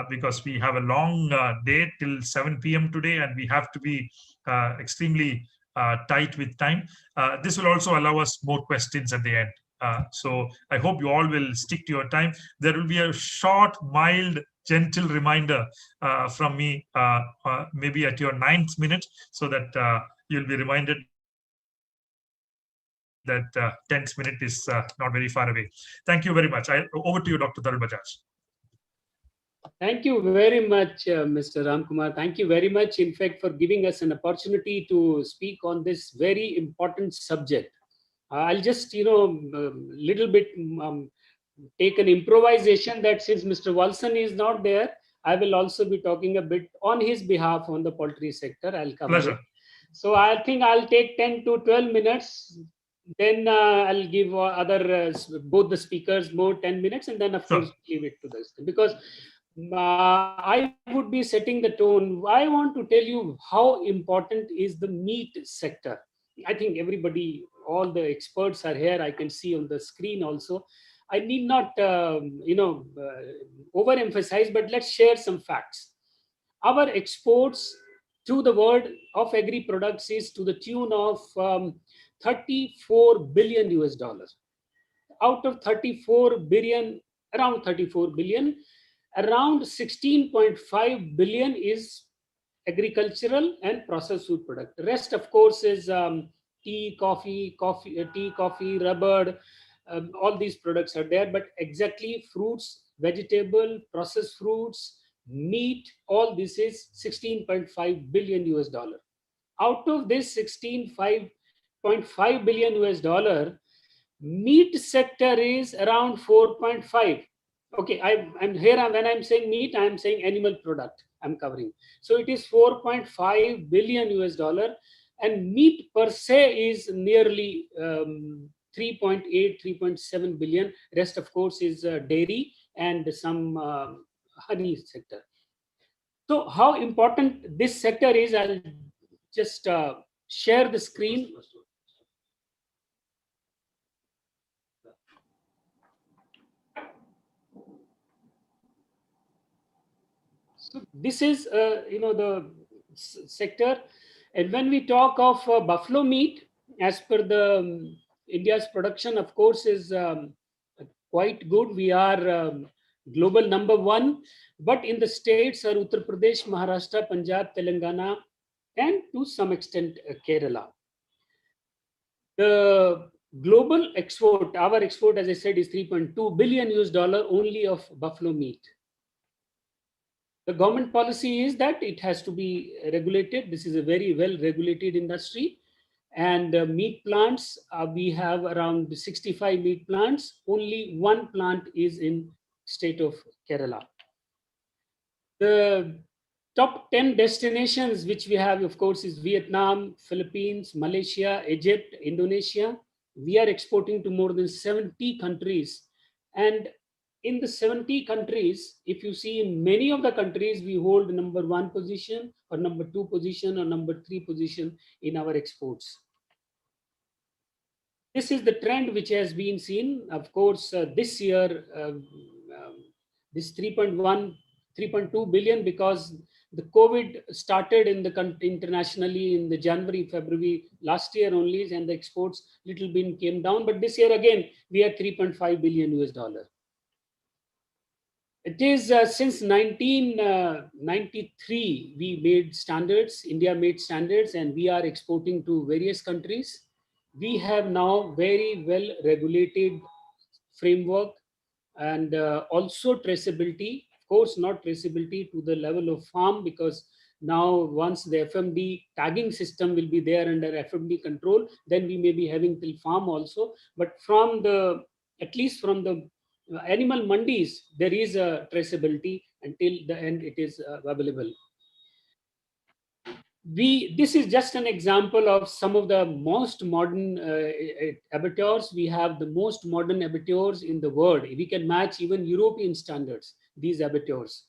because we have a long day till 7 p.m. today, and we have to be extremely tight with time. This will also allow us more questions at the end. So I hope you all will stick to your time. There will be a short, mild, gentle reminder from me, maybe at your 9th minute, so that you'll be reminded that 10th minute is not very far away. Thank you very much. Over to you, Dr. Tarun Bajaj. Thank you very much, Mr. Ramkumar. Thank you very much, in fact, for giving us an opportunity to speak on this very important subject. I'll just, little bit take an improvisation that since Mr. Wilson is not there, I will also be talking a bit on his behalf on the poultry sector. I'll cover it. So I think I'll take 10 to 12 minutes. Then I'll give both the speakers more 10 minutes, and then of course leave it to this, because I would be setting the tone. I want to tell you how important is the meat sector. I think everybody, all the experts are here. I can see on the screen also. I need not, overemphasize, but let's share some facts. Our exports to the world of agri products is to the tune of 34 billion US dollars. Out of 34 billion, around 34 billion, around 16.5 billion is agricultural and processed food product. The rest, of course, is tea, coffee, rubber. All these products are there, but exactly fruits, vegetable, processed fruits, meat, all this is 16.5 billion US dollar. Out of this 16.5 billion US dollar, meat sector is around 4.5. Okay, I'm here, when I'm saying meat, I'm saying animal product I'm covering. So it is 4.5 billion US dollar, and meat per se is nearly 3.8, 3.7 billion. Rest, of course, is dairy and some honey sector. So how important this sector is, I'll just share the screen. So this is, the sector. And when we talk of buffalo meat, as per the India's production, of course, is quite good. We are global #1, but in the states are Uttar Pradesh, Maharashtra, Punjab, Telangana, and to some extent Kerala. The global export, our export, as I said, is 3.2 billion US dollar only of buffalo meat. The government policy is that it has to be regulated. This is a very well regulated industry. And meat plants, we have around 65 meat plants. Only one plant is in state of Kerala. The top 10 destinations which we have, of course, is Vietnam, Philippines, Malaysia, Egypt, Indonesia. We are exporting to more than 70 countries. And in the 70 countries, if you see in many of the countries, we hold number 1 position or number 2 position or number 3 position in our exports. This is the trend which has been seen. Of course, this year, this 3.2 billion, because the COVID started in the country internationally in the January, February last year only, and the exports little bit came down. But this year again, we are 3.5 billion US dollar. It is since 1993, we made standards, India made standards, and we are exporting to various countries. We have now very well regulated framework and also traceability. Of course, not traceability to the level of farm, because now once the FMD tagging system will be there under FMD control, then we may be having till farm also. But from the, at least from the animal mandis, there is a traceability until the end it is available. This is just an example of some of the most modern abattoirs. We have the most modern abattoirs in the world. We can match even European standards, these abattoirs.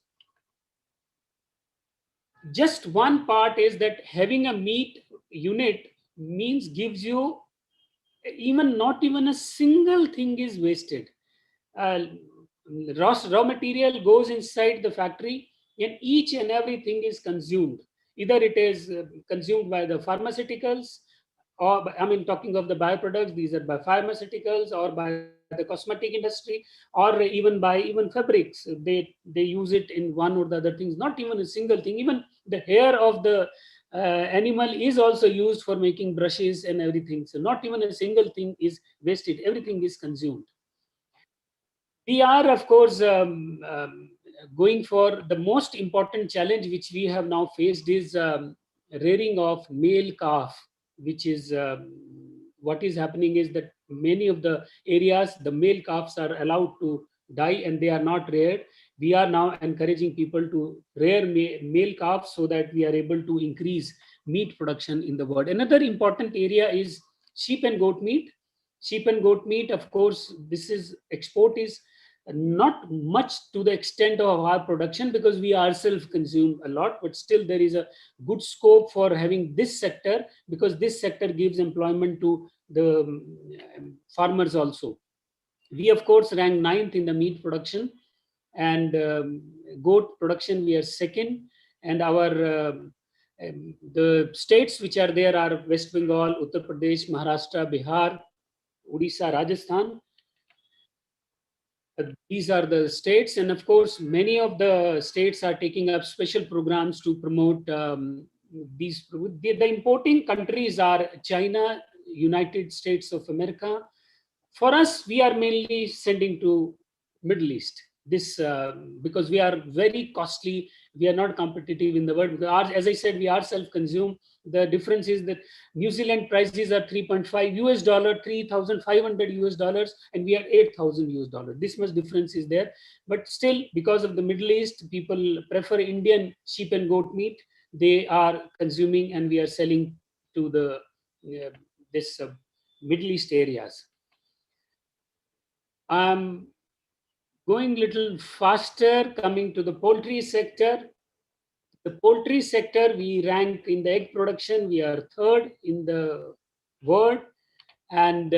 Just one part is that having a meat unit means gives you not even a single thing is wasted. Raw material goes inside the factory and each and everything is consumed. Either it is consumed by the pharmaceuticals, or I mean, talking of the bioproducts, these are by pharmaceuticals or by the cosmetic industry, or even by fabrics. They use it in one or the other things, not even a single thing. Even the hair of the animal is also used for making brushes and everything. So not even a single thing is wasted. Everything is consumed. We are, of course, going for the most important challenge which we have now faced is rearing of male calf, which is what is happening is that many of the areas, the male calves are allowed to die and they are not reared. We are now encouraging people to rear male calves so that we are able to increase meat production in the world. Another important area is sheep and goat meat. Sheep and goat meat, of course, this is export is not much to the extent of our production because we ourselves consume a lot, but still there is a good scope for having this sector because this sector gives employment to the farmers also. We, of course, rank 9th in the meat production, and goat production we are 2nd, and our the states which are there are West Bengal, Uttar Pradesh, Maharashtra, Bihar, Odisha, Rajasthan. These are the states, and of course many of the states are taking up special programs to promote these. The importing countries are China, United States of America. For us, we are mainly sending to Middle East. This because we are very costly, we are not competitive in the world. As I said, we are self-consumed. The difference is that New Zealand prices are $3.5 US, 3,500 US dollars, and we are 8,000 US dollars. This much difference is there, but still, because of the Middle East, people prefer Indian sheep and goat meat. They are consuming, and we are selling to the this Middle East areas. Going little faster, coming to the poultry sector. The poultry sector, we rank in the egg production, we are 3rd in the world. And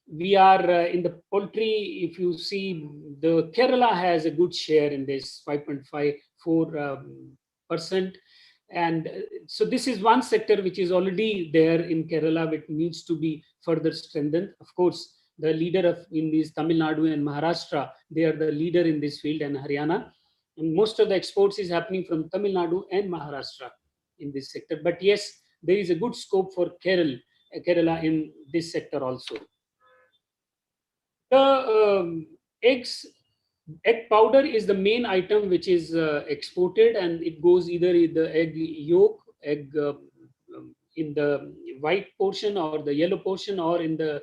we are in the poultry, if you see, the Kerala has a good share in this, 5.54%. And so this is one sector which is already there in Kerala, which needs to be further strengthened. Of course, the leader in these Tamil Nadu and Maharashtra, they are the leader in this field, and Haryana. And most of the exports is happening from Tamil Nadu and Maharashtra in this sector. But yes, there is a good scope for Kerala in this sector also. The egg powder is the main item which is exported, and it goes either in the egg yolk, egg in the white portion or the yellow portion, or in the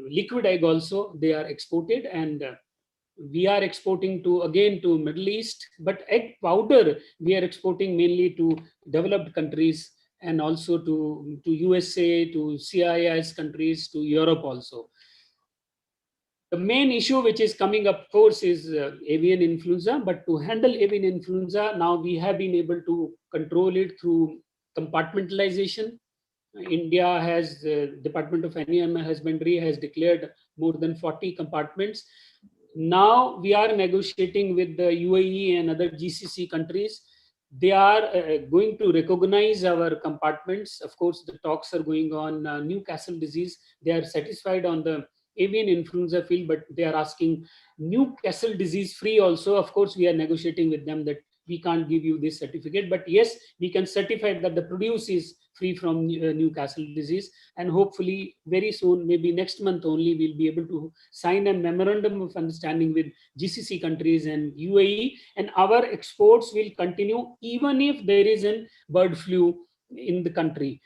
liquid egg also they are exported. And we are exporting to Middle East, but egg powder we are exporting mainly to developed countries and also to USA, to CIS countries, to Europe also. The main issue which is coming up, of course, is avian influenza. But to handle avian influenza, now we have been able to control it through compartmentalization. India has, Department of Animal Husbandry has declared more than 40 compartments. Now we are negotiating with the UAE and other GCC countries. They are going to recognize our compartments. Of course, the talks are going on Newcastle disease. They are satisfied on the avian influenza field, but they are asking Newcastle disease free also. Of course, we are negotiating with them that we can't give you this certificate, but yes, we can certify that the produce is free from Newcastle disease. And hopefully very soon, maybe next month only, we'll be able to sign a memorandum of understanding with GCC countries and UAE, and our exports will continue even if there is a bird flu in the country.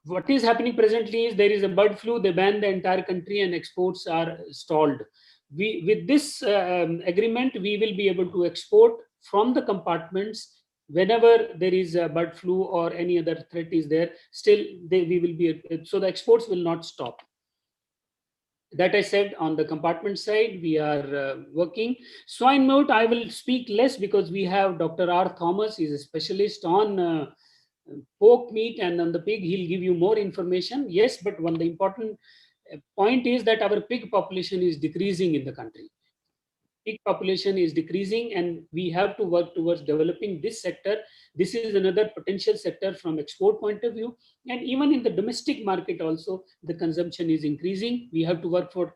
What is happening presently is there is a bird flu, they ban the entire country and exports are stalled. With this agreement, we will be able to export from the compartments whenever there is a bird flu or any other threat is there. Still, we will be, so the exports will not stop. That I said, on the compartment side, we are working. Swine mote, I will speak less because we have Dr. R. Thomas, he's a specialist on pork meat and on the pig. He'll give you more information. Yes, but one the important point is that our pig population is decreasing in the country. Pig population is decreasing and we have to work towards developing this sector. This is another potential sector from export point of view. And even in the domestic market also, the consumption is increasing. We have to work for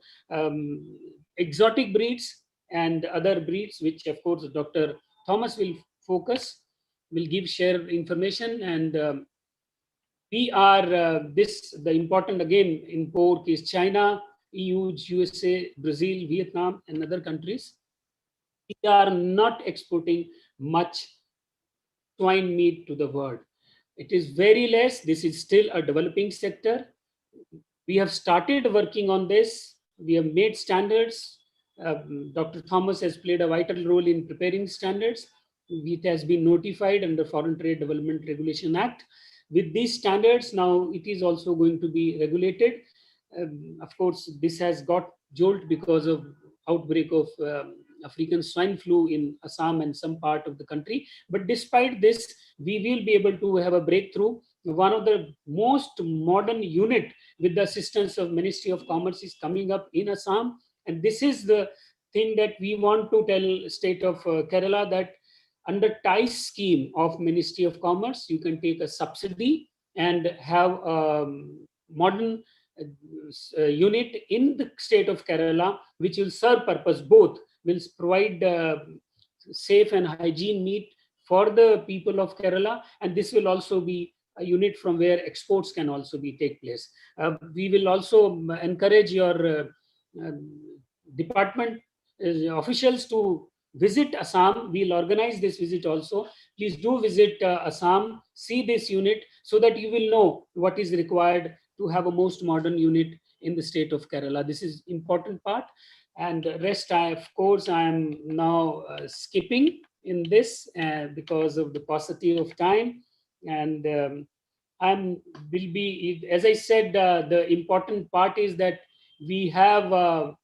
exotic breeds and other breeds, which of course Dr. Thomas will focus, will share information. And we are, the important again in pork is China, EU, USA, Brazil, Vietnam, and other countries. We are not exporting much swine meat to the world. It is very less. This is still a developing sector. We have started working on this. We have made standards. Dr. Thomas has played a vital role in preparing standards. It has been notified under Foreign Trade Development Regulation Act. With these standards, now it is also going to be regulated. Of course, this has got jolt because of outbreak of African swine flu in Assam and some part of the country. But despite this, we will be able to have a breakthrough. One of the most modern unit with the assistance of Ministry of Commerce is coming up in Assam. And this is the thing that we want to tell state of Kerala, that under TICE scheme of Ministry of Commerce, you can take a subsidy and have a modern unit in the state of Kerala, which will serve purpose both, will provide safe and hygiene meat for the people of Kerala, and this will also be a unit from where exports can also take place. We will also encourage your department officials to visit Assam. We'll organize this visit also. Please do visit Assam, see this unit so that you will know what is required to have a most modern unit in the state of Kerala. This is important part. And rest, of course, I am now skipping in this because of the paucity of time. And will be, as I said, the important part is that we have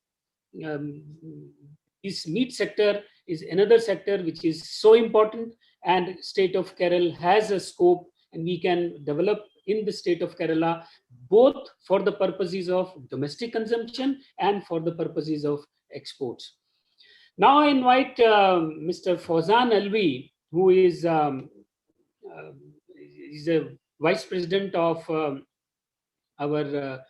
this meat sector is another sector which is so important, and state of Kerala has a scope, and we can develop in the state of Kerala, both for the purposes of domestic consumption and for the purposes of exports. Now I invite Mr. Fauzan Alvi, who is he's a vice president of our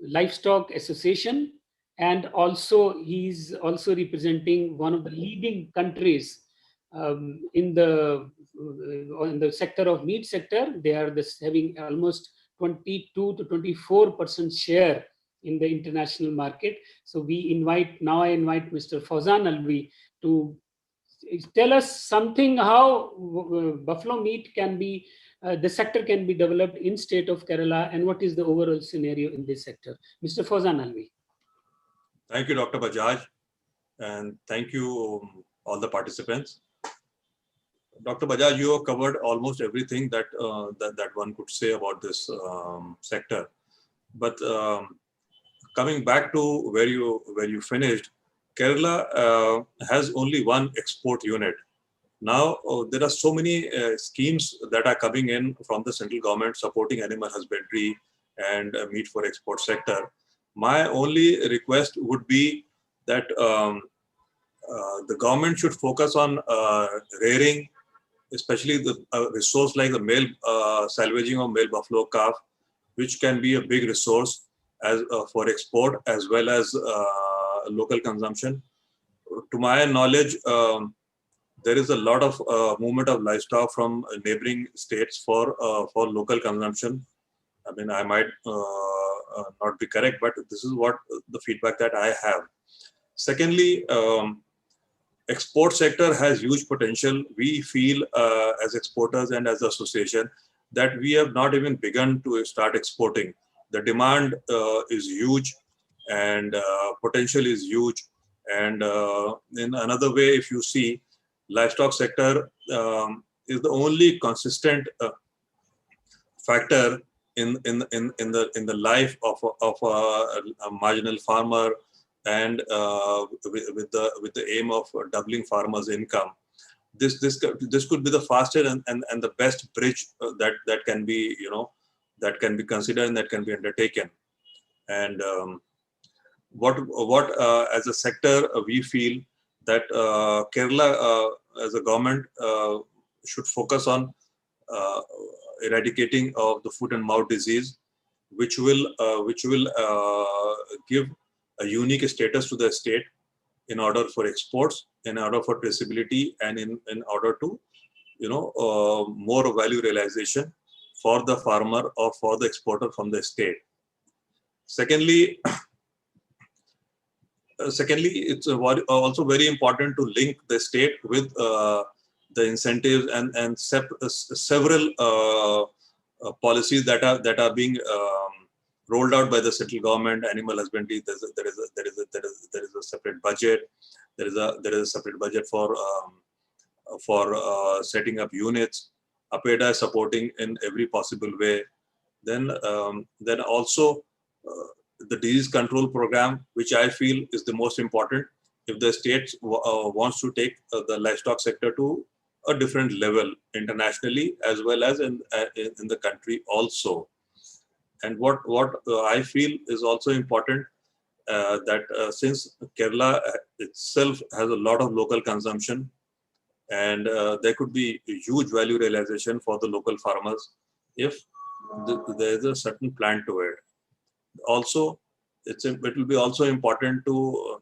livestock association, and also he's also representing one of the leading countries in the sector of meat sector. They are having almost 22 to 24% share in the international market. So I invite Mr. Fauzan Alvi to tell us something how buffalo meat can be, the sector can be developed in state of Kerala, and what is the overall scenario in this sector. Mr. Fauzan Alvi. Thank you, Dr. Bajaj. and thank you all the participants. Dr. Bajaj, you have covered almost everything that that one could say about this sector. But coming back to where you finished, Kerala has only one export unit. Now there are so many schemes that are coming in from the central government supporting animal husbandry and meat for export sector. My only request would be that the government should focus on rearing, especially the resource like the male salvaging of male buffalo calf, which can be a big resource as for export as well as local consumption. To my knowledge, there is a lot of movement of livestock from neighboring states for local consumption. I mean, I might not be correct, but this is what the feedback that I have. Secondly, export sector has huge potential. We feel as exporters and as an association that we have not even begun to start exporting. The demand is huge and potential is huge. And in another way, if you see, livestock sector is the only consistent factor in the life of a marginal farmer, and with the aim of doubling farmers' income. This could be the fastest and the best bridge that can be considered and that can be undertaken. And what as a sector we feel that Kerala as a government should focus on eradicating of the foot and mouth disease, which will give a unique status to the state in order for exports, in order for traceability, and in order to more value realization for the farmer or for the exporter from the state. Secondly, it's also very important to link the state with the incentives and several policies that are being rolled out by the central government. Animal husbandry, there is a separate budget. There is a separate budget for setting up units. APEDA is supporting in every possible way. Then also the disease control program, which I feel is the most important if the state wants to take the livestock sector to a different level internationally as well as in the country also. And what I feel is also important that since Kerala itself has a lot of local consumption, and there could be a huge value realization for the local farmers if there is a certain plan to it. Also, it will be also important to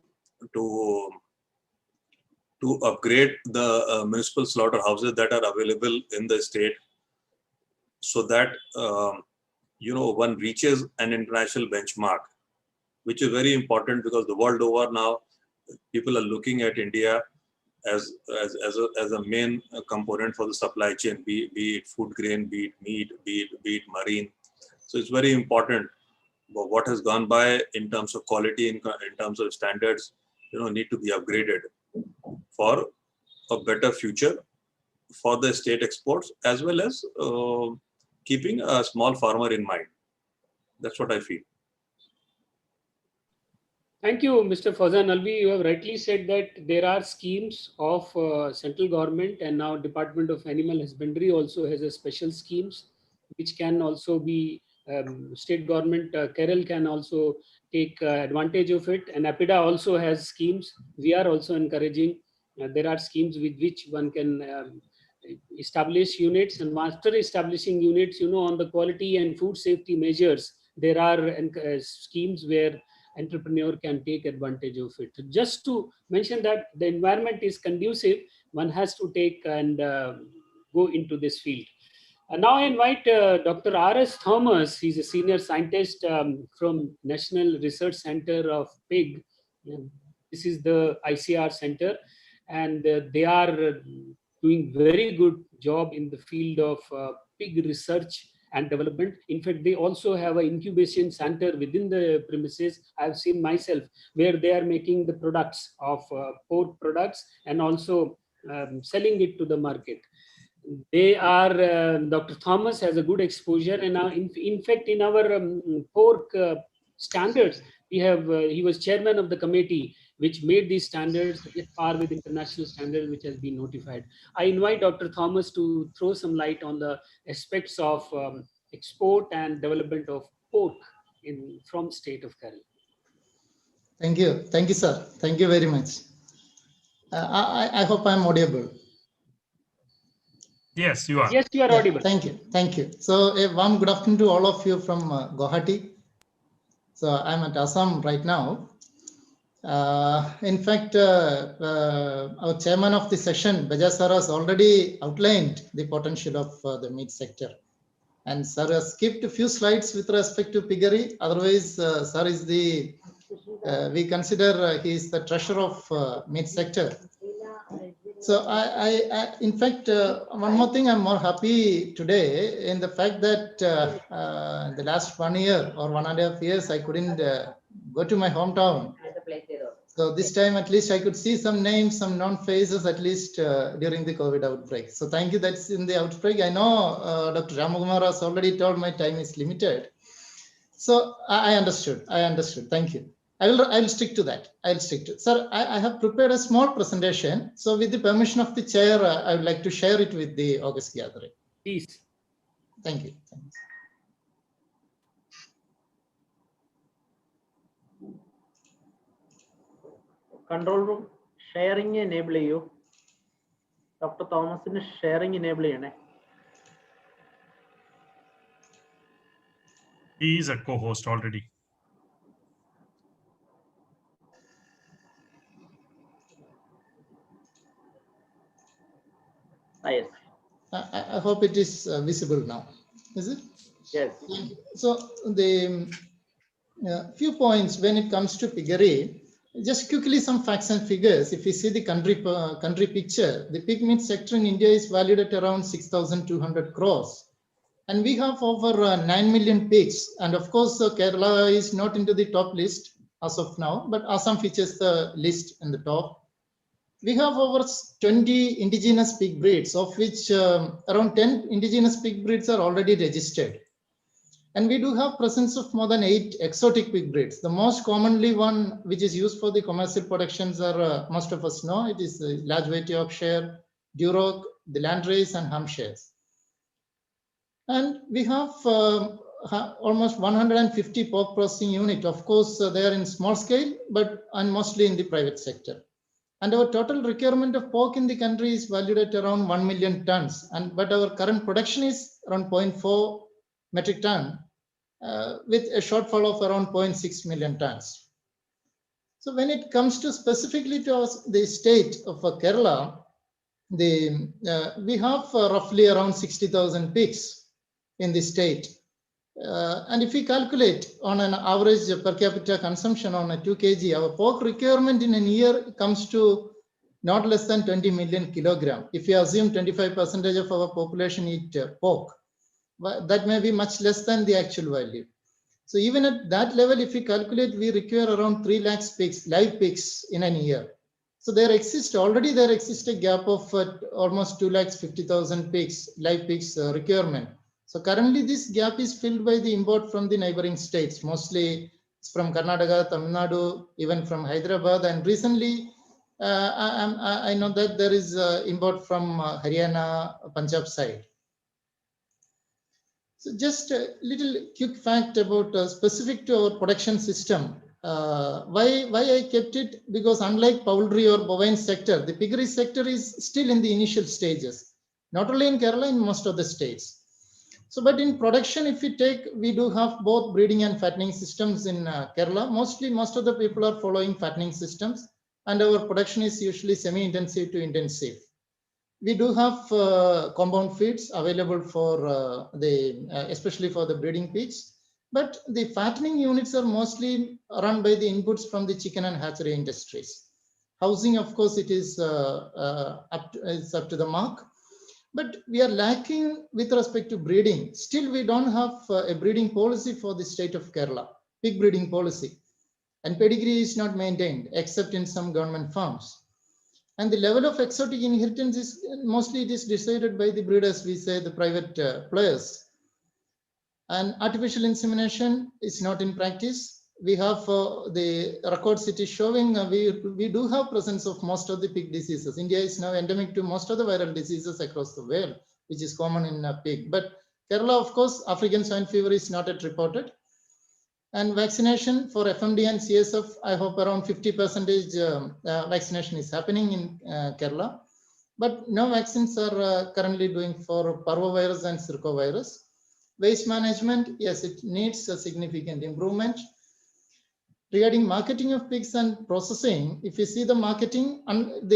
upgrade the municipal slaughterhouses that are available in the state, so that one reaches an international benchmark, which is very important because the world over now people are looking at India as a main component for the supply chain, be it food grain, be it meat, be it marine. So it's very important. But what has gone by in terms of quality, in terms of standards, need to be upgraded for a better future for the state exports, as well as keeping a small farmer in mind. That's what I feel. Thank you, Mr. Fawzan Alvi. You have rightly said that there are schemes of central government, and now Department of Animal Husbandry also has a special schemes, which can also be state government. Kerala can also take advantage of it, and APEDA also has schemes. We are also encouraging. There are schemes with which one can establish units, and after establishing units, on the quality and food safety measures, there are schemes where entrepreneur can take advantage of it. Just to mention that the environment is conducive, one has to take and go into this field. Now I invite Dr. R.S. Thomas. He's a senior scientist from National Research Center of Pig. This is the ICR center, and they are doing very good job in the field of pig research and development. In fact, they also have an incubation center within the premises. I've seen myself where they are making the products of pork products and also selling it to the market. They are, Dr. Thomas has a good exposure, and in fact, in our pork standards, he was chairman of the committee which made these standards at par with international standards, which has been notified. I invite Dr. Thomas to throw some light on the aspects of export and development of pork from state of Kerala. Thank you, sir. Thank you very much. I hope I'm audible. Yes, you are. Yes, you are audible. Thank you. So a warm good afternoon to all of you from Guwahati. So I'm at Assam right now. In fact, our chairman of the session, Bajaj sir, has already outlined the potential of the meat sector. And sir has skipped a few slides with respect to piggery. Otherwise, sir is the, we consider he is the treasurer of meat sector. So in fact, one more thing, I'm more happy today in the fact that the last 1 year or 1.5 years, I couldn't go to my hometown. So this time, at least I could see some names, some known faces, at least during the COVID outbreak. So thank you. That's in the outbreak. I know Dr. Ramakumar has already told my time is limited. So I understood. Thank you. I will stick to that. Sir, I have prepared a small presentation. So with the permission of the chair, I would like to share it with the August gathering. Please. Thank you. Control room sharing enable you. Dr. Thomas in sharing enable you. He is a co-host already. Yes. I hope it is visible now. Is it? Yes. So the few points when it comes to piggery. Just quickly some facts and figures. If you see the country picture, the pig meat sector in India is valued at around 6,200 crores. And we have over 9 million pigs. And of course, Kerala is not into the top list as of now, but Assam features the list in the top. We have over 20 indigenous pig breeds, of which around 10 indigenous pig breeds are already registered. And we do have presence of more than 8 exotic pig breeds. The most commonly one which is used for the commercial productions are, most of us know, it is the large weight Yorkshire, Duroc, the Landrace and Hampshires. And we have almost 150 pork processing units. Of course, they are in small scale, and mostly in the private sector. And our total requirement of pork in the country is valued at around 1 million tons. But our current production is around 0.4 metric ton, with a shortfall of around 0.6 million tons. So when it comes to specifically to the state of Kerala, we have roughly around 60,000 pigs in the state. And if we calculate on an average per capita consumption on a 2 kg, our pork requirement in a year comes to not less than 20 million kilogram. If you assume 25% of our population eat pork, that may be much less than the actual value. So even at that level, if we calculate, we require around 3 lakhs pigs, live pigs in a year. So there exists a gap of almost 2,50,000 pigs, live pigs requirement. So currently this gap is filled by the import from the neighboring states, mostly from Karnataka, Tamil Nadu, even from Hyderabad. And recently, I know that there is import from Haryana, Punjab side. So just a little quick fact about specific to our production system. Why I kept it? Because unlike poultry or bovine sector, the piggery sector is still in the initial stages, not only in Kerala, in most of the states. So, but in production, if we take, we do have both breeding and fattening systems in Kerala. Mostly, most of the people are following fattening systems, and our production is usually semi-intensive to intensive. We do have compound feeds available for especially for the breeding pigs, but the fattening units are mostly run by the inputs from the chicken and hatchery industries. Housing, of course, it is up to the mark. But we are lacking with respect to breeding. Still, we don't have a breeding policy for the state of Kerala, pig breeding policy. And pedigree is not maintained except in some government farms. And the level of exotic inheritance is mostly it is decided by the breeders, we say the private players. And artificial insemination is not in practice. We have the records it is showing we do have presence of most of the pig diseases. India is now endemic to most of the viral diseases across the world, which is common in pig. But Kerala, of course, African swine fever is not yet reported. And vaccination for FMD and CSF, I hope around 50% vaccination is happening in Kerala. But no vaccines are currently doing for parvovirus and circovirus. Waste management, yes, it needs a significant improvement. Regarding marketing of pigs and processing, if you see the marketing,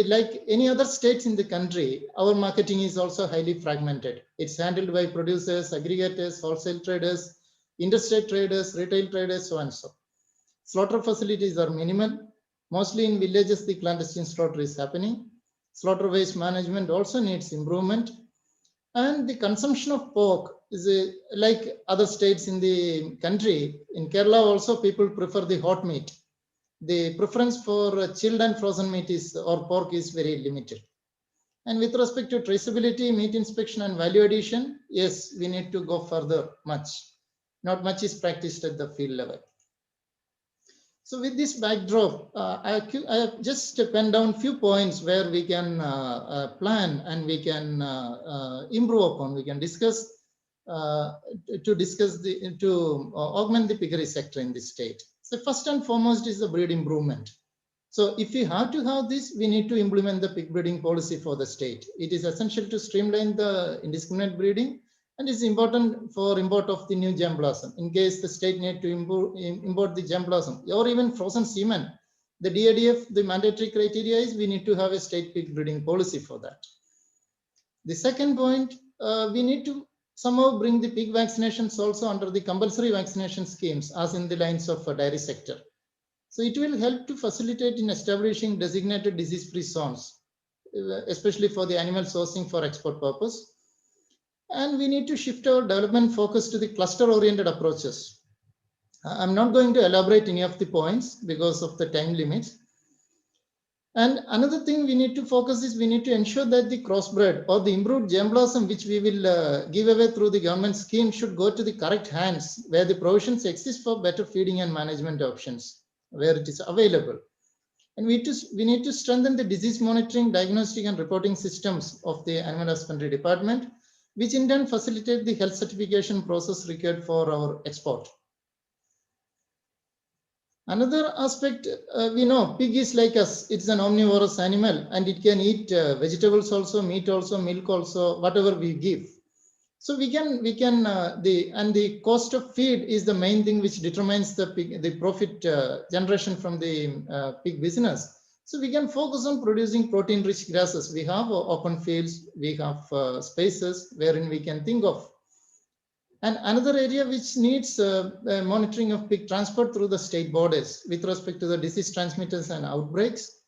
like any other states in the country, our marketing is also highly fragmented. It's handled by producers, aggregators, wholesale traders, interstate traders, retail traders, so and so. Slaughter facilities are minimal. Mostly in villages, the clandestine slaughter is happening. Slaughter waste management also needs improvement. And the consumption of pork is like other states in the country. In Kerala also people prefer the hot meat. The preference for chilled and frozen meat or pork is very limited. And with respect to traceability, meat inspection and value addition, yes, we need to go further much. Not much is practiced at the field level. So with this backdrop, I have just penned down few points where we can plan and we can improve upon. We can discuss to augment the piggery sector in this state. So first and foremost is the breed improvement. So if we have to have this, we need to implement the pig breeding policy for the state. It is essential to streamline the indiscriminate breeding, and it's important for import of the new germplasm. In case the state need to import the germplasm or even frozen semen, the DADF, the mandatory criteria is we need to have a state pig breeding policy for that. The second point, we need to somehow bring the pig vaccinations also under the compulsory vaccination schemes as in the lines of dairy sector. So it will help to facilitate in establishing designated disease-free zones, especially for the animal sourcing for export purpose. And we need to shift our development focus to the cluster-oriented approaches. I'm not going to elaborate any of the points because of the time limits. And another thing we need to focus is we need to ensure that the crossbred or the improved germplasm which we will give away through the government scheme should go to the correct hands where the provisions exist for better feeding and management options where it is available. And we need to strengthen the disease monitoring, diagnostic and reporting systems of the Animal Husbandry Department, which in turn facilitate the health certification process required for our export. Another aspect, we know pig is like us, it's an omnivorous animal and it can eat vegetables also, meat also, milk also, whatever we give. So the cost of feed is the main thing which determines the profit generation from the pig business. So we can focus on producing protein-rich grasses. We have open fields, we have spaces wherein we can think of. And another area which needs monitoring of pig transport through the state borders with respect to the disease transmitters and outbreaks.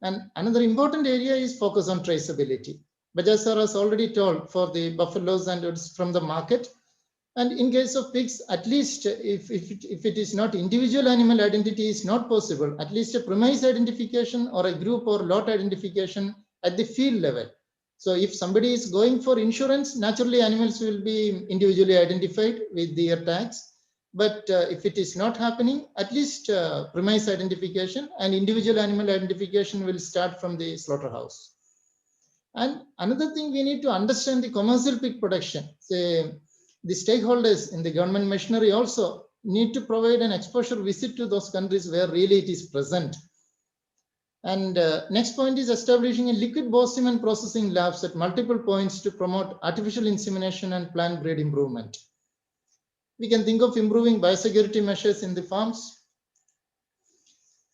And another important area is focus on traceability. Bajaj sir has already told for the buffaloes and it's from the market. And in case of pigs, at least if it is not individual animal identity is not possible, at least a premise identification or a group or lot identification at the field level. So if somebody is going for insurance, naturally animals will be individually identified with their tags. But if it is not happening, at least premise identification and individual animal identification will start from the slaughterhouse. And another thing, we need to understand the commercial pig production. Say, the stakeholders in the government machinery also need to provide an exposure visit to those countries where really it is present. And next point is establishing a liquid boar semen processing labs at multiple points to promote artificial insemination and plant breed improvement. We can think of improving biosecurity measures in the farms.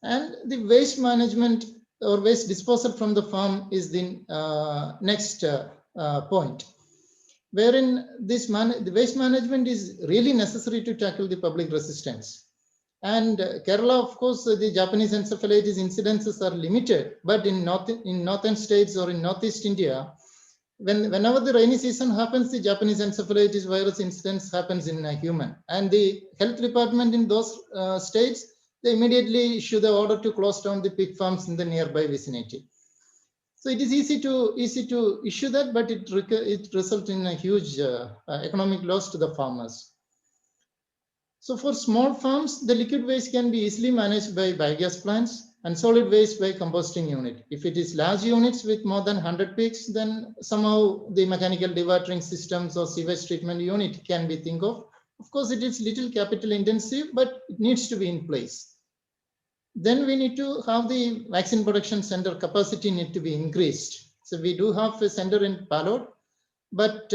And the waste management or waste disposal from the farm is the next point, wherein the waste management is really necessary to tackle the public resistance. And Kerala, of course, the Japanese encephalitis incidences are limited, but in northern states or in Northeast India, whenever the rainy season happens, the Japanese encephalitis virus incidence happens in a human, and the health department in those states, they immediately issue the order to close down the pig farms in the nearby vicinity. So it is easy to issue that, but it results in a huge economic loss to the farmers. So for small farms, the liquid waste can be easily managed by biogas plants and solid waste by composting unit. If it is large units with more than 100 pigs, then somehow the mechanical dewatering systems or sewage treatment unit can be think of. Of course, it is little capital intensive, but it needs to be in place. Then we need to have the vaccine production center capacity need to be increased. So we do have a center in Palod, but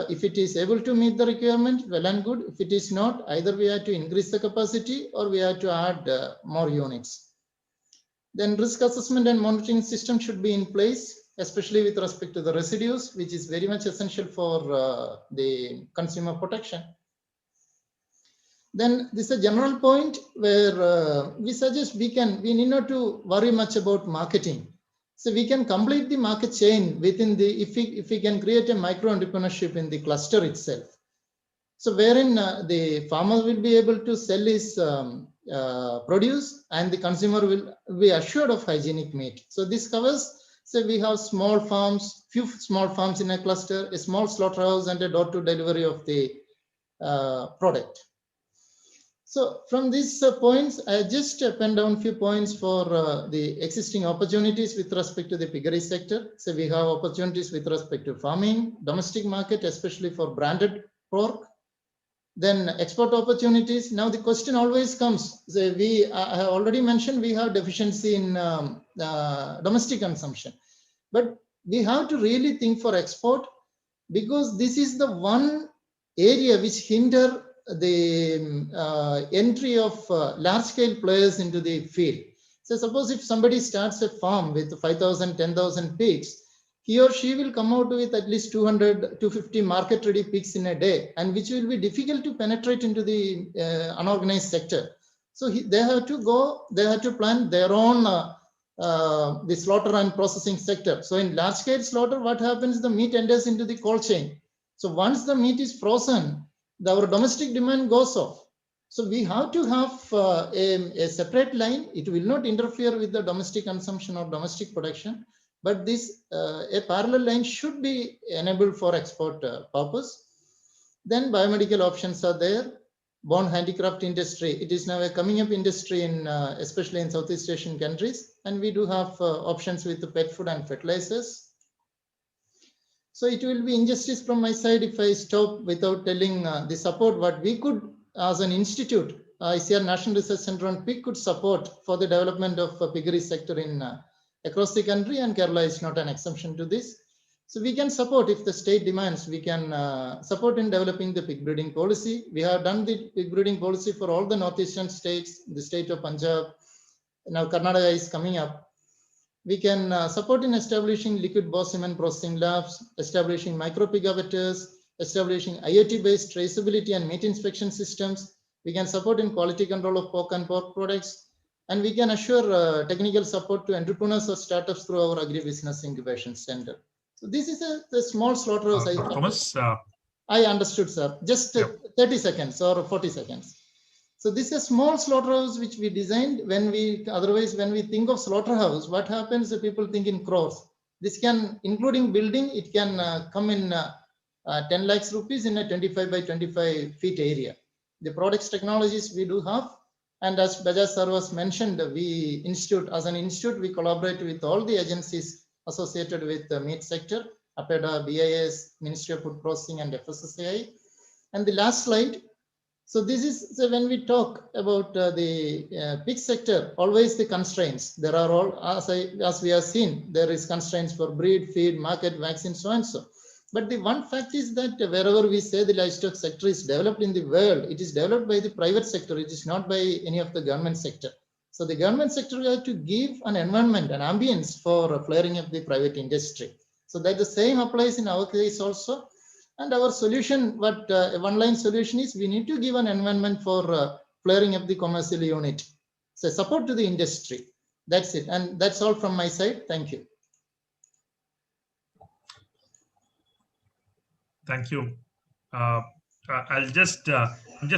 if it is able to meet the requirement, well and good. If it is not, either we have to increase the capacity or we have to add more units. Then risk assessment and monitoring system should be in place, especially with respect to the residues, which is very much essential for the consumer protection. Then this is a general point where we suggest we need not to worry much about marketing. So we can complete the market chain within the, if we can create a micro entrepreneurship in the cluster itself. So wherein the farmer will be able to sell his produce and the consumer will be assured of hygienic meat. So this covers, say we have small farms, few small farms in a cluster, a small slaughterhouse and a door-to delivery of the product. So from these points, I just pen down few points for the existing opportunities with respect to the piggery sector. So we have opportunities with respect to farming, domestic market, especially for branded pork. Then export opportunities. Now the question always comes, so I have already mentioned we have deficiency in domestic consumption, but we have to really think for export, because this is the one area which hinder the entry of large-scale players into the field. So suppose if somebody starts a farm with 5,000, 10,000 pigs, he or she will come out with at least 200, 250 market-ready pigs in a day, and which will be difficult to penetrate into the unorganized sector. So they have to plan their own the slaughter and processing sector. So in large-scale slaughter, what happens? The meat enters into the cold chain. So once the meat is frozen, our domestic demand goes off. So we have to have a separate line. It will not interfere with the domestic consumption or domestic production, but this a parallel line should be enabled for export purpose. Then biomedical options are there. Bone handicraft industry, it is now a coming up industry in especially in Southeast Asian countries, and we do have options with the pet food and fertilizers. So it will be injustice from my side if I stop without telling the support what we could as an institute, ICAR National Research Center on Pig could support for the development of piggery sector in across the country, and Kerala is not an exception to this. So we can support if the state demands, we can support in developing the pig breeding policy. We have done the pig breeding policy for all the northeastern states, the state of Punjab. Now Karnataka is coming up. We can support in establishing liquid boar semen processing labs, establishing micro pig abattoirs, establishing IoT-based traceability and meat inspection systems. We can support in quality control of pork and pork products, and we can assure technical support to entrepreneurs or startups through our agribusiness incubation center. So this is a small slaughterhouse. Thomas, I understood, sir. Just 30 seconds or 40 seconds. So this is a small slaughterhouse which we designed. When we think of slaughterhouse, what happens? The people think in crores. This can, including building, it can come in 10 lakhs rupees in a 25 by 25 feet area. The products technologies we do have, and as Bajaj sir was mentioned, we as an institute, we collaborate with all the agencies associated with the meat sector, APEDA, BIS, Ministry of Food Processing, and FSSAI. And the last slide. So this is, so when we talk about the pig sector, always the constraints. There are all, as we have seen, there is constraints for breed, feed, market, vaccine, so and so. But the one fact is that wherever we say the livestock sector is developed in the world, it is developed by the private sector. It is not by any of the government sector. So the government sector has to give an environment, an ambience for flaring up the private industry. So that the same applies in our case also. And our solution, what a one-line solution is, we need to give an environment for flaring up the commercial unit. So support to the industry. That's it. And that's all from my side. Thank you. Thank you. I'm just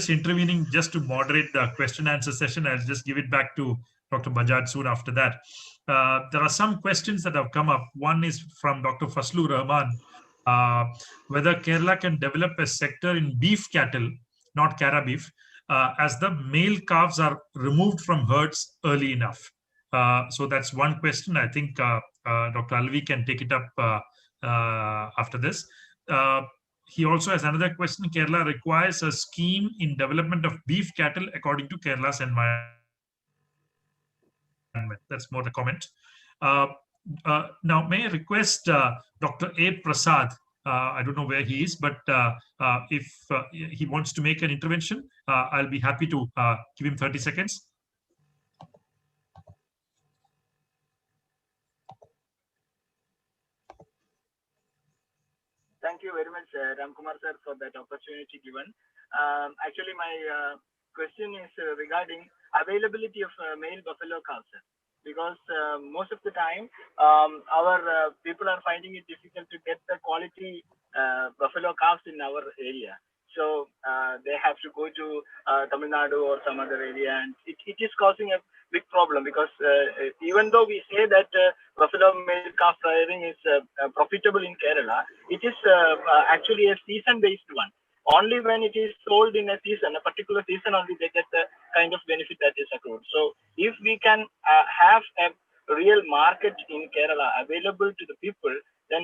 intervening just to moderate the question answer session. I'll just give it back to Dr. Bajaj soon after that. There are some questions that have come up. One is from Dr. Faslu Rahman, whether Kerala can develop a sector in beef cattle, not Cara beef, as the male calves are removed from herds early enough. So that's one question. I think Dr. Alvi can take it up after this. He also has another question. Kerala requires a scheme in development of beef cattle according to Kerala's environment. That's more the comment. Now, may I request Dr. A. Prasad, I don't know where he is, but if he wants to make an intervention, I'll be happy to give him 30 seconds. Thank you very much, Ramkumar sir, for that opportunity given. Actually, my question is regarding availability of male buffalo calves, sir. Because most of the time, our people are finding it difficult to get the quality buffalo calves in our area. So they have to go to Tamil Nadu or some other area, and it is causing a big problem because even though we say that buffalo male calf rearing is profitable in Kerala, it is actually a season-based one. Only when it is sold in a season, a particular season only, they get the kind of benefit that is accrued. So if we can have a real market in Kerala available to the people, then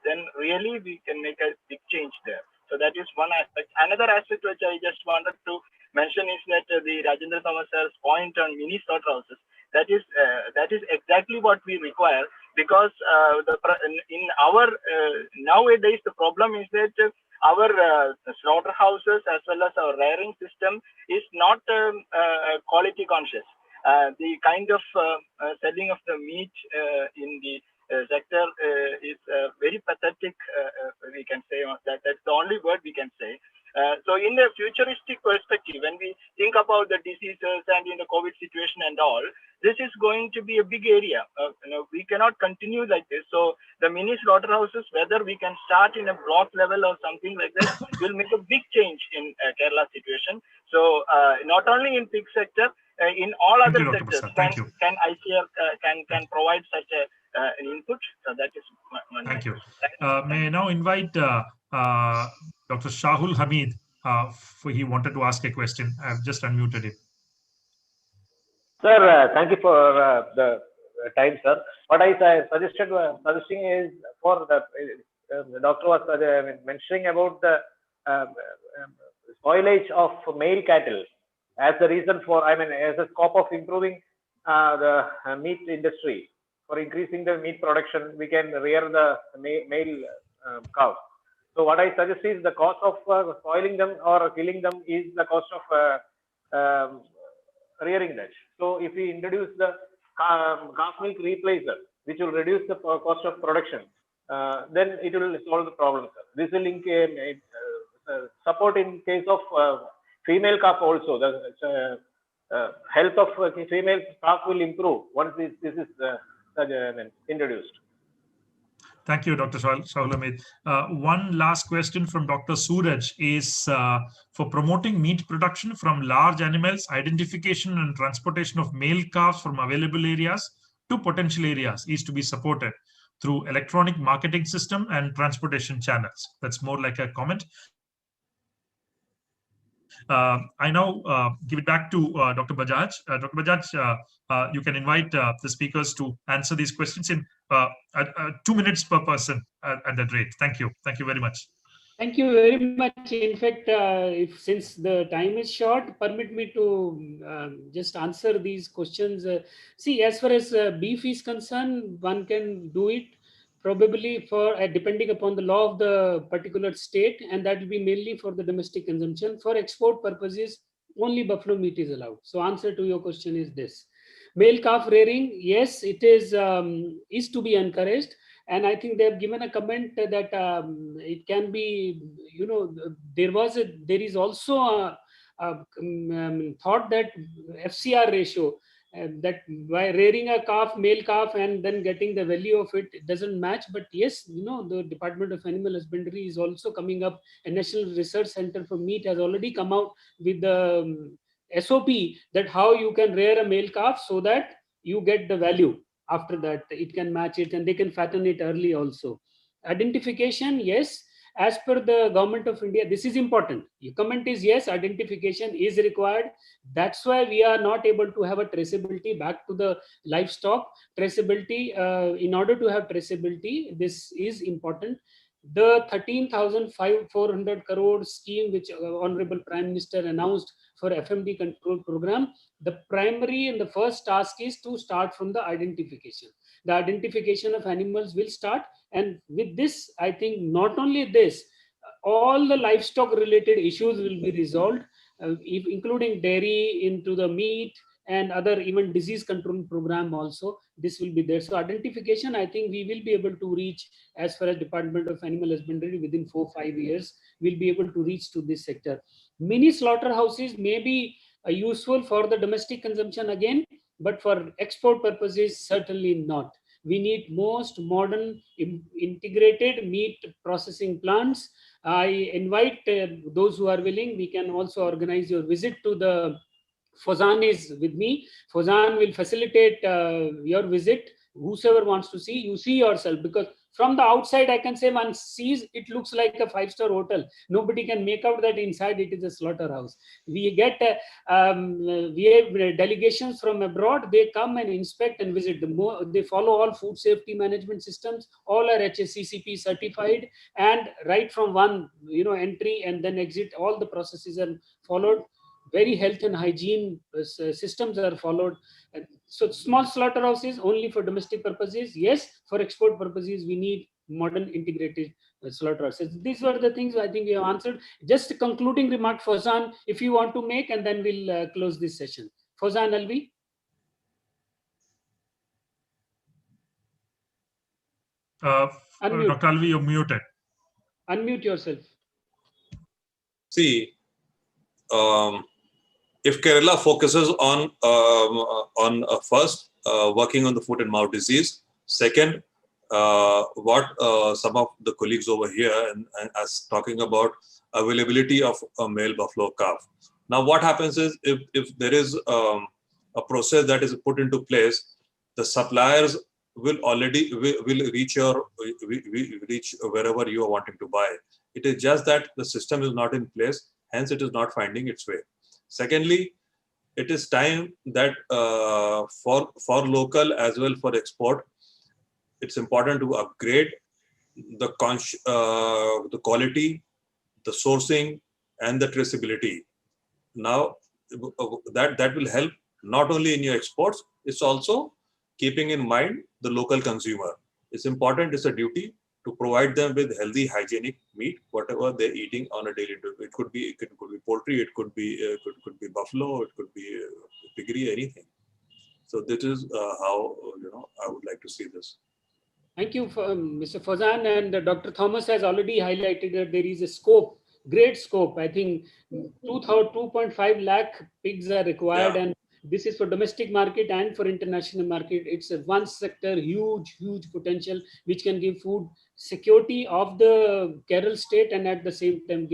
then really we can make a big change there. So that is one aspect. Another aspect which I just wanted to mention is that the Rajendra Thomas sir's point on mini slaughterhouses. That is exactly what we require, because in our nowadays the problem is that our slaughterhouses as well as our rearing system is not quality conscious. The kind of selling of the meat in the sector is very pathetic. We can say that's the only word we can say. So in a futuristic perspective, when we think about the diseases and in the COVID situation and all, this is going to be a big area. We cannot continue like this. So the mini slaughterhouses, whether we can start in a block level or something like that, will make a big change in Kerala situation. So not only in pig sector, in all other sectors, can ICR can provide such an input? So that is one. Thank you. May I now invite Dr. Shahul Hamid, he wanted to ask a question. I've just unmuted him. Sir, thank you for the time, sir. What I suggesting is for the doctor was mentioning about the spoilage of male cattle as the reason for, as a scope of improving the meat industry. For increasing the meat production, we can rear the male cows. So what I suggest is the cost of spoiling them or killing them is the cost of rearing that. So if we introduce the calf milk replacer, which will reduce the cost of production, then it will solve the problem, sir. This will support in case of female calf also. The health of female calf will improve once this is introduced. Thank you, Dr. Shahul Hamid. One last question from Dr. Suraj is for promoting meat production from large animals, identification and transportation of male calves from available areas to potential areas is to be supported through electronic marketing system and transportation channels. That's more like a comment. I now give it back to Dr. Bajaj. Dr. Bajaj, you can invite the speakers to answer these questions in 2 minutes per person at that rate. Thank you. Thank you very much. Thank you very much. In fact, since the time is short, permit me to just answer these questions. See, as far as beef is concerned, one can do it probably for depending upon the law of the particular state, and that will be mainly for the domestic consumption. For export purposes, only buffalo meat is allowed. So answer to your question is this. Male calf rearing, yes, it is to be encouraged. And I think they have given a comment that it can be, there is also a thought that FCR ratio that by rearing a calf, male calf, and then getting the value of it, it doesn't match. But yes, the Department of Animal Husbandry is also coming up. A National Research Center for Meat has already come out with the SOP that how you can rear a male calf so that you get the value. After that, it can match it and they can fatten it early also. Identification, yes. As per the Government of India, this is important. Your comment is yes, identification is required. That's why we are not able to have a traceability back to the livestock. Traceability, in order to have traceability, this is important. The 13,400 crore scheme which Honorable Prime Minister announced for FMD control program, the primary and the first task is to start from the identification. The identification of animals will start, and with this, I think not only this, all the livestock related issues will be resolved, including dairy into the meat and other even disease control program also. This will be there. So identification, I think we will be able to reach, as far as Department of Animal Husbandry, within 4-5 years, we'll be able to reach to this sector. Mini slaughterhouses may be useful for the domestic consumption again, but for export purposes, certainly not. We need most modern integrated meat processing plants. I invite those who are willing, we can also organize your visit to the Fozan is with me. Fozan will facilitate your visit. Whosoever wants to see, you see yourself, because from the outside, I can say one sees it looks like a 5-star hotel. Nobody can make out that inside it is a slaughterhouse. We get we have delegations from abroad. They come and inspect and visit. They follow all food safety management systems. All are HACCP certified, and right from one entry and then exit, all the processes are followed. Very health and hygiene systems are followed. So small slaughterhouses only for domestic purposes. Yes, for export purposes, we need modern integrated slaughterhouses. These were the things I think we have answered. Just a concluding remark, Fozan, if you want to make, and then we'll close this session. Fozan Alvi. Dr. Alvi, you're muted. Unmute yourself. See, if Kerala focuses on first working on the foot and mouth disease, second, what some of the colleagues over here and as talking about availability of a male buffalo calf. Now, what happens is if there is a process that is put into place, the suppliers will already will reach wherever you are wanting to buy. It is just that the system is not in place, hence it is not finding its way. Secondly, it is time that for local as well for export, it's important to upgrade the quality, the sourcing, and the traceability. Now, that will help not only in your exports, it's also keeping in mind the local consumer. It's important, it's a duty to provide them with healthy, hygienic meat, whatever they're eating on a daily basis. It could be poultry, it could be buffalo, it could be piggery, anything. So this is how I would like to see this. Thank you, Mr. Fozan, and Dr. Thomas has already highlighted that there is a scope, great scope. I think 2.5 lakh pigs are required, and this is for domestic market and for international market. It's a one sector, huge potential, which can give food security of the Kerala state and at the same time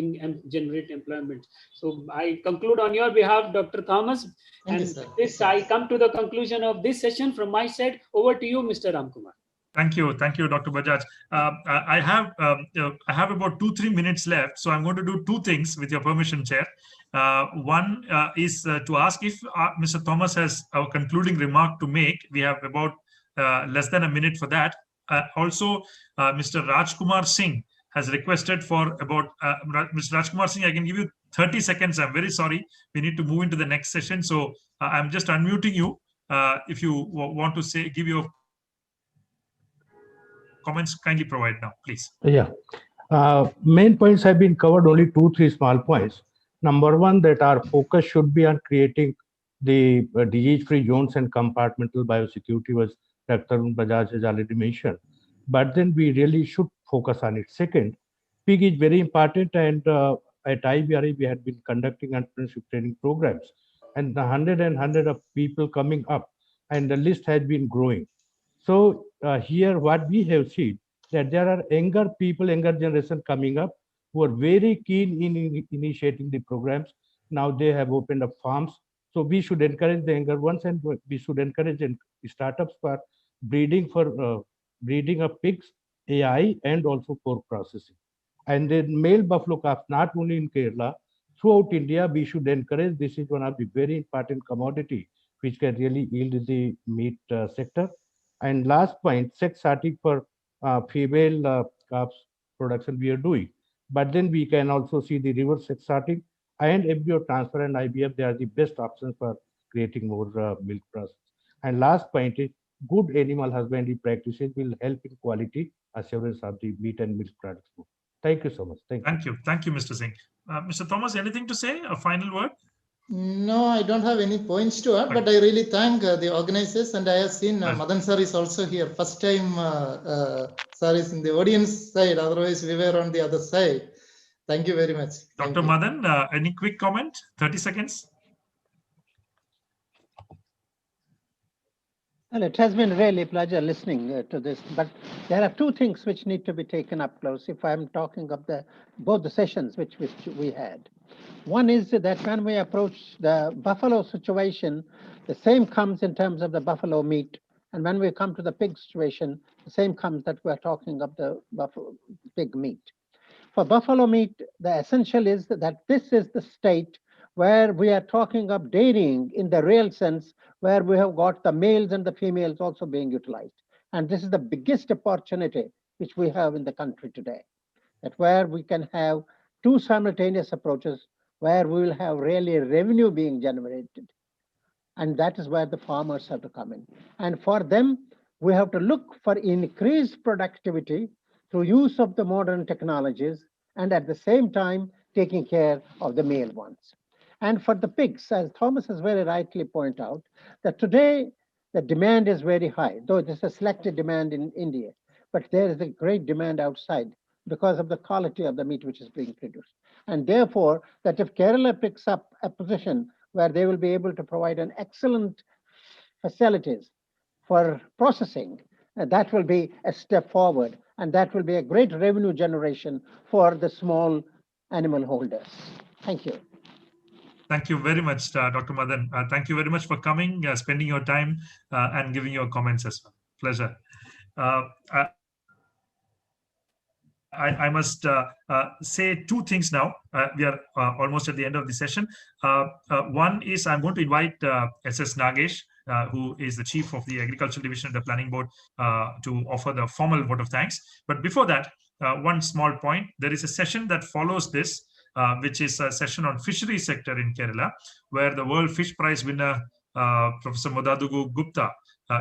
generate employment. So I conclude on your behalf, Dr. Thomas. And this, I come to the conclusion of this session from my side. Over to you, Mr. Ramkumar. Thank you, Dr. Bajaj. I have about 2-3 minutes left, so I'm going to do two things with your permission, Chair. One is to ask if Mr. Thomas has a concluding remark to make. We have about less than a minute for that. Also, Mr. Rajkumar Singh has requested for about Mr. Rajkumar Singh. I can give you 30 seconds. I'm very sorry. We need to move into the next session, so I'm just unmuting you. If you want to give your comments, kindly provide now, please. Yeah, main points have been covered. Only 2-3 small points. Number one, that our focus should be on creating the disease-free zones and compartmental biosecurity, was Dr. Bajaj has already mentioned. But then we really should focus on it. Second, pig is very important, and at IBRI we had been conducting entrepreneurship training programs, and the 100 of people coming up and the list has been growing. So here what we have seen that there are younger people, younger generation coming up who are very keen in initiating the programs. Now they have opened up farms. So we should encourage the younger ones, and we should encourage startups for breeding of pigs, AI, and also pork processing. And then male buffalo calf, not only in Kerala, throughout India, we should encourage. This is one of the very important commodity which can really yield the meat sector. And last point, sex sorting for female calves production we are doing. But then we can also see the reverse sex sorting and embryo transfer and IVF. They are the best options for creating more milk process. And last point is good animal husbandry practices will help in quality assurance of the meat and milk products. Thank you so much. Thank you. Thank you, Mr. Singh. Mr. Thomas, anything to say? A final word? No, I don't have any points to add, but I really thank the organizers, and I have seen Madan sir is also here. First time sir is in the audience side, otherwise we were on the other side. Thank you very much. Dr. Madan, any quick comment? 30 seconds. Well, it has been really a pleasure listening to this, but there are two things which need to be taken up close if I'm talking of both the sessions which we had. One is that when we approach the buffalo situation, the same comes in terms of the buffalo meat. And when we come to the pig situation, the same comes that we're talking of the pig meat. For buffalo meat, the essential is that this is the state where we are talking of dairying in the real sense, where we have got the males and the females also being utilized. And this is the biggest opportunity which we have in the country today, that where we can have two simultaneous approaches, where we will have really revenue being generated. And that is where the farmers have to come in. And for them, we have to look for increased productivity through use of the modern technologies, and at the same time, taking care of the male ones. And for the pigs, as Thomas has very rightly pointed out, that today the demand is very high, though there's a selected demand in India, but there is a great demand outside because of the quality of the meat which is being produced. And therefore, that if Kerala picks up a position where they will be able to provide an excellent facilities for processing, that will be a step forward, and that will be a great revenue generation for the small animal holders. Thank you. Thank you very much, Dr. Madan. Thank you very much for coming, spending your time, and giving your comments as well. Pleasure. I must say two things now. We are almost at the end of the session. One is I'm going to invite SS Nagesh, who is the chief of the Agricultural Division of the Planning Board, to offer the formal vote of thanks. But before that, one small point. There is a session that follows this, which is a session on fishery sector in Kerala, where the World Fish Prize winner, Professor Modadugu Gupta,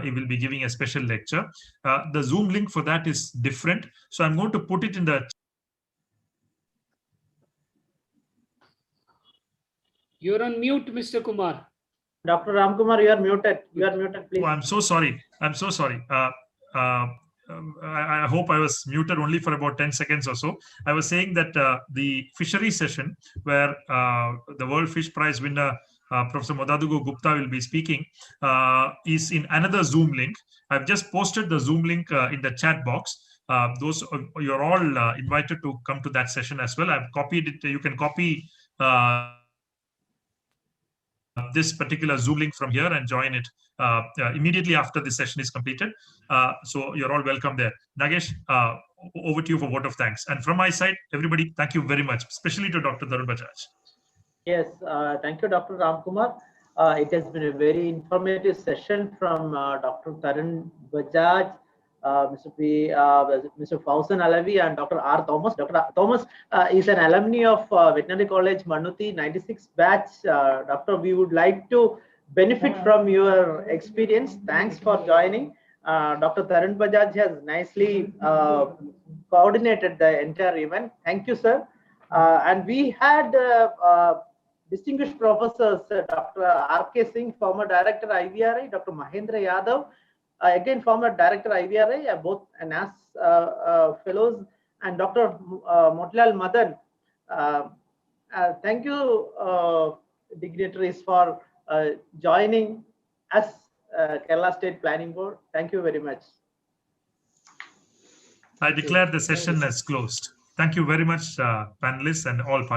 he will be giving a special lecture. The Zoom link for that is different. So I'm going to put it in the... You're on mute, Mr. Kumar. Dr. Ramkumar, you are muted. You are muted, please. Oh, I'm so sorry. I'm so sorry. I hope I was muted only for about 10 seconds or so. I was saying that the fishery session where the World Fish Prize winner, Professor Modadugu Gupta, will be speaking is in another Zoom link. I've just posted the Zoom link in the chat box. You're all invited to come to that session as well. I've copied it. You can copy this particular Zoom link from here and join it immediately after the session is completed. So you're all welcome there. Nagesh, over to you for vote of thanks. And from my side, everybody, thank you very much, especially to Dr. Tarun Bajaj. Yes, thank you, Dr. Ramkumar. It has been a very informative session from Dr. Tarun Bajaj, Mr. Fausan Alavi, and Dr. R. Thomas. Dr. Thomas is an alumni of Veterinary College Manuti 96 batch. Doctor, we would like to benefit from your experience. Thanks for joining. Dr. Tarun Bajaj has nicely coordinated the entire event. Thank you, sir. And we had distinguished professors, Dr. R.K. Singh, former director IVRI, Dr. Mahendra Yadav, again former director IVRI, both NAS fellows, and Dr. Motilal Madan. Thank you, dignitaries, for joining us Kerala State Planning Board. Thank you very much. I declare the session as closed. Thank you very much, panelists and all participants.